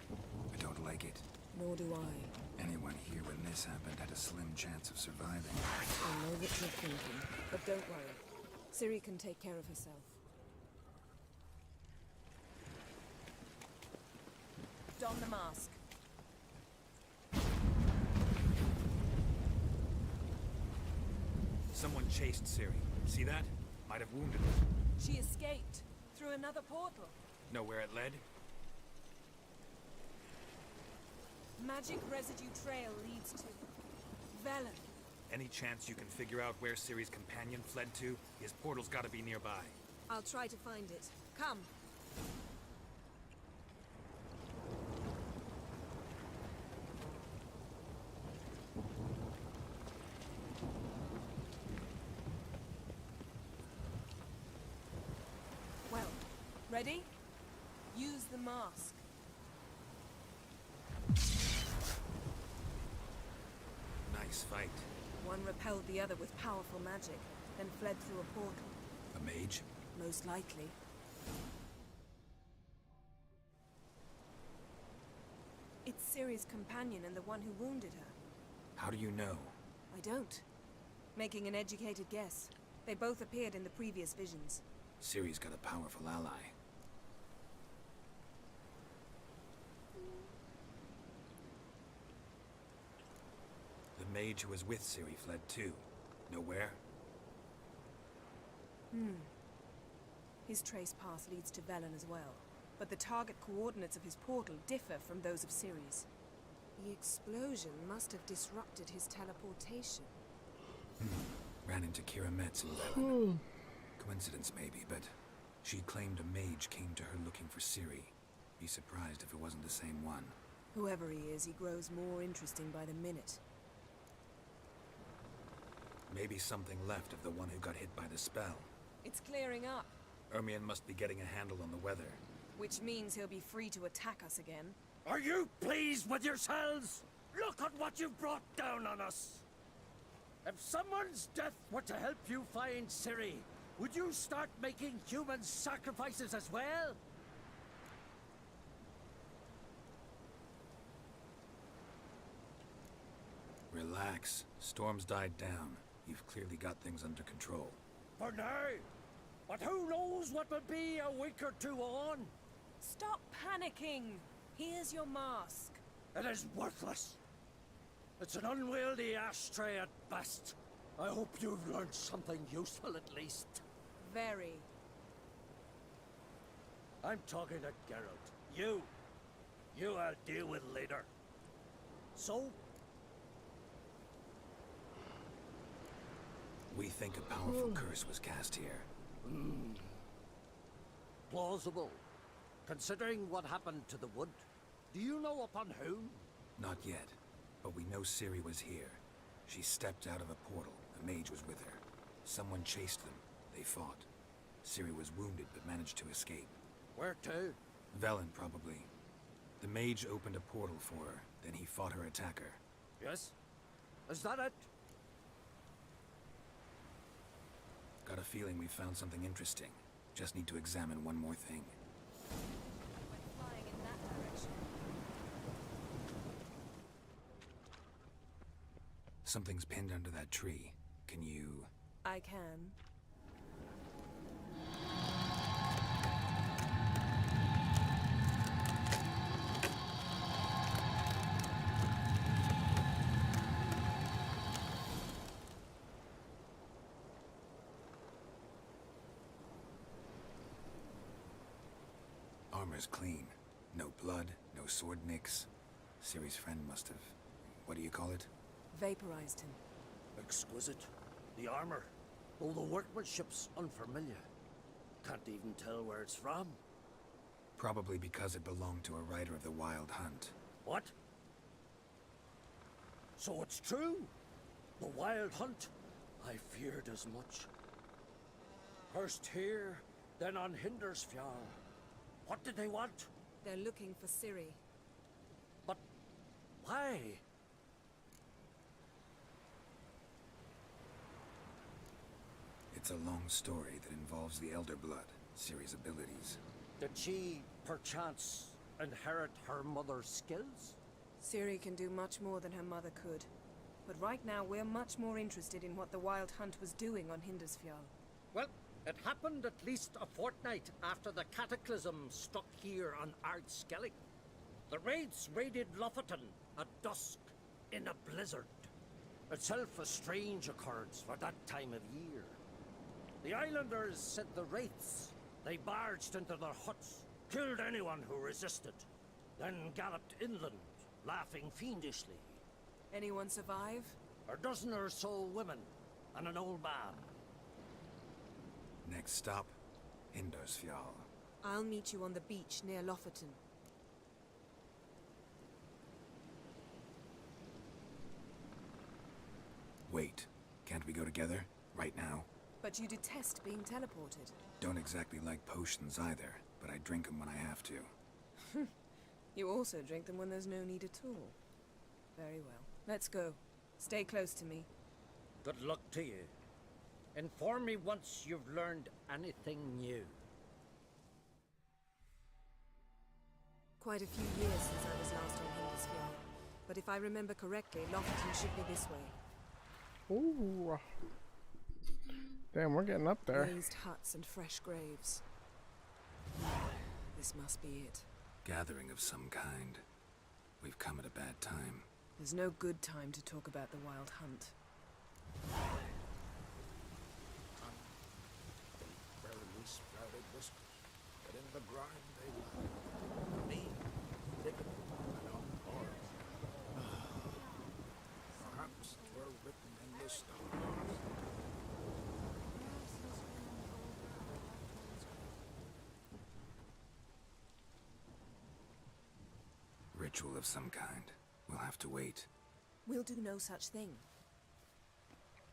C: I don't like it.
O: Nor do I.
C: Anyone here when this happened had a slim chance of surviving.
O: I know what you're thinking, but don't worry. Ciri can take care of herself. Don the mask.
K: Someone chased Ciri. See that? Might have wounded her.
O: She escaped through another portal.
K: Know where it led?
O: Magic residue trail leads to Velen.
K: Any chance you can figure out where Ciri's companion fled to? His portal's gotta be nearby.
O: I'll try to find it. Come. Well, ready? Use the mask.
K: Nice fight.
O: One repelled the other with powerful magic, then fled through a portal.
C: A mage?
O: Most likely. It's Ciri's companion and the one who wounded her.
C: How do you know?
O: I don't. Making an educated guess. They both appeared in the previous visions.
C: Ciri's got a powerful ally. The mage who was with Ciri fled too. Know where?
O: His trace path leads to Velen as well. But the target coordinates of his portal differ from those of Ciri's. The explosion must have disrupted his teleportation.
C: Ran into Kira Metz in Velen. Coincidence maybe, but she claimed a mage came to her looking for Ciri. Be surprised if it wasn't the same one.
O: Whoever he is, he grows more interesting by the minute.
C: Maybe something left of the one who got hit by the spell.
O: It's clearing up,
C: Ermion must be getting a handle on the weather.
O: which means he'll be free to attack us again.
D: Are you pleased with yourselves? Look at what you've brought down on us! If someone's death were to help you find Ciri, would you start making human sacrifices as well?
C: Relax. Storm's died down. You've clearly got things under control.
D: For now. But who knows what will be a week or two on?
R: Stop panicking! Here's your mask.
L: It is worthless. It's an unwieldy ashtray at best. I hope you've learned something useful at least.
R: Very.
L: I'm talking to Geralt. You I'll deal with later. So?
C: We think a powerful curse was cast here.
L: Plausible. Considering what happened to the wood. Do you know upon whom?
C: Not yet, but we know Ciri was here. She stepped out of a portal. A mage was with her. Someone chased them. They fought. Ciri was wounded but managed to escape.
L: Where to?
C: Velen, probably. The mage opened a portal for her, then he fought her attacker.
L: Yes? Is that it?
C: Got a feeling we found something interesting. Just need to examine one more thing.
R: Flying in that direction.
C: Something's pinned under that tree. Can you...
R: I can.
C: Armor's clean. No blood, no sword nicks. Ciri's friend must have... what do you call it?
R: Vaporized him.
L: Exquisite. The armor. Though the workmanship's unfamiliar. Can't even tell where it's from.
C: Probably because it belonged to a rider of the Wild Hunt.
L: What? So it's true? The Wild Hunt? I feared as much. First here, then on Hindersfjall. What did they want?
R: They're looking for Ciri.
L: But why?
C: It's a long story that involves the Elder Blood, Ciri's abilities.
L: Did she, perchance, inherit her mother's skills?
R: Ciri can do much more than her mother could. But right now, we're much more interested in what the Wild Hunt was doing on Hindersfjall.
L: Well, it happened at least a fortnight after the cataclysm struck here on Ardskellig. The raids raided Lofoten at dusk in a blizzard. Itself a strange occurrence for that time of year. The islanders sent the wraiths. They barged into their huts, killed anyone who resisted, then galloped inland, laughing fiendishly.
R: Anyone survive?
L: A dozen or so women, and an old man.
C: Next stop, Hindersfjall.
R: I'll meet you on the beach near Lofoten.
C: Wait, can't we go together? Right now?
R: But you detest being teleported.
C: Don't exactly like potions either, but I drink them when I have to.
R: You also drink them when there's no need at all. Very well. Let's go. Stay close to me.
L: Good luck to you. Inform me once you've learned anything new.
R: Quite a few years since I was last on Hindersfjall. But if I remember correctly, Lofoten should be this way.
B: Ooh. Damn, we're getting up there.
R: Raised huts and fresh graves. This must be it.
C: Gathering of some kind. We've come at a bad time.
R: There's no good time to talk about the Wild Hunt.
I: Barely sprouted whiskers, but in the grind they lie. Me, thick and on hard. Perhaps 'twere written in the stars.
C: Ritual of some kind. We'll have to wait.
R: We'll do no such thing.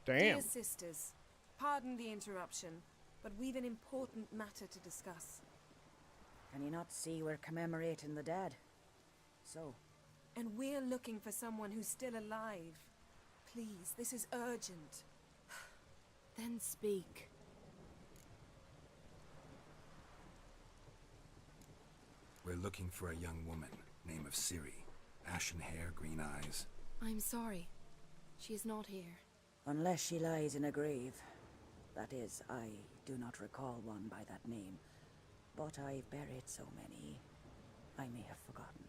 B: Damn.
R: Dear sisters, pardon the interruption, but we've an important matter to discuss.
S: Can you not see we're commemorating the dead? So?
R: And we're looking for someone who's still alive. Please, this is urgent.
E: Then speak.
C: We're looking for a young woman, name of Ciri. Ashen hair, green eyes.
E: I'm sorry. She is not here.
S: Unless she lies in a grave. That is, I do not recall one by that name. but I've buried so many, I may have forgotten.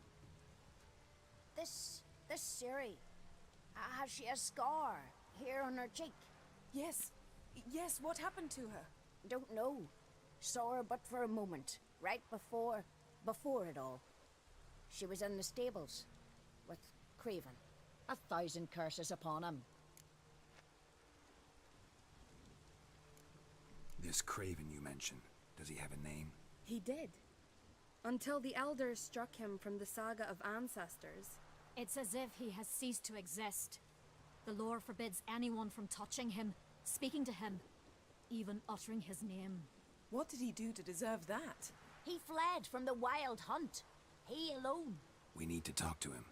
H: This Ciri, has she a scar here on her cheek?
R: Yes. Yes, what happened to her?
H: Don't know. Saw her but for a moment, right before it all. She was in the stables with Craven. 1,000 curses upon him.
C: This Craven you mentioned, does he have a name?
T: He did. Until the elders struck him from the saga of ancestors.
W: It's as if he has ceased to exist. The lore forbids anyone from touching him, speaking to him, even uttering his name.
R: What did he do to deserve that?
H: He fled from the wild hunt. He alone.
C: We need to talk to him,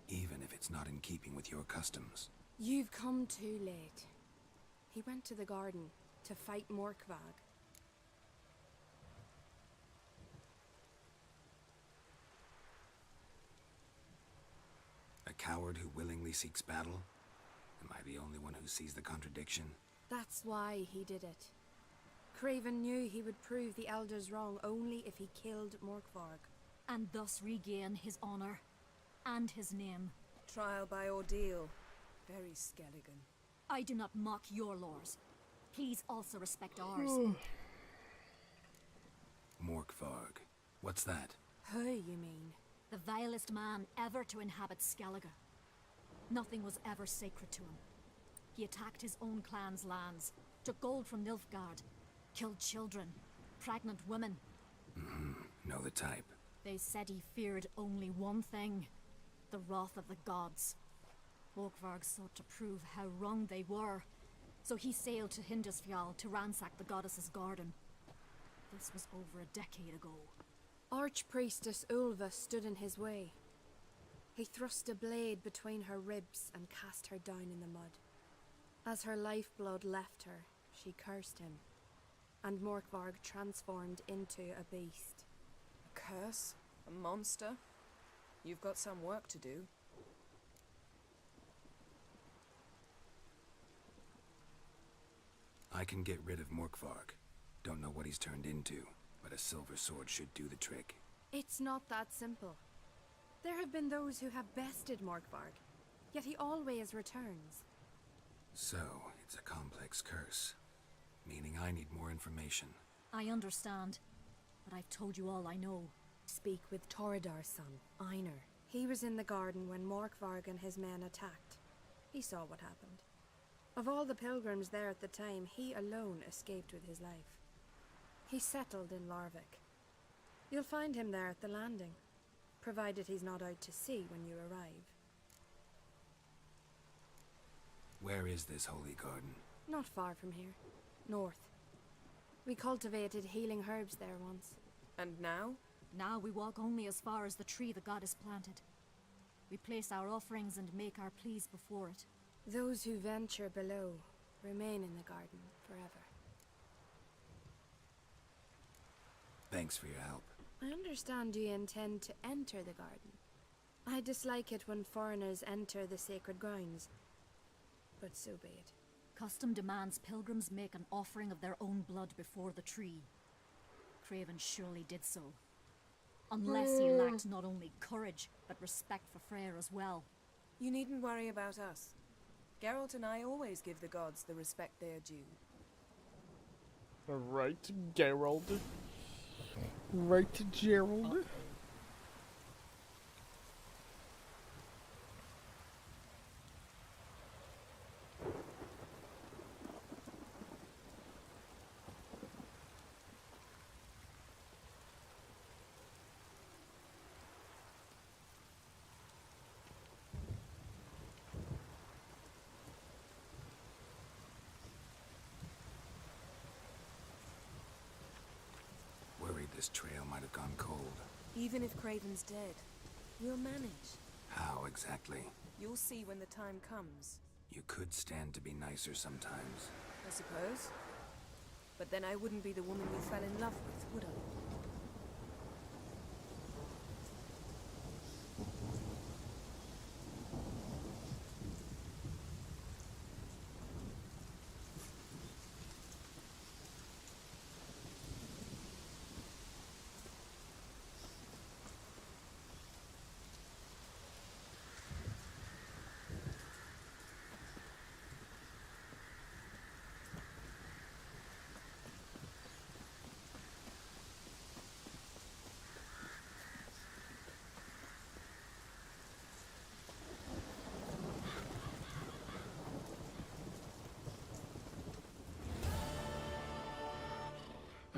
C: even if it's not in keeping with your customs.
T: You've come too late. He went to the garden to fight Morkvag.
C: A coward who willingly seeks battle? Am I the only one who sees the contradiction?
T: That's why he did it. Craven knew he would prove the elders wrong only if he killed Morkvarg.
W: And thus regain his honor and his name.
R: Trial by ordeal. Very Skelligan.
W: I do not mock your laws. Please also respect ours.
C: Morkvarg. What's that?
T: Who, you mean?
W: The vilest man ever to inhabit Skellige. Nothing was ever sacred to him. He attacked his own clan's lands, took gold from Nilfgaard, killed children, pregnant women.
C: Know the type.
W: They said he feared only one thing, the wrath of the gods. Morkvarg sought to prove how wrong they were, so he sailed to Hindisfjall to ransack the goddess's garden. This was over a decade ago.
T: Archpriestess Ulva stood in his way. He thrust a blade between her ribs and cast her down in the mud. As her lifeblood left her, she cursed him, and Morkvarg transformed into a beast.
R: A curse? A monster? You've got some work to do.
C: I can get rid of Morkvarg. Don't know what he's turned into, but a silver sword should do the trick.
T: It's not that simple. There have been those who have bested Morkvarg, yet he always returns.
C: So, it's a complex curse, meaning I need more information.
W: I understand, but I've told you all I know.
T: Speak with Toradar's son, Einar. He was in the garden when Morkvarg and his men attacked. He saw what happened. Of all the pilgrims there at the time, he alone escaped with his life. He settled in Larvik. You'll find him there at the landing, provided he's not out to sea when you arrive.
C: Where is this holy garden?
T: Not far from here. North. We cultivated healing herbs there once.
R: And now?
W: Now we walk only as far as the tree the goddess planted. We place our offerings and make our pleas before it.
T: Those who venture below remain in the garden forever.
C: Thanks for your help.
T: I understand you intend to enter the garden. I dislike it when foreigners enter the sacred grounds, but so be it.
W: Custom demands pilgrims make an offering of their own blood before the tree. Craven surely did so. Unless he lacked not only courage, but respect for Freyr as well.
R: You needn't worry about us. Geralt and I always give the gods the respect they are due.
B: Right, Geralt. Right, Gerald.
C: This trail might have gone cold.
R: Even if Craven's dead, we'll manage.
C: How exactly?
R: You'll see when the time comes.
C: You could stand to be nicer sometimes.
R: I suppose. But then I wouldn't be the woman you fell in love with, would I?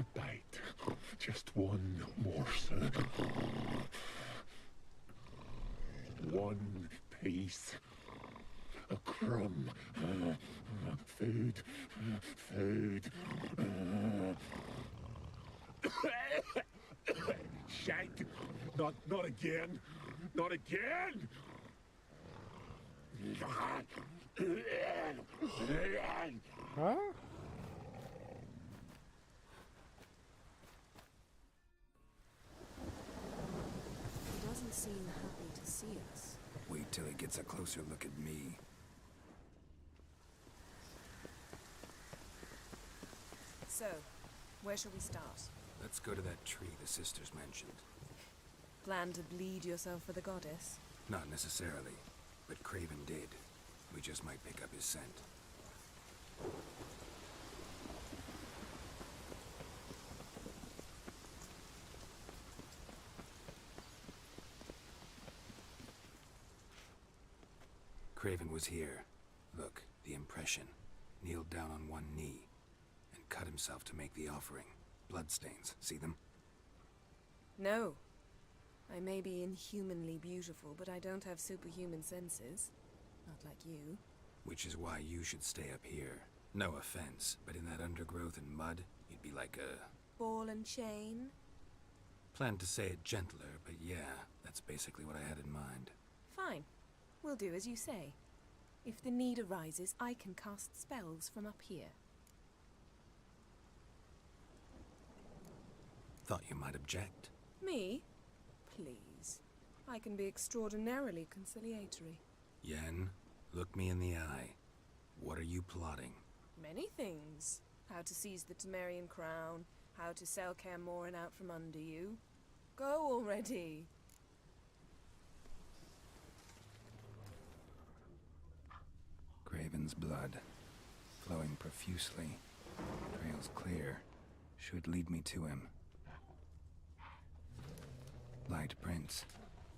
A: A bite. Just one morsel. One piece. A crumb. Food. Food. Shank. Not again. Not again.
B: Huh?
U: He doesn't seem happy to see us.
C: Wait till he gets a closer look at me.
R: So, where shall we start?
C: Let's go to that tree the sisters mentioned.
R: Plan to bleed yourself for the goddess?
C: Not necessarily, but Craven did. We just might pick up his scent. Craven was here. Look, the impression. Kneeled down on one knee and cut himself to make the offering. Bloodstains, see them?
R: No. I may be inhumanly beautiful, but I don't have superhuman senses. Not like you.
C: Which is why you should stay up here. No offense, but in that undergrowth and mud, you'd be like a...
R: Ball and chain?
C: Planned to say it gentler, but yeah, that's basically what I had in mind.
R: Fine. We'll do as you say. If the need arises, I can cast spells from up here.
C: Thought you might object.
R: Me? Please. I can be extraordinarily conciliatory.
C: Yen, look me in the eye. What are you plotting?
R: Many things. How to seize the Temerian crown, how to sell Kaer Morhen out from under you. Go already!
C: Craven's blood, flowing profusely. Trail's clear. Should lead me to him. Light prints.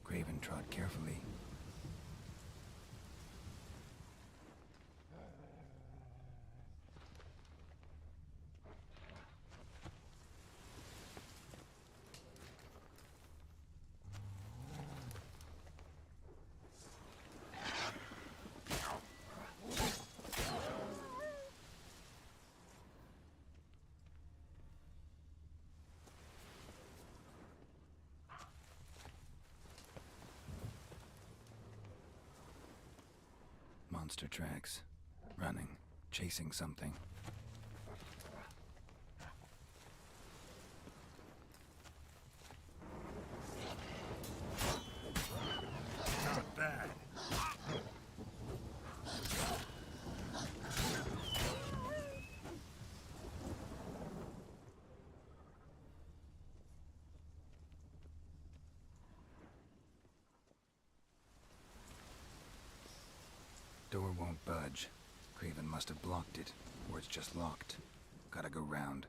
C: Craven trod carefully. Monster tracks. Running. Chasing something.
J: Not bad.
C: Door won't budge. Craven must have blocked it, or it's just locked. Gotta go round.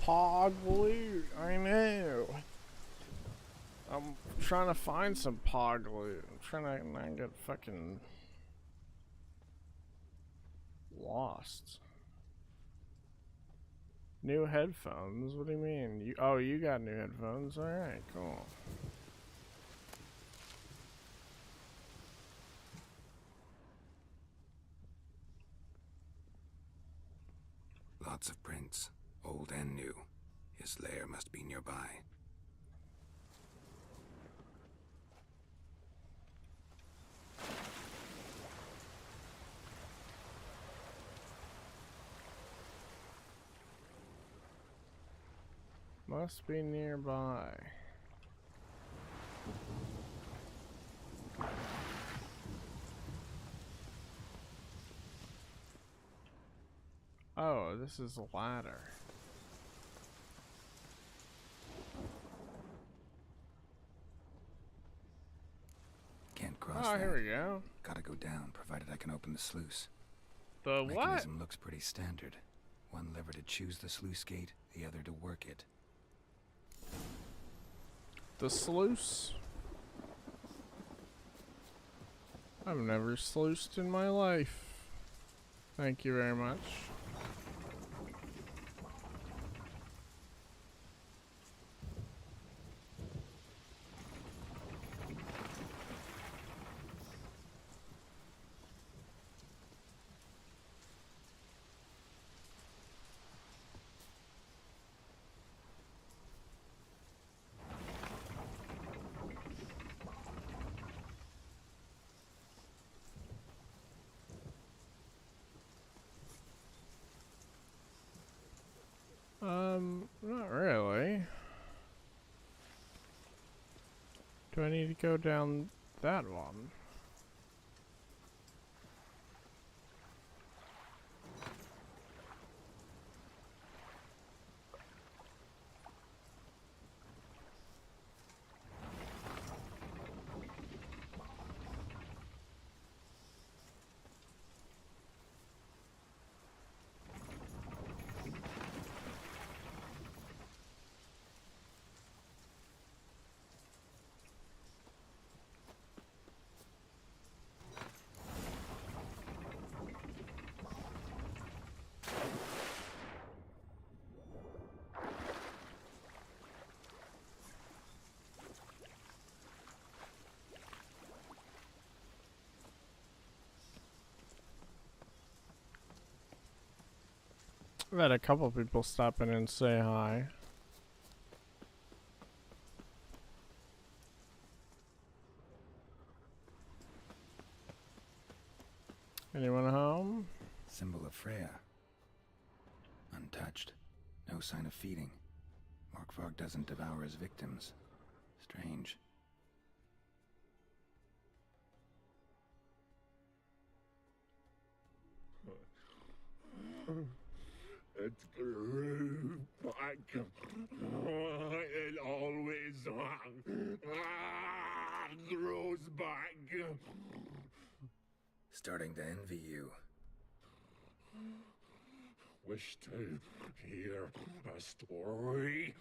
B: Pog loot. I know. I'm trying to find some Pog loot. I'm trying to not get fucking lost. New headphones? What do you mean? You got new headphones? Alright, cool.
C: Lots of prints, old and new. His lair must be nearby.
B: Must be nearby. Oh, this is a ladder.
C: Can't cross
B: Oh,
C: that.
B: here we go.
C: Gotta go down, provided I can open the sluice.
B: The what?
C: Mechanism looks pretty standard. One lever to choose the sluice gate, the other to work it.
B: The sluice? I've never sluiced in my life. Thank you very much. Not really. Do I need to go down that one? I've had a couple people stop in and say hi. Anyone home?
C: Symbol of Freya. Untouched. No sign of feeding. Morkvarg doesn't devour his victims. Strange.
A: It grew back. It always grows back.
C: Starting to envy you.
A: Wish to hear a story?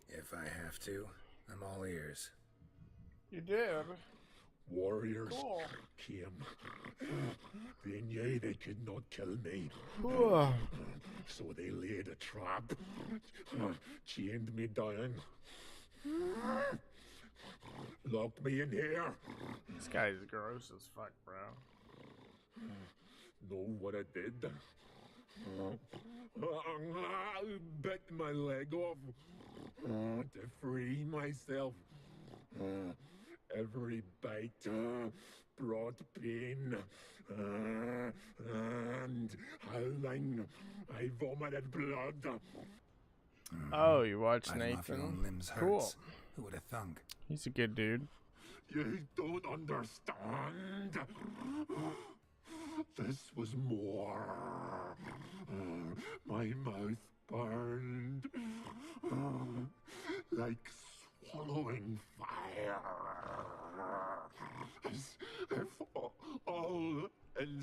C: If I have to, I'm all ears.
B: You did.
A: Warriors
B: Cool.
A: came. They knew they could not kill me. So they laid a trap. Chained me down. Locked me in here.
B: This guy's gross as fuck, bro.
A: Know what I did? Bit my leg off to free myself. Every bite brought pain, and howling, I vomited blood.
B: Oh, you watched
C: Biting off your
B: Nathan?
C: own limbs
B: Cool.
C: hurts. Who would have thunk?
B: He's a good dude.
A: You don't understand. This was more. My mouth burned like swallowing fire. As if all in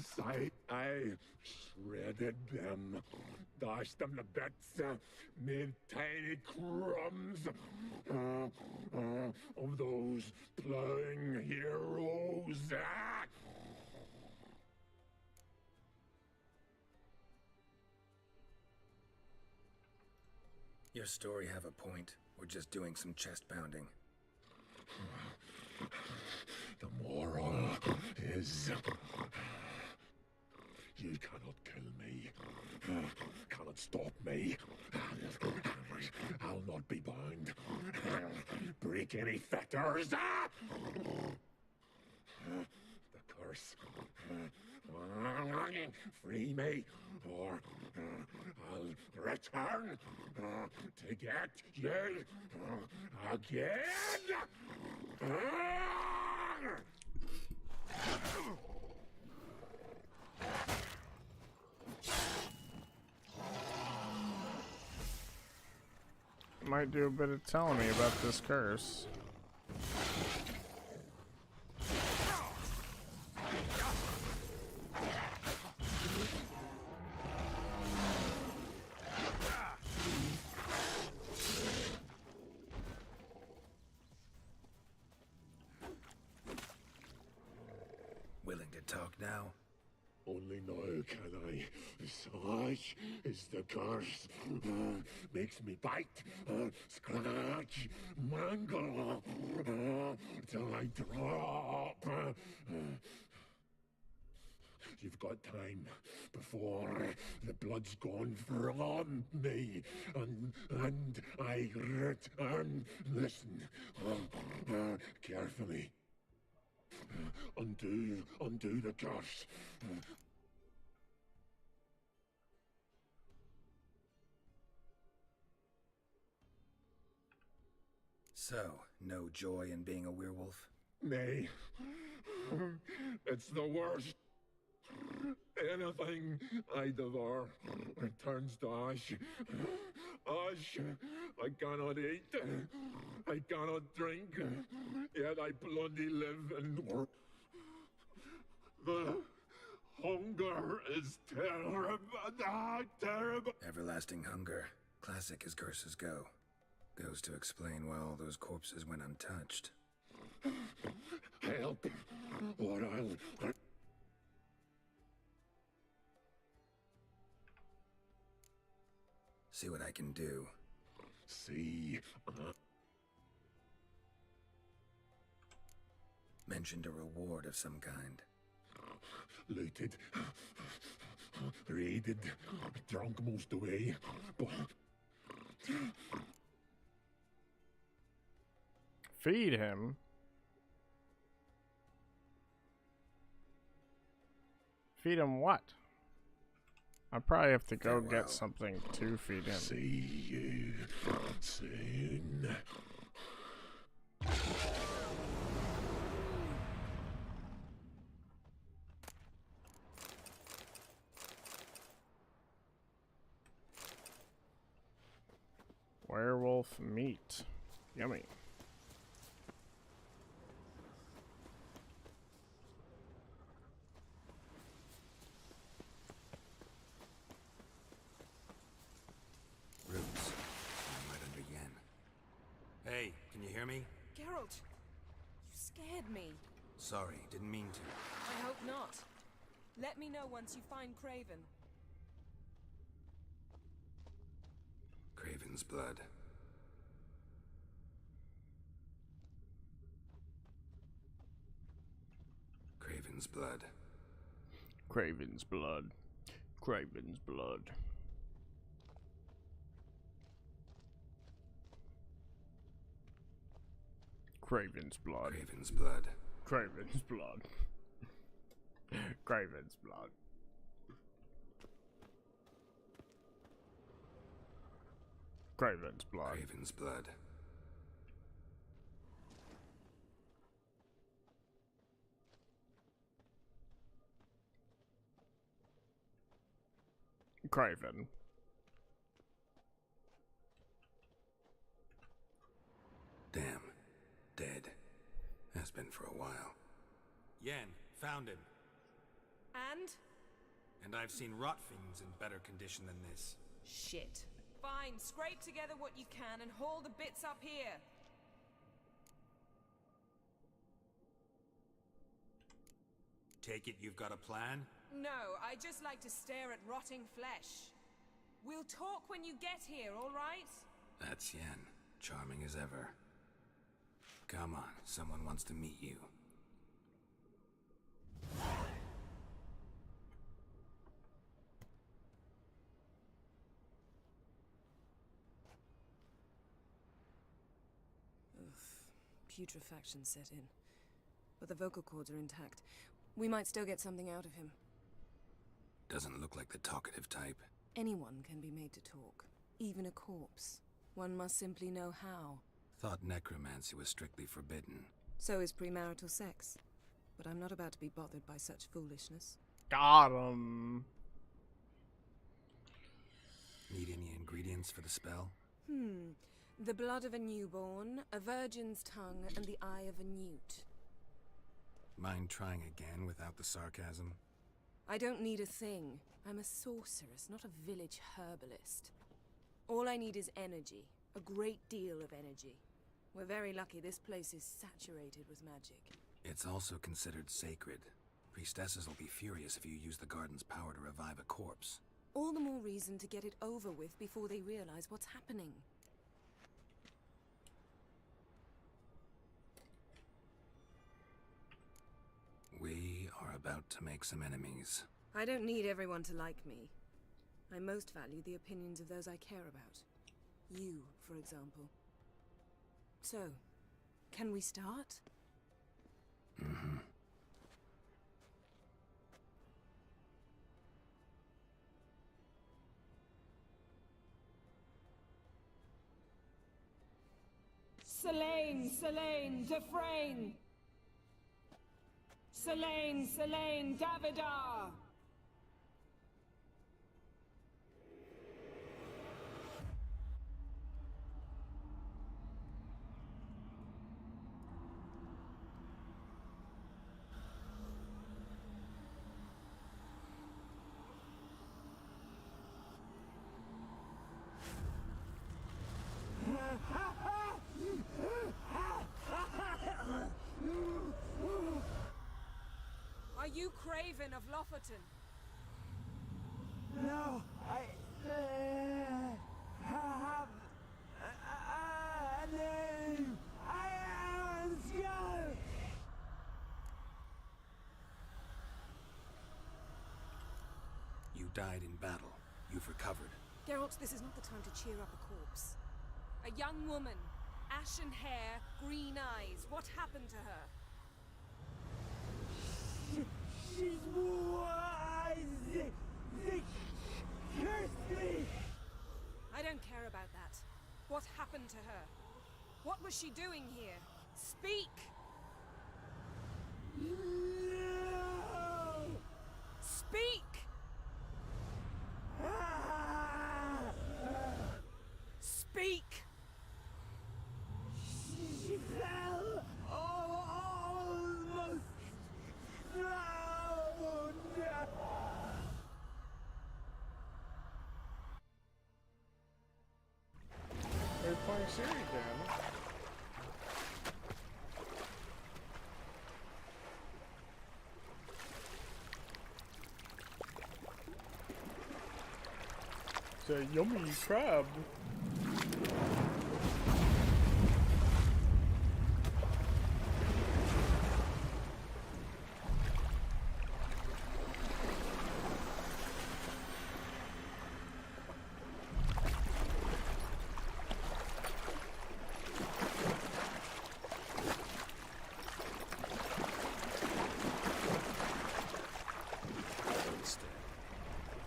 A: I shredded them, dashed them to bits, made tiny crumbs of those plowing heroes.
C: Your story have a point. We're just doing some chest pounding.
A: The moral is you cannot kill me, cannot stop me. I'll not be bound. Break any fetters. The curse. Free me, or I'll return to get you again.
B: Might do a bit of telling me about this curse.
C: Willing to talk now?
A: Only now can I. Such is the curse. Makes me bite, scratch, mangle, till I drop. You've got time before the blood's gone from me, and I return. Listen, carefully. Undo the curse.
C: So, no joy in being a werewolf?
A: Nay. It's the worst. Anything I devour turns to ash. Ash. I cannot eat. I cannot drink. Yet I bloody live and work. The hunger is terrible. Terrible.
C: Everlasting hunger. Classic as curses go. Goes to explain why all those corpses went untouched.
A: Help, or I'll...
C: See what I can do.
A: See?
C: Mentioned a reward of some kind.
A: Looted, raided, drunk most away, but...
B: Feed him? Feed him what? I probably have to go get something to feed him.
A: See you soon.
B: Werewolf meat. Yummy.
C: Roots. I'm right under Yen. Hey, can you hear me?
R: Geralt, you scared me.
C: Sorry, didn't mean to.
R: I hope not. Let me know once you find Craven.
C: Craven's blood. Craven's blood.
B: Craven's blood. Craven's blood. Craven's blood.
C: Craven's blood.
B: Craven's blood. Craven's blood. Craven's blood.
C: Craven's blood.
B: Craven.
C: Damn. Dead. Has been for a while.
K: Yen, found him.
R: And?
K: And I've seen rot fiends in better condition than this.
R: Shit. Fine, scrape together what you can and haul the bits up here.
K: Take it you've got a plan?
R: No, I just like to stare at rotting flesh. We'll talk when you get here, all right?
C: That's Yen. Charming as ever. Come on, someone wants to meet you.
U: Putrefaction set in. But the vocal cords are intact. We might still get something out of him.
C: Doesn't look like the talkative type.
U: Anyone can be made to talk. Even a corpse. One must simply know how.
C: Thought necromancy was strictly forbidden.
U: So is premarital sex. But I'm not about to be bothered by such foolishness.
B: Got him.
C: Need any ingredients for the spell?
U: The blood of a newborn, a virgin's tongue, and the eye of a newt.
C: Mind trying again without the sarcasm?
U: I don't need a thing. I'm a sorceress, not a village herbalist. All I need is energy. A great deal of energy. We're very lucky this place is saturated with magic.
C: It's also considered sacred. Priestesses will be furious if you use the garden's power to revive a corpse.
U: All the more reason to get it over with before they realize what's happening.
C: We are about to make some enemies.
U: I don't need everyone to like me. I most value the opinions of those I care about. You, for example. So, can we start?
C: Mm-hmm.
R: Selene, Dufresne! Selene, Davidar! Are you Craven of Lofoten?
J: No, I have a name. I am Skull.
C: You died in battle. You've recovered.
U: Geralt, this is not the time to cheer up a corpse.
R: A young woman. Ashen hair, green eyes. What happened to her?
J: She's wise. They cursed me.
R: I don't care about that. What happened to her? What was she doing here? Speak!
J: No!
R: Speak! Speak!
J: She fell almost drowned.
B: They're playing Siri then. It's a yummy crab.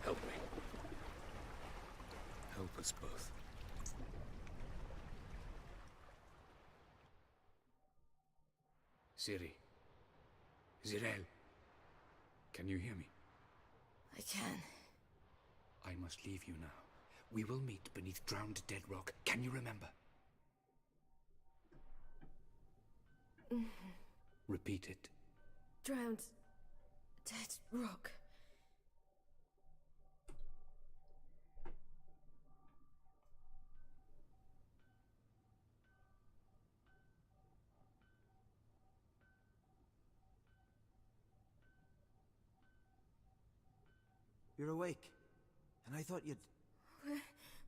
C: Help me. Help us both. Ciri. Zirel. Can you hear me?
H: I can.
C: I must leave you now. We will meet beneath drowned dead rock. Can you remember?
H: Mm-hmm.
C: Repeat it.
H: Drowned. Dead rock.
F: You're awake. And I thought you'd...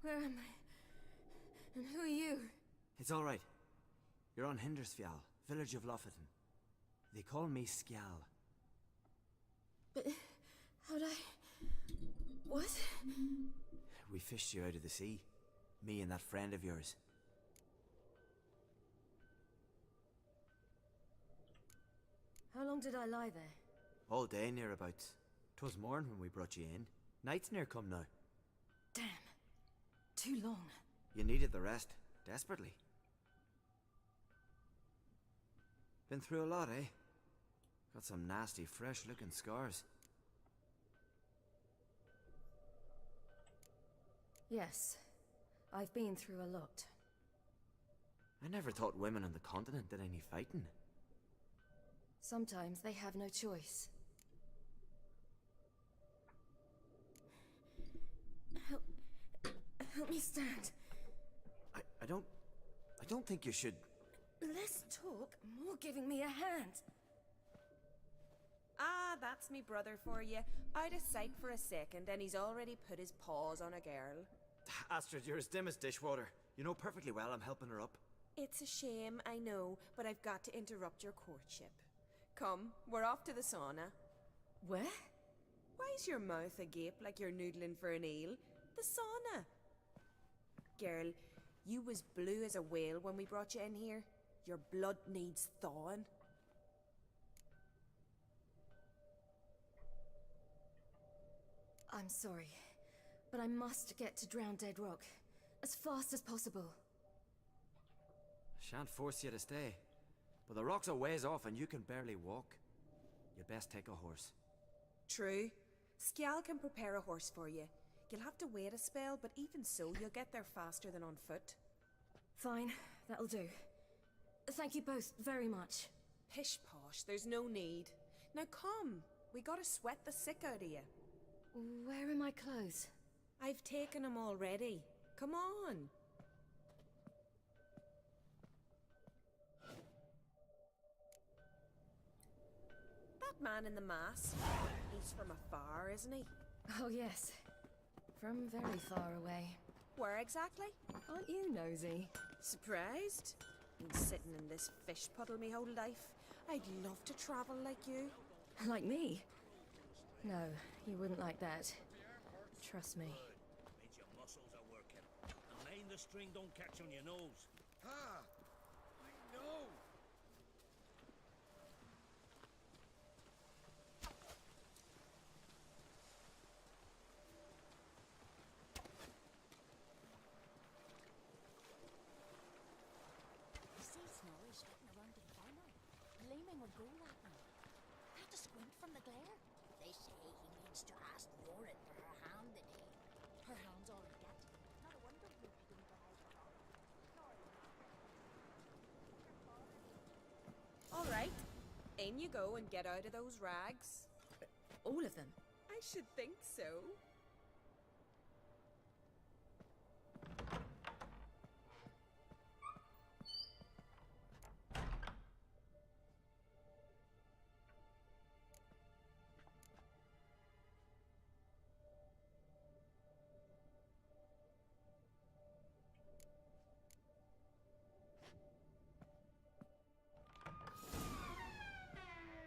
T: Where am I? And who are you?
F: It's all right. You're on Hindersfjall, village of Lofoten. They call me Skjal.
T: But how'd I... What?
F: We fished you out of the sea. Me and that friend of yours.
T: How long did I lie there?
F: All day nearabouts. 'Twas morn when we brought you in. Night's near come now.
T: Damn. Too long.
F: You needed the rest, desperately. Been through a lot, eh? Got some nasty, fresh-looking scars.
T: Yes. I've been through a lot.
F: I never thought women on the continent did any fighting.
T: Sometimes they have no choice. Help me stand.
F: I don't think you should...
T: Less talk, more giving me a hand.
R: Ah, that's me brother for you. Out of sight for a second, and he's already put his paws on a girl.
F: Astrid, you're as dim as dishwater. You know perfectly well I'm helping her up.
R: It's a shame, I know, but I've got to interrupt your courtship. Come, we're off to the sauna.
T: Where?
R: Why's your mouth agape like you're noodling for an eel? The sauna. Girl, you was blue as a whale when we brought you in here. Your blood needs thawing.
T: I'm sorry, but I must get to Drowned Dead Rock as fast as possible.
F: Shan't force you to stay. But the rock's a ways off and you can barely walk. You best take a horse.
R: True. Skjal can prepare a horse for you. You'll have to wait a spell, but even so, you'll get there faster than on foot.
T: Fine, that'll do. Thank you both very much.
R: Pish posh, there's no need. Now come, we gotta sweat the sick out of you.
T: Where are my clothes?
R: I've taken them already. Come on. That man in the mask, he's from afar, isn't he?
T: Oh yes, from very far away.
R: Where exactly?
T: Aren't you nosy?
R: Surprised? Been sitting in this fish puddle me whole life. I'd love to travel like you.
T: Like me? No, you wouldn't like that. Trust me.
D: Means your muscles are working. And mind the string don't catch on your nose.
I: Ah, I know.
H: You see Snorri's getting around the corner. Gleaming would go that way. Had to squint from the glare. They say he means to ask Lauren for her hand today. Her hand's all I get. Not a wonder you'll be doing what I
R: All right, in you go and get out of those rags.
T: All of them?
R: I should think so.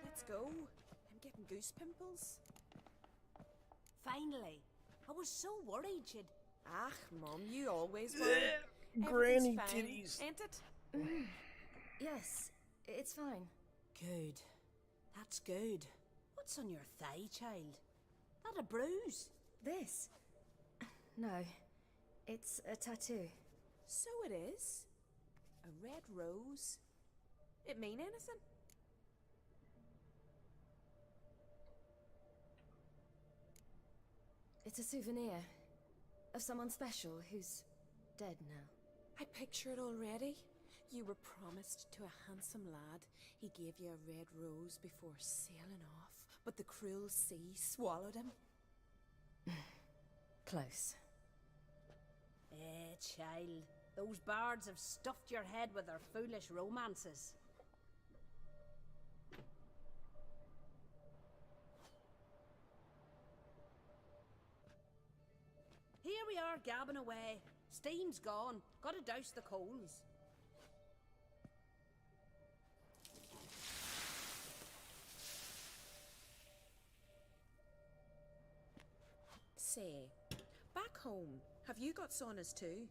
R: Let's go. I'm getting goose pimples.
H: Finally. I was so worried she'd...
R: Ah, Mum, you always were.
B: Granny
R: Everything's fine,
B: titties.
R: ain't it?
T: Yes, it's fine.
H: Good. That's good. What's on your thigh, child? Not a bruise?
T: This? No, it's a tattoo.
R: So it is. A red rose. It mean anything?
T: It's a souvenir of someone special who's dead now.
R: I picture it already. You were promised to a handsome lad. He gave you a red rose before sailing off, but the cruel sea swallowed him.
T: Close.
H: Child. Those bards have stuffed your head with their foolish romances.
G: we are, gabbing away. Steam's gone. Gotta douse the coals.
R: Say, back home, have you got saunas too?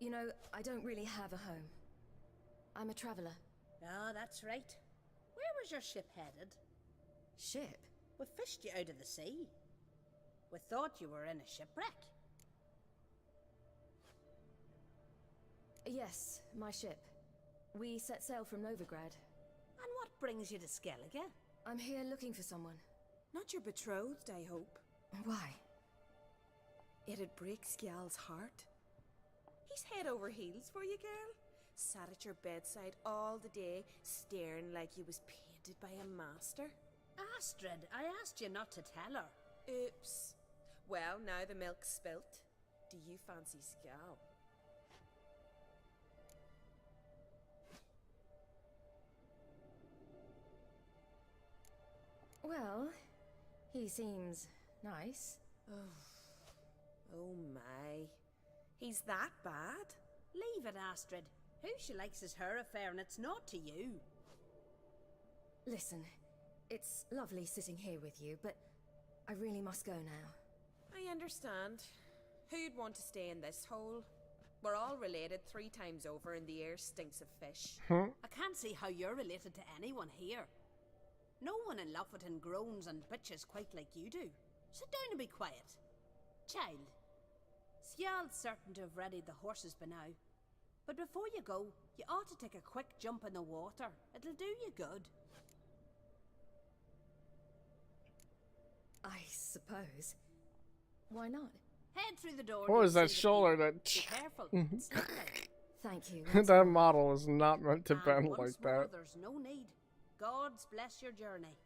N: You know, I don't really have a home. I'm a traveller.
G: Ah, that's right. Where was your ship headed?
N: Ship?
G: We fished you out of the sea. We thought you were in a shipwreck.
N: Yes, my ship. We set sail from Novigrad.
G: And what brings you to Skellige?
N: I'm here looking for someone.
R: Not your betrothed, I hope.
N: Why?
R: It'd break Skjal's heart. He's head over heels for you, girl. Sat at your bedside all the day, staring like you was painted by a master.
G: Astrid, I asked you not to tell her.
R: Oops. Well, now the milk's spilt. Do you fancy Skjal?
N: Well, he seems nice.
R: Oh my. He's that bad?
G: Leave it, Astrid. Who she likes is her affair, and it's not to you.
N: Listen, it's lovely sitting here with you, but I really must go now.
R: I understand. Who'd want to stay in this hole? We're all related 3 times over, and the air stinks of fish.
G: I can't see how you're related to anyone here. No one in Lofoten groans and bitches quite like you do. Sit down and be quiet. Child, Skjal's certain to have readied the horses by now. But before you go, you ought to take a quick jump in the water. It'll do you good.
N: I suppose. Why not?
G: Head through the door.
B: What was that shoulder that...
G: Be careful. It's slippery.
N: Thank you.
B: That model was not meant to bend
G: Once
B: like
G: more,
B: that.
G: there's no need. God's bless your journey.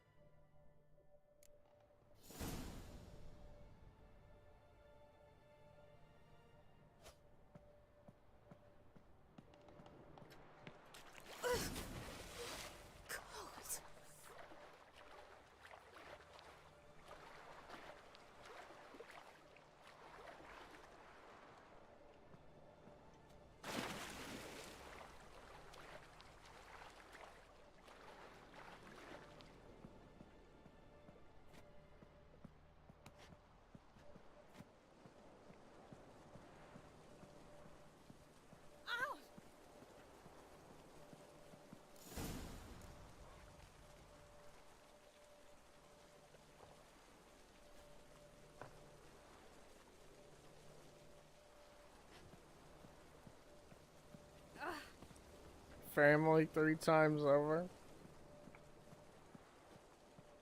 B: Family 3 times over.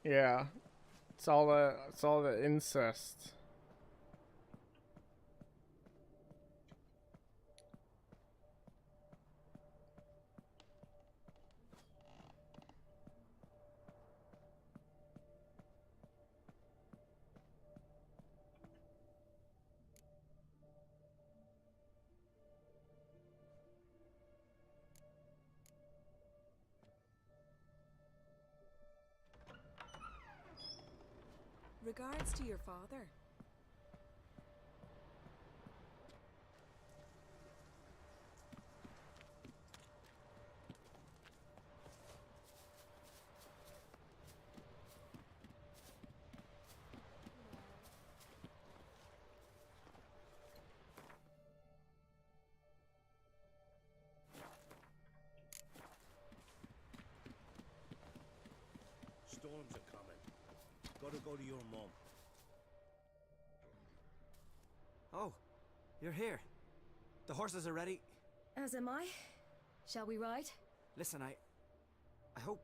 B: Yeah, it's all the incest.
R: Regards to your father.
P: Storms are coming. Gotta go to your mum.
F: Oh, you're here. The horses are ready.
N: As am I. Shall we ride?
F: Listen, I hope...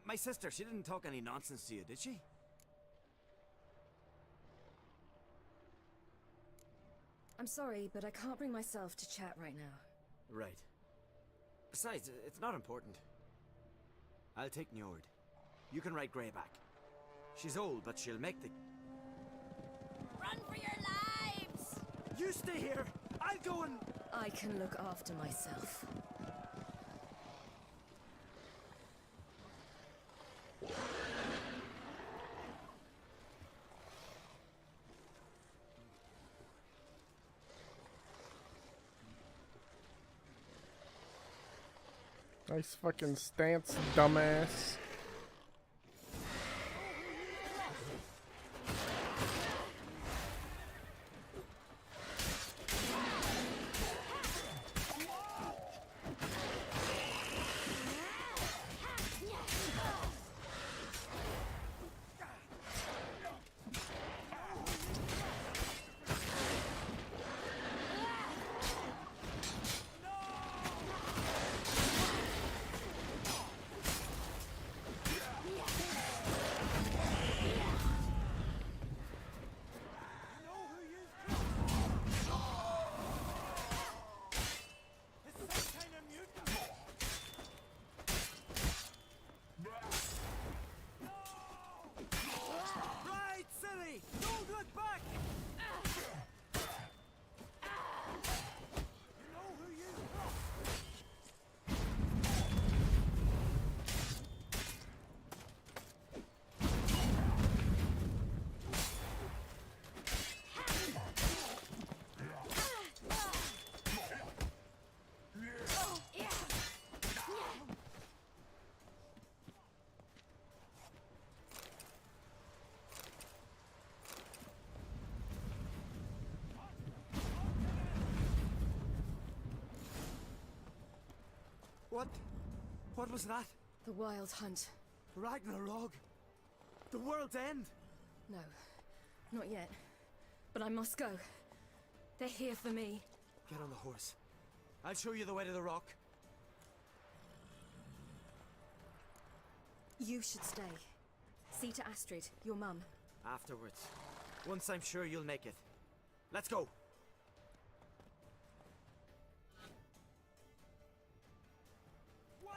F: My sister, she didn't talk any nonsense to you, did she?
N: I'm sorry, but I can't bring myself to chat right now.
F: Right. Besides, it's not important. I'll take Njord. You can ride Greyback. She's old, but she'll make the...
G: Run for your lives!
F: You stay here! I'll go and...
N: I can look after myself.
B: Nice fucking stance, dumbass.
F: Right, silly! Don't look back! You know who you What? What was that?
N: The Wild Hunt.
F: Ragnarok? The world's end?
N: No, not yet. But I must go. They're here for me.
F: Get on the horse. I'll show you the way to the rock.
N: You should stay. See to Astrid, your mum.
F: Afterwards. Once I'm sure you'll make it. Let's go!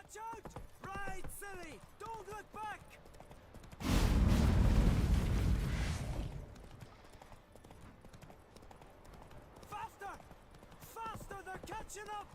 F: Watch out! Right, silly! Don't look back! Faster! Faster! They're catching up!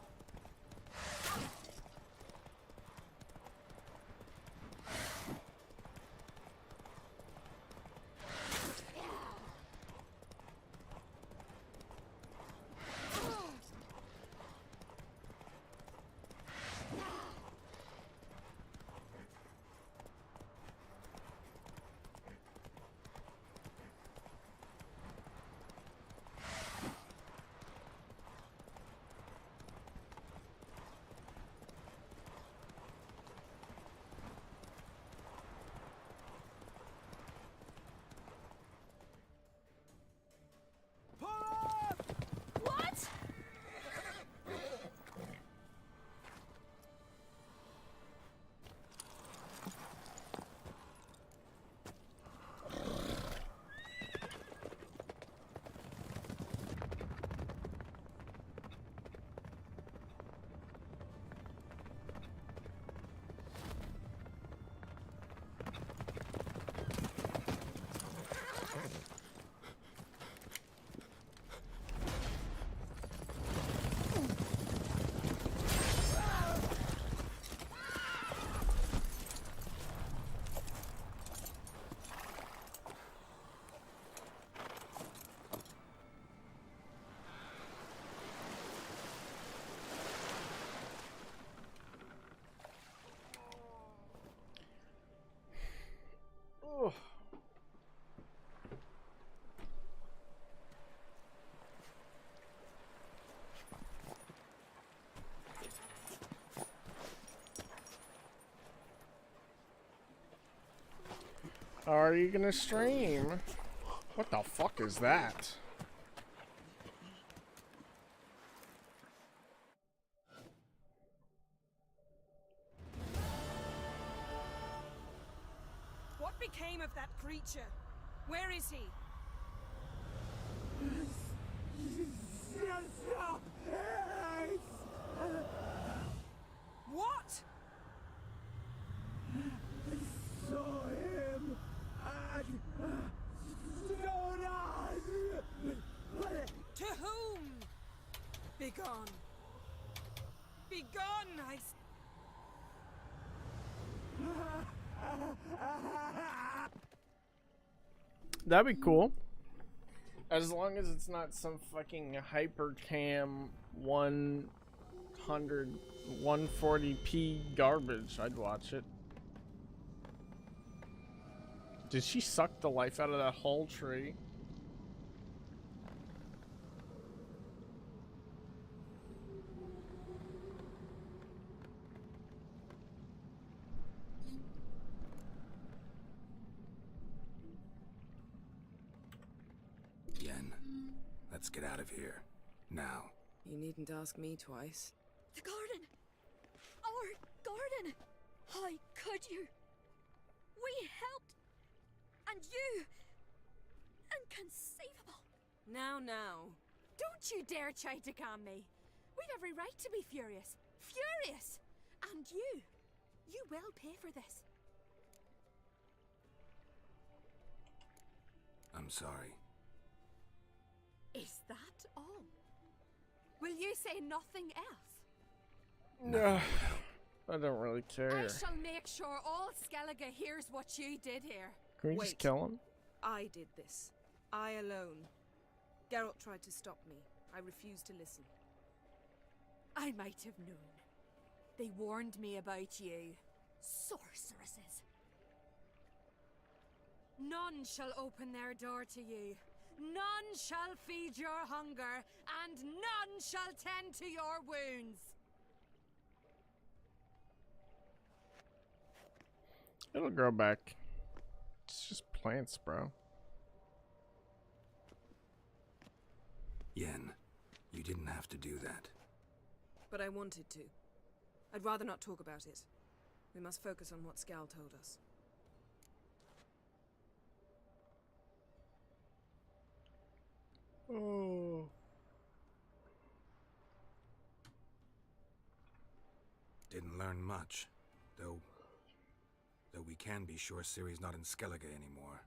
O: What?
B: Oh. Are you gonna stream? What the fuck is that?
R: What became of that creature? Where is he? What?
F: Saw him at
R: To whom? Begone. Begone, I
B: That'd be cool. As long as it's not some fucking hyper cam one 140p garbage, I'd watch it. Did she suck the life out of that whole tree?
C: Yen, let's get out of here. Now.
R: You needn't ask me twice.
W: The garden! Our garden! How could you? We helped! And you! Inconceivable!
R: Now.
O: Don't you dare try to calm me. We've every right to be furious. Furious! And you will pay for this.
C: I'm sorry.
O: Is that all? Will you say nothing else?
B: No, I don't really care.
O: I shall make sure all Skellige hears what you did here.
B: Can we just kill him?
R: I did this. I alone. Geralt tried to stop me. I refused to listen.
O: I might have known. They warned me about you. Sorceresses. None shall open their door to you. None shall feed your hunger, and none shall tend to your wounds.
B: It'll grow back. It's just plants, bro.
C: Yen, you didn't have to do that.
R: But I wanted to. I'd rather not talk about it. We must focus on what Skal told us.
B: Oh.
C: Didn't learn much, though we can be sure Ciri's not in Skellige anymore.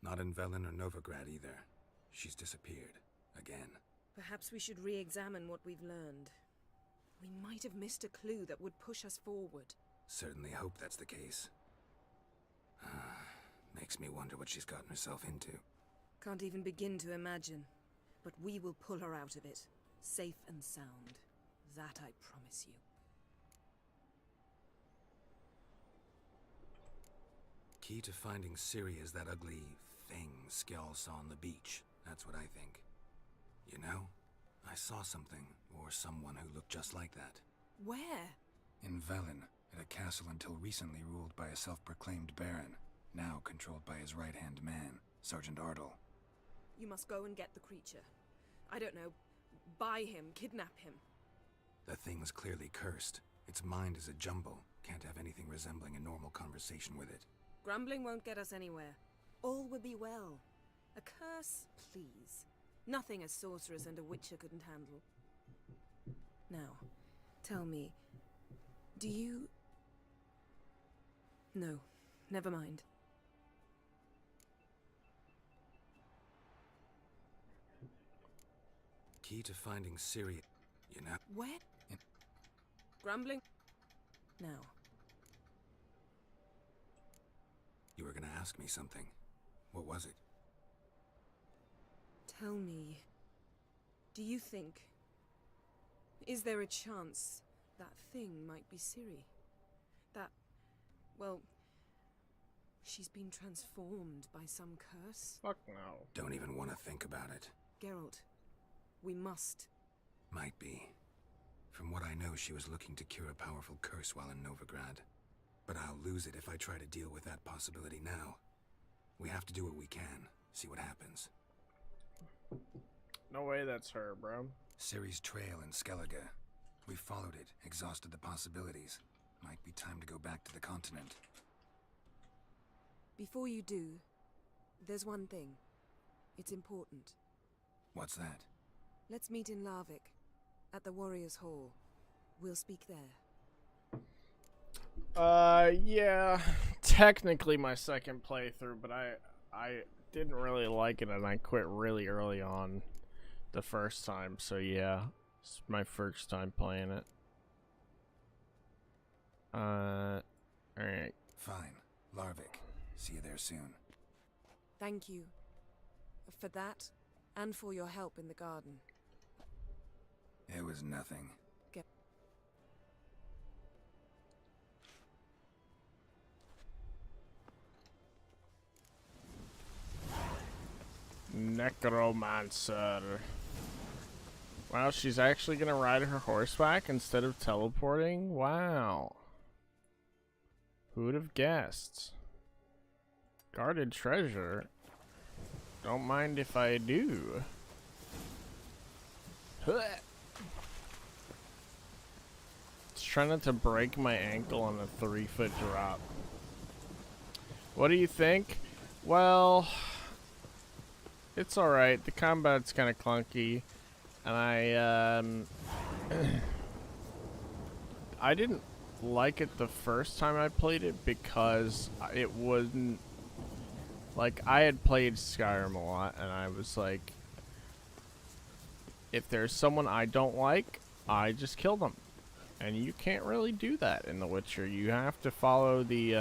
C: Not in Velen or Novigrad either. She's disappeared. Again.
R: Perhaps we should re-examine what we've learned. We might have missed a clue that would push us forward.
C: Certainly hope that's the case. Makes me wonder what she's gotten herself into.
R: Can't even begin to imagine. But we will pull her out of it. Safe and sound. That I promise you.
C: Key to finding Ciri is that ugly thing Skjall saw on the beach. That's what I think. You know, I saw something, or someone who looked just like that.
R: Where?
C: In Velen, at a castle until recently ruled by a self-proclaimed baron, now controlled by his right-hand man, Sergeant Ardle.
R: You must go and get the creature. I don't know, buy him, kidnap him.
C: The thing's clearly cursed. Its mind is a jumble. Can't have anything resembling a normal conversation with it.
R: Grumbling won't get us anywhere. All will be well. A curse, please. Nothing a sorceress and a witcher couldn't handle. Now, tell me, do you... No, never mind.
C: Key to finding Ciri, you know...
R: Where? Grumbling? Now.
C: You were gonna ask me something. What was it?
R: Tell me, do you think... Is there a chance that thing might be Ciri? That, well... She's been transformed by some curse?
B: Fuck no.
C: Don't even want to think about it.
R: Geralt, we must.
C: Might be. From what I know, she was looking to cure a powerful curse while in Novigrad. But I'll lose it if I try to deal with that possibility now. We have to do what we can, see what happens.
B: No way that's her, bro.
C: Ciri's trail in Skellige. We followed it, exhausted the possibilities. Might be time to go back to the continent.
R: Before you do, there's one thing. It's important.
C: What's that?
R: Let's meet in Larvik, at the Warriors' Hall. We'll speak there.
B: Yeah. Technically my second playthrough, but I didn't really like it and I quit really early on the first time, so yeah. It's my first time playing it. Alright.
C: Fine. Larvik. See you there soon.
R: Thank you. For that, and for your help in the garden.
C: It was nothing.
B: Necromancer. Wow, she's actually gonna ride her horseback instead of teleporting? Wow. Who would have guessed? Guarded treasure? Don't mind if I do. It's trying not to break my ankle on a 3-foot drop. What do you think? Well, it's alright. The combat's kind of clunky. And I didn't like it the first time I played it because it wasn't like I had played Skyrim a lot and I was like, if there's someone I don't like, I just kill them. And you can't really do that in The Witcher. You have to follow the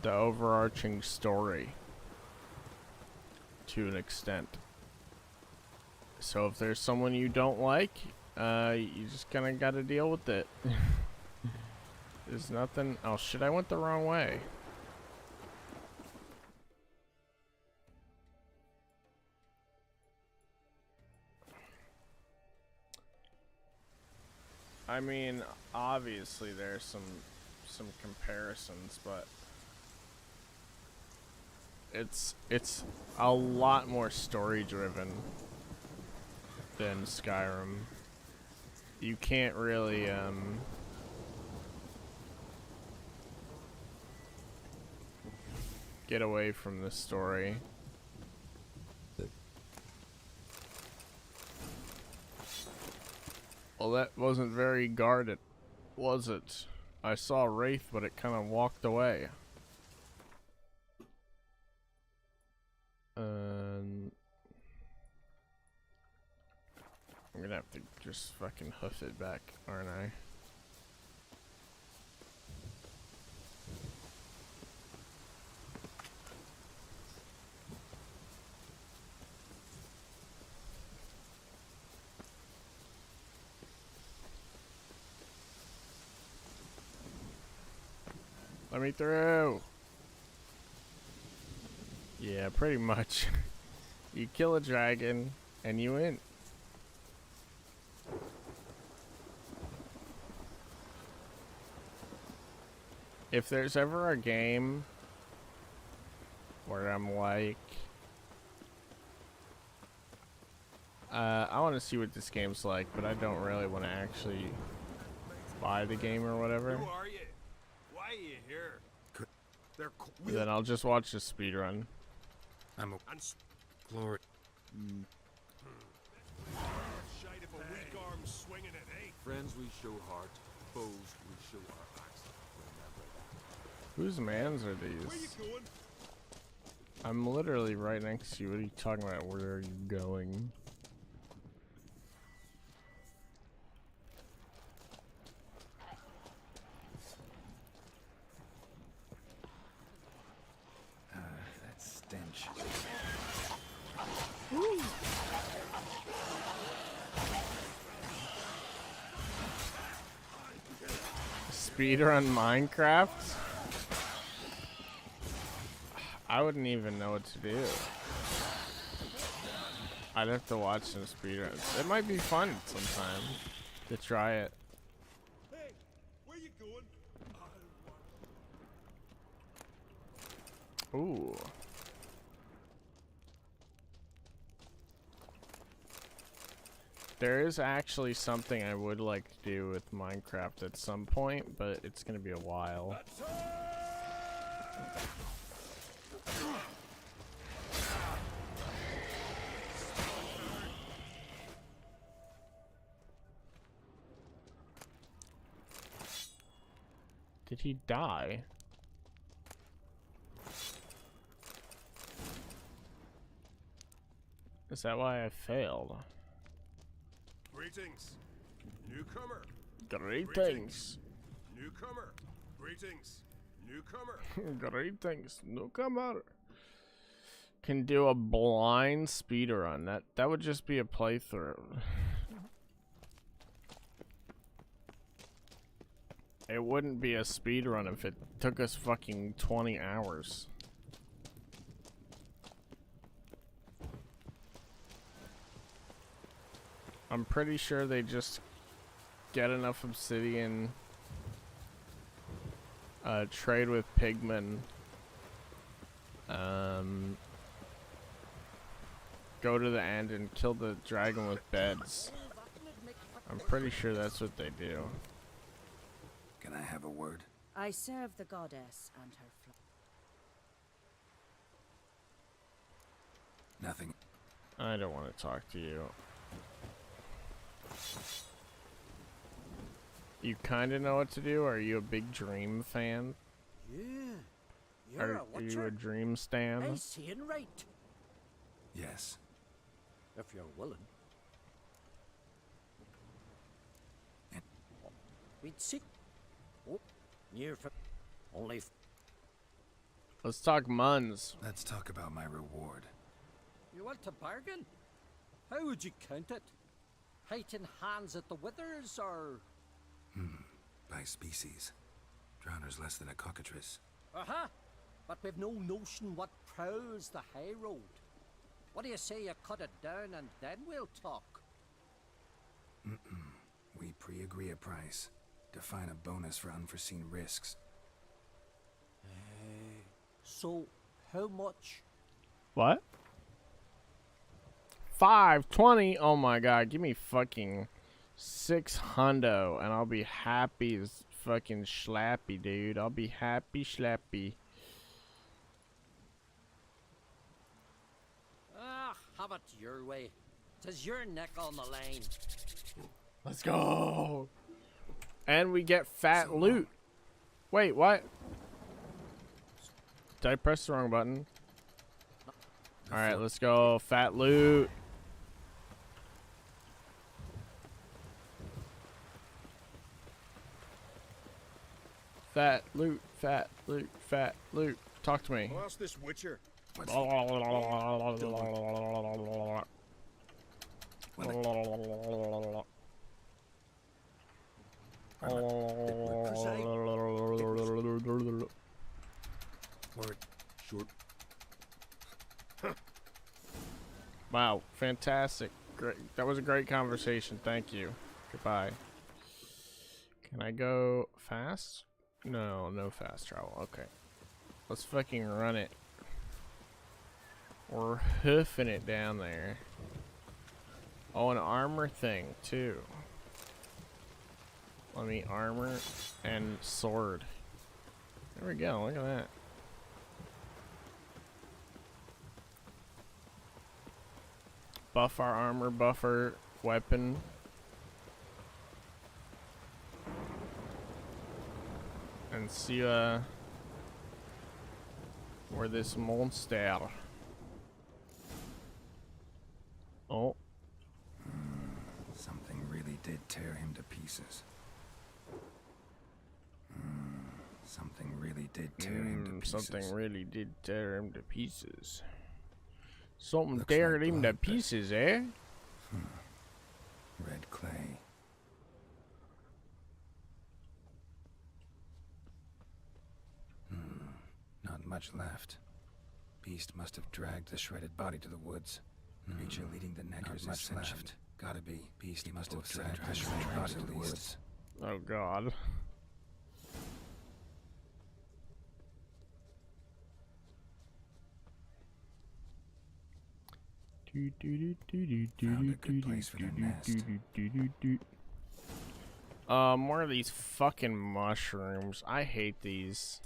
B: overarching story to an extent. So if there's someone you don't like, you just kind of gotta deal with it. There's nothing. Oh shit, I went the wrong way. I mean, obviously there's some comparisons, but it's a lot more story driven than Skyrim. You can't really get away from the story. Well, that wasn't very guarded, was it? I saw Wraith, but it kind of walked away. I'm gonna have to just fucking hoof it back, aren't I? Let me through. Yeah, pretty much. You kill a dragon and you win. If there's ever a game where I'm like, I want to see what this game's like, but I don't really want to actually buy the game or whatever.
J: Who are you? Why are you here?
B: Then I'll just watch the speedrun.
K: I'm a glory.
J: Shite if a weak arm's swinging it, eh?
M: Friends we show heart, foes we show our backs.
B: Whose mans are
J: Where you
B: these?
J: going?
B: I'm literally right next to you. What are you talking about? Where are you going?
C: That stench.
B: Speedrun Minecraft? I wouldn't even know what to do. I'd have to watch some speedruns. It might be fun sometime to try it.
J: Hey, where you going?
B: Ooh. There is actually something I would like to do with Minecraft at some point, but it's gonna be a while. Did he die? Is that why I failed?
J: Greetings, newcomer.
B: Greetings.
J: Newcomer. Greetings, newcomer.
B: Greetings, newcomer. Can do a blind speedrun. That would just be a playthrough. It wouldn't be a speedrun if it took us fucking 20 hours. I'm pretty sure they just get enough obsidian, trade with pigmen, go to the end and kill the dragon with beds. I'm pretty sure that's what they do.
C: Can I have a word?
S: I serve the goddess and her flock.
C: Nothing.
B: I don't want to talk to you. You kind of know what to do? Are you a big Dream fan?
P: Yeah. You're
B: Are you a Dream stan?
P: I seeing right.
C: Yes.
P: If you're willing. We'd see. Oh, near for only.
B: Let's talk muns.
C: Let's talk about my reward.
P: You want to bargain? How would you count it? Height in hands at the withers, or?
C: By species. Drowner's less than a cockatrice.
P: Uh-huh. But we've no notion what prowls the high road. What do you say you cut it down and then we'll talk?
C: We pre-agree a price. Define a bonus for unforeseen risks.
P: So, how much?
B: What? 520? Oh my god, give me fucking 600 and I'll be happy as fucking schlappy, dude. I'll be happy schlappy.
P: Ah, have it your way. 'Tis your neck on the line.
B: Let's go. And we get fat loot. Wait, what? Did I press the wrong button? Alright, let's go. Fat loot. Fat loot, fat loot, fat loot. Talk to me.
A: I'll ask this witcher.
C: Word.
A: Short.
B: Wow, fantastic. Great. That was a great conversation. Thank you. Goodbye. Can I go fast? No, no fast travel. Okay. Let's fucking run it. We're hoofing it down there. Oh, an armor thing, too. Let me armor and sword. There we go. Look at that. Buff our armor, buff our weapon. And see where this monster. Oh.
C: Something really did tear him to pieces. Something really did tear him to pieces.
B: Something really did tear him to pieces. Something
C: Looks
B: teared
C: like
B: him to
C: blood, but-
B: pieces, eh?
C: Red clay. Not much left. Beast must have dragged the shredded body to the woods. Creature leading the neckers is left. Gotta be. Beast must have dragged the shredded body to the woods.
B: Oh god.
C: Found a good place for their nest.
B: More of these fucking mushrooms. I hate these.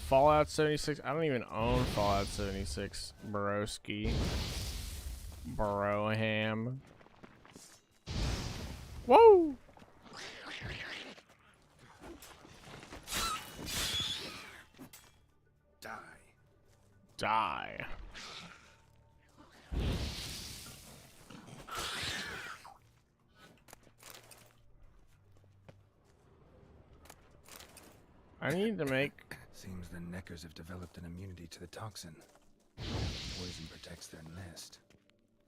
B: Fallout 76. I don't even own Fallout 76. Broski. Broham. Whoa! Die. I need to make...
C: Seems the neckers have developed an immunity to the toxin. Poison protects their nest.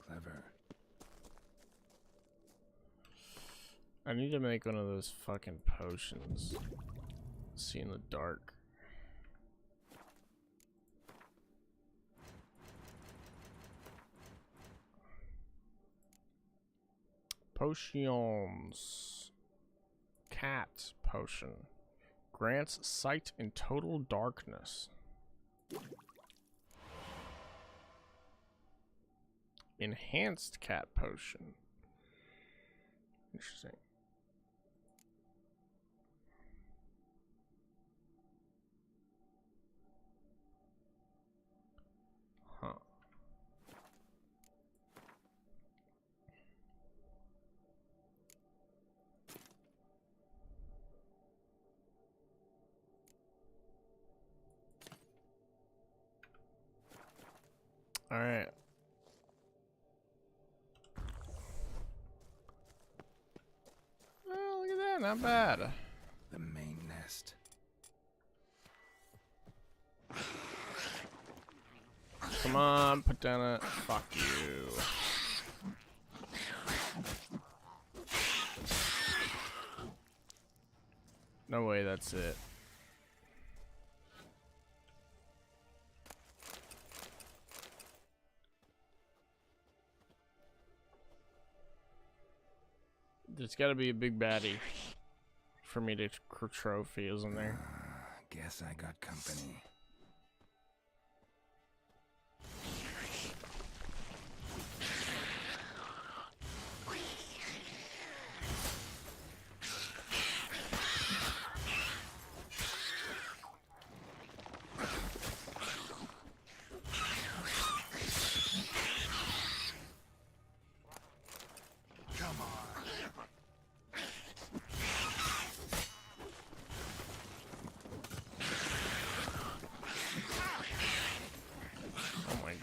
C: Clever.
B: I need to make one of those fucking potions. See in the dark. Potions. Cat potion. Grants sight in total darkness. Enhanced cat potion. Interesting. Huh. All right. Oh, look at that. Not bad.
C: The main nest.
B: Come on, put down a... Fuck you. No way, that's it. There's gotta be a big baddie for me to trophy, isn't there?
C: Guess I got company.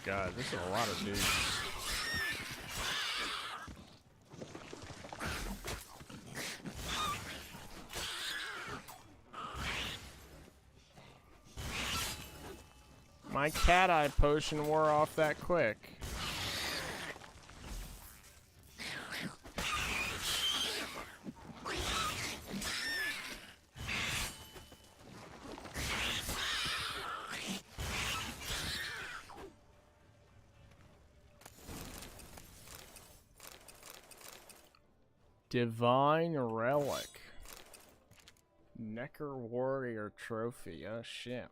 B: God, this is a lot of dudes. My cat eye potion wore off that quick. Divine Relic. Necker Warrior Trophy. Oh, shit.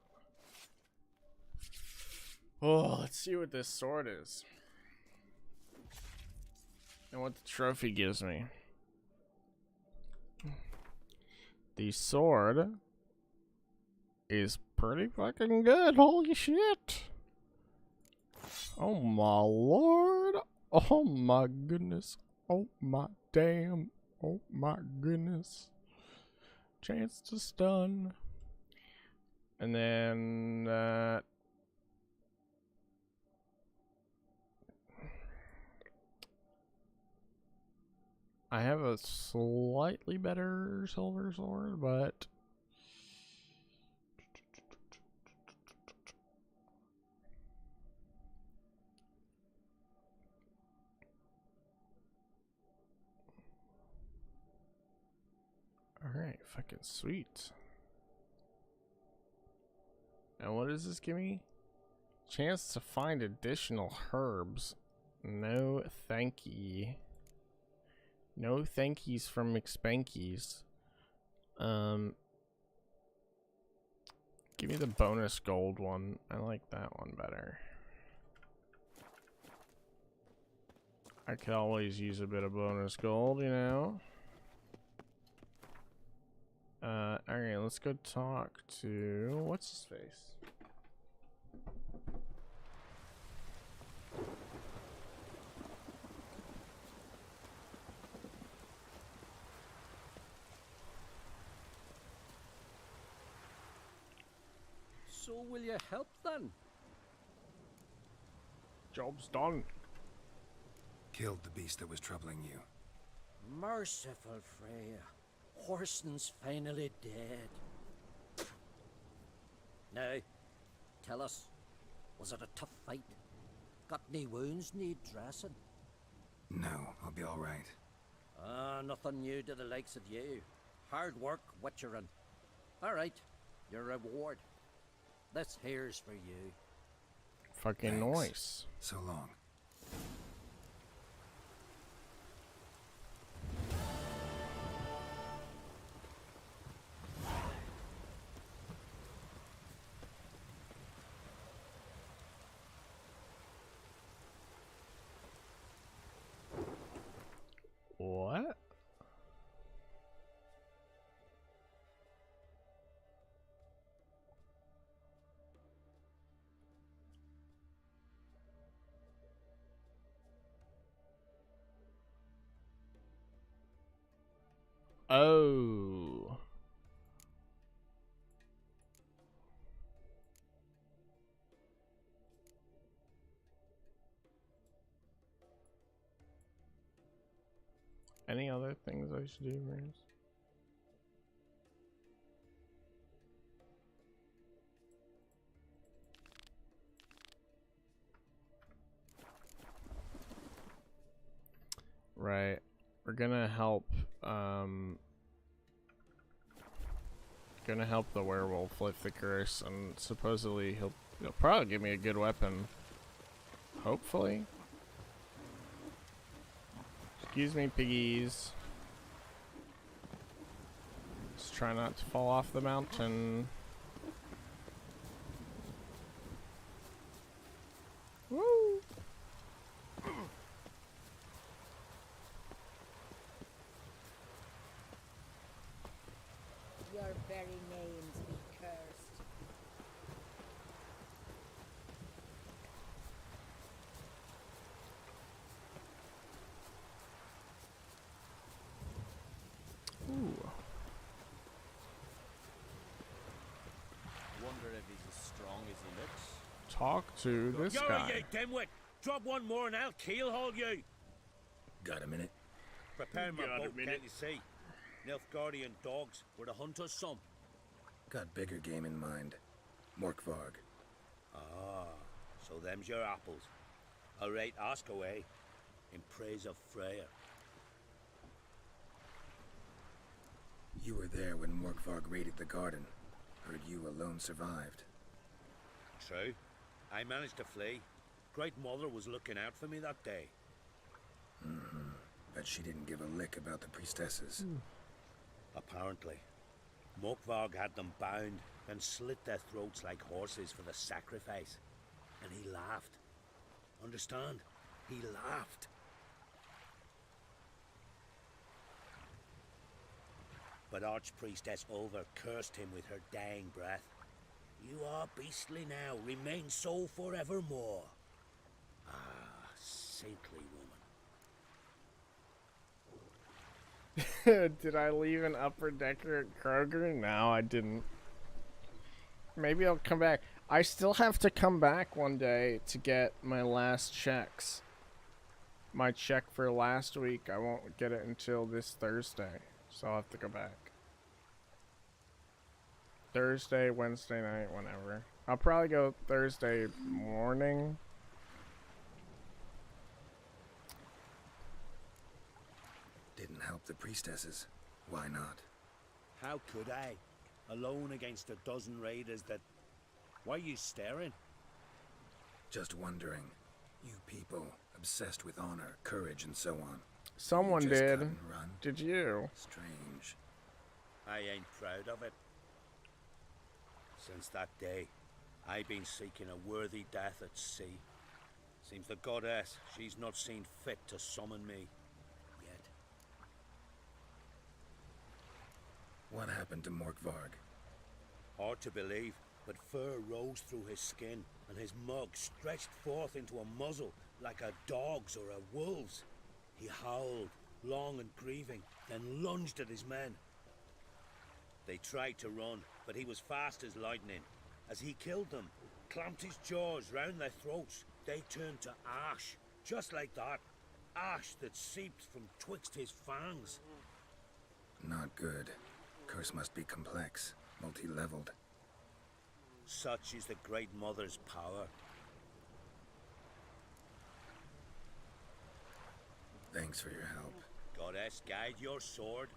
B: Oh, let's see what this sword is. And what the trophy gives me. The sword is pretty fucking good. Holy shit. Oh, my lord. Oh, my goodness. Oh, my damn. Oh my goodness. Chance to stun. And then I have a slightly better silver sword, but alright, fucking sweet. And what does this give me? Chance to find additional herbs. No thank ye. No thankies from McSpankies. Give me the bonus gold one. I like that one better. I could always use a bit of bonus gold, you know. Alright, let's go talk to... What's his face?
L: So will you help then?
B: Job's done.
C: Killed the beast that was troubling you.
L: Merciful Freya. Horson's finally dead. Now, tell us, was it a tough fight? Got any wounds need dressing?
C: No, I'll be all right.
L: Nothing new to the likes of you. Hard work, witcherin'. All right, your reward. This here's for you.
B: Fucking noise.
C: So long.
B: Oh. Any other things I should do, Maurice? Right. We're gonna help the werewolf lift the curse, and supposedly he'll probably give me a good weapon. Hopefully. Excuse me, piggies. Just try not to fall off the mountain. Woo!
S: Your very names be cursed.
B: Ooh.
L: Wonder if he's as strong as he looks.
B: Talk to this
D: Yo,
B: guy.
D: you dimwit! Drop one more and I'll keelhaul you!
C: Got a minute?
D: Prepare my
C: Got a
D: boat,
C: minute.
D: can't you see? Nilfgaardian dogs were the hunters' some.
C: Got bigger game in mind. Morkvarg.
D: Ah, so them's your apples. Alright, ask away. In praise of Freya.
C: You were there when Morkvarg raided the garden. Heard you alone survived.
D: True. I managed to flee. Great Mother was looking out for me that day.
C: Mm-hmm. But she didn't give a lick about the priestesses.
D: Apparently. Morkvarg had them bound, then slit their throats like horses for the sacrifice. And he laughed. Understand? He laughed. But Archpriestess Ulver cursed him with her dying breath. You are beastly now, remain so forevermore. Ah, saintly woman.
B: Did I leave an upper decker at Kroger? No, I didn't. Maybe I'll come back. I still have to come back one day to get my last checks. My check for last week, I won't get it until this Thursday. So I'll have to go back. Thursday, Wednesday night, whenever. I'll probably go Thursday morning.
C: Didn't help the priestesses. Why not?
D: How could I? Alone against a dozen raiders that... Why are you staring?
C: Just wondering. You people, obsessed with honor, courage, and so on.
B: Someone
C: You just
B: did.
C: cut and run?
B: Did you?
C: Strange.
D: I ain't proud of it. Since that day, I've been seeking a worthy death at sea. Seems the goddess, she's not seen fit to summon me. Yet.
C: What happened to Morkvarg?
D: Hard to believe, but fur rose through his skin, and his mug stretched forth into a muzzle, like a dog's or a wolf's. He howled, long and grieving, then lunged at his men. They tried to run, but he was fast as lightning. As he killed them, clamped his jaws round their throats, they turned to ash, just like that. Ash that seeped from twixt his fangs.
C: Not good. Curse must be complex, multi-leveled.
D: Such is the Great Mother's power.
C: Thanks for your help.
D: Goddess, guide your sword.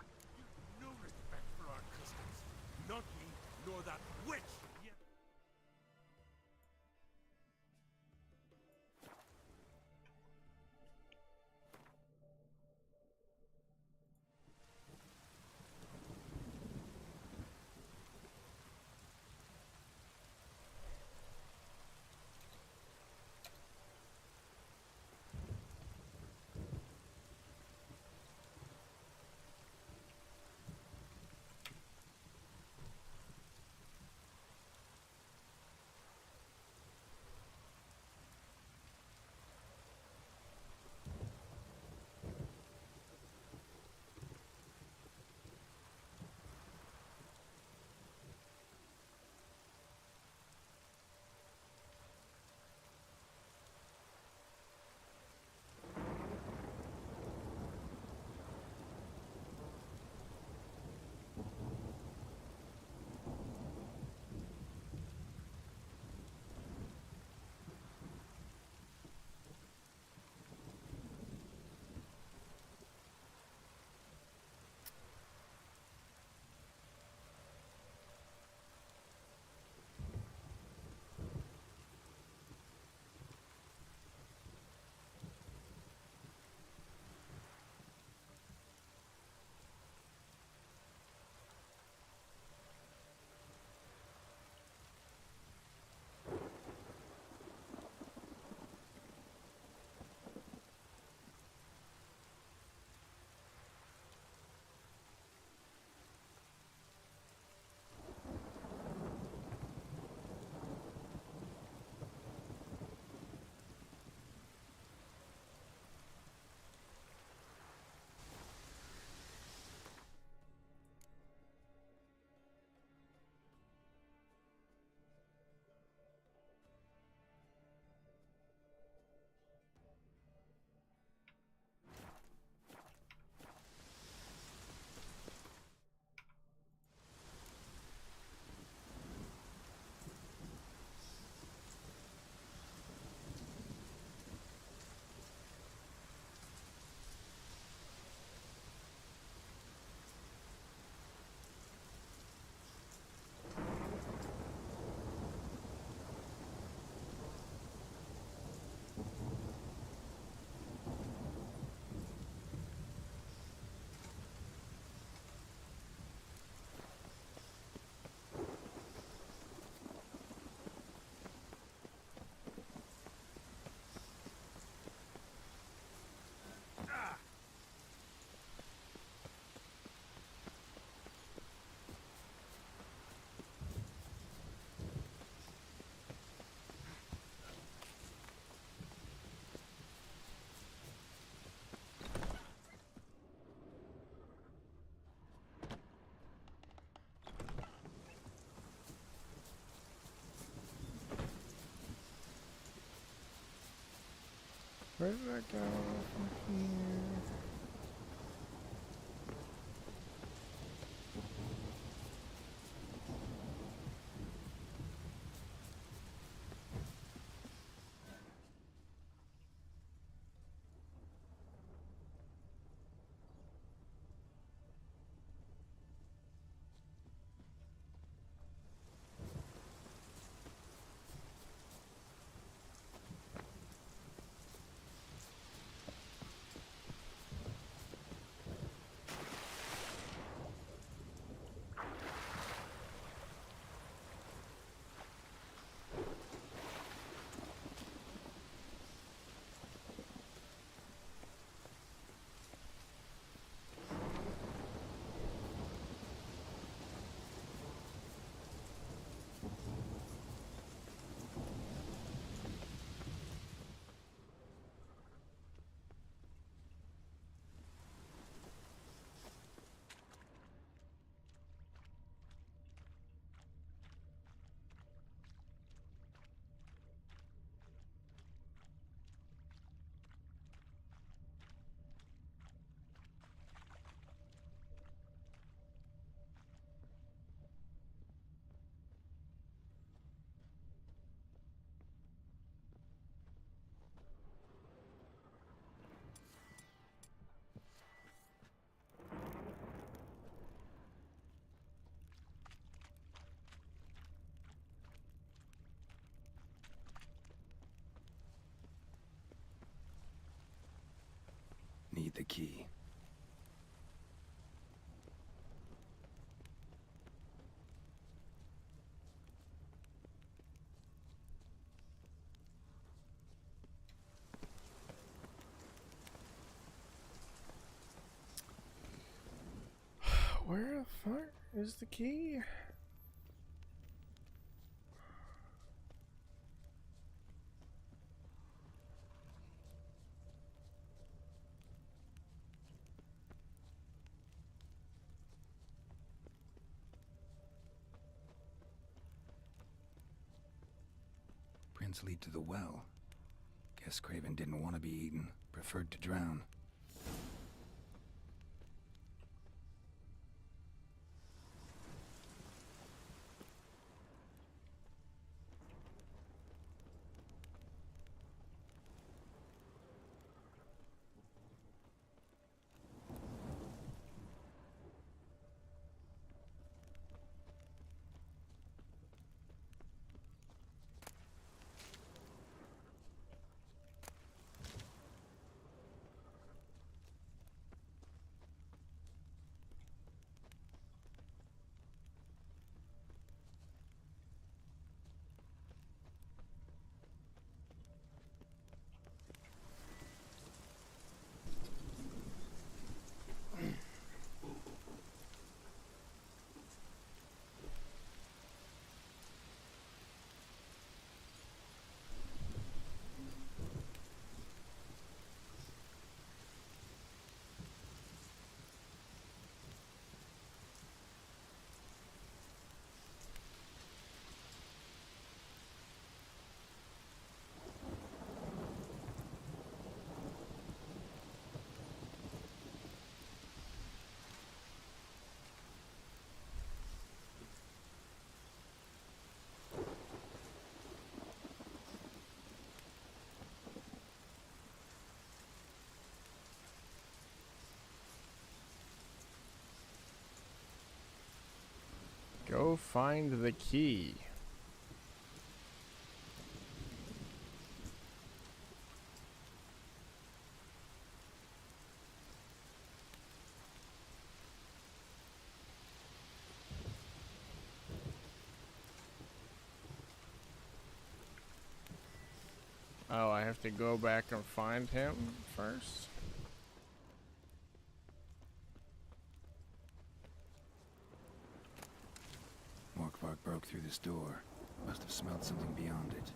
J: No respect for our customs. Not me, nor that witch!
B: Where did I go from here?
C: Need the key.
B: Where the fuck is the key?
C: Prints lead to the well. Guess Craven didn't want to be eaten, preferred to drown.
B: Go find the key. Oh, I have to go back and find him first?
C: Morkvark broke through this door. Must have smelled something beyond it.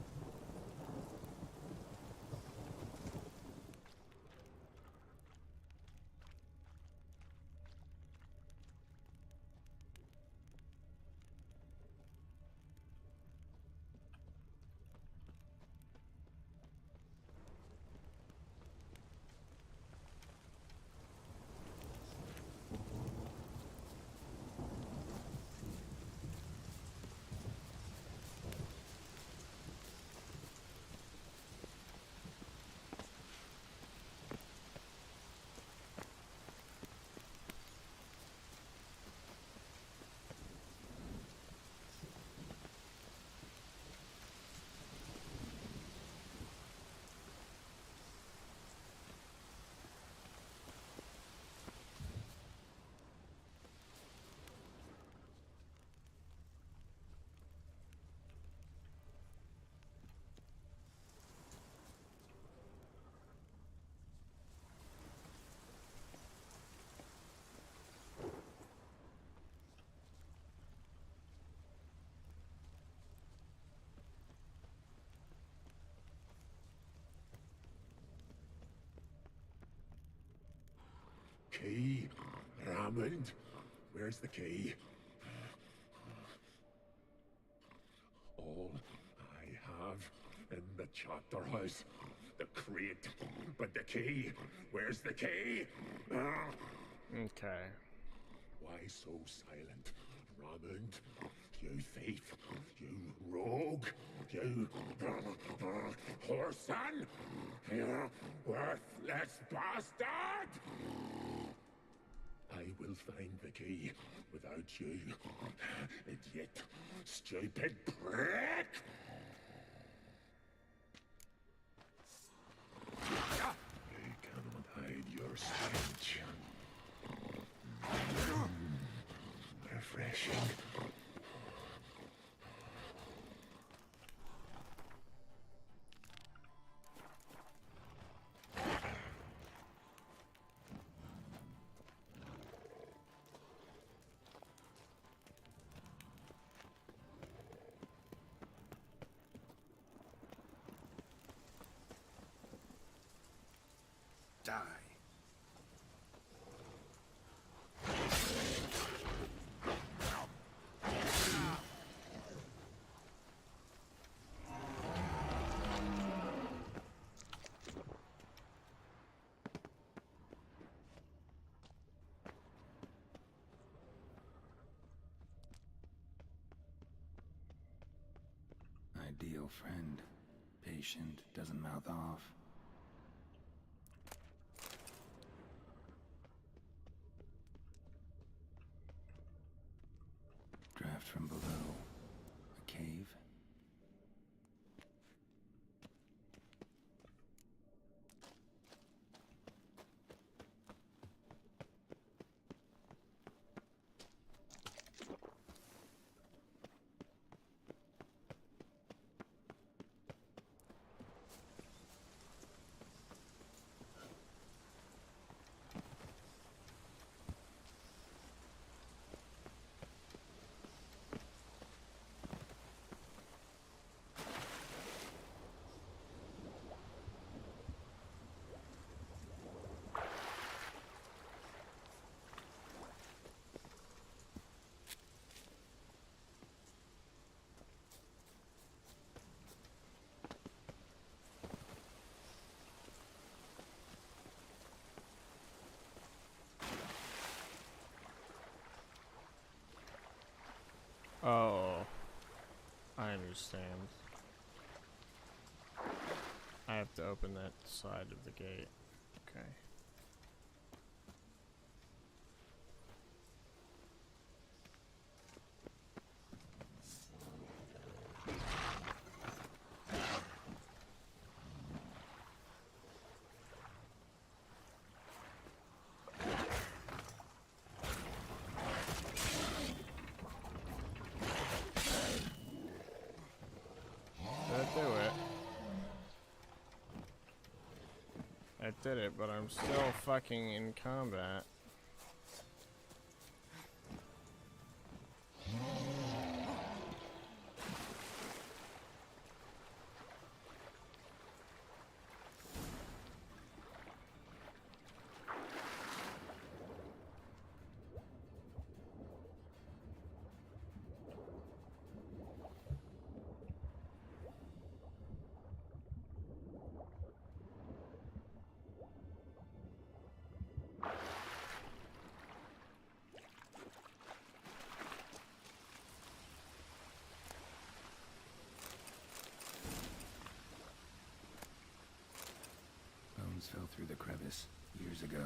A: Hammond, where's the key? All I have in the chapter house, the crate, but the key, where's the key?
B: Okay.
A: Why so silent, Hammond? You thief, you rogue, you whoreson, you worthless bastard! I will find the key without you, idiot, stupid prick! You cannot hide your stench. Refreshing.
C: Die. Ideal friend. Patient, doesn't mouth off. Draft from below. A cave?
B: Oh, I understand. I have to open that side of the gate. Okay. I did it, but I'm still fucking in combat.
C: Fell through the crevice years ago.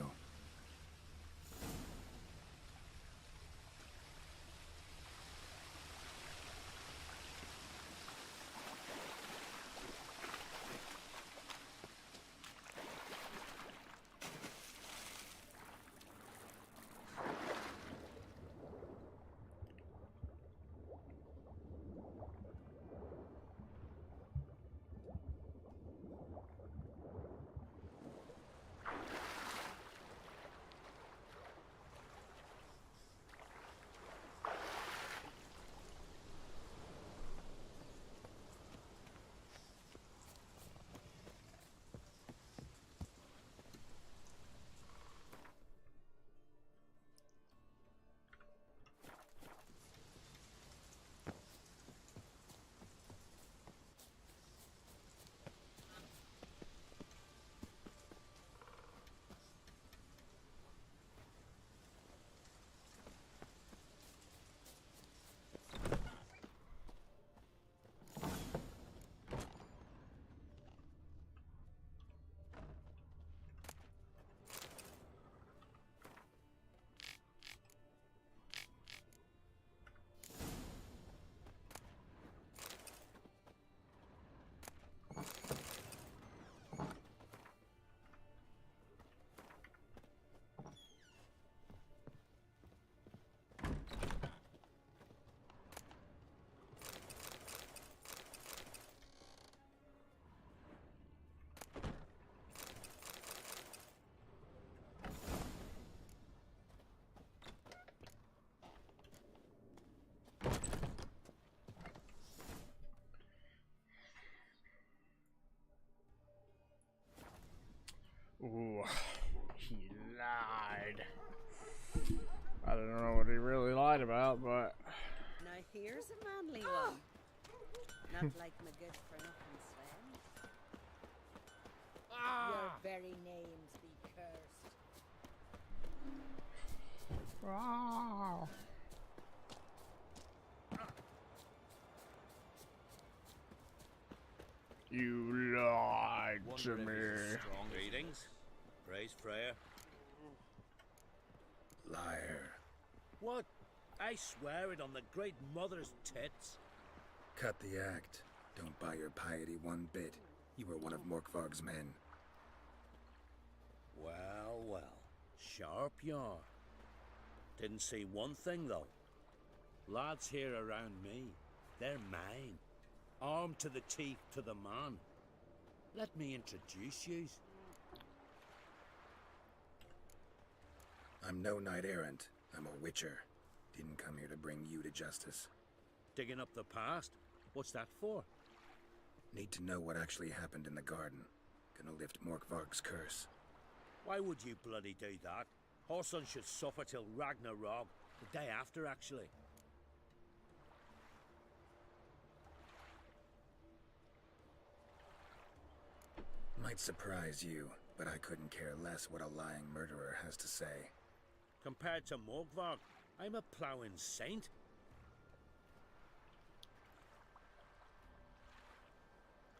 B: Ooh, he lied. I don't know what he really lied about, but...
G: Now here's a manly one. Not like my good for nothing Sven. Your very names be cursed.
B: Ah. You lied to me.
P: Greetings. Praise Freya.
C: Liar.
P: What? I swear it on the great mother's tits.
C: Cut the act. Don't buy your piety one bit. You were one of Morkvarg's men.
D: Well, well. Sharp you are. Didn't see one thing, though. Lads here around me, they're mine. Armed to the teeth to the man. Let me introduce yous.
C: I'm no knight-errant. I'm a witcher. Didn't come here to bring you to justice.
D: Digging up the past? What's that for?
C: Need to know what actually happened in the garden. Gonna lift Morkvarg's curse.
D: Why would you bloody do that? Horson should suffer till Ragnarok. The day after, actually.
C: Might surprise you, but I couldn't care less what a lying murderer has to say.
D: Compared to Morkvarg, I'm a ploughing saint.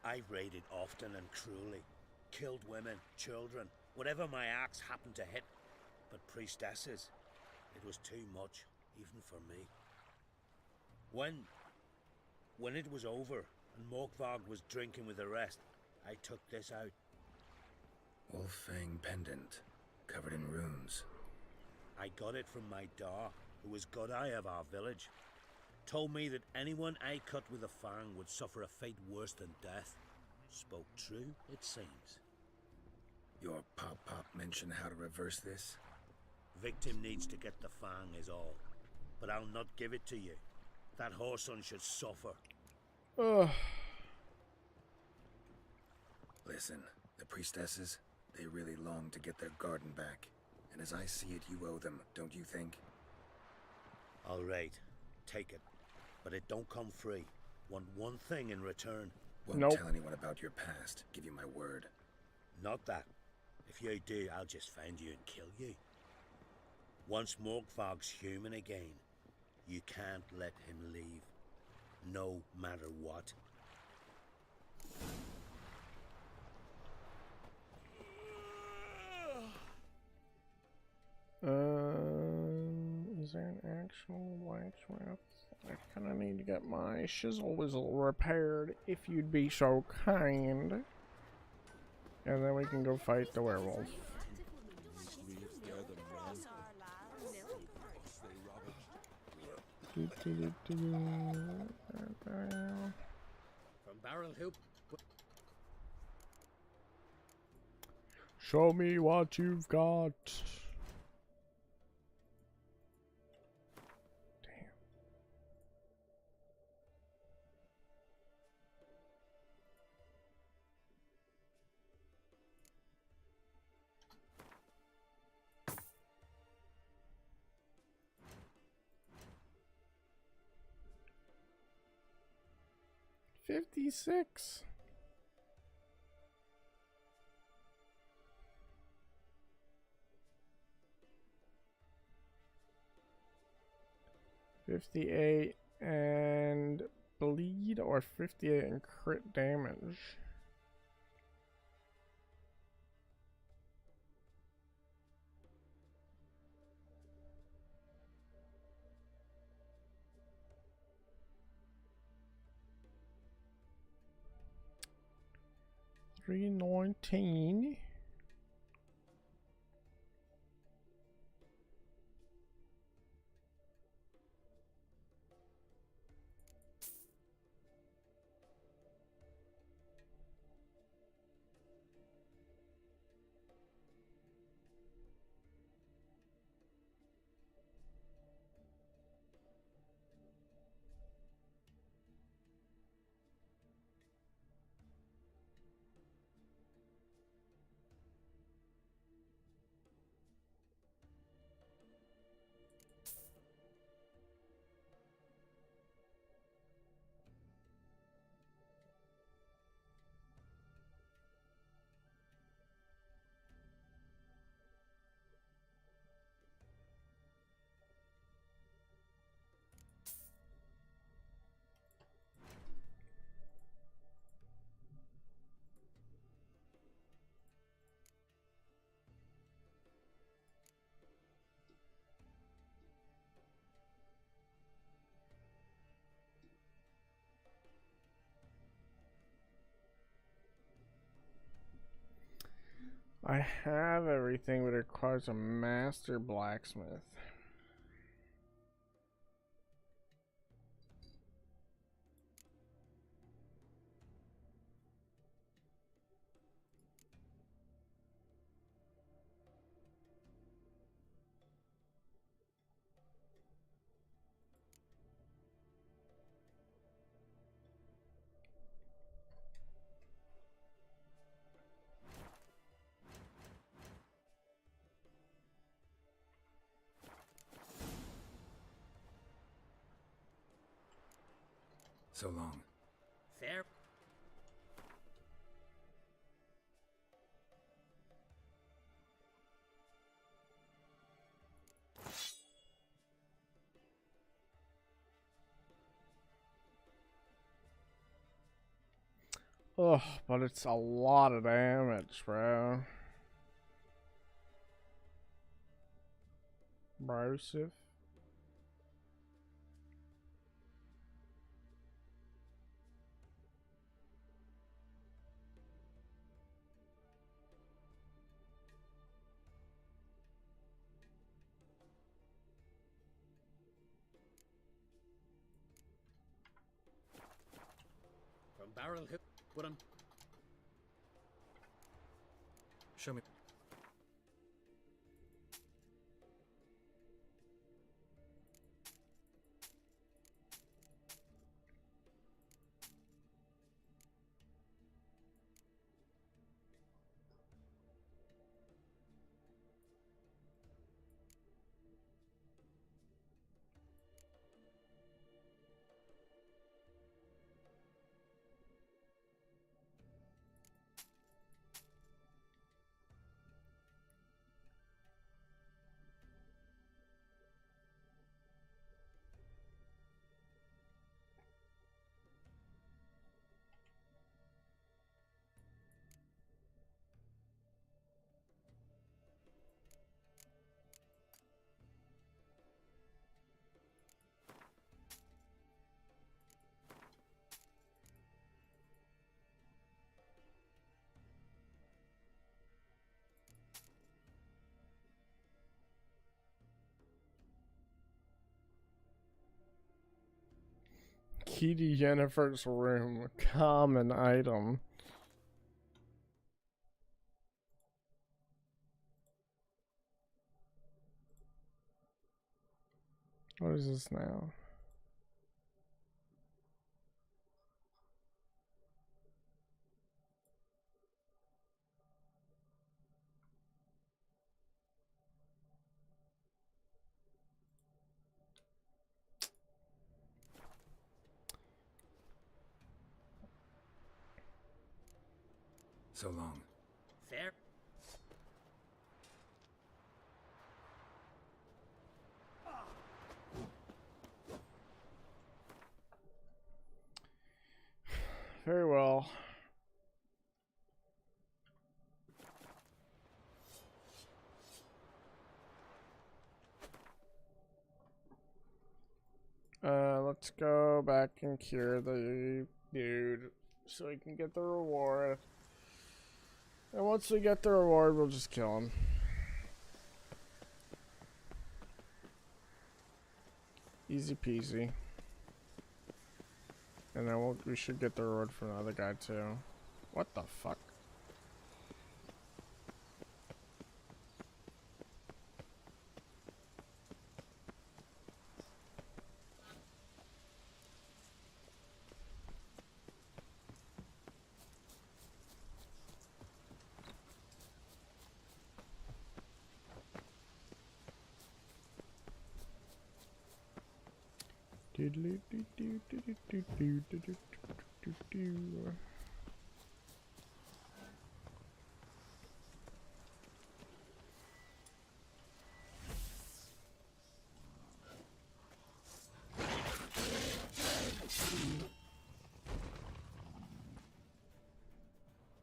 D: I've raided often and cruelly. Killed women, children, whatever my axe happened to hit. But priestesses, it was too much, even for me. When it was over and Morkvarg was drinking with the rest, I took this out.
C: Wolf-fang pendant, covered in runes.
D: I got it from my da, who was Godai of our village. Told me that anyone I cut with a fang would suffer a fate worse than death. Spoke true, it seems.
C: Your pop-pop mention how to reverse this?
D: Victim needs to get the fang is all. But I'll not give it to you. That whoreson should suffer.
B: Ugh.
C: Listen, the priestesses, they really long to get their garden back. And as I see it, you owe them, don't you think?
D: All right, take it. But it don't come free. Want one thing in return.
C: Won't tell anyone about your past, give you my word.
D: Not that. If you do, I'll just find you and kill you. Once Morkvarg's human again, you can't let him leave. No matter what.
B: Is there an actual blacksmith? I kind of need to get my shizzle whizzle repaired, if you'd be so kind. And then we can go fight the werewolf.
D: From Barrel Hoop.
B: Show me what you've got. Damn. $56. $58 and bleed, or 58 and crit damage. $319. I have everything, but it requires a master blacksmith.
C: So long.
L: Fair.
B: Oh, but it's a lot of damage, bro. Brosif.
L: From Barrel Hill, put him.
K: Show me.
B: Key to Jennifer's room. Common item. What is this now?
C: So long.
L: Fair.
B: Very well. Let's go back and cure the dude so we can get the reward. And once we get the reward, we'll just kill him. Easy peasy. And then we should get the reward from the other guy too. What the fuck?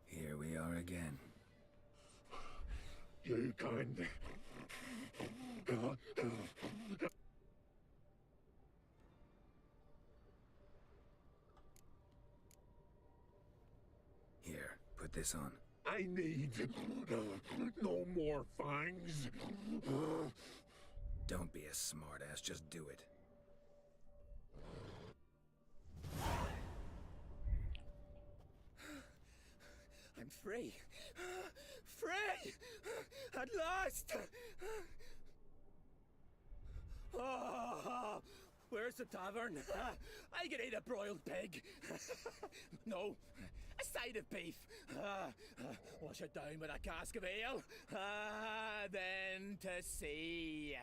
C: Here we are again.
A: You kind.
C: Here, put this on.
A: I need no more fangs.
C: Don't be a smartass, just do it.
L: I'm free. Free! At last! Oh, where's the tavern? I can eat a broiled pig. No, a side of beef. Wash it down with a cask of ale. Then to sea.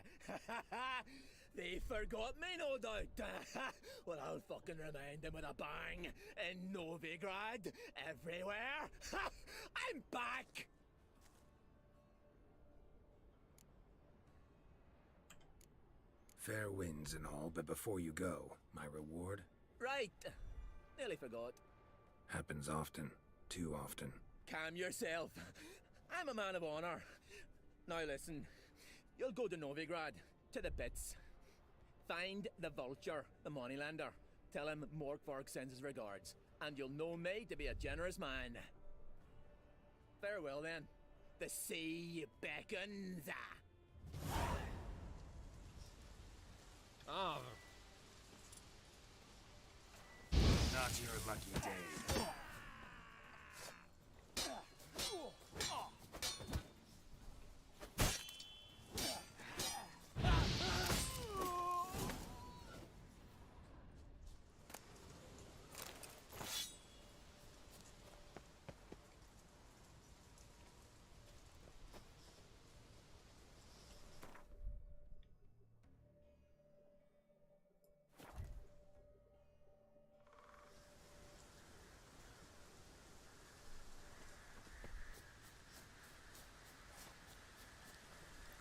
L: They forgot me, no doubt. Well, I'll fucking remind them with a bang. In Novigrad, everywhere. I'm back!
C: Fair winds and all, but before you go, my reward?
L: Right. Nearly forgot.
C: Happens often. Too often.
L: Calm yourself. I'm a man of honor. Now listen. You'll go to Novigrad. To the bits. Find the vulture, the moneylender. Tell him Morkvarg sends his regards. And you'll know me to be a generous man. Farewell then. The sea beckons.
B: Oh.
C: Not your lucky day.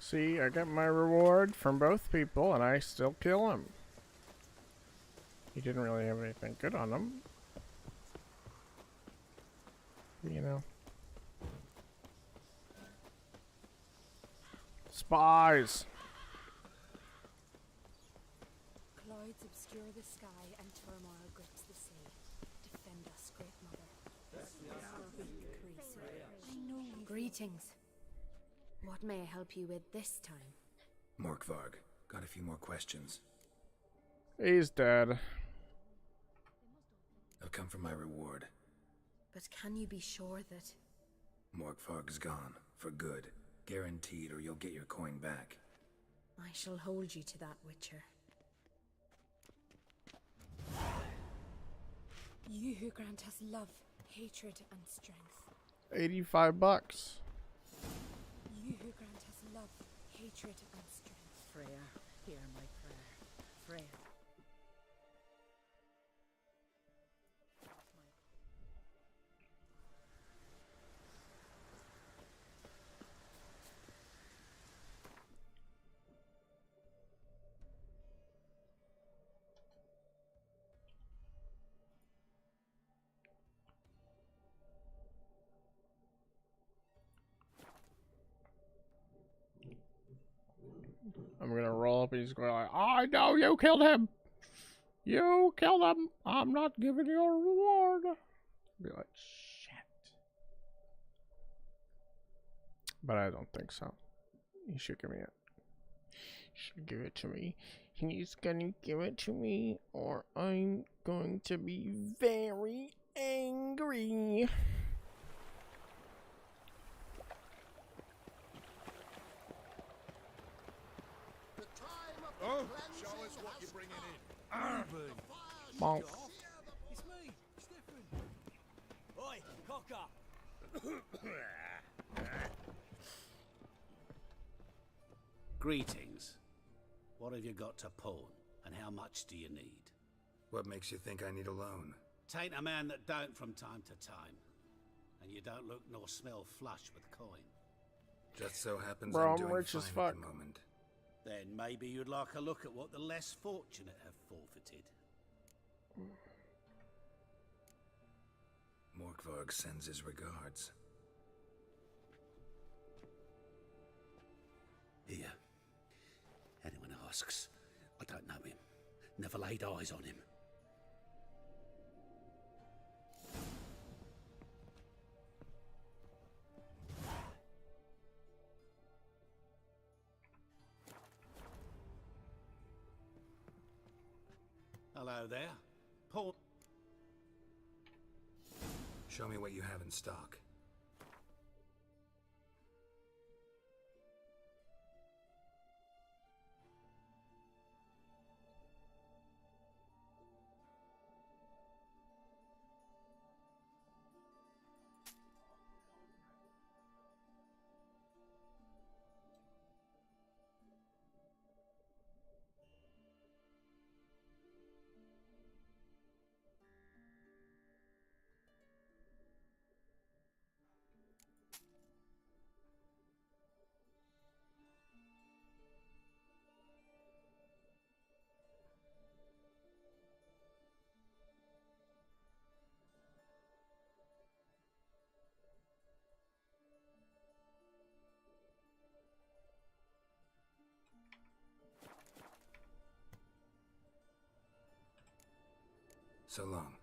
B: See, I got my reward from both people, and I still kill him. He didn't really have anything good on him. You know. Spies!
T: Clouds obscure the sky and turmoil grips the sea. Defend us, Great Mother. Greetings. What may I help you with this time?
C: Morkvarg, got a few more questions.
B: He's dead.
C: I've come for my reward.
T: But can you be sure that...
C: Morkvarg's gone, for good. Guaranteed, or you'll get your coin back.
T: I shall hold you to that, Witcher. You who grant us love, hatred, and strength.
B: $85.
T: You who grant us love, hatred, and strength.
S: Freya, hear my prayer. Freya.
B: I'm gonna roll up and he's going like, I know you killed him! You killed him! I'm not giving you a reward! Be like, shit. But I don't think so. He should give me it. He should give it to me. He's gonna give it to me, or I'm going to be very angry.
J: Oh, show us what you're bringing in.
B: Bonk.
D: It's me, Stefan. Oi, cocker.
P: Greetings. What have you got to pawn, and how much do you need?
C: What makes you think I need a loan?
P: Tain't a man that don't from time to time. And you don't look nor smell flush with coin.
C: Just so happens
B: Bro,
C: I'm
B: I'm
C: doing
B: rich as
C: fine at
B: fuck.
C: the moment.
P: Then maybe you'd like a look at what the less fortunate have forfeited.
C: Morkvarg sends his regards.
P: Here. Anyone asks, I don't know him. Never laid eyes on him.
L: Hello there. Paul.
C: Show me what you have in stock. So long.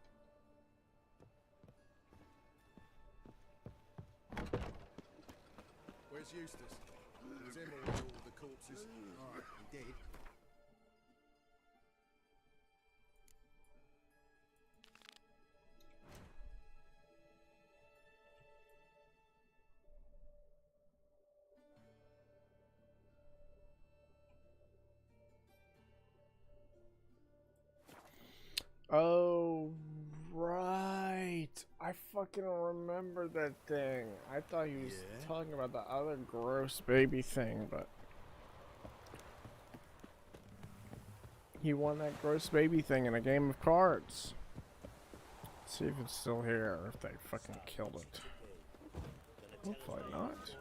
E: Where's Eustace? It was him or all the corpses? Alright, he did.
B: Oh, right. I fucking remember that thing. I thought he was talking about the other gross baby thing, but he won that gross baby thing in a game of cards. Let's see if it's still here or if they fucking killed it. Hopefully not.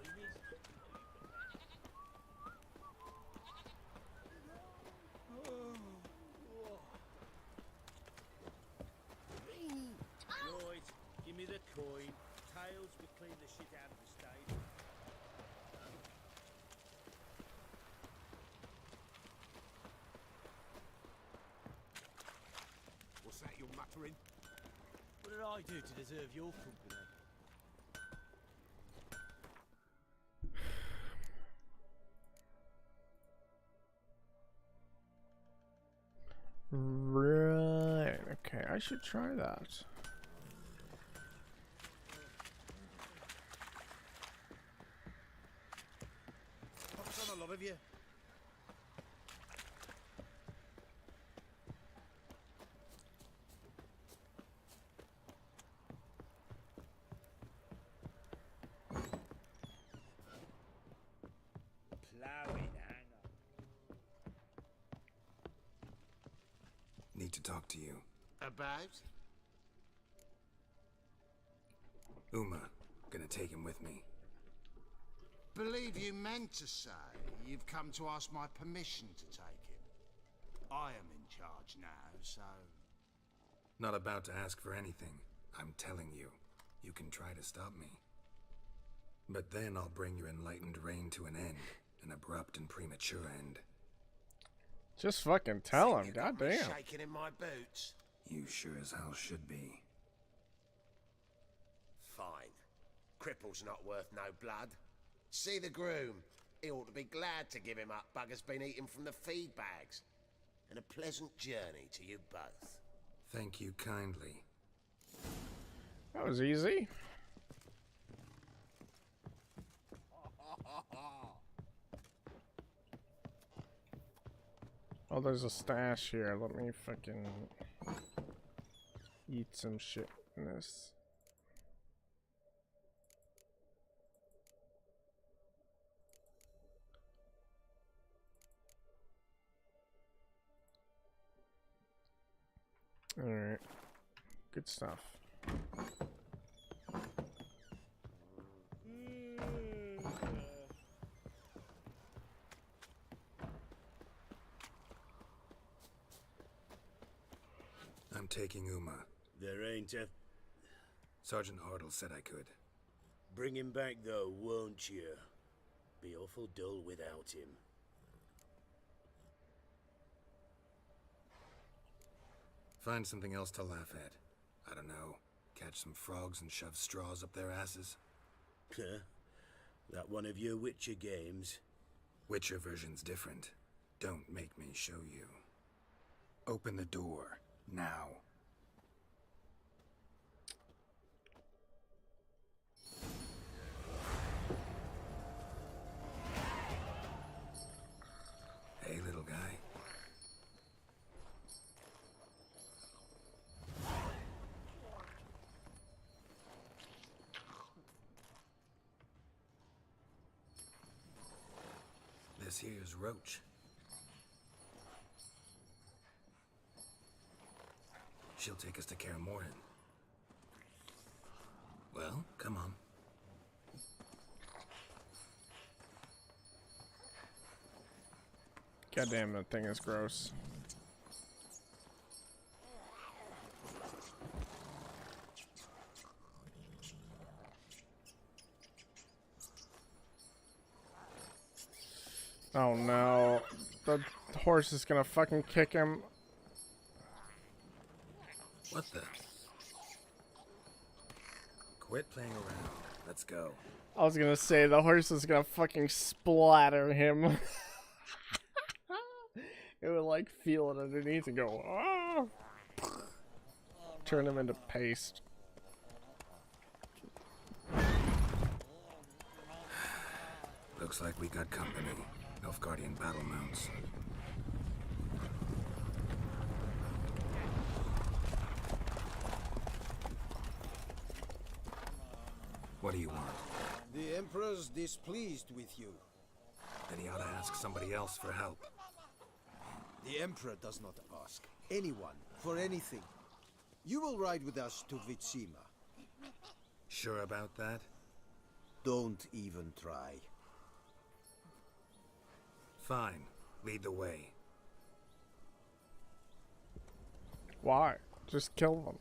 D: Right, give me the coin. Tails will clean the shit out of the stable.
L: What's that you're muttering?
D: What did I do to deserve your company?
B: Right. Okay, I should try that.
L: What's on a lot of you?
D: Ploughing hanger.
C: Need to talk to you.
L: About?
C: Uma, gonna take him with me.
Q: Believe you meant to say you've come to ask my permission to take him. I am in charge now, so...
C: Not about to ask for anything. I'm telling you, you can try to stop me. But then I'll bring your enlightened reign to an end. An abrupt and premature end.
B: Just fucking tell him, goddamn.
L: Shaking in my boots.
C: You sure as hell should be.
L: Fine. Cripple's not worth no blood. See the groom. He ought to be glad to give him up. Bugger's been eating from the feed bags. And a pleasant journey to you both.
C: Thank you kindly.
B: That was easy. Oh, there's a stash here. Let me fucking eat some shit in this. Alright. Good stuff.
C: I'm taking Uma.
D: There ain't a...
C: Sergeant Hartle said I could.
D: Bring him back though, won't you? Be awful dull without him.
C: Find something else to laugh at. I don't know. Catch some frogs and shove straws up their asses.
D: Huh? That one of your Witcher games?
C: Witcher version's different. Don't make me show you. Open the door, now. Hey, little guy. This here's Roach. She'll take us to Kaer Morhen. Well, come on.
B: Goddamn, that thing is gross. Oh no, the horse is gonna fucking kick him.
C: What the? Quit playing around. Let's go.
B: I was gonna say the horse is gonna fucking splatter him. It would like feel it underneath and go, ah! Turn him into paste.
C: Looks like we got company. Nilfgaardian battle mounts. What do you want?
E: The Emperor's displeased with you.
C: Then he ought to ask somebody else for help.
E: The Emperor does not ask anyone for anything. You will ride with us to Vitsima.
C: Sure about that?
E: Don't even try.
C: Fine. Lead the way.
B: Why? Just kill them.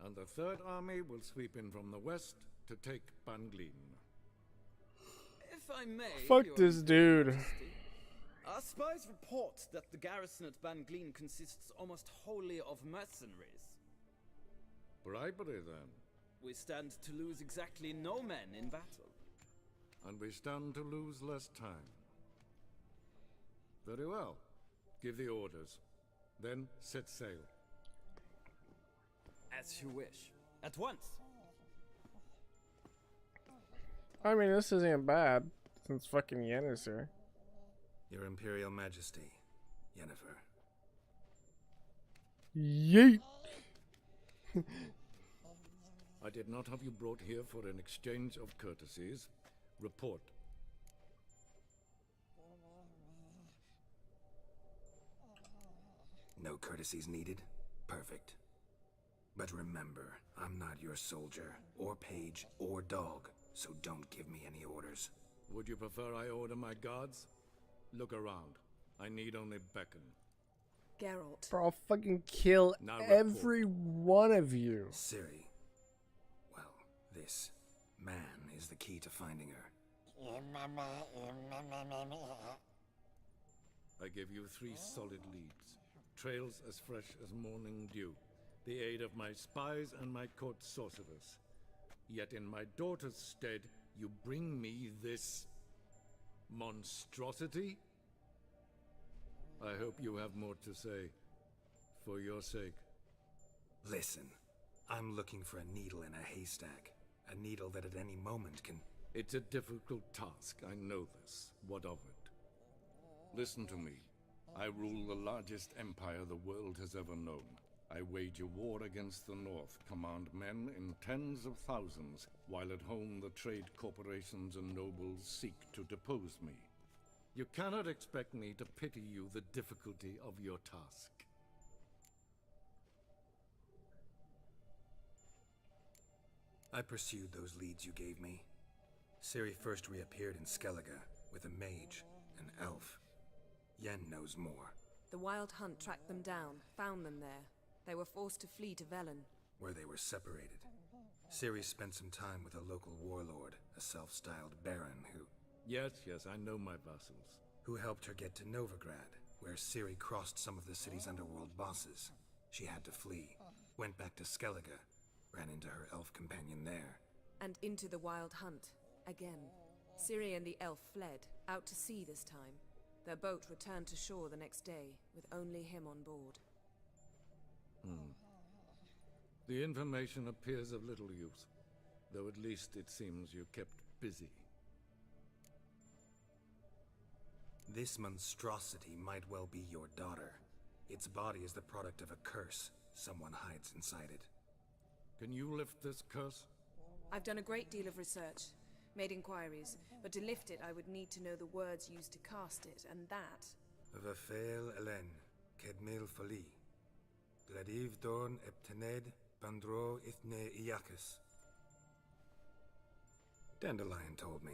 A: And the Third Army will sweep in from the west to take Banglin.
L: If I may,
B: Fuck
L: Your
B: this dude.
L: Majesty, our spies report that the garrison at Banglin consists almost wholly of mercenaries.
A: Bribery, then.
L: We stand to lose exactly no men in battle.
A: And we stand to lose less time. Very well. Give the orders. Then set sail.
L: As you wish. At once.
B: I mean, this isn't bad since fucking Yen is here.
C: Your Imperial Majesty, Yennefer.
B: Yeet!
A: I did not have you brought here for an exchange of courtesies. Report.
C: No courtesies needed? Perfect. But remember, I'm not your soldier, or page, or dog, so don't give me any orders.
A: Would you prefer I order my guards? Look around. I need only beckon.
N: Geralt.
B: Bro, I'll fucking kill
A: Now
B: every one of you.
C: Ciri. Well, this man is the key to finding her.
A: I give you 3 solid leads. Trails as fresh as morning dew. The aid of my spies and my court sorcerers. Yet in my daughter's stead, you bring me this monstrosity? I hope you have more to say. For your sake.
C: Listen, I'm looking for a needle in a haystack. A needle that at any moment can...
A: It's a difficult task, I know this. What of it? Listen to me. I rule the largest empire the world has ever known. I wage a war against the North, command men in tens of thousands, while at home the trade corporations and nobles seek to depose me. You cannot expect me to pity you the difficulty of your task.
C: I pursued those leads you gave me. Ciri first reappeared in Skellige with a mage, an elf. Yen knows more.
R: The Wild Hunt tracked them down, found them there. They were forced to flee to Velen,
C: Where they were separated. Ciri spent some time with a local warlord, a self-styled baron who...
A: Yes, I know my vassals.
C: who helped her get to Novigrad, where Ciri crossed some of the city's underworld bosses. She had to flee, went back to Skellige, ran into her elf companion there.
R: And into the Wild Hunt, again. Ciri and the elf fled, out to sea this time. Their boat returned to shore the next day, with only him on board.
A: The information appears of little use, though at least it seems you kept busy.
C: This monstrosity might well be your daughter. Its body is the product of a curse. Someone hides inside it.
A: Can you lift this curse?
R: I've done a great deal of research, made inquiries, but to lift it I would need to know the words used to cast it, and that...
C: Vafel Elen, Kedmil Fali. Gladiv Dorn Eptened, Bandro Ithne Iakis. Dandelion told me.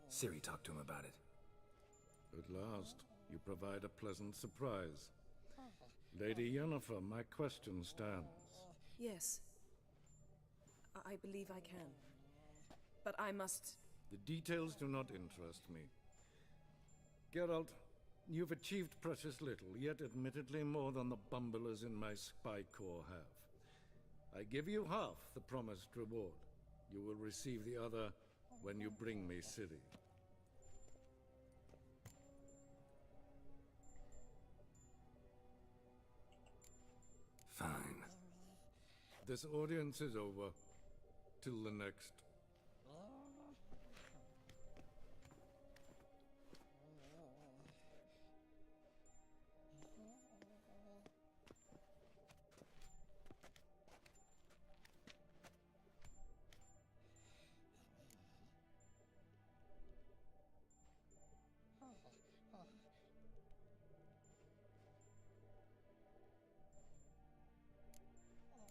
C: Ciri talked to him about it.
A: At last, you provide a pleasant surprise. Lady Yennefer, my question stands.
R: Yes. I believe I can. But I must...
A: The details do not interest me. Geralt, you've achieved precious little, yet admittedly more than the bumblers in my spy corps have. I give you half the promised reward. You will receive the other when you bring me Ciri.
C: Fine.
A: This audience is over. Till the next.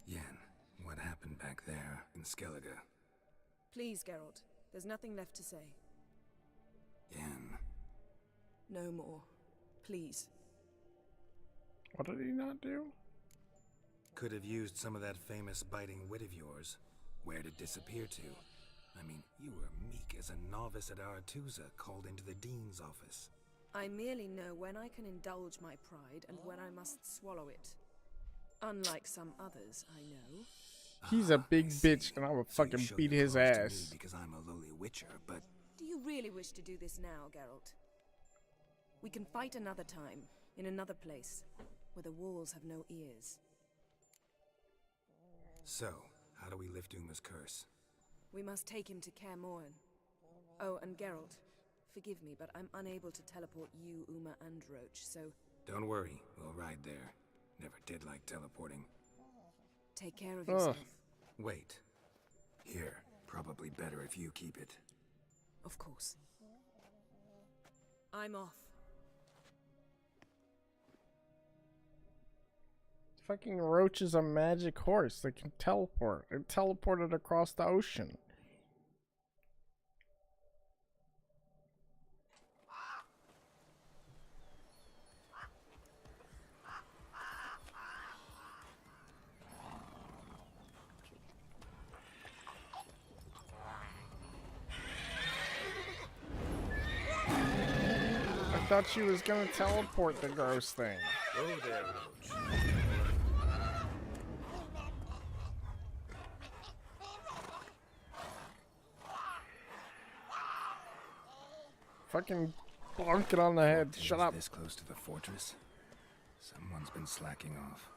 C: Yen, what happened back there in Skellige?
R: Please, Geralt. There's nothing left to say.
C: Yen.
R: No more. Please.
B: What did he not do?
C: Could have used some of that famous biting wit of yours. Where'd it disappear to? I mean, you were meek as a novice at Aretuza called into the Dean's office.
R: I merely know when I can indulge my pride and when I must swallow it. Unlike some others, I know.
B: He's a big bitch, and I would fucking beat his ass.
C: Because I'm a lowly witcher, but...
R: Do you really wish to do this now, Geralt? We can fight another time, in another place, where the walls have no ears.
C: So, how do we lift Uma's curse?
R: We must take him to Kaer Morhen. Oh, and Geralt, forgive me, but I'm unable to teleport you, Uma, and Roach, so...
C: Don't worry, we'll ride there. Never did like teleporting.
R: Take care of yourself.
C: Wait. Here, probably better if you keep it.
R: Of course. I'm off.
B: Fucking Roach is a magic horse that can teleport. It teleported across the ocean. I thought she was gonna teleport the gross thing.
L: Oh there, Roach.
B: Fucking bonk it on the head. Shut up.
C: This close to the fortress? Someone's been slacking off.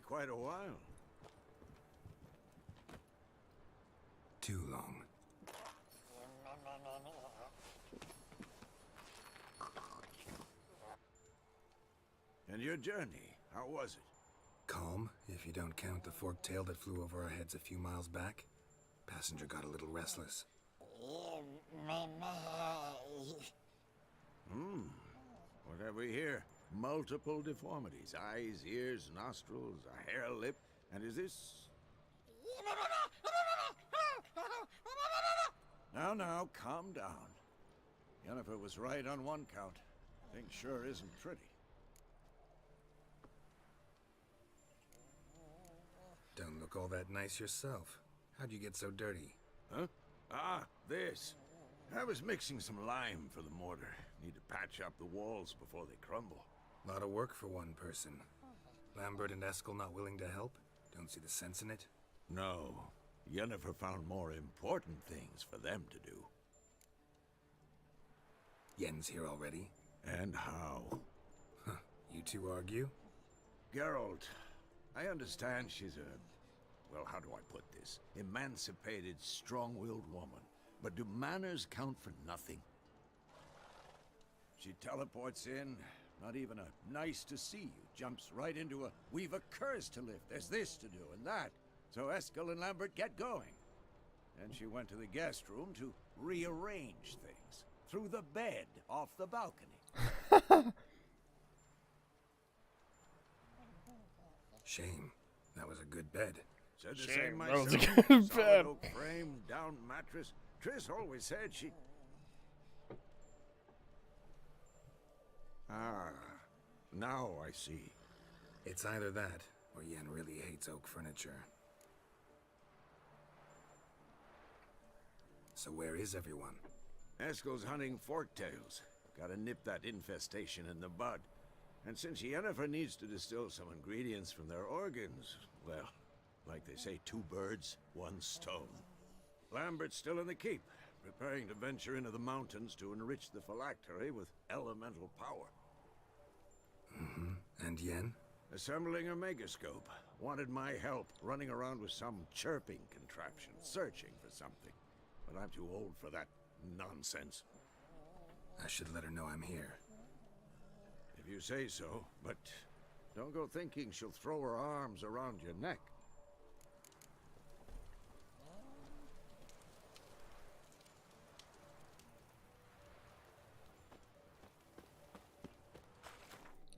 I: Quite a while.
C: Too long.
I: And your journey, how was it?
C: Calm, if you don't count the forked tail that flew over our heads a few miles back. Passenger got a little restless.
I: What have we here? multiple deformities. Eyes, ears, nostrils, a hair lip. And is this... Now, calm down. Yennefer was right on one count. Thing sure isn't pretty.
C: Don't look all that nice yourself. How'd you get so dirty?
I: Huh? Ah, this. I was mixing some lime for the mortar. Need to patch up the walls before they crumble.
C: Lot of work for one person. Lambert and Eskel not willing to help? Don't see the sense in it?
I: No. Yennefer found more important things for them to do.
C: Yen's here already?
I: And how?
C: Huh. You two argue?
I: Geralt, I understand she's a... well, how do I put this? Emancipated, strong-willed woman. But do manners count for nothing? She teleports in, not even a nice to see you, jumps right into a we've a curse to lift, there's this to do and that. So Eskel and Lambert get going. Then she went to the guest room to rearrange things. Threw the bed off the balcony.
C: Shame. That was a good bed.
I: Said the
B: Shame,
I: same
B: that was
I: myself.
B: a good
I: Solid
B: bed.
I: oak frame, down mattress. Triss always said she... Ah, now I see.
C: It's either that, or Yen really hates oak furniture. So where is everyone?
I: Eskel's hunting forktails. Gotta nip that infestation in the bud. And since Yennefer needs to distill some ingredients from their organs, well, like they say, 2 birds, 1 stone. Lambert's still in the keep, preparing to venture into the mountains to enrich the phylactery with elemental power.
C: Mm-hmm. And Yen?
I: Assembling a megascope. Wanted my help running around with some chirping contraption, searching for something. But I'm too old for that nonsense.
C: I should let her know I'm here.
I: If you say so, but don't go thinking she'll throw her arms around your neck.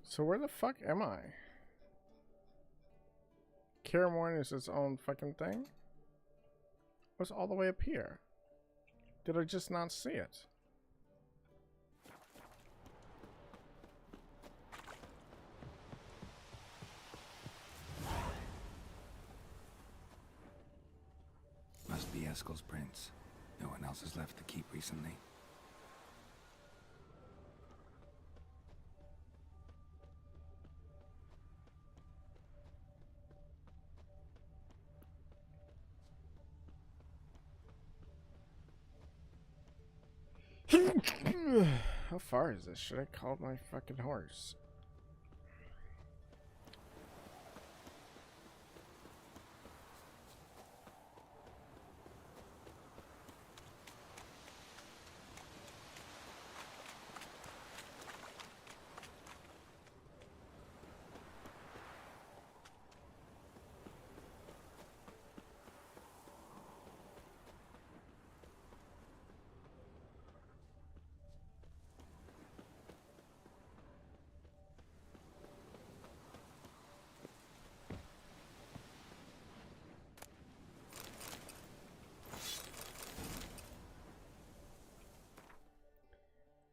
B: So where the fuck am I? Karamorn is its own fucking thing? What's all the way up here? Did I just not see it?
C: Must be Eskel's prints. No one else has left the keep recently.
B: How far is this? Should I call my fucking horse?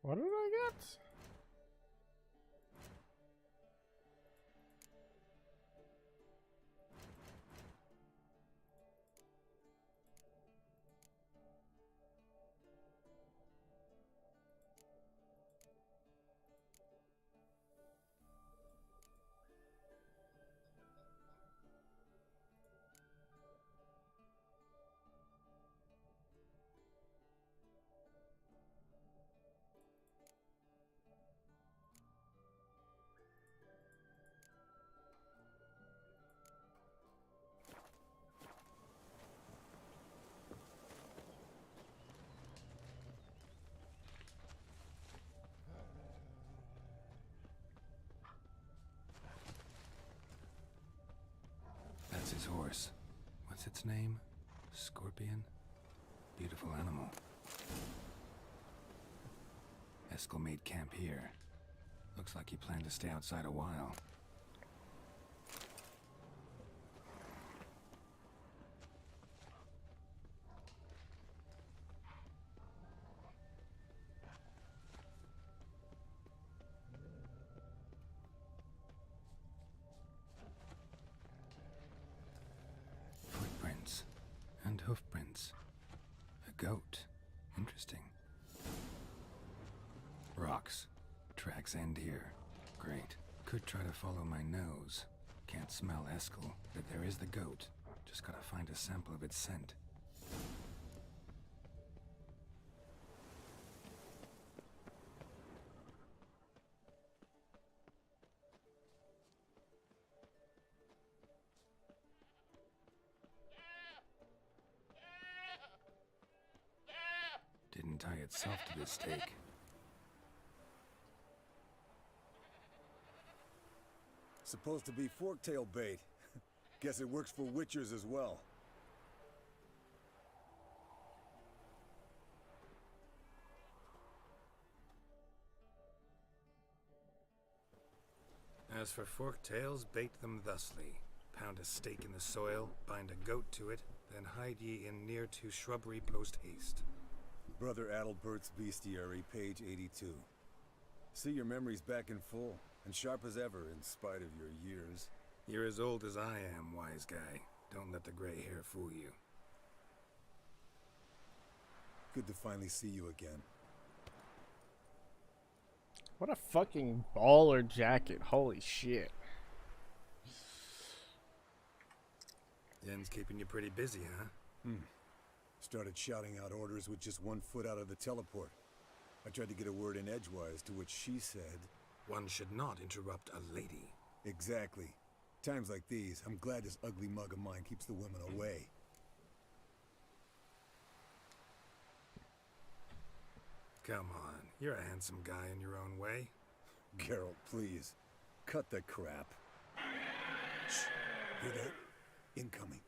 B: What did I get?
C: That's his horse. What's its name? Scorpion? Beautiful animal. Eskel made camp here. Looks like you plan to stay outside a while. Footprints and hoofprints. A goat. Interesting. Rocks. Tracks end here. Great. Could try to follow my nose. Can't smell Eskel, but there is the goat. Just gotta find a sample of its scent. Didn't tie itself to this stake.
H: Supposed to be forktail bait. Guess it works for witchers as well.
K: As for forktails, bait them thusly. Pound a stake in the soil, bind a goat to it, then hide ye in near to shrubbery post haste.
H: Brother Adalbert's Bestiary, page 82. See, your memory's back in full, and sharp as ever in spite of your years.
K: You're as old as I am, wise guy. Don't let the gray hair fool you.
H: Good to finally see you again.
B: What a fucking baller jacket. Holy shit.
K: Yen's keeping you pretty busy, huh?
H: Started shouting out orders with just 1 foot out of the teleport. I tried to get a word in edgewise, to which she said...
K: One should not interrupt a lady.
H: Exactly. Times like these, I'm glad this ugly mug of mine keeps the women away.
K: Come on, you're a handsome guy in your own way.
H: Geralt, please. Cut the crap. Shh. Hear that? Incoming.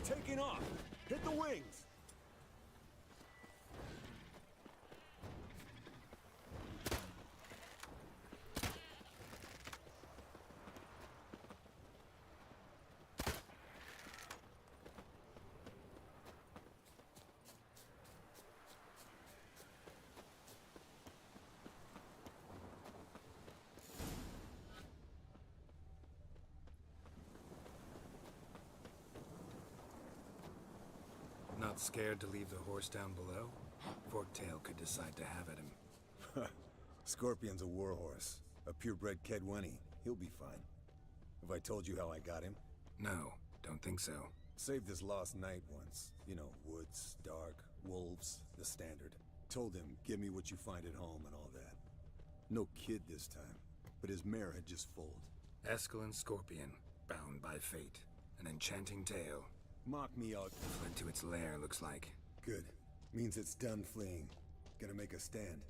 D: Taking off! Hit the wings!
K: Not scared to leave the horse down below? Forktail could decide to have at him.
H: Scorpion's a warhorse. A purebred Kedwenny. He'll be fine. Have I told you how I got him?
K: No, don't think so.
H: Saved his lost knight once. You know, woods, dark, wolves, the standard. Told him, give me what you find at home and all that. No kid this time, but his mare had just foaled.
K: Eskel and Scorpion, bound by fate. An enchanting tale.
H: Mock me out.
K: Fled to its lair, looks like.
H: Good. Means it's done fleeing. Gotta make a stand.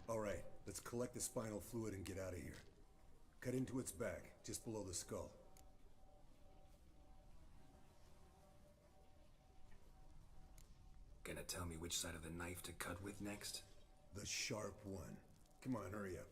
H: Alright, let's collect the spinal fluid and get out of here. Cut into its back, just below the skull.
K: Gonna tell me which side of the knife to cut with next?
H: The sharp one. Come on, hurry up.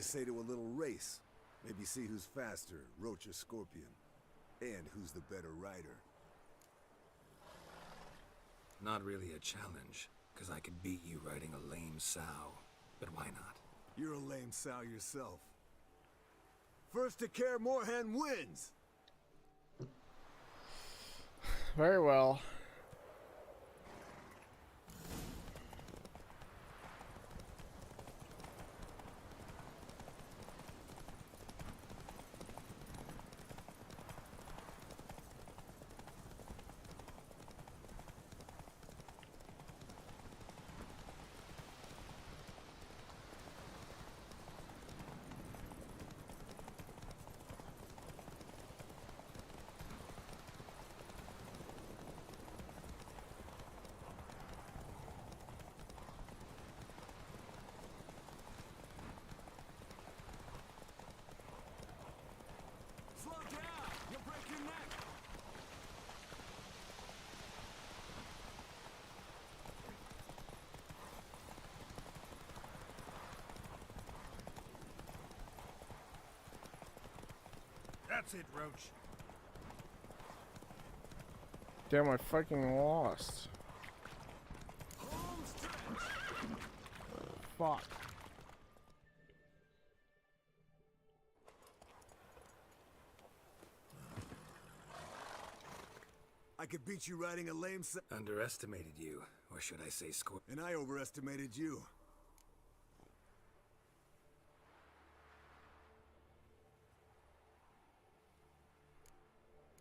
H: you say to a little race? Maybe see who's faster, Roach or Scorpion. And who's the better rider.
C: Not really a challenge, because I could beat you riding a lame sow. But why not?
H: You're a lame sow yourself. First to Kaer Morhen wins!
B: Very well.
H: Slow down! You'll break your neck!
K: That's it, Roach.
B: Damn, I fucking lost. Fuck.
H: I could beat you riding a lame sow.
C: Underestimated you, or should I say Scorpion?
H: And I overestimated you.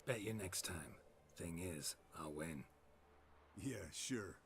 C: Bet you next time. Thing is, I'll win.
H: Yeah, sure.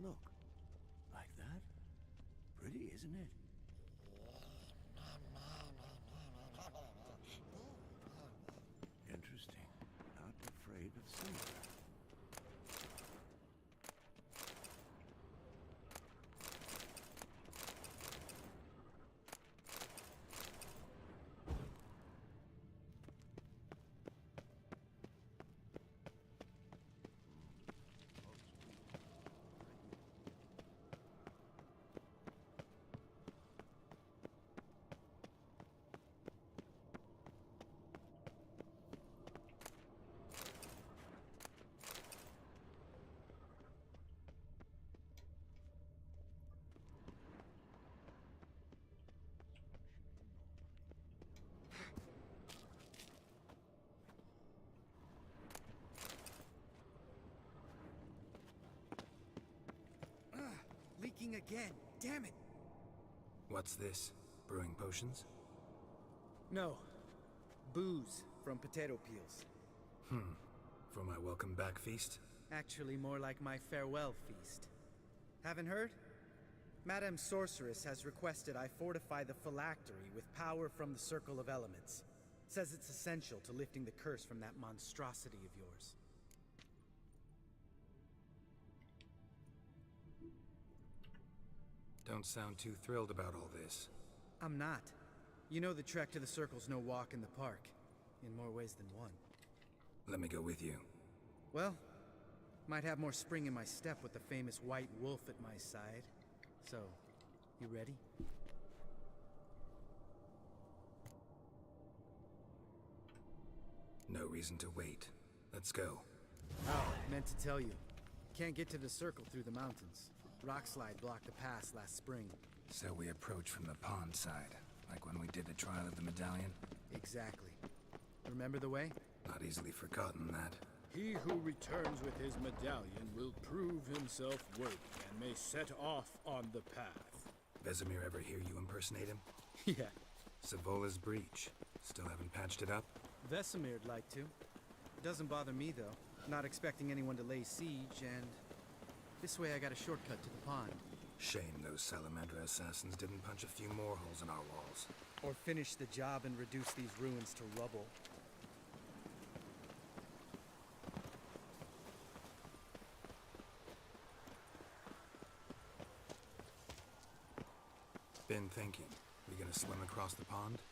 I: Look, like that? Pretty, isn't it? Interesting. Not afraid of silver.
F: leaking again. Damn it!
K: What's this? Brewing potions?
F: No. Booze from potato peels.
K: For my welcome back feast?
F: Actually, more like my farewell feast. Haven't heard? Madame Sorceress has requested I fortify the phylactery with power from the Circle of Elements. Says it's essential to lifting the curse from that monstrosity of yours.
K: Don't sound too thrilled about all this.
F: I'm not. You know the trek to the Circle's no walk in the park. In more ways than one.
K: Let me go with you.
F: Well, might have more spring in my step with the famous white wolf at my side. So, you ready?
K: No reason to wait. Let's go.
F: Oh, meant to tell you. Can't get to the Circle through the mountains. Rockslide blocked the pass last spring.
K: So we approach from the pond side, like when we did the trial of the medallion?
F: Exactly. Remember the way?
K: Not easily forgotten, that.
D: He who returns with his medallion will prove himself worthy and may set off on the path.
K: Vesemir ever hear you impersonate him?
F: Yeah.
K: Savola's breach. Still haven't patched it up?
F: Vesemir'd like to. Doesn't bother me, though. Not expecting anyone to lay siege, and this way I got a shortcut to the pond.
K: Shame those Salamandra assassins didn't punch a few more holes in our walls.
F: Or finish the job and reduce these ruins to rubble.
K: Been thinking. We gonna swim across the pond?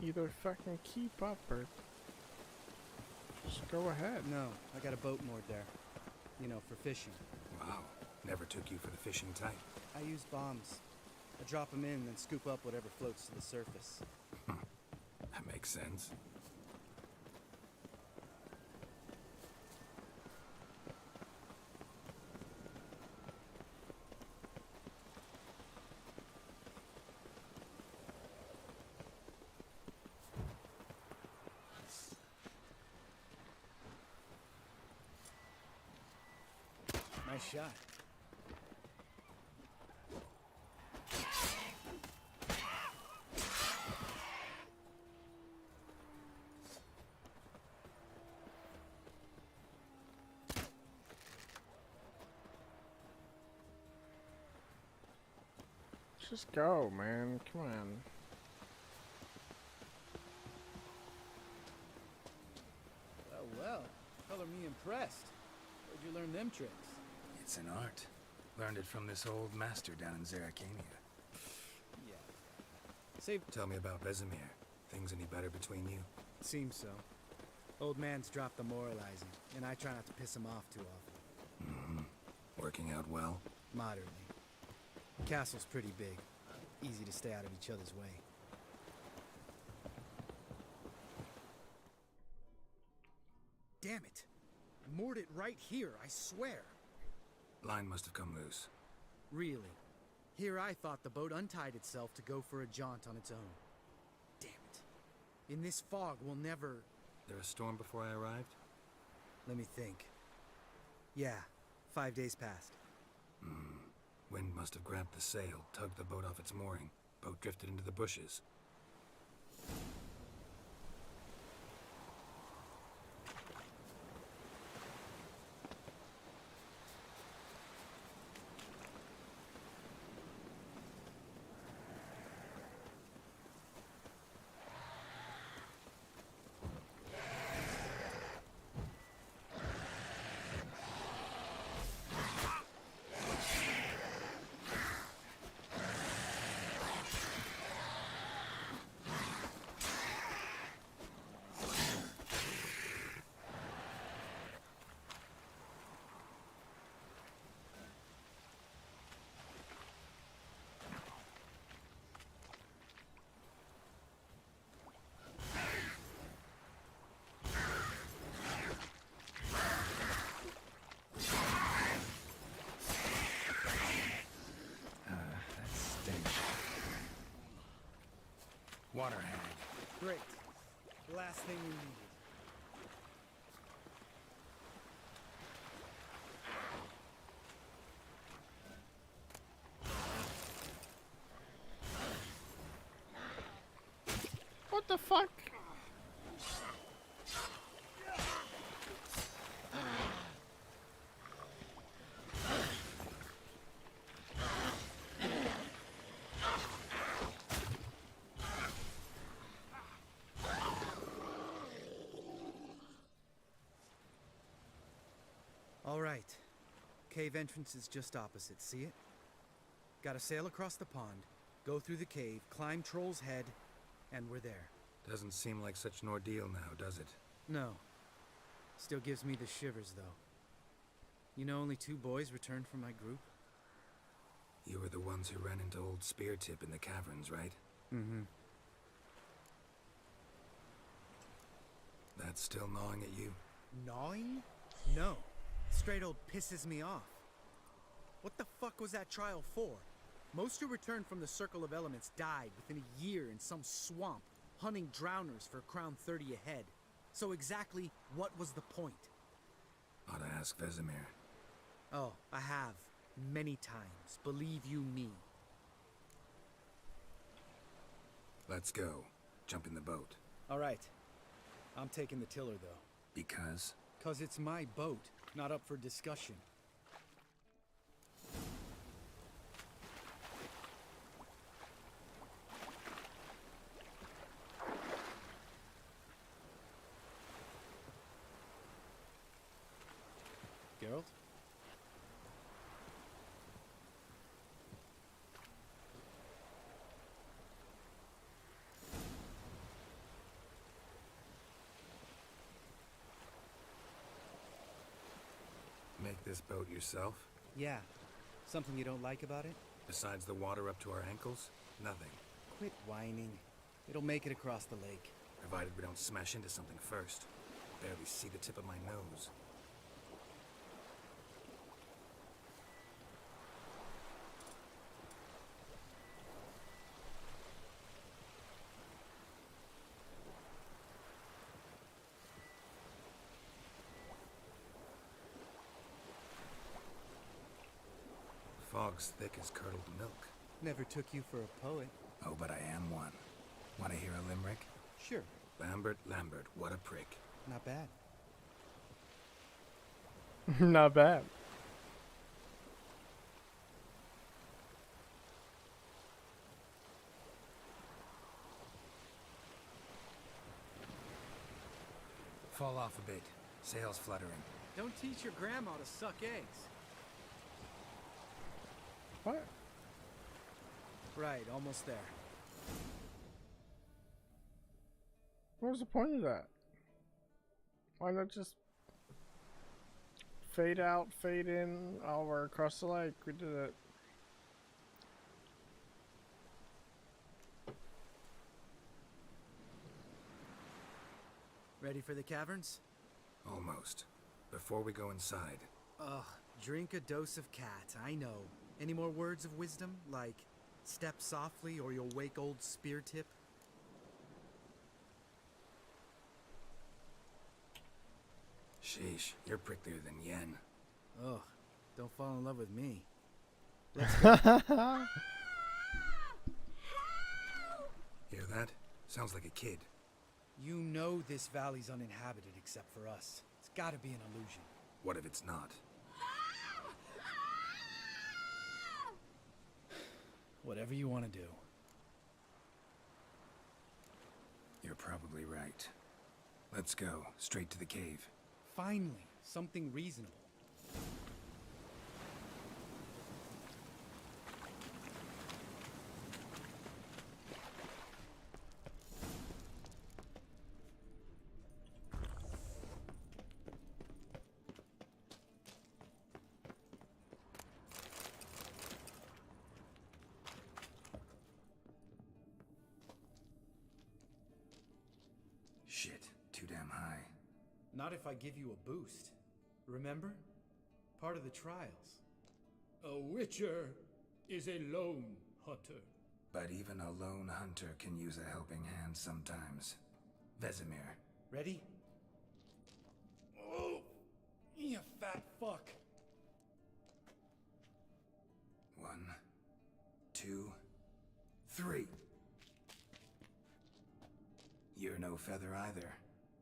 B: Either fucking keep up or just go ahead.
F: No, I got a boat moored there. You know, for fishing.
K: Wow. Never took you for the fishing type.
F: I use bombs. I drop them in, then scoop up whatever floats to the surface.
K: That makes sense.
F: Nice shot.
B: Just go, man. Come on.
F: Well, color me impressed. Where'd you learn them tricks?
K: It's an art. Learned it from this old master down in Zeracania.
F: Yeah. Save.
K: Tell me about Vesemir. Things any better between you?
F: Seems so. Old man's dropped the moralizing, and I try not to piss him off too often.
K: Working out well?
F: Moderately. Castle's pretty big. Easy to stay out of each other's way. Damn it! I moored it right here, I swear.
K: Line must have come loose.
F: Really? Here I thought the boat untied itself to go for a jaunt on its own. Damn it. In this fog, we'll never...
K: There a storm before I arrived?
F: Let me think. Yeah, 5 days passed.
K: Wind must have grabbed the sail, tugged the boat off its mooring. Boat drifted into the bushes. Water hag.
F: Great. The last thing we needed.
B: What the fuck?
F: All right. Cave entrance is just opposite. See it? Gotta sail across the pond, go through the cave, climb Troll's Head, and we're there.
K: Doesn't seem like such an ordeal now, does it?
F: No. Still gives me the shivers, though. You know only 2 boys returned from my group?
K: You were the ones who ran into old Speartip in the caverns, right?
F: Mm-hmm.
K: That's still gnawing at you?
F: Gnawing? No. Straight old pisses me off. What the fuck was that trial for? Most who returned from the Circle of Elements died within a year in some swamp, hunting drowners for a crown 30 a head. So exactly what was the point?
K: Ought to ask Vesemir.
F: Oh, I have. Many times. Believe you me.
K: Let's go. Jump in the boat.
F: All right. I'm taking the tiller, though.
K: Because?
F: 'Cause it's my boat, not up for discussion. Geralt?
K: Make this boat yourself?
F: Yeah. Something you don't like about it?
K: Besides the water up to our ankles? Nothing.
F: Quit whining. It'll make it across the lake.
K: Provided we don't smash into something first. Barely see the tip of my nose. Fog's thick as curdled milk.
F: Never took you for a poet.
K: Oh, but I am one. Want to hear a limerick?
F: Sure.
K: Lambert, Lambert, what a prick.
F: Not bad.
B: Not bad.
K: Fall off a bit. Sails fluttering.
F: Don't teach your grandma to suck eggs.
B: What?
F: Right, almost there.
B: What was the point of that? Why not just fade out, fade in, over across the lake? We did it.
F: Ready for the caverns?
K: Almost. Before we go inside.
F: Ugh, drink a dose of cat, I know. Any more words of wisdom, like step softly or you'll wake old Speartip?
K: Sheesh, you're pricklier than Yen.
F: Ugh, don't fall in love with me. Let's go.
K: Hear that? Sounds like a kid.
F: You know this valley's uninhabited except for us. It's gotta be an illusion.
K: What if it's not?
F: Whatever you want to do.
K: You're probably right. Let's go, straight to the cave.
F: Finally, something reasonable.
K: Shit, too damn high.
F: Not if I give you a boost. Remember? Part of the trials.
D: A witcher is a lone hunter.
C: But even a lone hunter can use a helping hand sometimes. Vesemir.
F: Ready? Oh, you fat fuck.
C: 1, 2, 3. You're no feather either.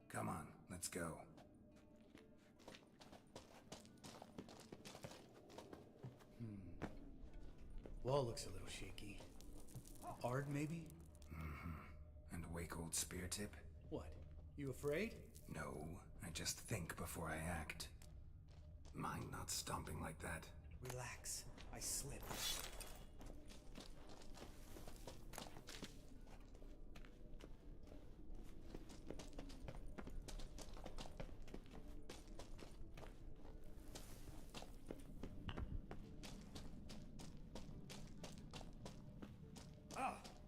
C: Come on, let's go.
F: Wall looks a little shaky. Ard, maybe?
C: And a wake-old spear tip?
F: What? You afraid?
C: No, I just think before I act. Mind not stomping like that.
F: Relax. I slip.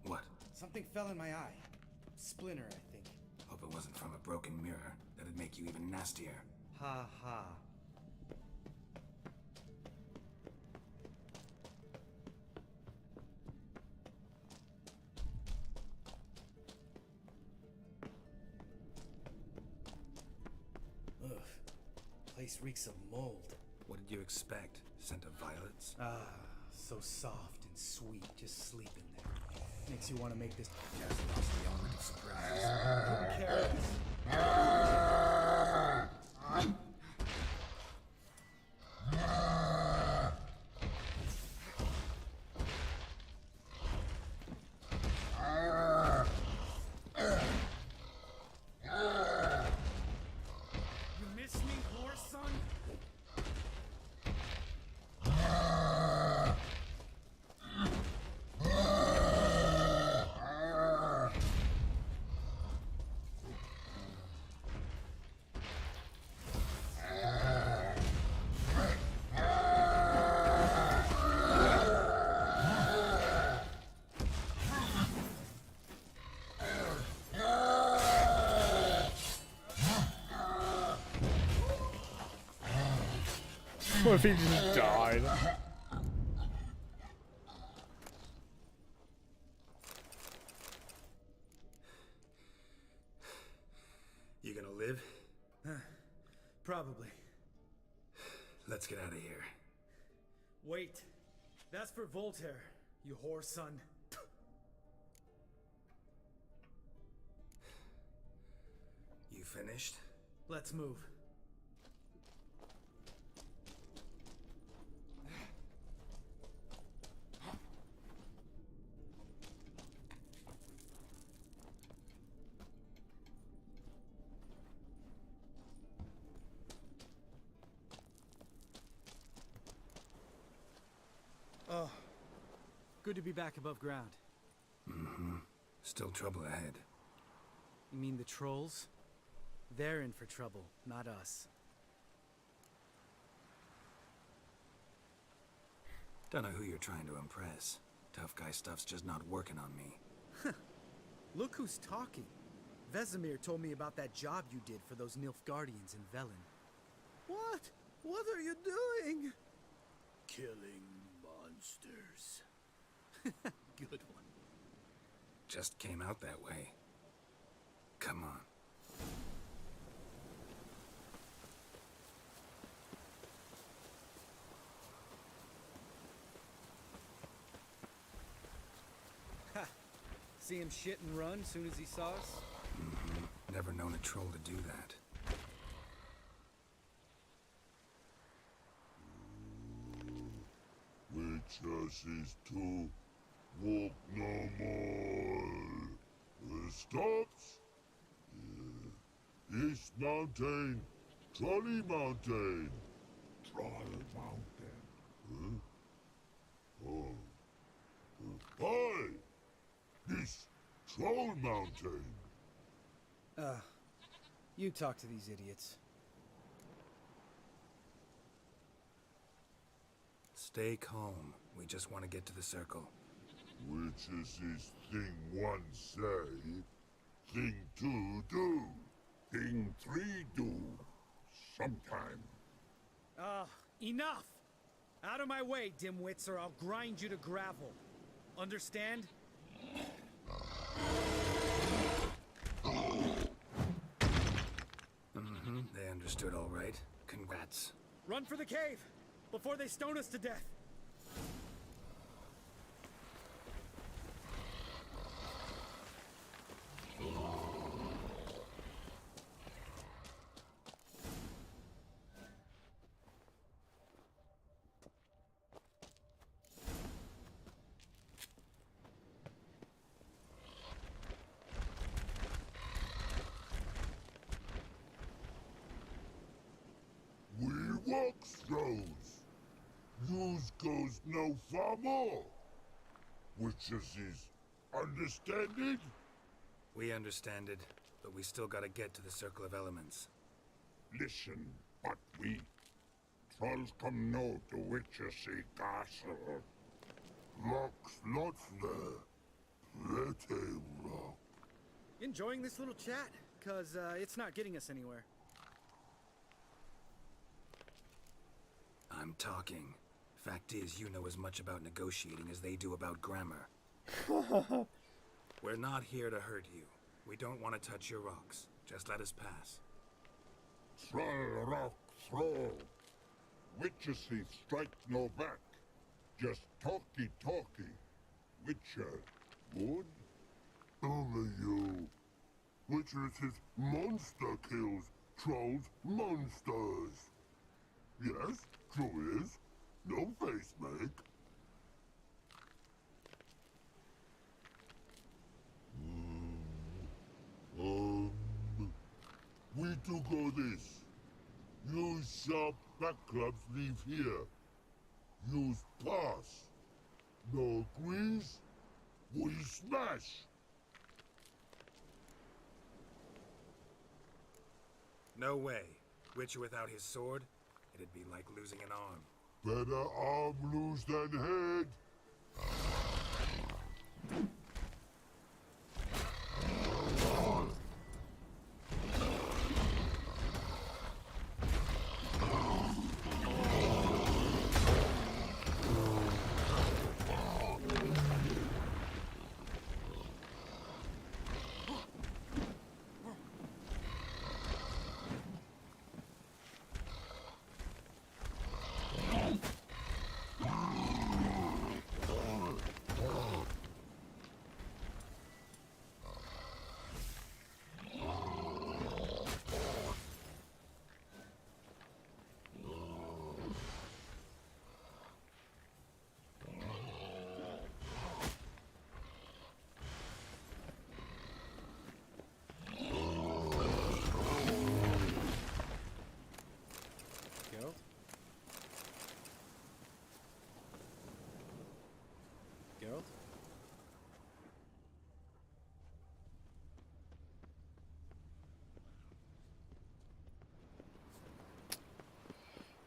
C: What?
F: Something fell in my eye. Splinter, I think.
C: Hope it wasn't from a broken mirror. That'd make you even nastier.
F: Ha ha. Ugh. Place reeks of mold.
C: What did you expect? Scent of violets?
F: Ah, so soft and sweet. Just sleep in there. Makes you want to make this.
C: Just lost the element of surprise.
F: Who cares? You miss me, horse son?
B: What if he just died?
K: You gonna live?
F: Probably.
C: Let's get out of here.
F: Wait. That's for Voltaire, you whore son.
C: You finished?
F: Let's move. Oh, good to be back above ground.
C: Still trouble ahead.
F: You mean the trolls? They're in for trouble, not us.
C: Don't know who you're trying to impress. Tough guy stuff's just not working on me.
F: Look who's talking. Vesemir told me about that job you did for those Nilfgaardians in Velen. What? What are you doing?
L: Killing monsters.
F: Good one.
C: Just came out that way. Come on.
F: Ha! See him shit and run soon as he saw us?
C: Never known a troll to do that.
U: Witches is to walk no more. Stops? East Mountain, Trolley Mountain. Troll Mountain. Huh? Oh. Hi! This Troll Mountain.
F: You talk to these idiots.
C: Stay calm. We just want to get to the circle.
U: Witches is thing one say, thing two do, thing three do, sometime.
F: Enough! Out of my way, dimwits, or I'll grind you to gravel. Understand?
K: They understood all right. Congrats.
F: Run for the cave! Before they stone us to death!
U: We walks those. Yous goes no far more. Witches is understanded?
K: We understand it, but we still gotta get to the Circle of Elements.
U: Listen, but we trolls come no to Witches castle. Rocks lots there. Pretty rock.
F: Enjoying this little chat? Cause, it's not getting us anywhere.
K: I'm talking. Fact is, you know as much about negotiating as they do about grammar. We're not here to hurt you. We don't want to touch your rocks. Just let us pass.
U: Troll rock throw. Witches strike no back. Just talky. Witcher, wood? Only you. Witches monster kills. Trolls monsters. Yes, true is. No face make. We do go this. Use sharp back clubs leave here. Use pass. No agrees? We smash.
K: No way. Witcher without his sword? It'd be like losing an arm.
U: Better arm lose than head.
F: Geralt?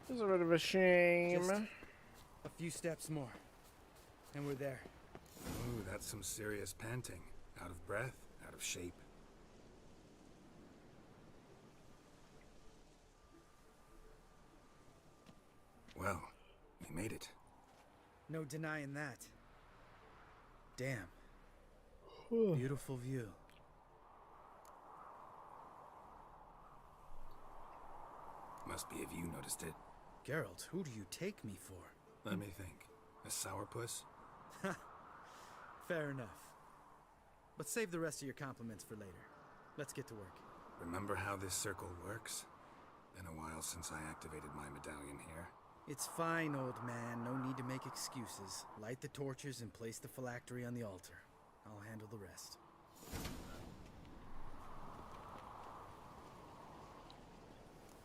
B: It's a bit of a shame.
F: Just a few steps more, and we're there.
K: Ooh, that's some serious panting. Out of breath, out of shape. Well, we made it.
F: No denying that. Damn. Beautiful view.
K: Must be if you noticed it.
F: Geralt, who do you take me for?
K: Let me think. A sourpuss?
F: Fair enough. But save the rest of your compliments for later. Let's get to work.
K: Remember how this circle works? Been a while since I activated my medallion here.
F: It's fine, old man. No need to make excuses. Light the torches and place the phylactery on the altar. I'll handle the rest.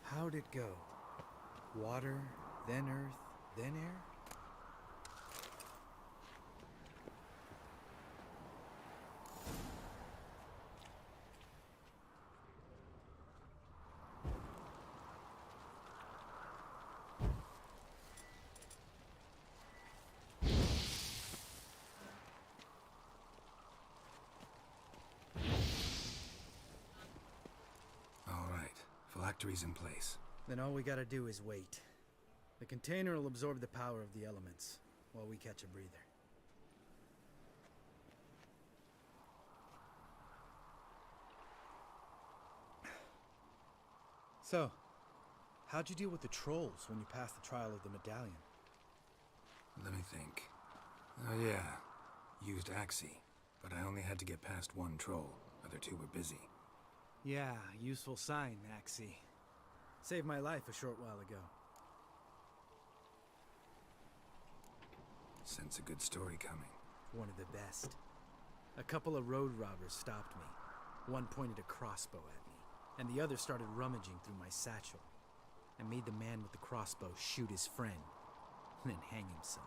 F: How'd it go? Water, then earth, then air?
K: Phylactery's in place.
F: Then all we gotta do is wait. The container will absorb the power of the elements, while we catch a breather. So, how'd you deal with the trolls when you passed the trial of the medallion?
C: Let me think. Oh yeah, used Axie, but I only had to get past one troll. Other two were busy.
F: Yeah, useful sign, Axie. Saved my life a short while ago.
C: Sense a good story coming.
F: One of the best. A couple of road robbers stopped me. One pointed a crossbow at me, and the other started rummaging through my satchel. I made the man with the crossbow shoot his friend, and then hang himself.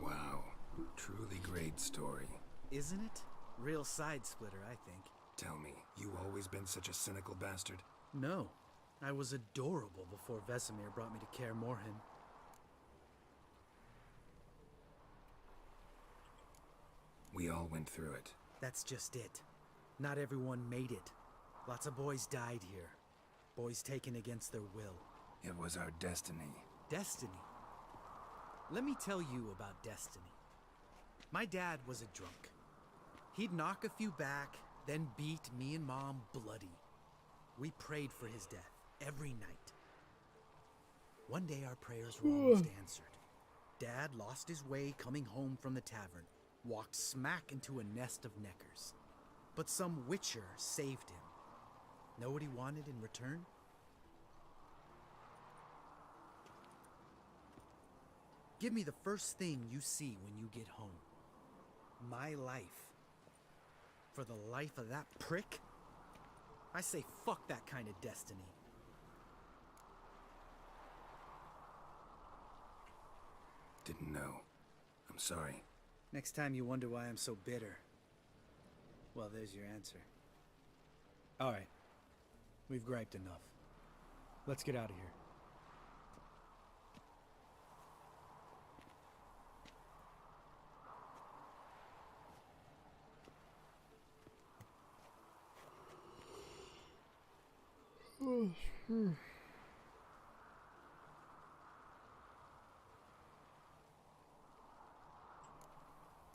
C: Wow, truly great story.
F: Isn't it? Real side splitter, I think.
C: Tell me, you always been such a cynical bastard?
F: No, I was adorable before Vesemir brought me to Kaer Morhen.
C: We all went through it.
F: That's just it. Not everyone made it. Lots of boys died here. Boys taken against their will.
C: It was our destiny.
F: Destiny? Let me tell you about destiny. My dad was a drunk. He'd knock a few back, then beat me and Mom bloody. We prayed for his death every night. One day our prayers were almost answered. Dad lost his way coming home from the tavern, walked smack into a nest of neckers. But some witcher saved him. Know what he wanted in return? Give me the first thing you see when you get home. My life. For the life of that prick? I say fuck that kind of destiny.
C: Didn't know. I'm sorry.
F: Next time you wonder why I'm so bitter, well, there's your answer. All right. We've griped enough. Let's get out of here.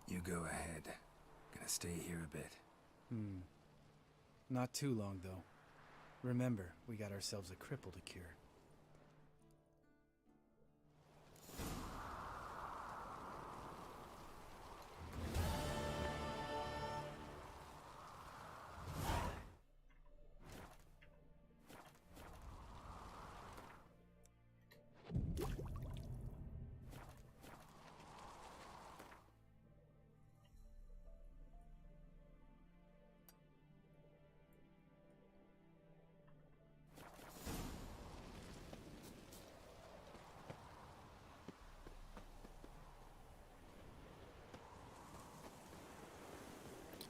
C: You go ahead. Gonna stay here a bit.
F: Not too long, though. Remember, we got ourselves a cripple to cure.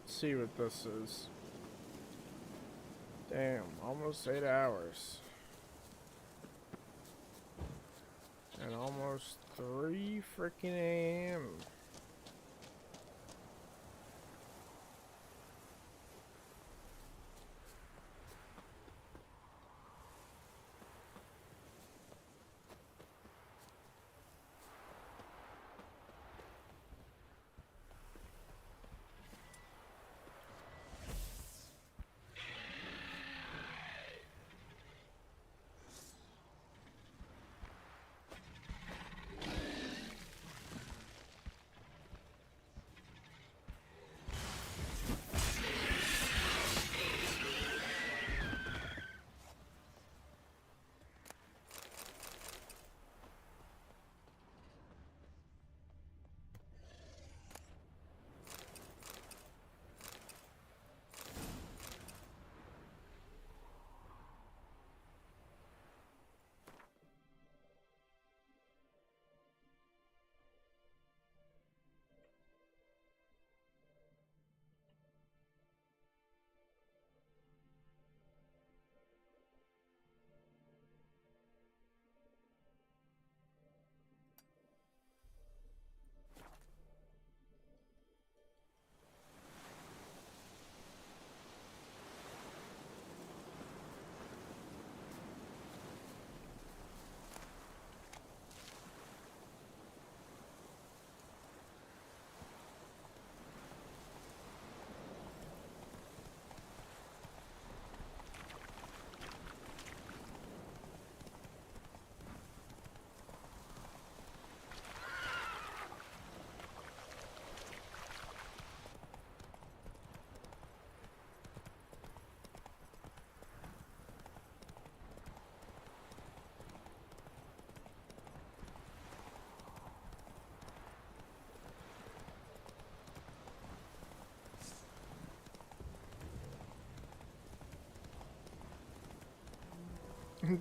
B: See what this is. Damn, almost 8 hours. And almost 3 freaking AM.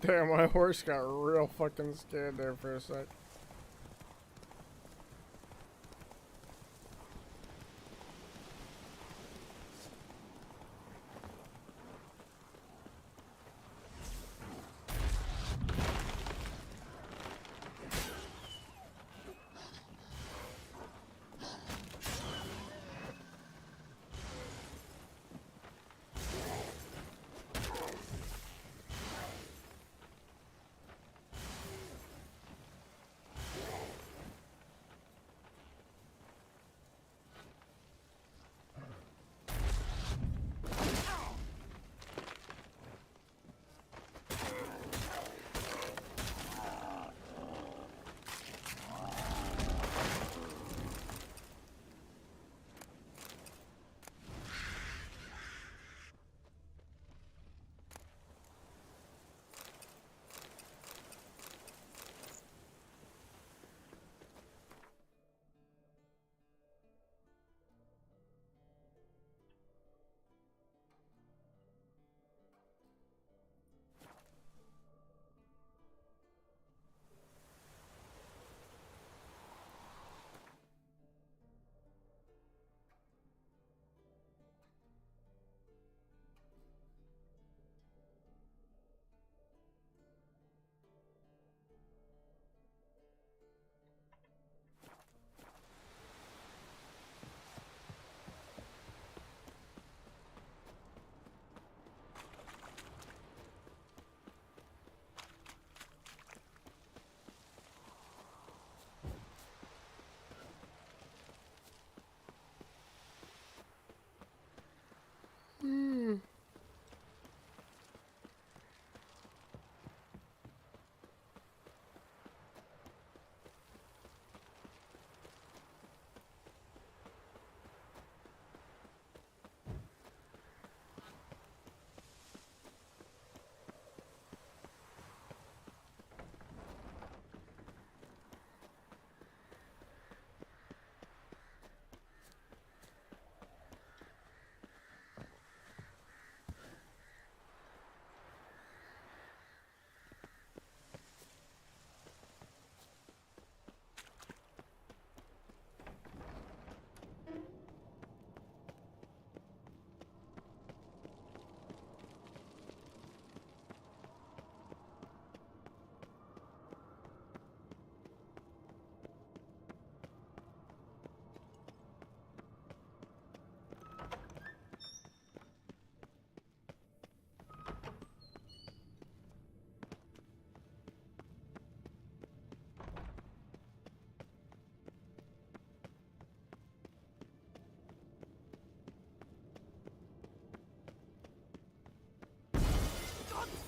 B: Damn, my horse got real fucking scared there for a sec.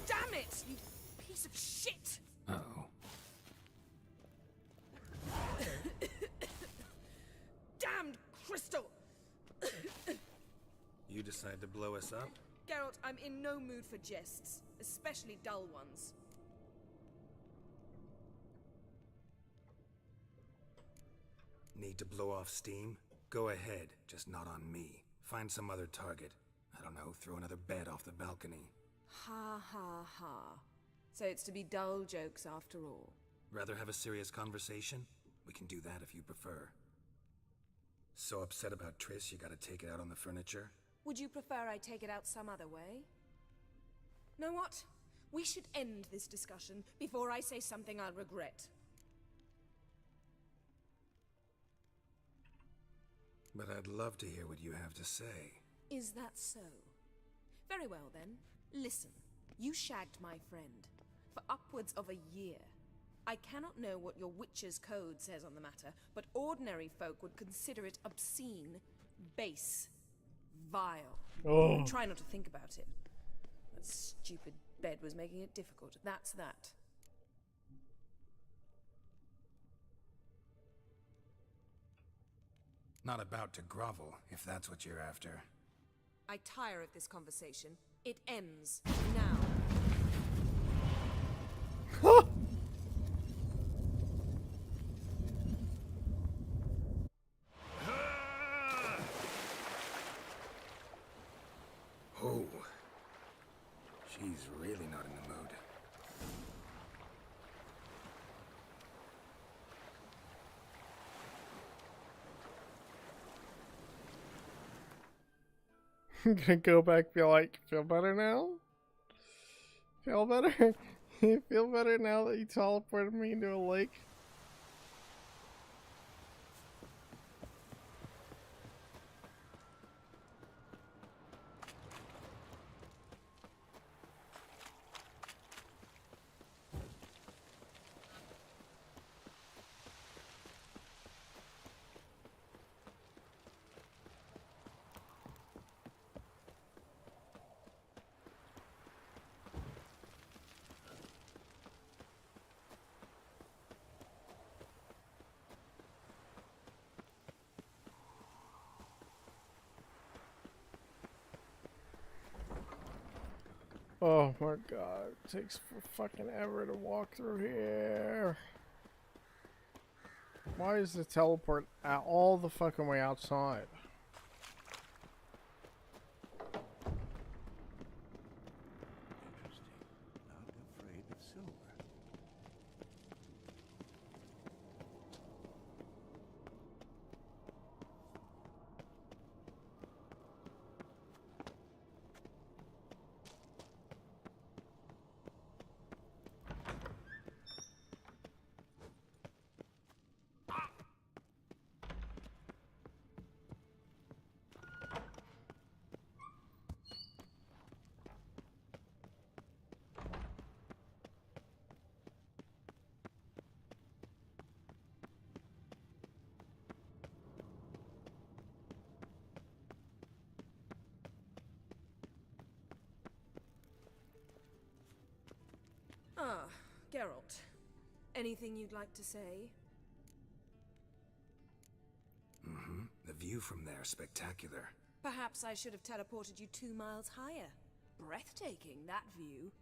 R: Damn it, you piece of shit!
C: Uh-oh.
R: Damned crystal!
K: You decide to blow us up?
R: Geralt, I'm in no mood for jests, especially dull ones.
K: Need to blow off steam? Go ahead, just not on me. Find some other target. I don't know, throw another bed off the balcony.
R: Ha ha ha. So it's to be dull jokes after all.
K: Rather have a serious conversation? We can do that if you prefer. So upset about Triss you gotta take it out on the furniture?
R: Would you prefer I take it out some other way? Know what? We should end this discussion before I say something I'll regret.
K: But I'd love to hear what you have to say.
R: Is that so? Very well then. Listen, you shagged my friend for upwards of a year. I cannot know what your witch's code says on the matter, but ordinary folk would consider it obscene, base, vile.
B: Oh.
R: Try not to think about it. That stupid bed was making it difficult. That's that.
K: Not about to grovel, if that's what you're after.
R: I tire of this conversation. It ends now.
K: Oh. She's really not in the mood.
B: gonna go back, be like, feel better now? Feel better? You feel better now that you teleported me into a lake? Oh my god, it takes fucking ever to walk through here. Why is the teleport all the fucking way outside?
I: Not afraid of silver.
R: Ah, Geralt. Anything you'd like to say?
C: Mm-hmm. The view from there is spectacular.
R: Perhaps I should have teleported you 2 miles higher. Breathtaking, that view.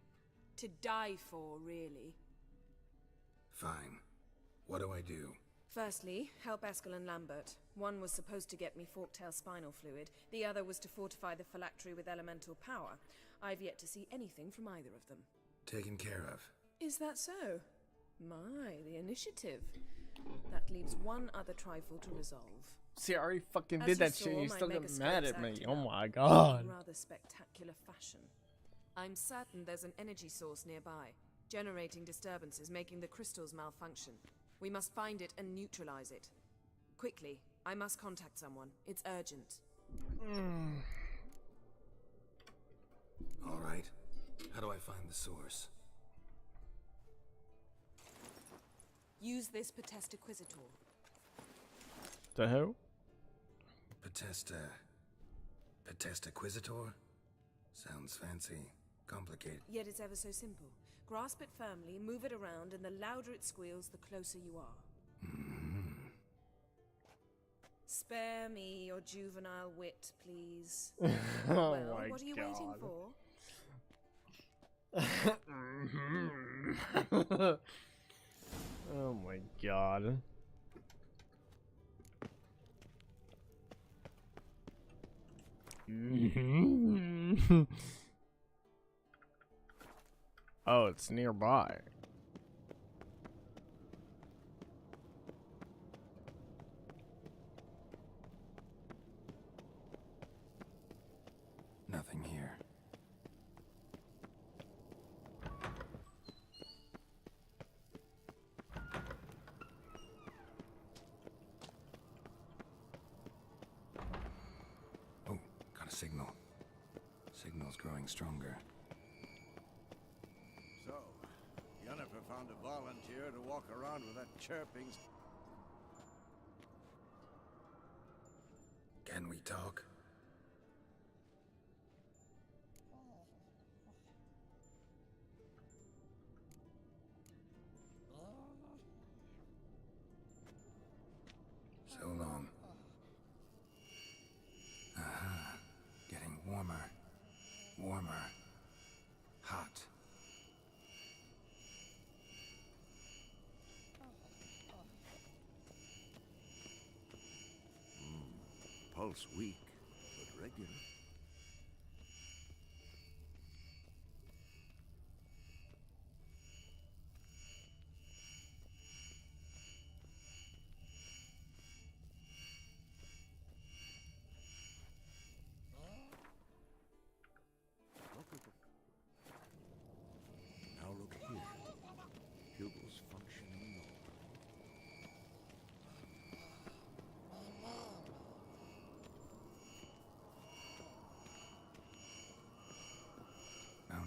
R: To die for, really.
C: Fine. What do I do?
R: Firstly, help Eskel and Lambert. One was supposed to get me forktail spinal fluid, the other was to fortify the phylactery with elemental power. I've yet to see anything from either of them.
C: Taken care of.
R: Is that so? My, the initiative. That leaves one other trifle to resolve.
B: See, I already fucking
R: As
B: did
R: you
B: that
R: saw,
B: shit and you
R: my
B: still get
R: megascopes
B: mad at me.
R: acted
B: Oh
R: out
B: my
R: in
B: god.
R: rather spectacular fashion. I'm certain there's an energy source nearby, generating disturbances, making the crystals malfunction. We must find it and neutralize it. Quickly, I must contact someone. It's urgent.
C: All right. How do I find the source?
R: Use this Potestaquizitor.
B: The hell?
C: Potestaquizitor? Sounds fancy. Complicated.
R: Yet it's ever so simple. Grasp it firmly, move it around, and the louder it squeals, the closer you are. Spare me your juvenile wit, please.
B: Oh
R: Well,
B: my
R: what are you waiting for?
B: Oh my god. Oh, it's nearby.
C: Nothing here. Oh, got a signal. Signal's growing stronger.
I: So, Yennefer found a volunteer to walk around with that chirping.
C: Can we talk? So long. Getting warmer. Warmer. Hot.
I: Pulse weak, but regular.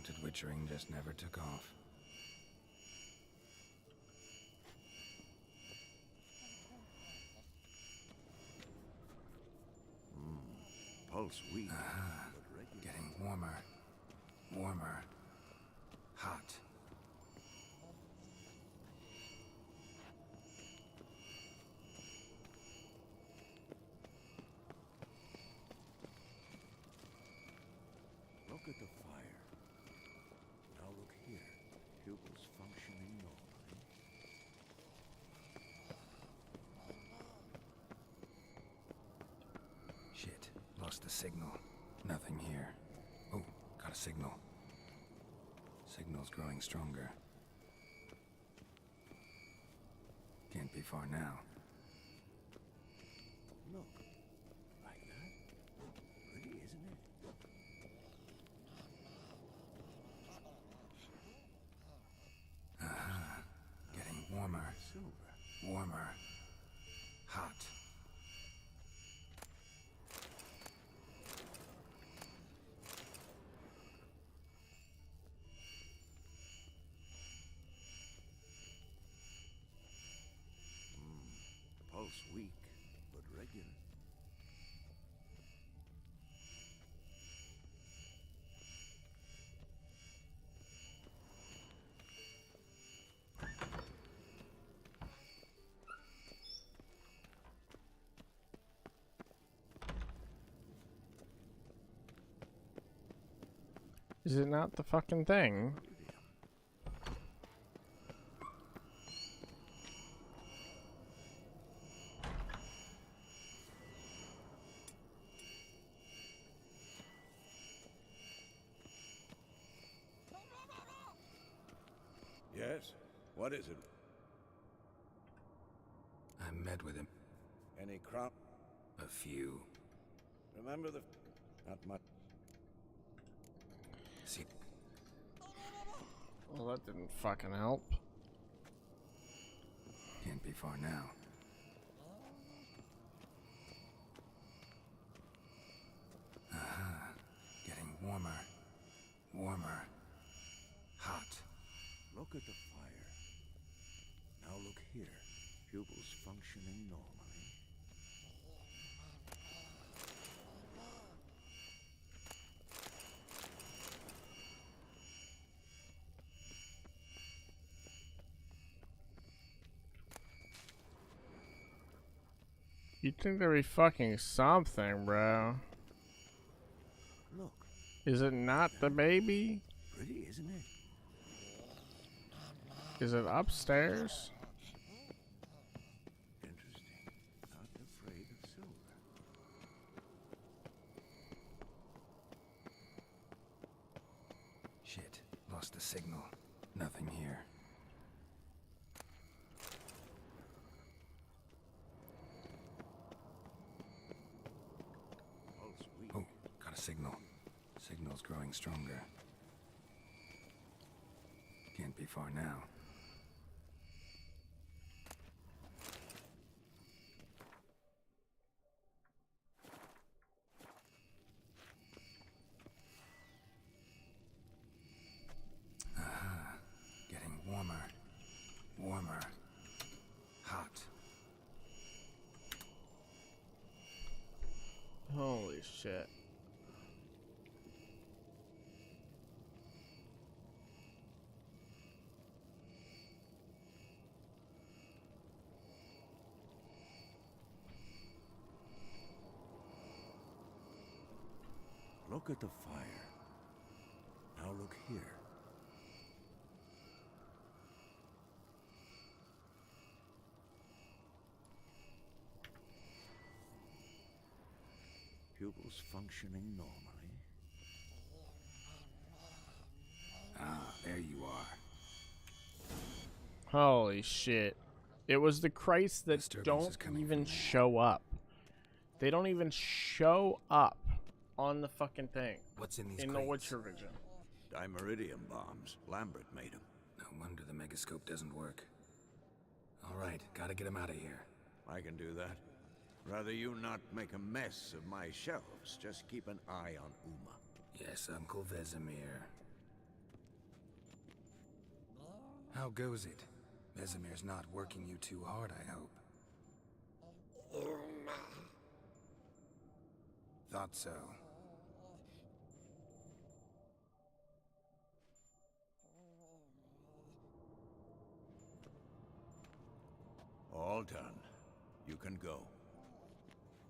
C: attempted witchering just never took off.
I: Pulse weak.
C: Getting warmer. Warmer. Hot.
I: Look at the fire. Now look here. Pupils functioning normally.
C: Shit. Lost the signal. Nothing here. Oh, got a signal. Signal's growing stronger. Can't be far now.
I: Look. Like that. Pretty, isn't it?
C: Getting warmer. Warmer. Hot.
I: Pulse weak, but regular.
B: Is it not the fucking thing?
I: Yes? What is it?
C: I met with him.
I: Any crop?
C: A few.
I: Remember the... Not much.
C: See.
B: Well, that didn't fucking help.
C: Can't be far now. Getting warmer. Warmer. Hot.
I: Look at the fire. Now look here. Pupils functioning normally.
B: You'd think there'd be fucking something, bro.
I: Look.
B: Is it not the baby?
I: Pretty, isn't it?
B: Is it upstairs?
I: Interesting. Not afraid of silver.
C: Shit. Lost the signal. Nothing here. Oh, got a signal. Signal's growing stronger. Can't be far now. Getting warmer. Warmer. Hot.
B: Holy shit.
I: Look at the fire. Now look here. Pupils functioning normally.
C: Ah, there you are.
B: Holy shit. It was the Christ that
C: Disturbance is
B: don't
C: coming
B: even
C: from there.
B: show up. They don't even show up on the fucking thing.
C: What's in these
B: In the
C: crates?
B: Witcher region.
I: Dimeridium bombs. Lambert made them.
C: No wonder the megascope doesn't work. All right, gotta get him out of here.
I: I can do that. Rather you not make a mess of my shelves. Just keep an eye on Uma.
C: Yes, Uncle Vesemir. How goes it? Vesemir's not working you too hard, I hope. Thought so.
I: All done. You can go.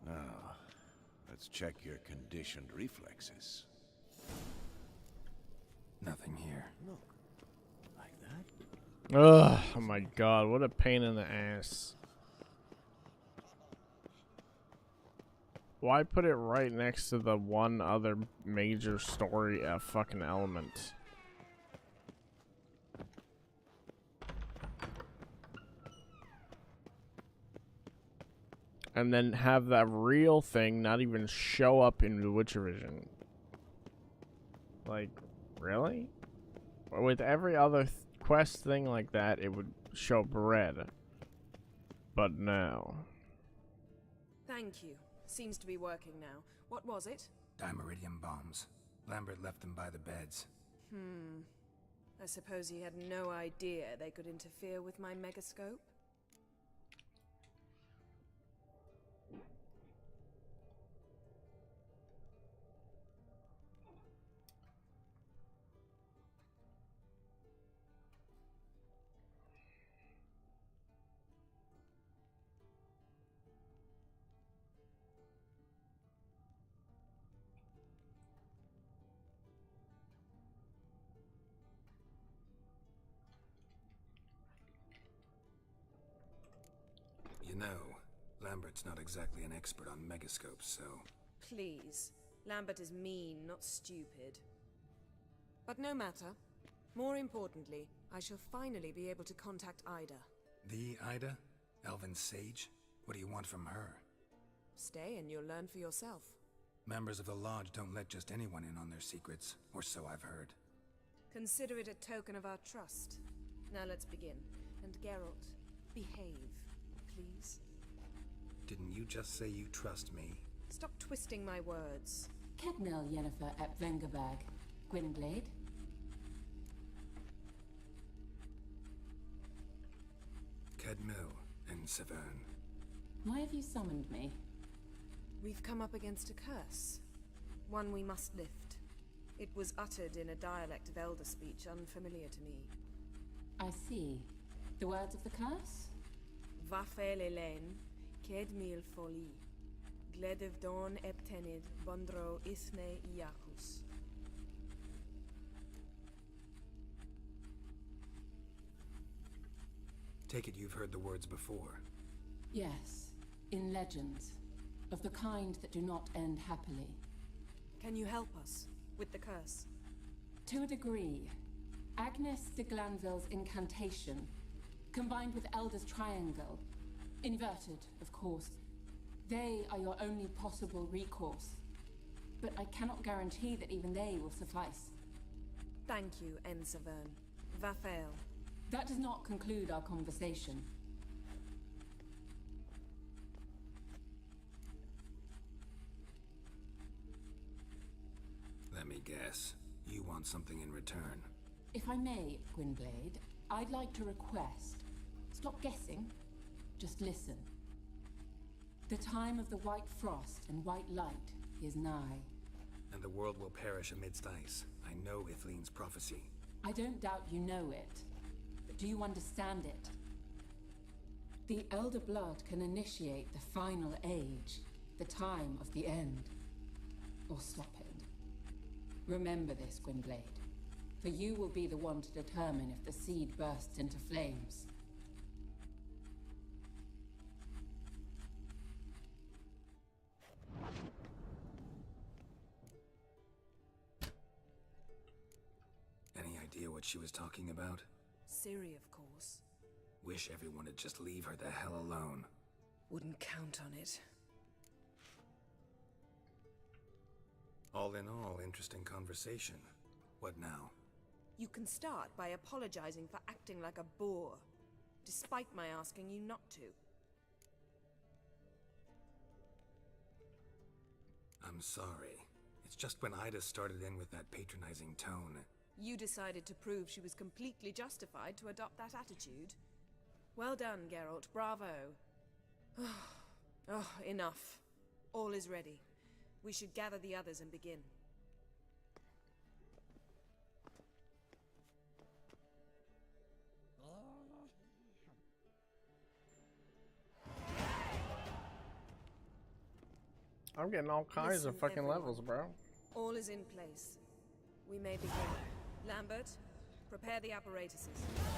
I: Now, let's check your conditioned reflexes.
C: Nothing here.
I: Look. Like that?
B: Ugh, oh my god, what a pain in the ass. Why put it right next to the one other major story fucking element? And then have that real thing not even show up in the Witcher Vision. Like, really? With every other quest thing like that, it would show bread. But no.
R: Thank you. Seems to be working now. What was it?
C: Dimeridium bombs. Lambert left them by the beds.
R: I suppose he had no idea they could interfere with my megascope?
C: You know, Lambert's not exactly an expert on megascopes, so...
R: Please. Lambert is mean, not stupid. But no matter. More importantly, I shall finally be able to contact Ida.
C: The Ida? Elven sage? What do you want from her?
R: Stay and you'll learn for yourself.
C: Members of the Lodge don't let just anyone in on their secrets, or so I've heard.
R: Consider it a token of our trust. Now let's begin. And Geralt, behave, please.
C: Didn't you just say you trust me?
R: Stop twisting my words.
O: Kednel Yennefer at Vengerberg. Gwynblade.
C: Kedmil and Severn.
O: Why have you summoned me?
R: We've come up against a curse. One we must lift. It was uttered in a dialect of Elder speech unfamiliar to me.
O: I see. The words of the curse?
R: Vafel Elen, Kedmil Foli, Gledev Don Eptenid, Bondro Isne Iakus.
C: Take it you've heard the words before.
O: Yes, in legends. Of the kind that do not end happily.
R: Can you help us with the curse?
O: To a degree. Agnes de Glanville's incantation, combined with Elder's triangle, inverted, of course. They are your only possible recourse. But I cannot guarantee that even they will suffice.
R: Thank you, Severn. Vafel.
O: That does not conclude our conversation.
C: Let me guess. You want something in return.
O: If I may, Gwynblade, I'd like to request. Stop guessing. Just listen. The time of the white frost and white light is nigh.
C: And the world will perish amidst ice. I know Ithleen's prophecy.
O: I don't doubt you know it. But do you understand it? The Elder Blood can initiate the final age, the time of the end. Or stop it. Remember this, Gwynblade. For you will be the one to determine if the seed bursts into flames.
C: Any idea what she was talking about?
R: Ciri, of course.
C: Wish everyone would just leave her the hell alone.
R: Wouldn't count on it.
C: All in all, interesting conversation. What now?
R: You can start by apologizing for acting like a boor, despite my asking you not to.
C: I'm sorry. It's just when Ida started in with that patronizing tone,
R: You decided to prove she was completely justified to adopt that attitude. Well done, Geralt. Bravo. Oh, enough. All is ready. We should gather the others and begin.
B: I'm getting all kinds of
R: Listen,
B: fucking
R: everyone.
B: levels, bro.
R: All is in place. We may begin. Lambert, prepare the apparatuses.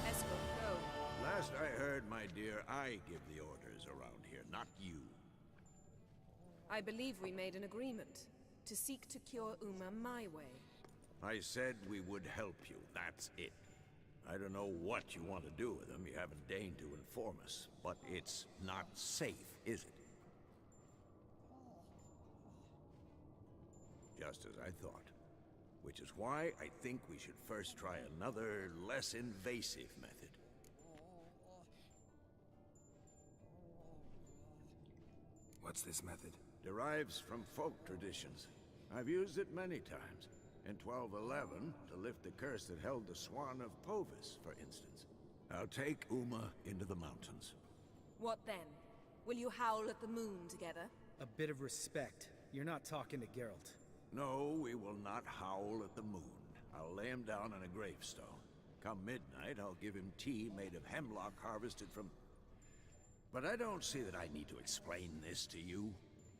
R: Escort, go.
I: Last I heard, my dear, I give the orders around here, not you.
R: I believe we made an agreement to seek to cure Uma my way.
I: I said we would help you, that's it. I don't know what you want to do with them, you haven't deigned to inform us, but it's not safe, is it? Just as I thought. Which is why I think we should first try another, less invasive method.
K: What's this method?
I: Derives from folk traditions. I've used it many times. In 1211, to lift the curse that held the Swan of Povis, for instance. I'll take Uma into the mountains.
R: What then? Will you howl at the moon together?
F: A bit of respect. You're not talking to Geralt.
I: No, we will not howl at the moon. I'll lay him down on a gravestone. Come midnight, I'll give him tea made of hemlock harvested from... But I don't see that I need to explain this to you.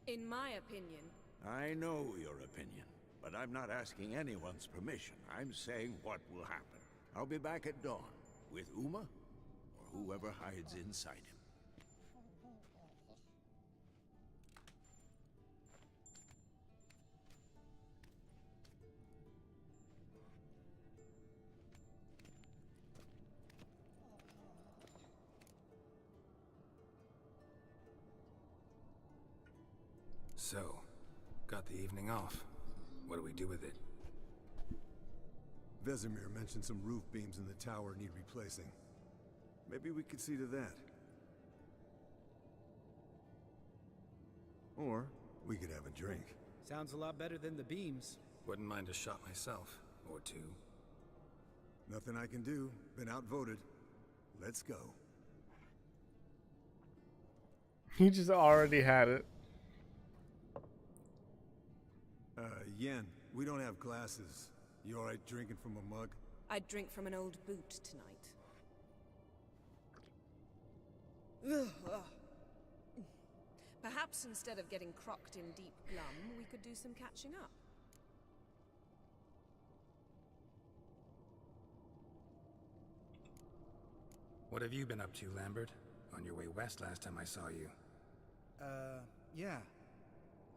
R: In my opinion...
I: I know your opinion, but I'm not asking anyone's permission. I'm saying what will happen. I'll be back at dawn, with Uma, or whoever hides inside him.
K: So, got the evening off. What do we do with it?
H: Vesemir mentioned some roof beams in the tower need replacing. Maybe we could see to that. Or we could have a drink.
F: Sounds a lot better than the beams.
K: Wouldn't mind a shot myself. Or two.
H: Nothing I can do. Been outvoted. Let's go.
B: He just already had it.
H: Yen, we don't have glasses. You alright drinking from a mug?
R: I'd drink from an old boot tonight. Perhaps instead of getting crocked in deep glum, we could do some catching up.
K: What have you been up to, Lambert? On your way west last time I saw you.
F: Yeah.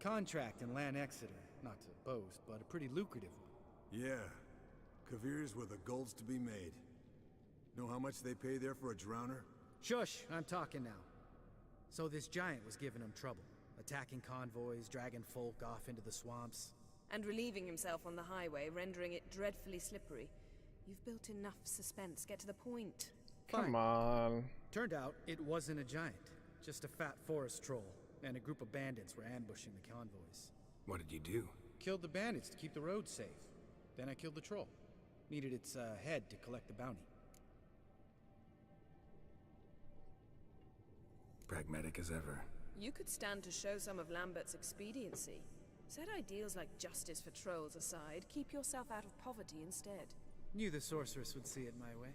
F: Contract in Lan Exeter. Not to boast, but a pretty lucrative one.
H: Yeah. Kavir's where the gold's to be made. Know how much they pay there for a drowner?
F: Shush, I'm talking now. So this giant was giving him trouble. Attacking convoys, dragging folk off into the swamps.
R: And relieving himself on the highway, rendering it dreadfully slippery. You've built enough suspense. Get to the point.
B: Come on.
F: Turned out it wasn't a giant. Just a fat forest troll. And a group of bandits were ambushing the convoys.
K: What did you do?
F: Killed the bandits to keep the roads safe. Then I killed the troll. Needed its head to collect the bounty.
K: Pragmatic as ever.
R: You could stand to show some of Lambert's expediency. Set ideals like justice for trolls aside, keep yourself out of poverty instead.
F: Knew the sorceress would see it my way.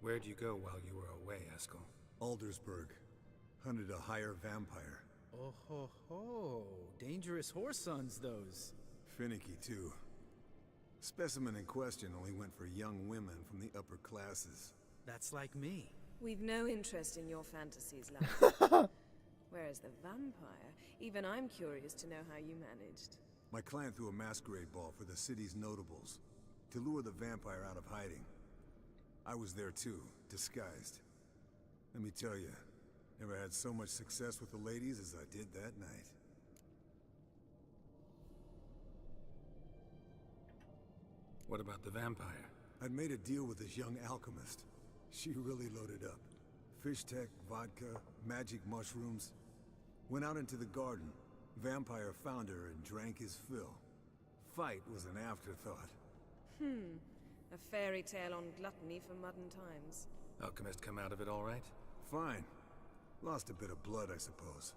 K: Where'd you go while you were away, Eskel?
H: Aldersburg. Hunted a higher vampire.
F: Oh ho ho. Dangerous horse sons, those.
H: Finicky, too. Specimen in question only went for young women from the upper classes.
F: That's like me.
R: We've no interest in your fantasies, Lambert. Whereas the vampire, even I'm curious to know how you managed.
H: My clan threw a masquerade ball for the city's notables, to lure the vampire out of hiding. I was there too, disguised. Let me tell you, never had so much success with the ladies as I did that night.
K: What about the vampire?
H: I'd made a deal with this young alchemist. She really loaded up. Fish tech, vodka, magic mushrooms. Went out into the garden, Vampire found her and drank his fill. Fight was an afterthought.
R: A fairy tale on gluttony for modern times.
K: Alchemist come out of it all right?
H: Fine. Lost a bit of blood, I suppose.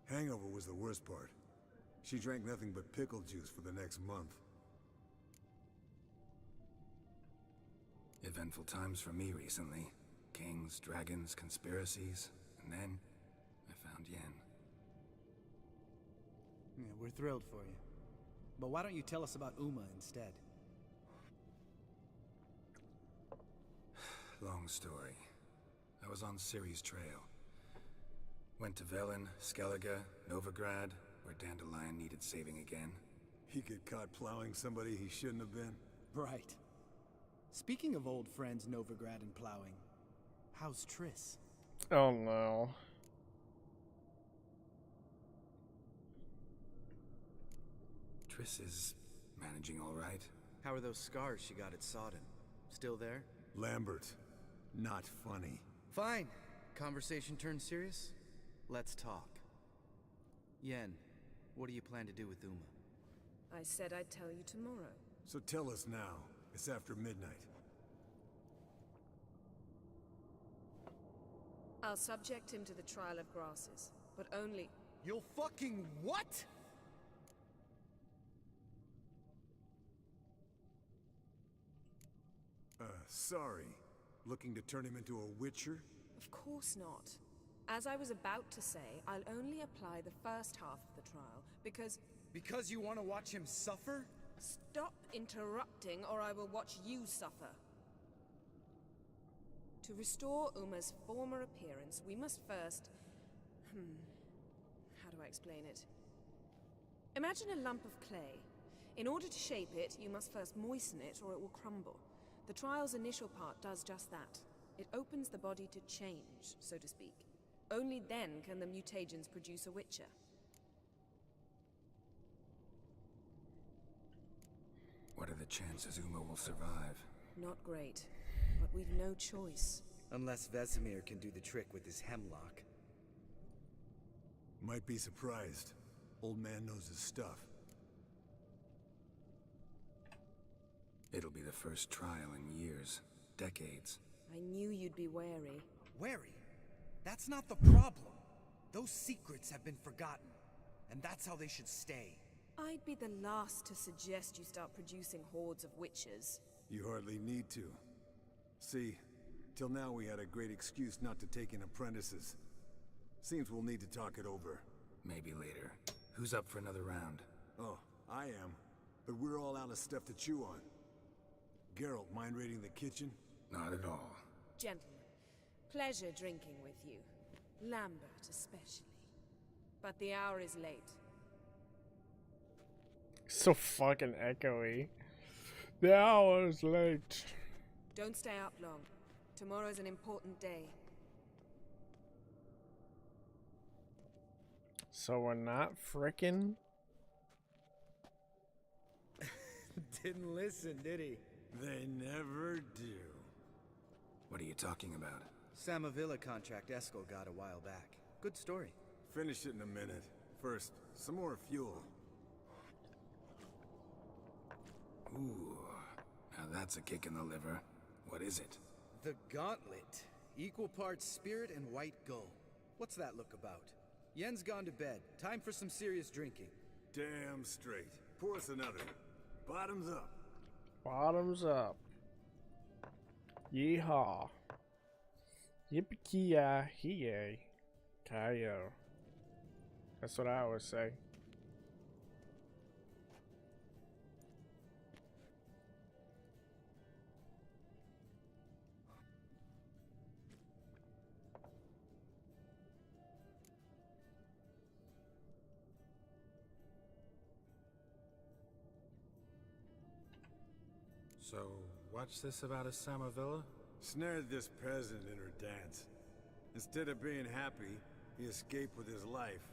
H: Hangover was the worst part. She drank nothing but pickle juice for the next month.
C: Eventful times for me recently. Kings, dragons, conspiracies, and then I found Yen.
F: Yeah, we're thrilled for you. But why don't you tell us about Uma instead?
C: Long story. I was on Ciri's trail. Went to Velen, Skellige, Novigrad, where Dandelion needed saving again.
H: He get caught plowing somebody he shouldn't have been.
F: Right. Speaking of old friends Novigrad and plowing, how's Triss?
B: Oh no.
C: Triss is managing all right.
F: How are those scars she got at Sodden? Still there?
H: Lambert. Not funny.
F: Fine. Conversation turned serious? Let's talk. Yen, what do you plan to do with Uma?
R: I said I'd tell you tomorrow.
H: So tell us now. It's after midnight.
R: I'll subject him to the trial of grasses, but only...
F: You'll fucking what?
H: Sorry. Looking to turn him into a witcher?
R: Of course not. As I was about to say, I'll only apply the first half of the trial, because...
F: Because you want to watch him suffer?
R: Stop interrupting, or I will watch you suffer. To restore Uma's former appearance, we must first... How do I explain it? Imagine a lump of clay. In order to shape it, you must first moisten it, or it will crumble. The trial's initial part does just that. It opens the body to change, so to speak. Only then can the mutagens produce a witcher.
C: What are the chances Uma will survive?
R: Not great, but we've no choice.
F: Unless Vesemir can do the trick with his hemlock.
H: Might be surprised. Old man knows his stuff.
C: It'll be the first trial in years. Decades.
R: I knew you'd be wary.
F: Wary? That's not the problem. Those secrets have been forgotten. And that's how they should stay.
R: I'd be the last to suggest you start producing hordes of witches.
H: You hardly need to. See, till now we had a great excuse not to take in apprentices. Seems we'll need to talk it over.
C: Maybe later. Who's up for another round?
H: Oh, I am. But we're all out of stuff to chew on. Geralt, mind raiding the kitchen?
C: Not at all.
R: Gentlemen, pleasure drinking with you. Lambert especially. But the hour is late.
B: So fucking echoey. The hour is late.
R: Don't stay up long. Tomorrow's an important day.
B: So we're not frickin'?
F: Didn't listen, did he?
H: They never do.
C: What are you talking about?
F: Samavilla contract Eskel got a while back. Good story.
H: Finish it in a minute. First, some more fuel.
C: Ooh, now that's a kick in the liver. What is it?
F: The Gauntlet. Equal parts spirit and white gull. What's that look about? Yen's gone to bed. Time for some serious drinking.
H: Damn straight. Pour us another. Bottoms up.
B: Bottoms up. Yeehaw. Yippee-ki-yay. Kayo. That's what I always say.
K: So, what's this about a Samavilla?
H: Snared this peasant in her dance. Instead of being happy, he escaped with his life.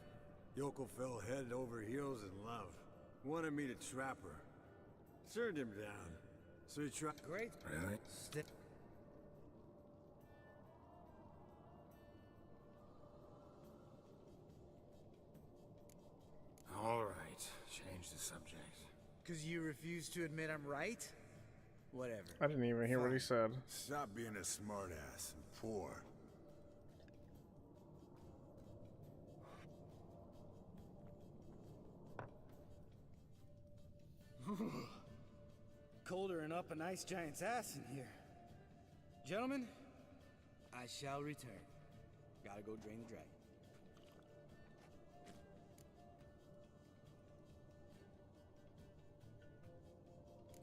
H: Yokel fell head over heels in love. Wanted me to trap her. Turned him down. So he tried.
F: Great.
C: Really?
F: Because you refuse to admit I'm right? Whatever.
B: I didn't even hear what he said.
H: Stop being a smartass and poor.
F: Colder and up a nice giant's ass in here. Gentlemen, I shall return. Gotta go drain the dragon.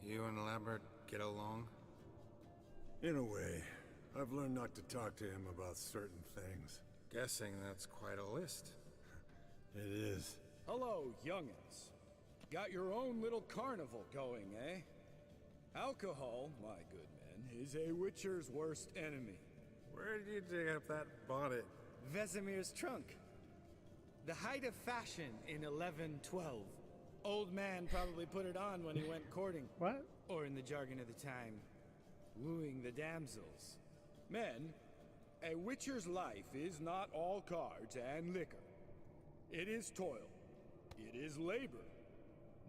K: You and Lambert get along?
H: In a way. I've learned not to talk to him about certain things.
K: Guessing that's quite a list.
H: It is.
M: Hello, youngins. Got your own little carnival going, eh? Alcohol, my good men, is a witcher's worst enemy.
K: Where did you dig up that bonnet?
F: Vesemir's trunk. The height of fashion in 1112. Old man probably put it on when he went courting.
B: What?
F: Or in the jargon of the time, wooing the damsels.
M: Men, a witcher's life is not all cards and liquor. It is toil. It is labor.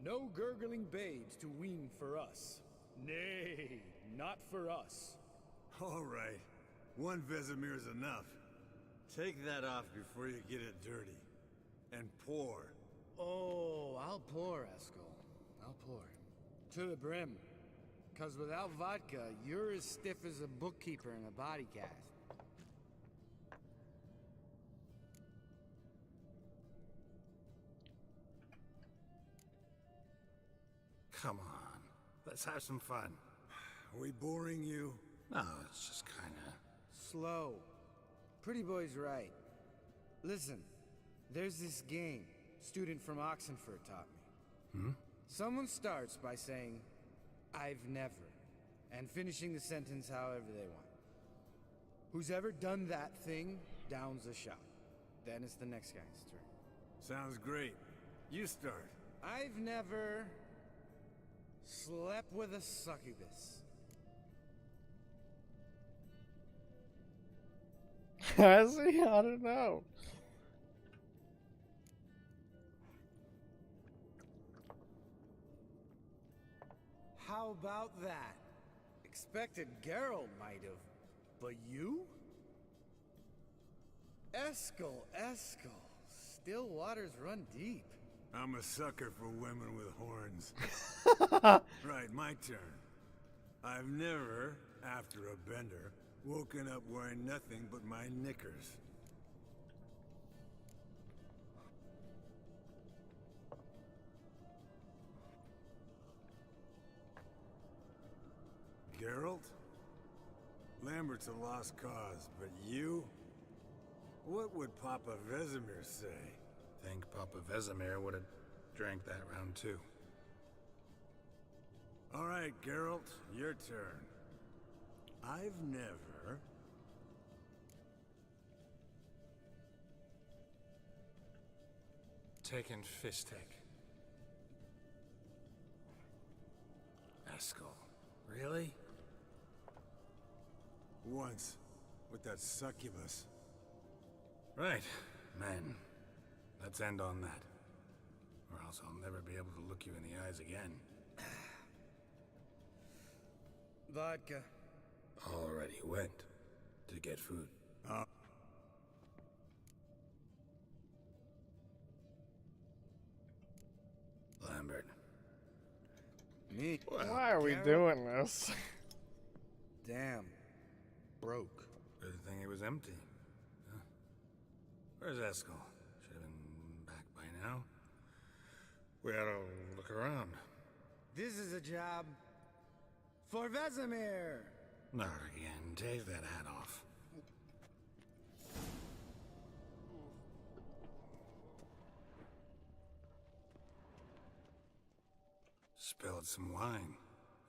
M: No gurgling babes to wean for us. Nay, not for us.
H: All right. One Vesemir's enough. Take that off before you get it dirty. And pour.
F: Oh, I'll pour, Eskel. I'll pour. To the brim. 'Cause without vodka, you're as stiff as a bookkeeper in a body cast.
K: Come on. Let's have some fun.
H: Are we boring you?
K: No, it's just kinda...
F: Slow. Pretty boy's right. Listen, there's this game student from Oxenford taught me.
K: Hmm?
F: Someone starts by saying, I've never, and finishing the sentence however they want. Who's ever done that thing downs a shot. Then it's the next guy's turn.
H: Sounds great. You start.
F: I've never slept with a succubus.
B: Has he? I don't know.
F: How about that? Expected Geralt might have, but you? Eskel. Still waters run deep.
H: I'm a sucker for women with horns. Right, my turn. I've never, after a bender, woken up wearing nothing but my knickers. Geralt? Lambert's a lost cause, but you? What would Papa Vesemir say?
K: Think Papa Vesemir would have drank that round too.
H: All right, Geralt, your turn. I've never...
K: Taken Fistek.
H: Eskel.
K: Really?
H: Once, with that succubus.
K: Right, man. Let's end on that. Or else I'll never be able to look you in the eyes again.
F: Vodka.
K: Already went to get food. Lambert.
F: Me?
B: Why are we doing this?
F: Damn. Broke.
K: Good thing it was empty. Huh? Where's Eskel? Should have been back by now. We ought to look around.
F: This is a job for Vesemir.
K: Not again. Take that hat off. Spilled some wine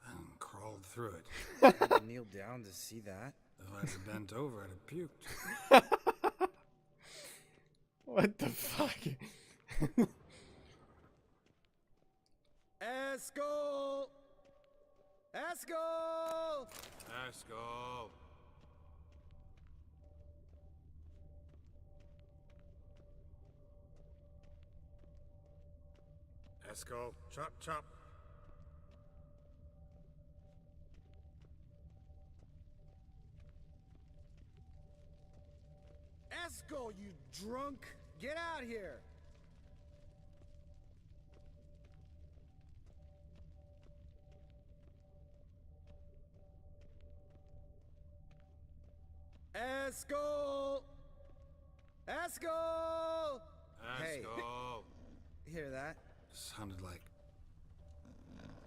K: and crawled through it.
F: Had to kneel down to see that.
K: If I'd have bent over, I'd have puked.
B: What the fuck?
F: Eskel! Eskel!
K: Eskel! Eskel, chop, chop.
F: Eskel, you drunk! Get out here! Eskel! Eskel! Hey,
K: Asshole.
F: hear that?
K: Sounded like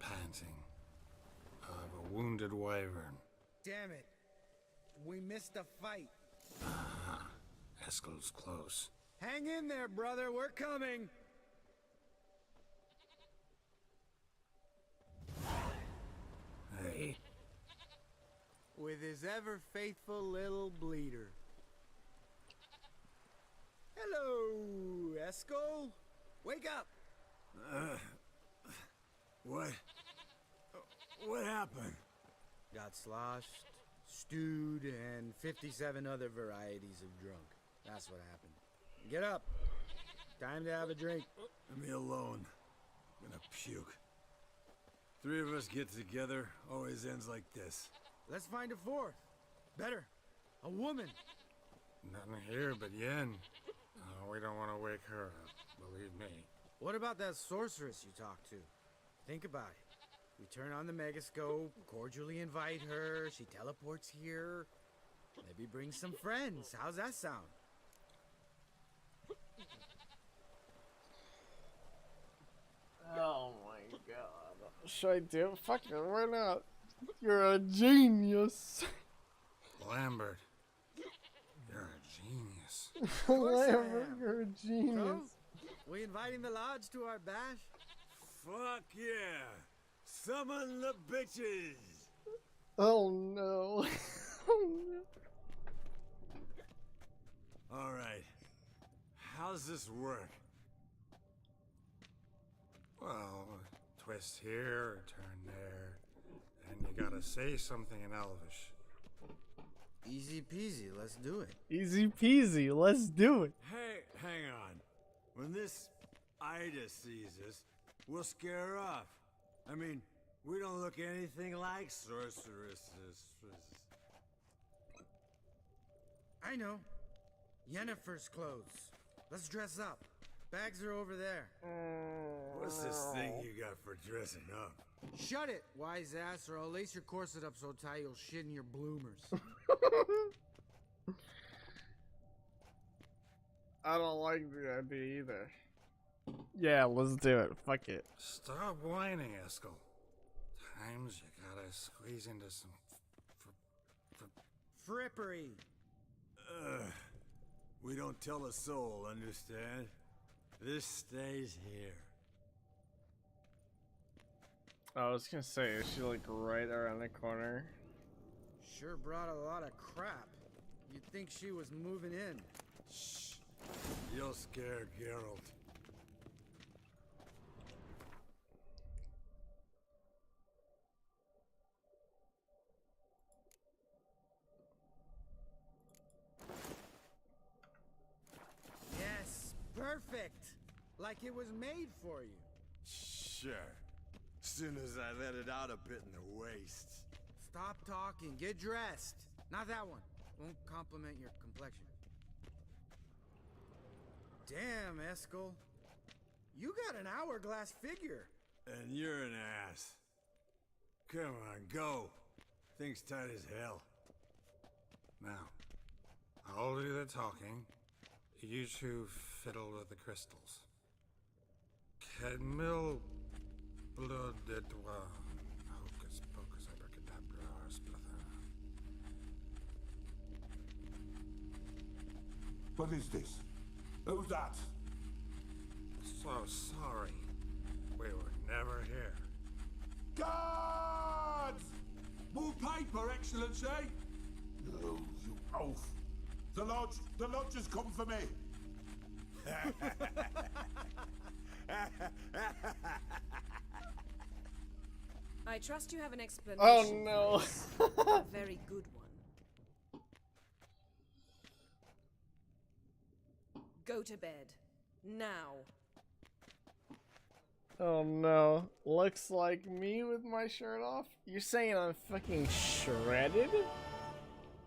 K: panting of a wounded wyvern.
F: Damn it. We missed a fight.
K: Eskel's close.
F: Hang in there, brother. We're coming.
K: Hey.
F: With his ever faithful little bleeder. Hello, Eskel. Wake up.
E: What? What happened?
F: Got sloshed, stewed, and 57 other varieties of drunk. That's what happened. Get up. Time to have a drink.
E: Leave me alone. I'm gonna puke. Three of us get together, always ends like this.
F: Let's find a fourth. Better. A woman.
K: Nothing here but Yen. We don't want to wake her up, believe me.
F: What about that sorceress you talked to? Think about it. We turn on the megascope, cordially invite her, she teleports here. Maybe bring some friends. How's that sound?
B: Oh my god. Should I do it? Fuck it, why not? You're a genius.
K: Lambert, you're a genius.
B: Lambert, you're a genius.
F: So, we inviting the lodge to our bash?
E: Fuck yeah! Summon the bitches!
B: Oh no. Oh no.
E: Alright. How's this work?
K: Well, twist here, turn there, and you gotta say something in Elvish.
F: Easy peasy, let's do it.
B: Easy peasy, let's do it.
E: Hey, hang on. When this Ida sees us, we'll scare her off. I mean, we don't look anything like sorceresses.
F: I know. Yennefer's clothes. Let's dress up. Bags are over there.
E: What's this thing you got for dressing up?
F: Shut it, wise ass, or I'll lace your corset up so tight you'll shit in your bloomers.
B: I don't like the idea either. Yeah, let's do it. Fuck it.
K: Stop whining, Eskel. Times you gotta squeeze into some
F: Frippery.
E: We don't tell a soul, understand? This stays here.
B: I was gonna say, is she like right around the corner?
F: Sure brought a lot of crap. You'd think she was moving in.
E: Shh. You'll scare Geralt.
F: Yes, perfect. Like it was made for you.
E: Sure. Soon as I let it out a bit in the waist.
F: Stop talking. Get dressed. Not that one. Won't compliment your complexion. Damn, Eskel. You got an hourglass figure.
E: And you're an ass. Come on, go. Thing's tight as hell.
K: Now, I'll do the talking. You two fiddle with the crystals. Cadmil blood de toi. Hocus pocus abracadabra splather.
U: What is this? Who's that?
K: So sorry. We were never here.
U: Guards! More paper, Excellency! No, you oaf. The lodge has come for me.
R: I trust you have an explanation.
B: Oh no.
R: A very good one. Go to bed. Now.
B: Oh no. Looks like me with my shirt off? You're saying I'm fucking shredded?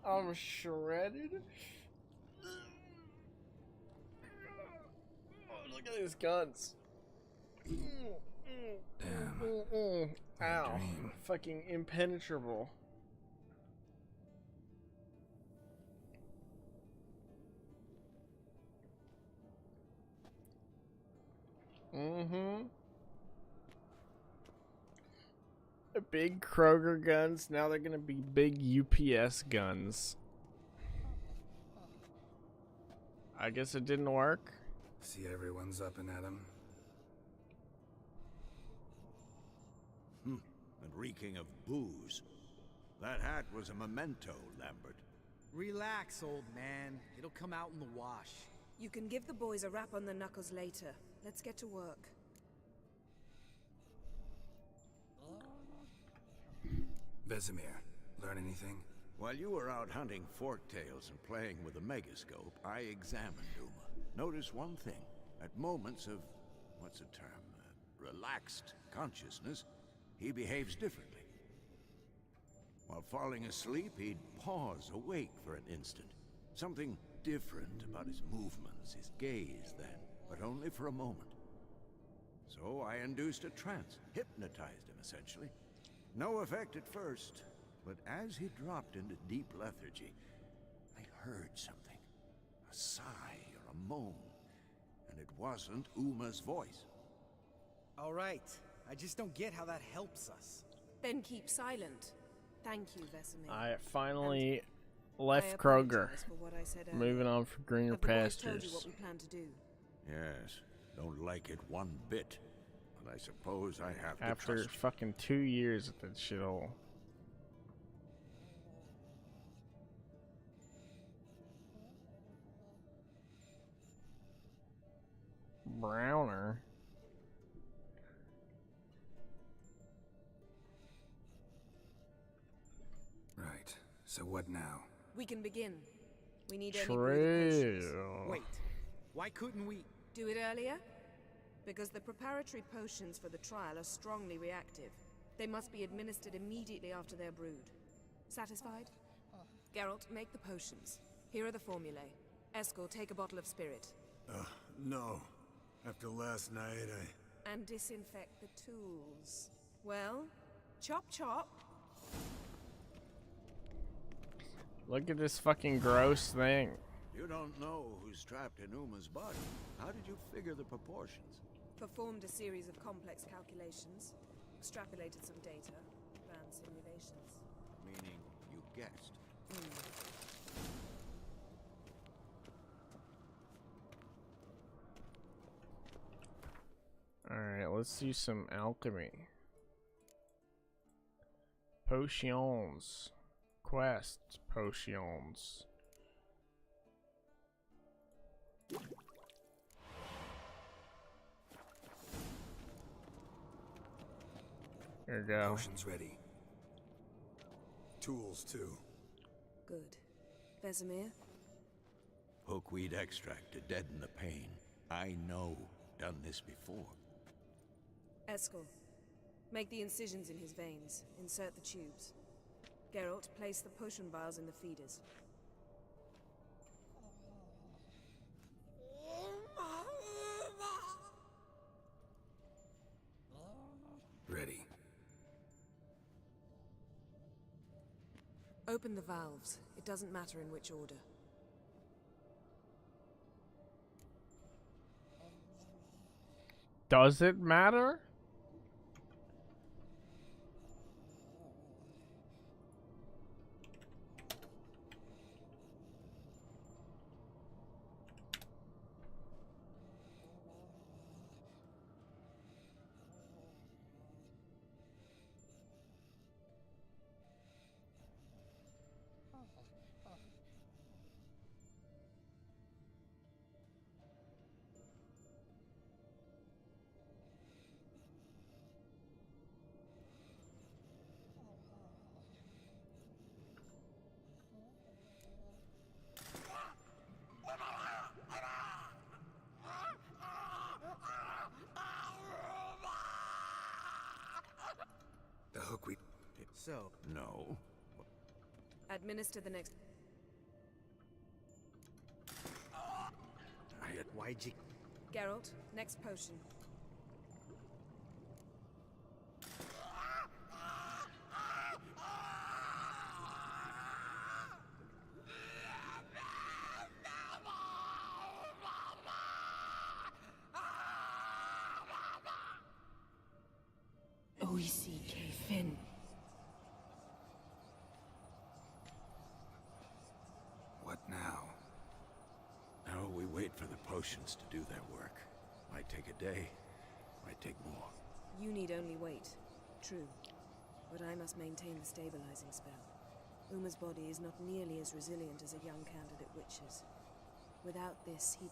B: I'm shredded? Look at these guns.
C: Damn.
B: Ow. Fucking impenetrable. Big Kroger guns, now they're gonna be big UPS guns. I guess it didn't work.
C: See, everyone's up and at 'em.
I: And reeking of booze. That hat was a memento, Lambert.
F: Relax, old man. It'll come out in the wash.
R: You can give the boys a rap on the knuckles later. Let's get to work.
C: Vesemir, learn anything?
I: While you were out hunting forktails and playing with a megascope, I examined Uma. Notice one thing. At moments of, what's the term, relaxed consciousness, he behaves differently. While falling asleep, he'd pause awake for an instant. Something different about his movements, his gaze then, but only for a moment. So I induced a trance, hypnotized him essentially. No effect at first, but as he dropped into deep lethargy, I heard something. A sigh or a moan, and it wasn't Uma's voice.
F: All right. I just don't get how that helps us.
R: Then keep silent. Thank you, Vesemir.
B: I finally left
R: I
B: Kroger.
R: apologize for what I said earlier.
B: Moving on for greener
R: Have the boys
B: pastures.
R: told you what we plan to do?
I: Yes, don't like it one bit, but I suppose I have to
B: After
I: trust
B: fucking 2 years at that shithole. Browner.
C: Right. So what now?
R: We can begin. We need any potions.
F: Wait. Why couldn't we...
R: Do it earlier? Because the preparatory potions for the trial are strongly reactive. They must be administered immediately after they're brewed. Satisfied? Geralt, make the potions. Here are the formulae. Eskel, take a bottle of spirit.
H: No. After last night,
R: And disinfect the tools. Well, chop chop.
B: Look at this fucking gross thing.
I: You don't know who's trapped in Uma's body. How did you figure the proportions?
R: Performed a series of complex calculations. Extrapolated some data. Ran simulations.
I: Meaning you guessed.
B: Alright, let's do some alchemy. Potions. Quest potions. Here we go.
C: Potions ready.
H: Tools, too.
R: Good. Vesemir?
I: Hookweed extract to deaden the pain. I know. Done this before.
R: Eskel, make the incisions in his veins. Insert the tubes. Geralt, place the potion vials in the feeders.
C: Ready.
R: Open the valves. It doesn't matter in which order.
B: Does it matter?
C: The hookweed.
F: So...
I: No.
R: Administer the next...
F: Why'd you...
R: Geralt, next potion. OECK Finn.
C: What now?
I: Now we wait for the potions to do their work. Might take a day, might take more.
R: You need only wait. True. But I must maintain the stabilizing spell. Uma's body is not nearly as resilient as a young candidate witch's. Without this, he...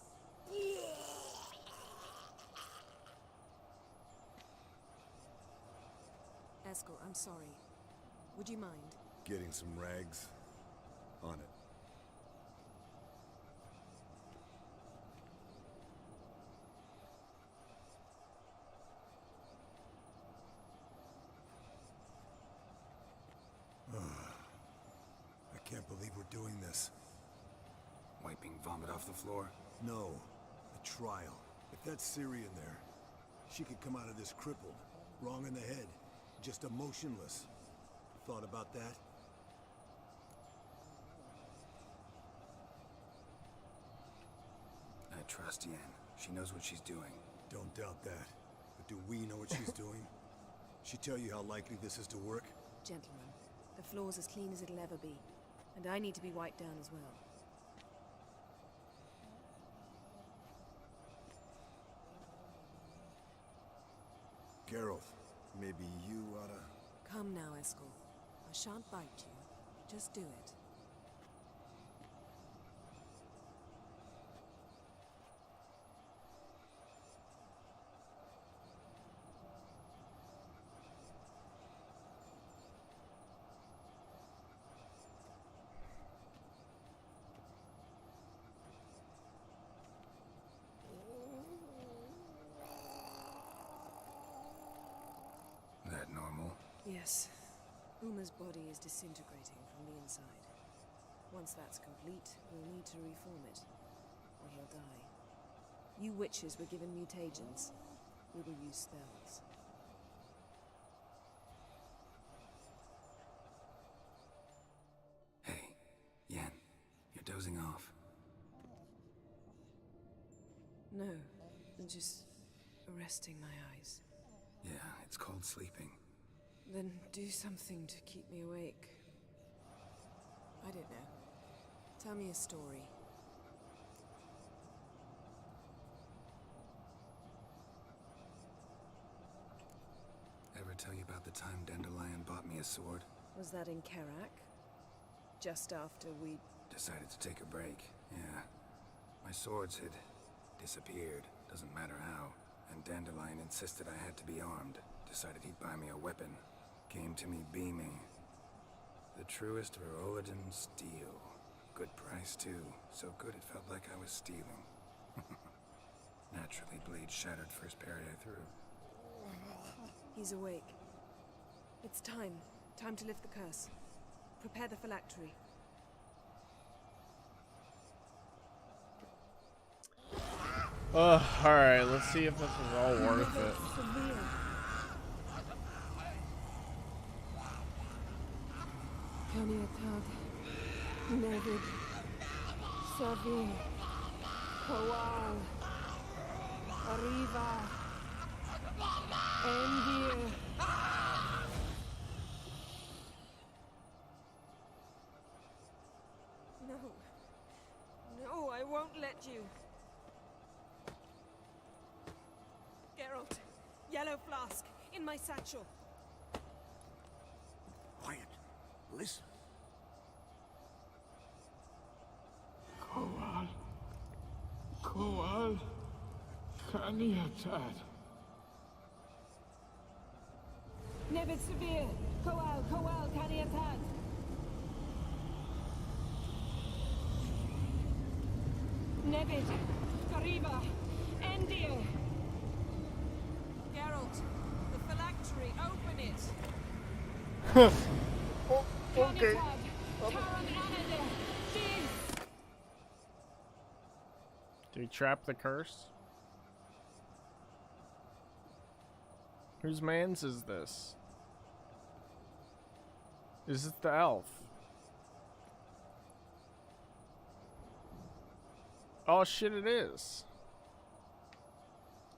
R: Eskel, I'm sorry. Would you mind?
H: Getting some rags on it. I can't believe we're doing this.
C: Wiping vomit off the floor?
H: No, a trial. If that's Ciri in there, she could come out of this crippled, wrong in the head, just emotionless. Thought about that?
C: I trust Yen. She knows what she's doing.
H: Don't doubt that. But do we know what she's doing? She tell you how likely this is to work?
R: Gentlemen, the floor's as clean as it'll ever be. And I need to be wiped down as well.
H: Geralt, maybe you oughta...
R: Come now, Eskel. I shan't bite you. Just do it.
C: That normal?
R: Yes. Uma's body is disintegrating from the inside. Once that's complete, we'll need to reform it, or he'll die. You witches were given mutagens. We will use spells.
C: Hey, Yen, you're dozing off.
R: No, I'm just resting my eyes.
C: Yeah, it's called sleeping.
R: Then do something to keep me awake. I don't know. Tell me a story.
C: Ever tell you about the time Dandelion bought me a sword?
R: Was that in Karak? Just after we...
C: Decided to take a break, yeah. My swords had disappeared, doesn't matter how. And Dandelion insisted I had to be armed. Decided he'd buy me a weapon. Came to me beaming. The truest Rolodan steel. Good price, too. So good it felt like I was stealing. Naturally, blade shattered first parry I threw.
R: He's awake. It's time. Time to lift the curse. Prepare the phylactery.
B: Alright, let's see if this is all worth it.
R: Kaniatad, Nevid, Savi, Kowal, Arriva, Endir. No. No, I won't let you. Geralt, yellow flask, in my satchel.
I: Quiet. Listen.
U: Kowal. Kowal. Kaniatad.
R: Nevid Severe, Kowal, Kaniatad. Nevid, Kariba, Endir. Geralt, the phylactery, open it.
B: Okay. Do you trap the curse? Whose man's is this? Is it the elf? Oh shit, it is.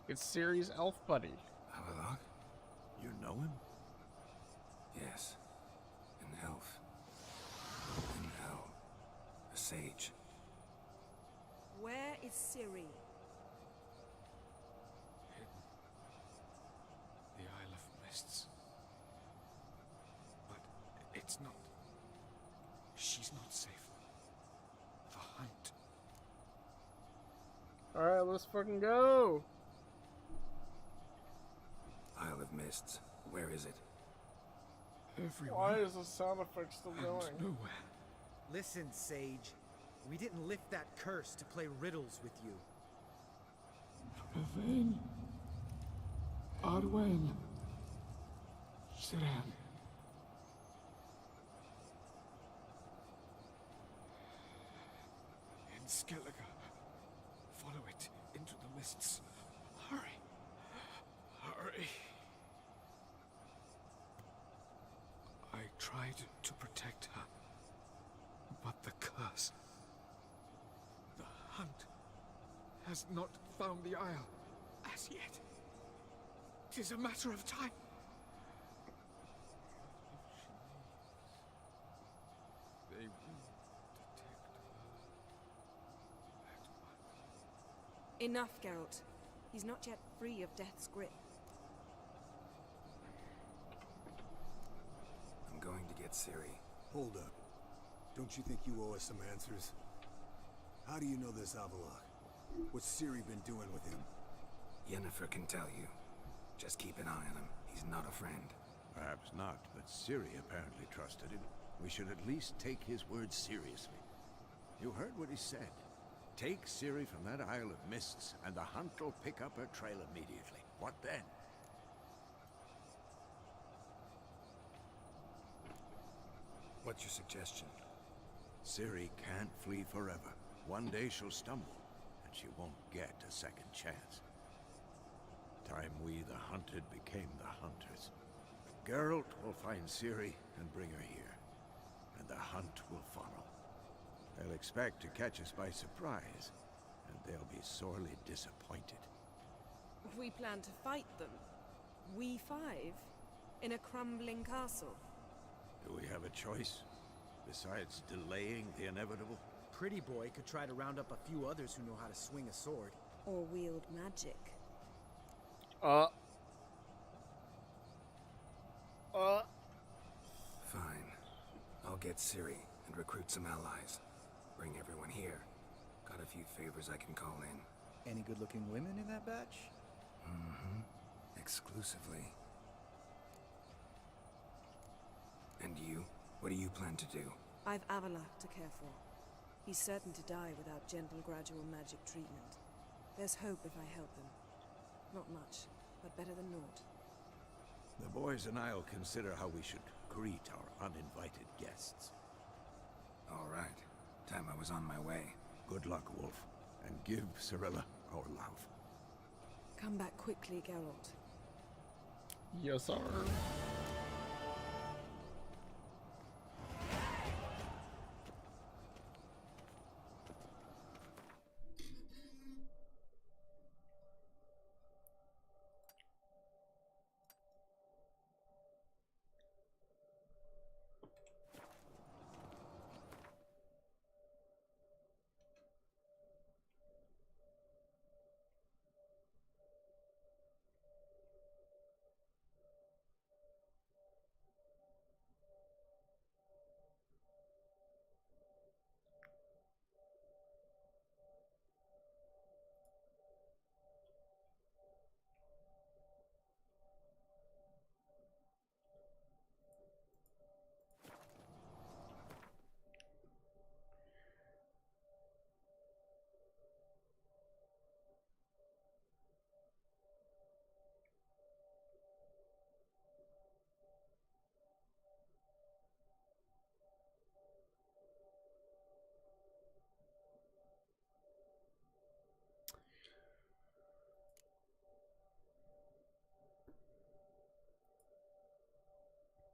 B: It's Ciri's elf buddy.
C: Avalok? You know him? Yes. An elf. In hell. A sage.
R: Where is Ciri?
K: The Isle of Mists. But it's not... She's not safe. The hunt.
B: Alright, let's fucking go!
C: Isle of Mists. Where is it?
K: Everywhere.
B: Why is the sound effect still going?
K: Nowhere.
F: Listen, Sage. We didn't lift that curse to play riddles with you.
U: Yvain. Arwen. Siran. In Skellige. Follow it into the mists. Hurry. Hurry. I tried to protect her, but the curse... The hunt has not found the Isle as yet. 'Tis a matter of time. They will detect her at once.
R: Enough, Geralt. He's not yet free of death's grip.
C: I'm going to get Ciri.
H: Hold up. Don't you think you owe us some answers? How do you know this Avalok? What's Ciri been doing with him?
C: Yennefer can tell you. Just keep an eye on him. He's not a friend.
I: Perhaps not, but Ciri apparently trusted him. We should at least take his words seriously. You heard what he said. Take Ciri from that Isle of Mists, and the hunt will pick up her trail immediately. What then?
C: What's your suggestion?
I: Ciri can't flee forever. One day she'll stumble, and she won't get a second chance. Time we, the hunted, became the hunters. Geralt will find Ciri and bring her here, and the hunt will follow. They'll expect to catch us by surprise, and they'll be sorely disappointed.
R: We plan to fight them. We five? In a crumbling castle?
I: Do we have a choice? Besides delaying the inevitable?
F: Pretty Boy could try to round up a few others who know how to swing a sword.
R: Or wield magic.
C: Fine. I'll get Ciri and recruit some allies. Bring everyone here. Got a few favors I can call in.
F: Any good-looking women in that batch?
C: Mm-hmm. Exclusively. And you? What do you plan to do?
R: I've Avalok to care for. He's certain to die without gentle, gradual magic treatment. There's hope if I help him. Not much, but better than naught.
I: The boys and I'll consider how we should greet our uninvited guests.
C: All right. Time I was on my way.
I: Good luck, Wolf, and give Cirilla our love.
R: Come back quickly, Geralt.
B: Yes, sir.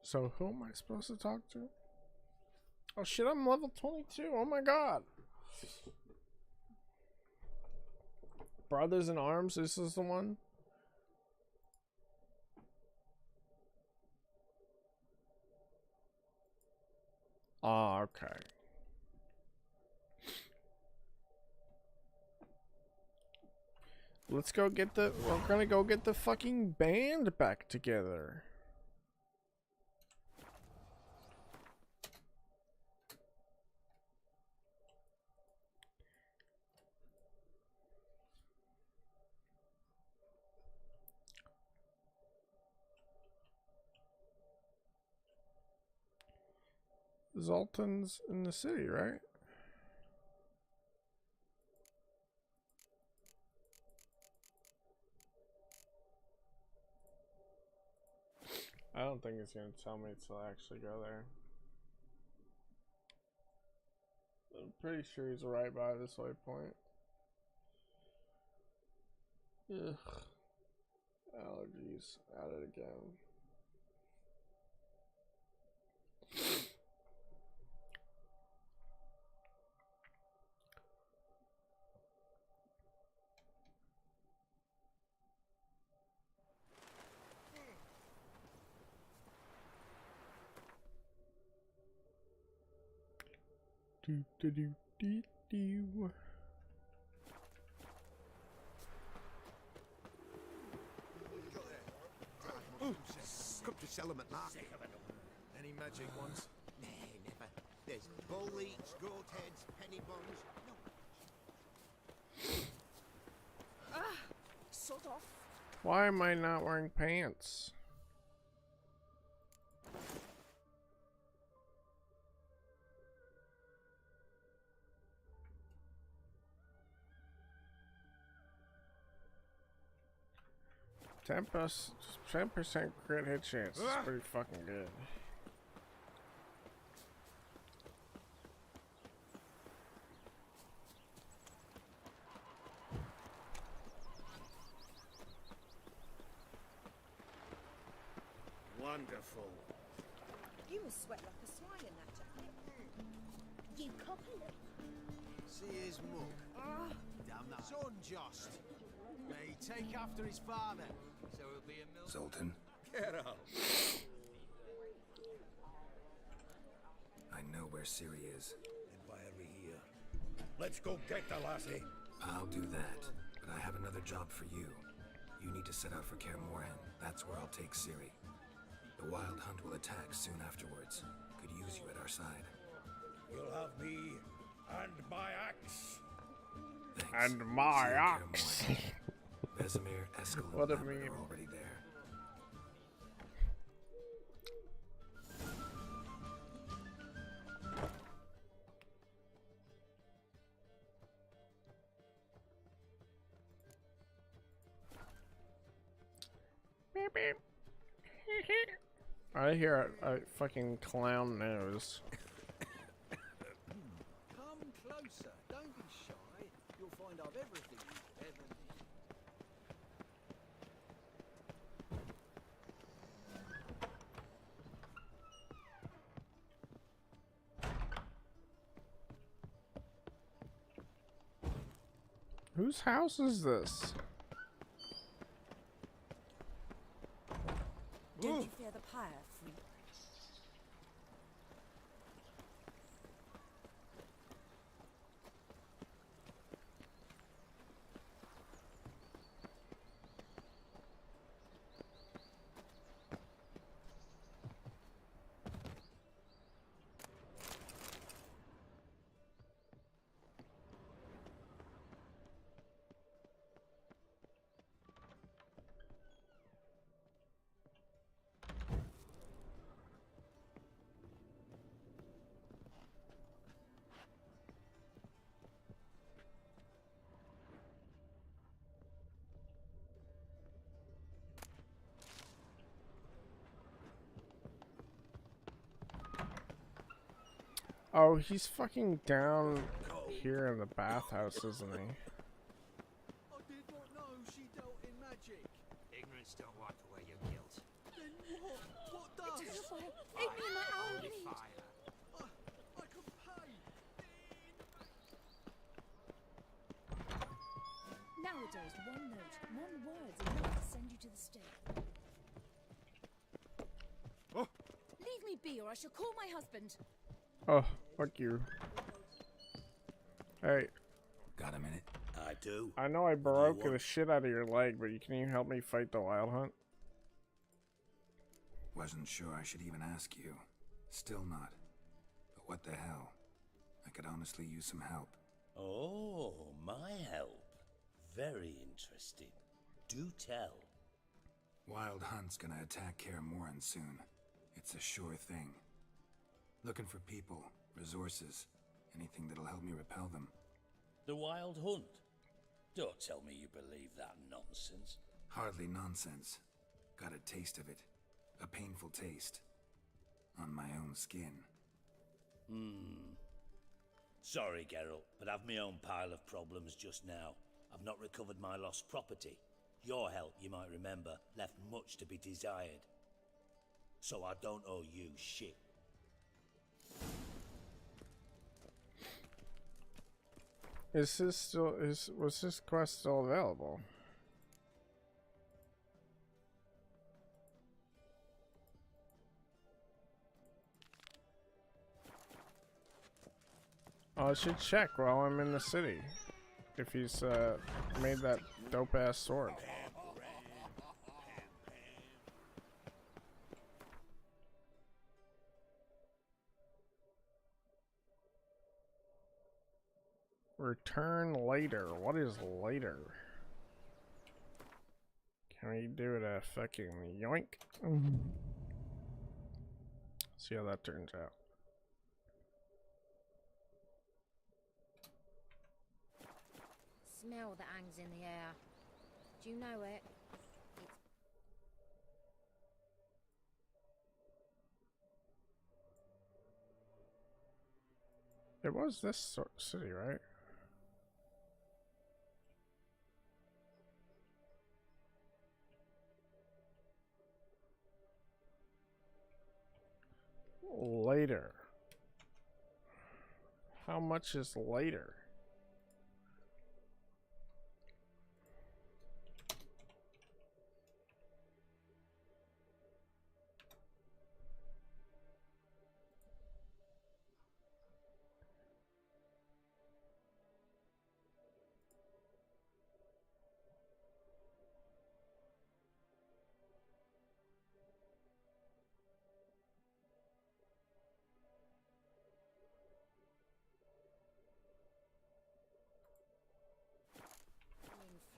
B: So who am I supposed to talk to? Oh shit, I'm level 22. Oh my god. Brothers in Arms, this is the one? Oh, okay. Let's go get the, we're gonna go get the fucking band back together. Zoltan's in the city, right? I don't think it's gonna tell me to actually go there. I'm pretty sure he's right by this waypoint. Ugh. Allergies. At it again. Do do do do do.
I: Come to sell them at market.
G: Any magic ones?
I: Nah, never. There's bull leeks, goat heads, penny bones. No.
R: Sod off.
B: Why am I not wearing pants? 10% crit hit chance. It's pretty fucking good.
P: Wonderful.
R: You must sweat like a swine in that jacket. You copper.
Q: See his mug. Damn that. It's unjust. May he take after his father. So he'll be a mill.
C: Zoltan,
P: Get out.
C: I know where Ciri is.
P: And why are we here? Let's go get the lassie.
C: I'll do that, but I have another job for you. You need to set out for Kaer Morhen. That's where I'll take Ciri. The Wild Hunt will attack soon afterwards. Could use you at our side.
P: You'll have me and my axe.
C: Thanks.
B: And my
C: See you at Kaer
B: ox.
C: Morhen. Vesemir, Eskel, and
B: What a
C: Lambert
B: meme.
C: are already there.
B: Beep, beep. I hear a fucking clown nose.
G: Come closer. Don't be shy. You'll find I've everything you ever need.
B: Whose house is this?
R: Don't you fear the pyre, freak?
B: Oh, he's fucking down here in the bathhouse, isn't he?
G: I did not know she dealt in magic.
L: Ignorance don't wipe away your guilt.
G: Then What does?
N: Eternal fire! Aid me in my hour of need!
G: I can pay.
T: Nowadays, one note, one word's enough to send you to the stake.
B: Oh.
T: Leave me be, or I shall call my husband.
B: Oh, fuck you. Hey.
C: Got a minute?
P: I do.
B: I know I broke the shit out of your leg, but can you help me fight the wild hunt?
C: Wasn't sure I should even ask you. Still not. But what the hell? I could honestly use some help.
V: Oh, my help. Very interesting. Do tell.
C: Wild Hunt's gonna attack Kaer Morhen soon. It's a sure thing. Looking for people, resources, anything that'll help me repel them.
V: The Wild Hunt? Don't tell me you believe that nonsense.
C: Hardly nonsense. Got a taste of it. A painful taste. On my own skin.
V: Sorry, Geralt, but I've my own pile of problems just now. I've not recovered my lost property. Your help, you might remember, left much to be desired. So I don't owe you shit.
B: Was this quest still available? Oh, I should check while I'm in the city. If he's made that dope ass sword. Return later. What is later? Can we do it a fucking yoink? See how that turns out.
T: Smell that hangs in the air. Do you know it?
B: It was this city, right? Later. How much is later?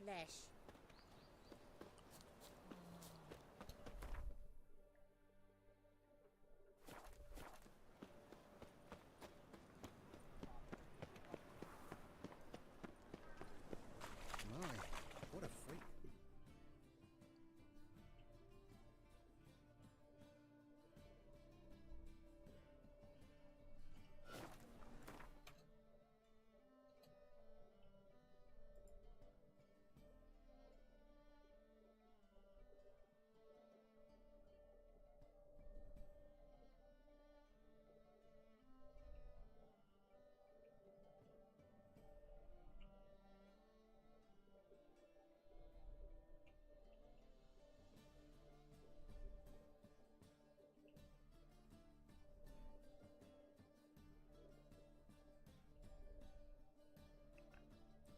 T: Flesh.
F: My, what a freak.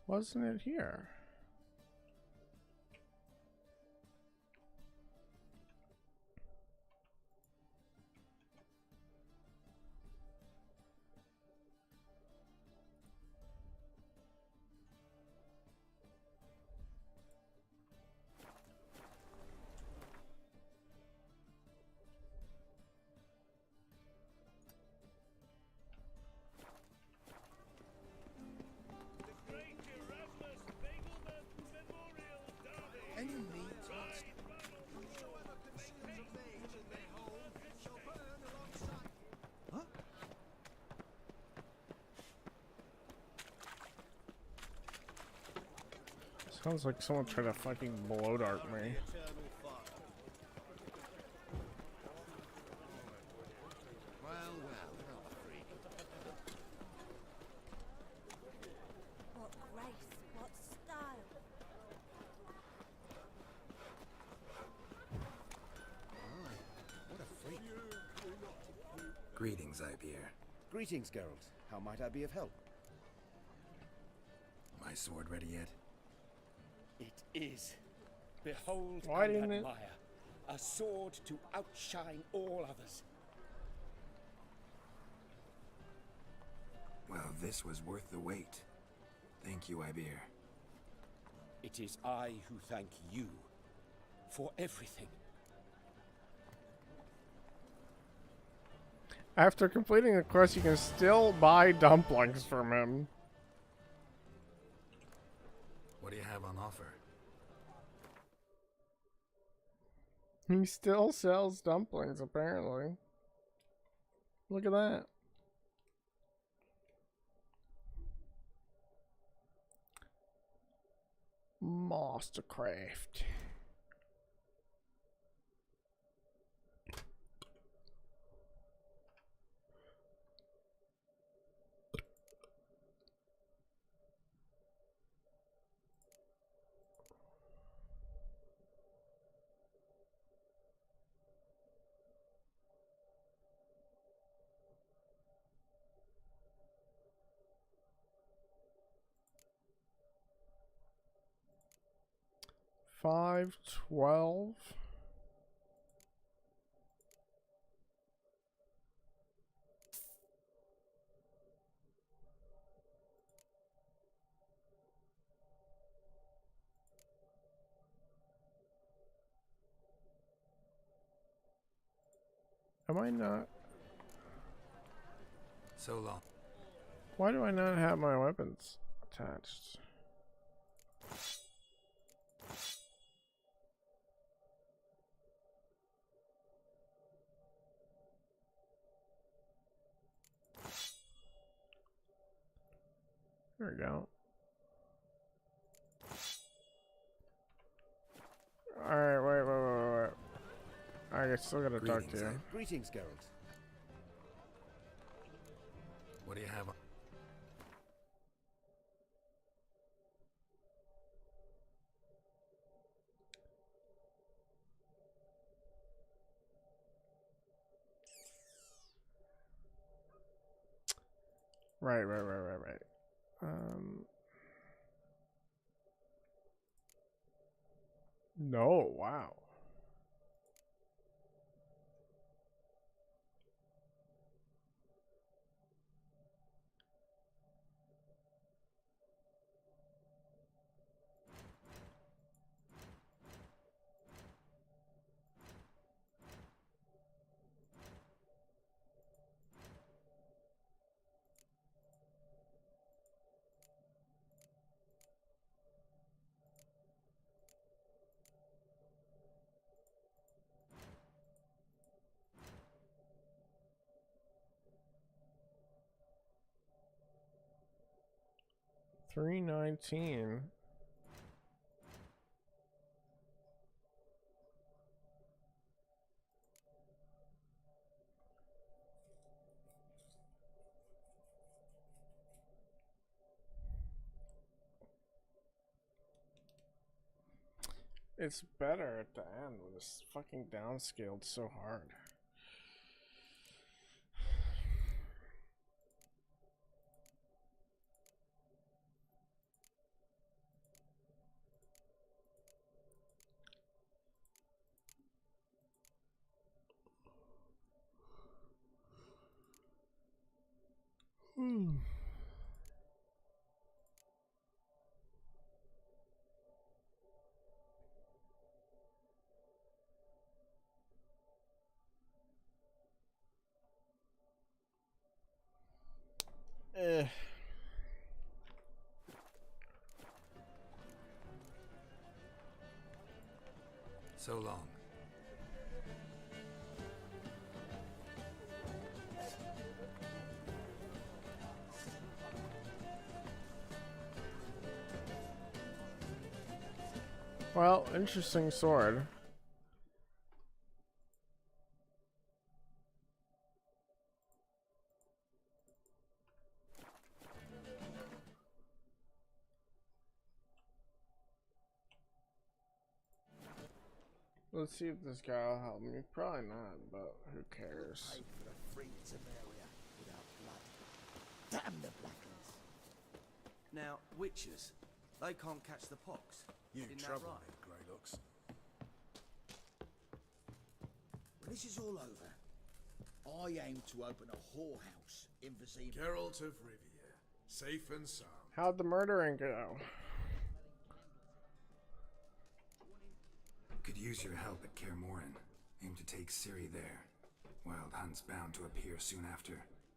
B: Wasn't it here? Sounds like someone tried to fucking blow dart me.
J: Greetings, Geralt. How might I be of help?
C: My sword ready yet?
L: It is. Behold
B: Why
L: and
B: didn't it?
L: admire. A sword to outshine all others.
C: Well, this was worth the wait. Thank you, Ibir.
L: It is I who thank you for everything.
B: After completing the quest, you can still buy dumplings from him.
C: What do you have on offer?
B: He still sells dumplings, apparently. Look at that. Mastercraft. $5.12. Am I not?
C: So long.
B: Why do I not have my weapons attached? There we go. Alright, wait. I still gotta talk to you.
J: Greetings, Geralt.
C: What do you have on?
B: Right. No, wow. $3.19. It's better at the end when it's fucking downscaled so hard.
C: So long.
B: Well, interesting sword. Let's see if this guy will help me. Probably not, but who cares?
G: For the free Temeria without blood. Damn the blackens.
A: Now, witches, they can't catch the pox.
H: You
A: Isn't that
H: trouble
A: right?
H: me, Greylocks.
G: When this is all over, I aim to open a whorehouse in Vizima.
H: Geralt of Rivia, safe and sound.
B: How'd the murdering go?
C: Could use your help at Kaer Morhen. Aim to take Ciri there. Wild Hunt's bound to appear soon after.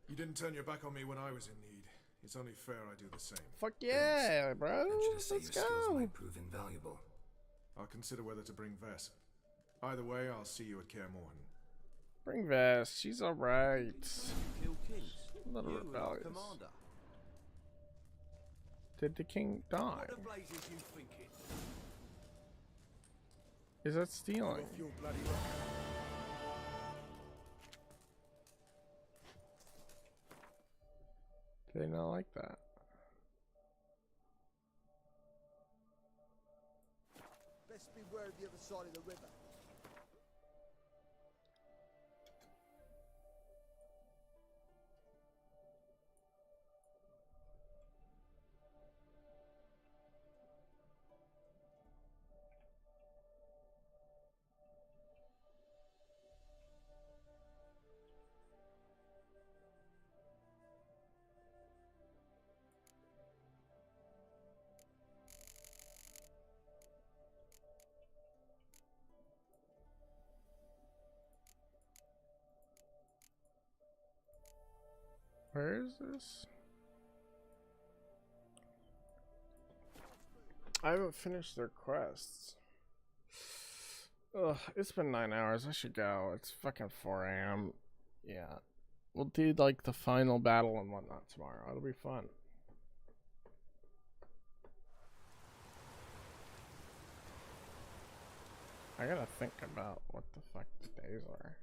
H: You didn't turn your back on me when I was in need. It's only fair I do the same.
B: Fuck yeah, bro.
C: Let's
B: Let's
C: your skills
B: go.
C: might prove invaluable.
H: I'll consider whether to bring Vess. Either way, I'll see you at Kaer Morhen.
B: Bring Vess. She's alright.
A: Kill kings.
B: A little
A: You and our
B: rebellious.
A: commander.
B: Did the king die?
G: What the blazes you thinking?
B: Is that stealing?
G: Off your bloody rock.
B: Do they not like that?
G: Best beware of the other side of the river.
B: Where is this? I haven't finished their quests. Ugh, it's been 9 hours. I should go. It's fucking 4 a.m. Yeah. We'll do like the final battle and whatnot tomorrow. It'll be fun. I gotta think about what the fuck the days are.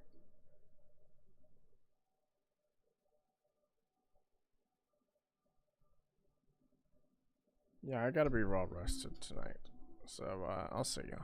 B: Yeah, I gotta be well rested tonight. So, I'll see you.